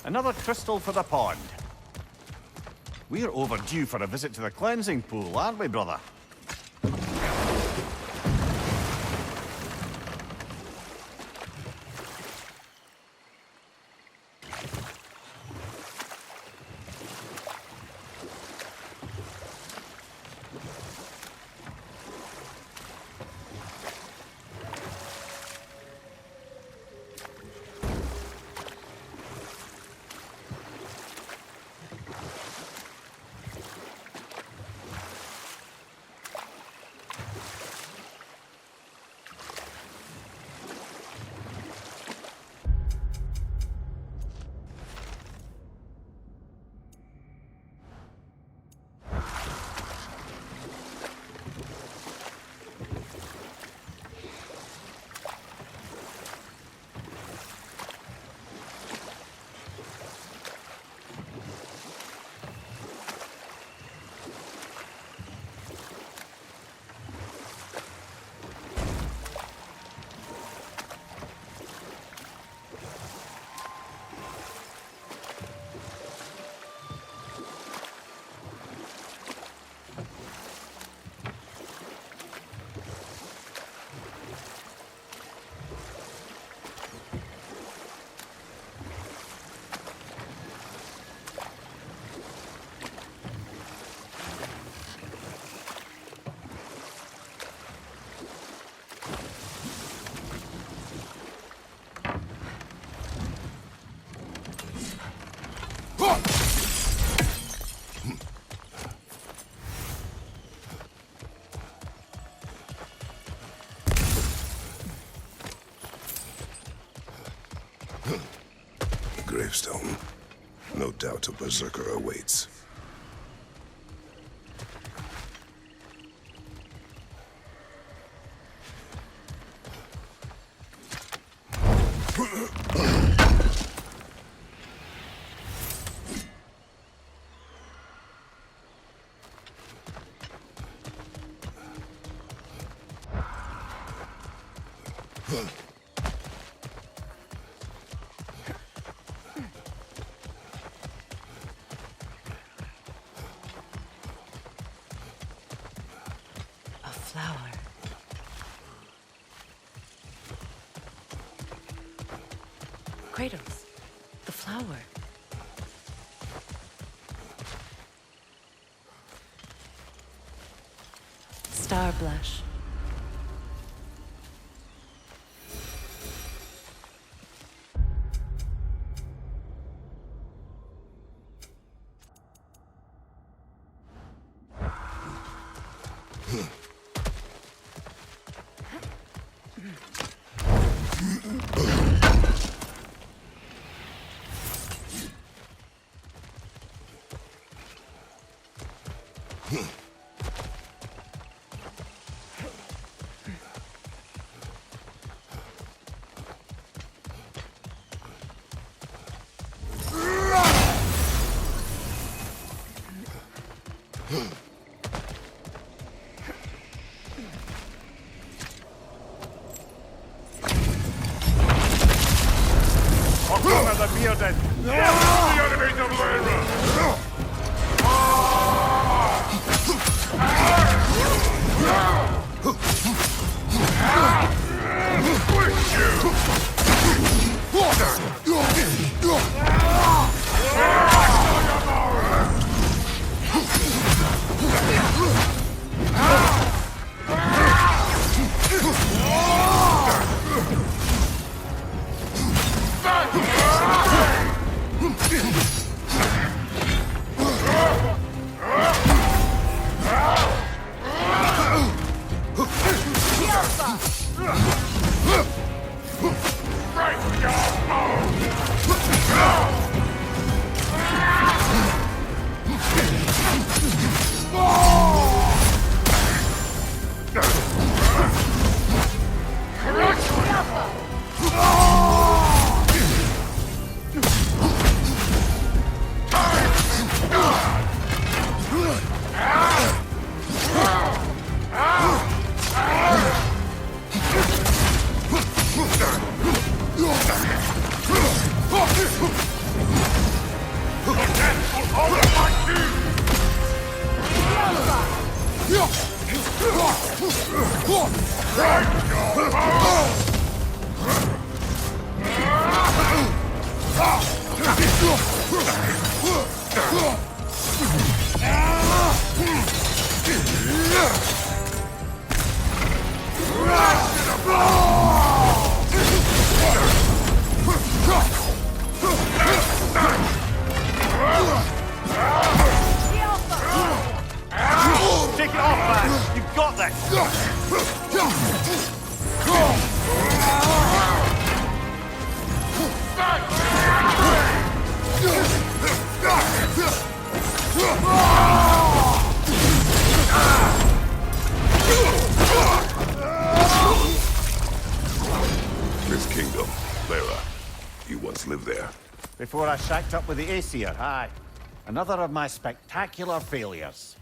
Another crystal for the pond. We're overdue for a visit to the cleansing pool, aren't we, brother? Gravestone. No doubt a berserker awaits. A flower. Kratos, the flower. Star blush. Take it off, man! You've got this! This kingdom, Lara. You once lived there. Before I shacked up with the Aesir, aye. Another of my spectacular failures.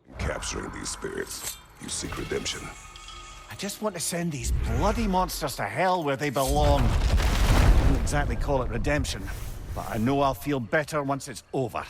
In capturing these spirits, you seek redemption. I just want to send these bloody monsters to hell where they belong. I wouldn't exactly call it redemption, but I know I'll feel better once it's over.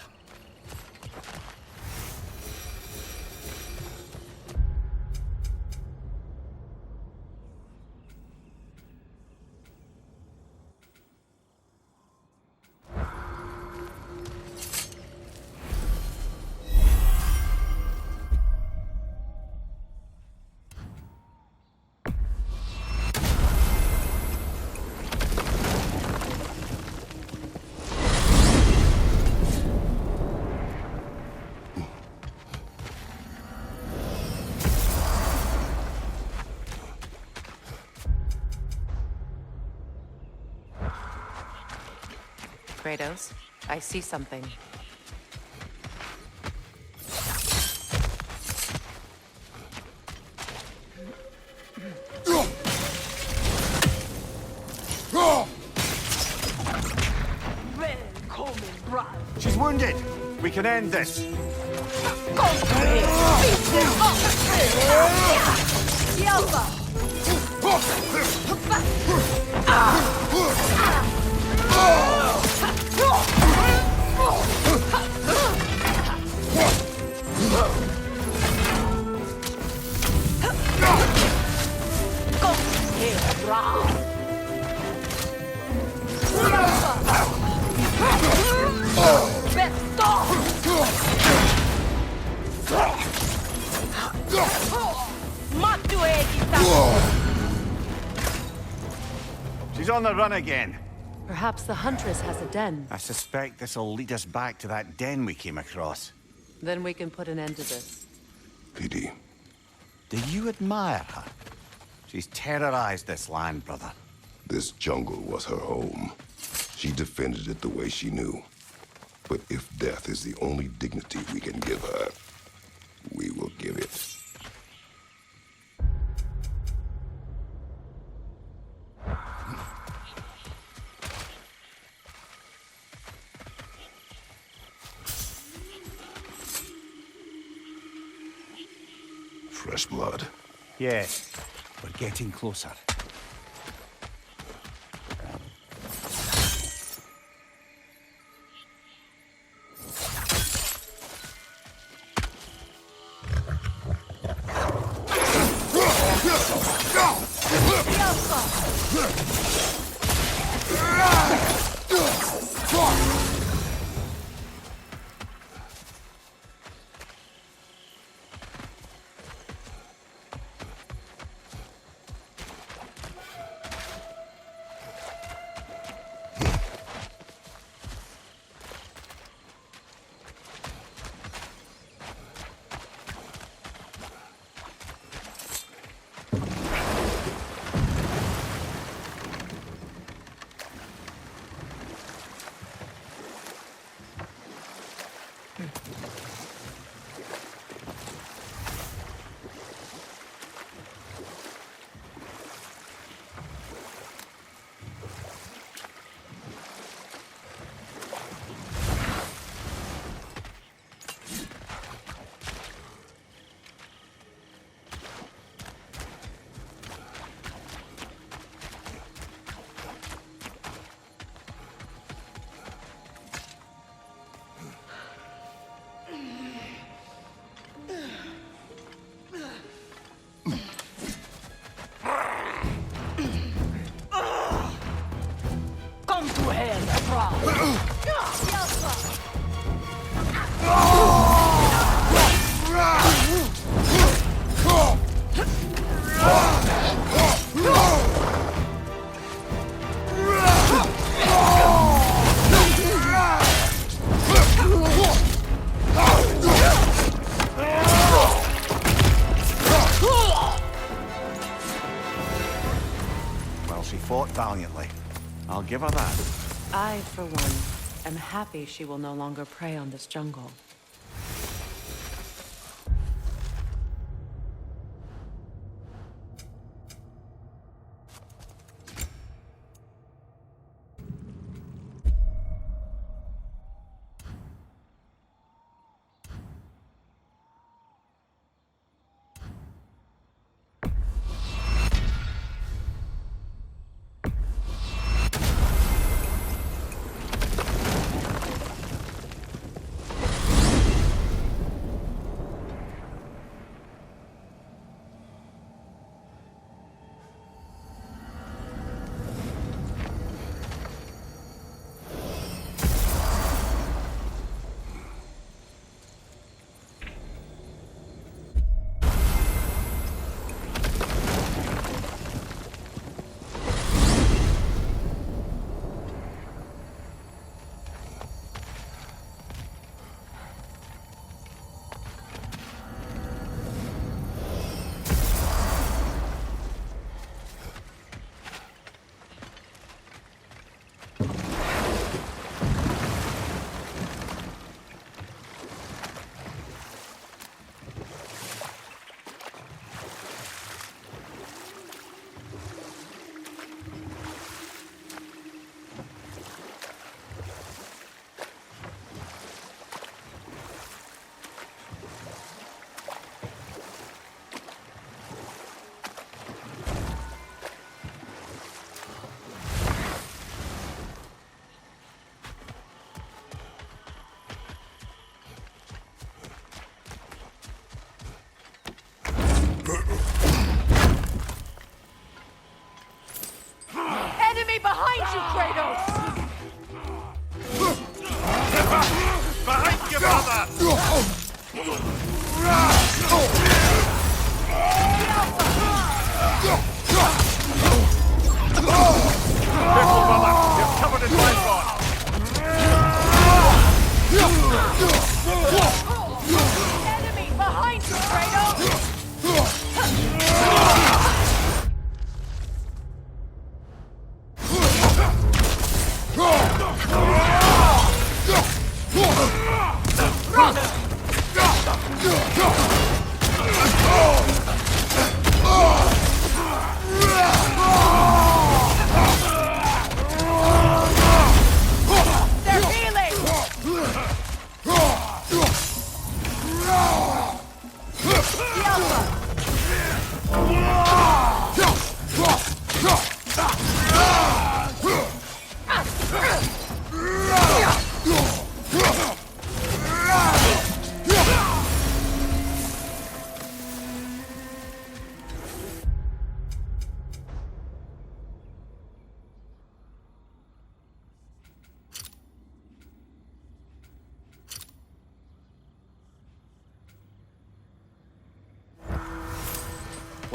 Kratos, I see something. She's wounded! We can end this! She's on the run again. Perhaps the Huntress has a den. I suspect this'll lead us back to that den we came across. Then we can put an end to this. PD. Do you admire her? She's terrorized this land, brother. This jungle was her home. She defended it the way she knew. But if death is the only dignity we can give her, we will give it. Fresh blood. Yes, we're getting closer. She fought valiantly. I'll give her that. I, for one, am happy she will no longer prey on this jungle.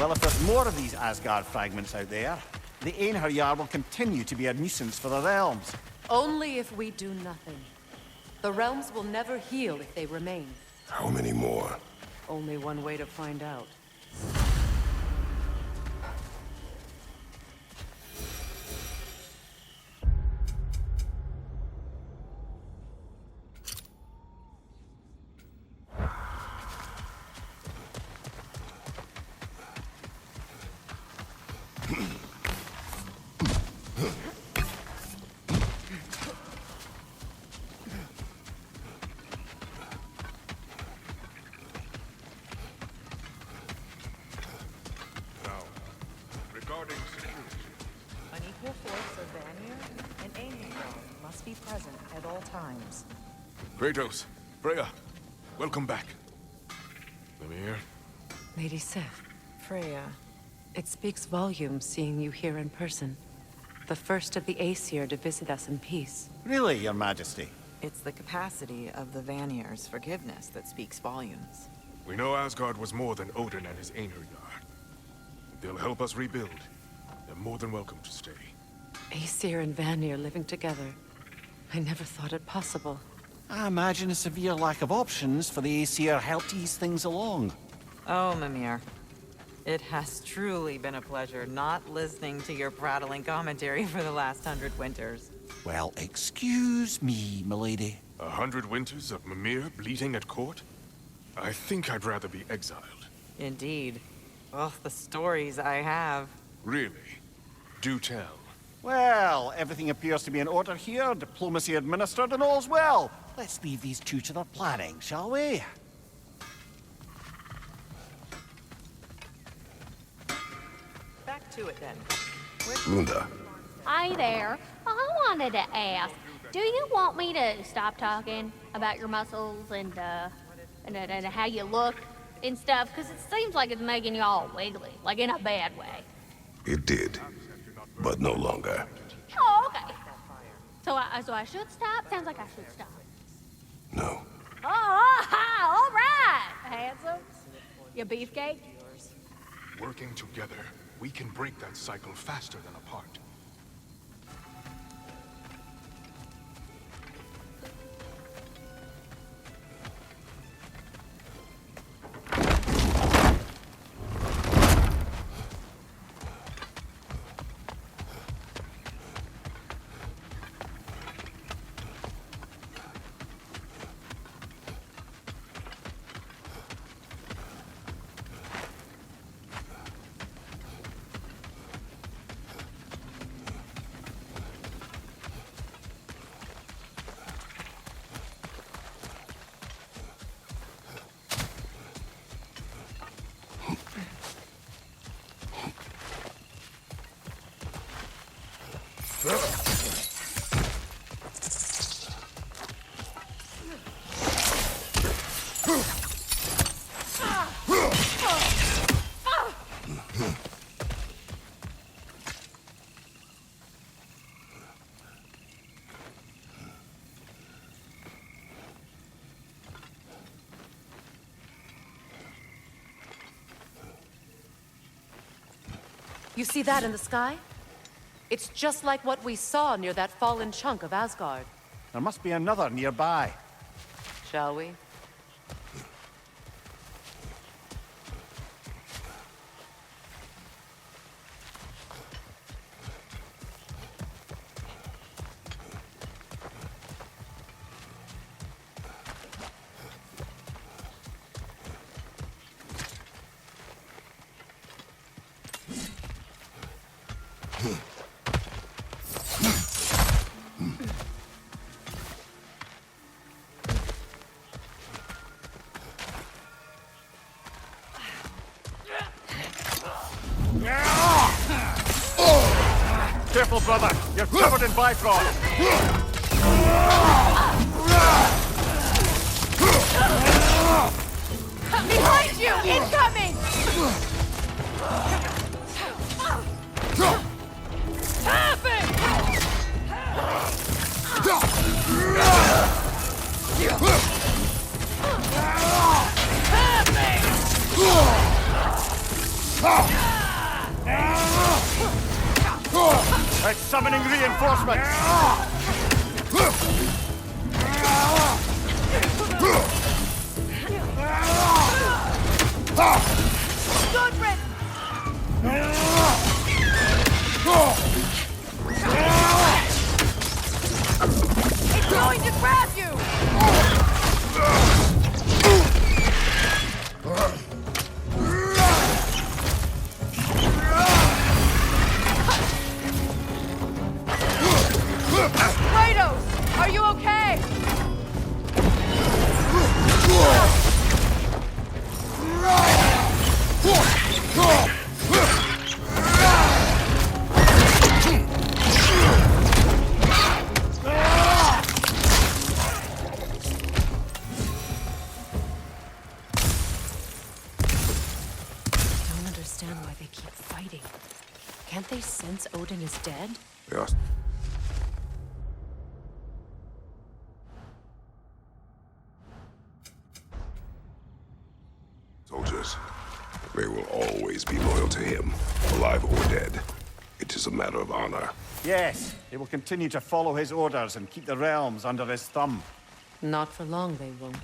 Well, if there's more of these Asgard fragments out there, the Einherjar will continue to be a nuisance for the realms. Only if we do nothing. The realms will never heal if they remain. How many more? Only one way to find out. An equal force of Vanir and Einherjar must be present at all times. Kratos, Freya, welcome back. Mimir. Lady Sif, Freya. it speaks volumes seeing you here in person. The first of the Aesir to visit us in peace. Really, Your Majesty? It's the capacity of the Vanir's forgiveness that speaks volumes. We know Asgard was more than Odin and his Einherjar. They'll help us rebuild. They're more than welcome to stay. Aesir and Vanir living together. I never thought it possible. I imagine a severe lack of options for the Aesir helped ease things along. Oh, Mimir. It has truly been a pleasure not listening to your prattling commentary for the last 100 winters. Well, excuse me, milady. 100 winters of Mimir bleeding at court? I think I'd rather be exiled. Indeed. Oh, the stories I have. Really? Do tell. Well, everything appears to be in order here, diplomacy administered, and all's well. Let's leave these two to their planning, shall we? Back to it then. Lunda. Hi there. I wanted to ask, do you want me to stop talking about your muscles and how you look and stuff? Because it seems like it's making you all wiggly, like in a bad way. It did, but no longer. Oh, okay. So I should stop? Sounds like I should stop. No. Oh, all right, handsome. You beefcake? Working together, we can break that cycle faster than apart. You see that in the sky? It's just like what we saw near that fallen chunk of Asgard. There must be another nearby. Shall we? Careful, brother. You're covered in Bifrost. Behind you! Incoming! It's summoning reinforcements! Goodred! It's going to grab you! Kratos! Are you okay? I don't understand why they keep fighting. Can't they sense Odin is dead? Yes. Soldiers, they will always be loyal to him, alive or dead. It is a matter of honor. Yes, they will continue to follow his orders and keep the realms under his thumb. Not for long, they won't.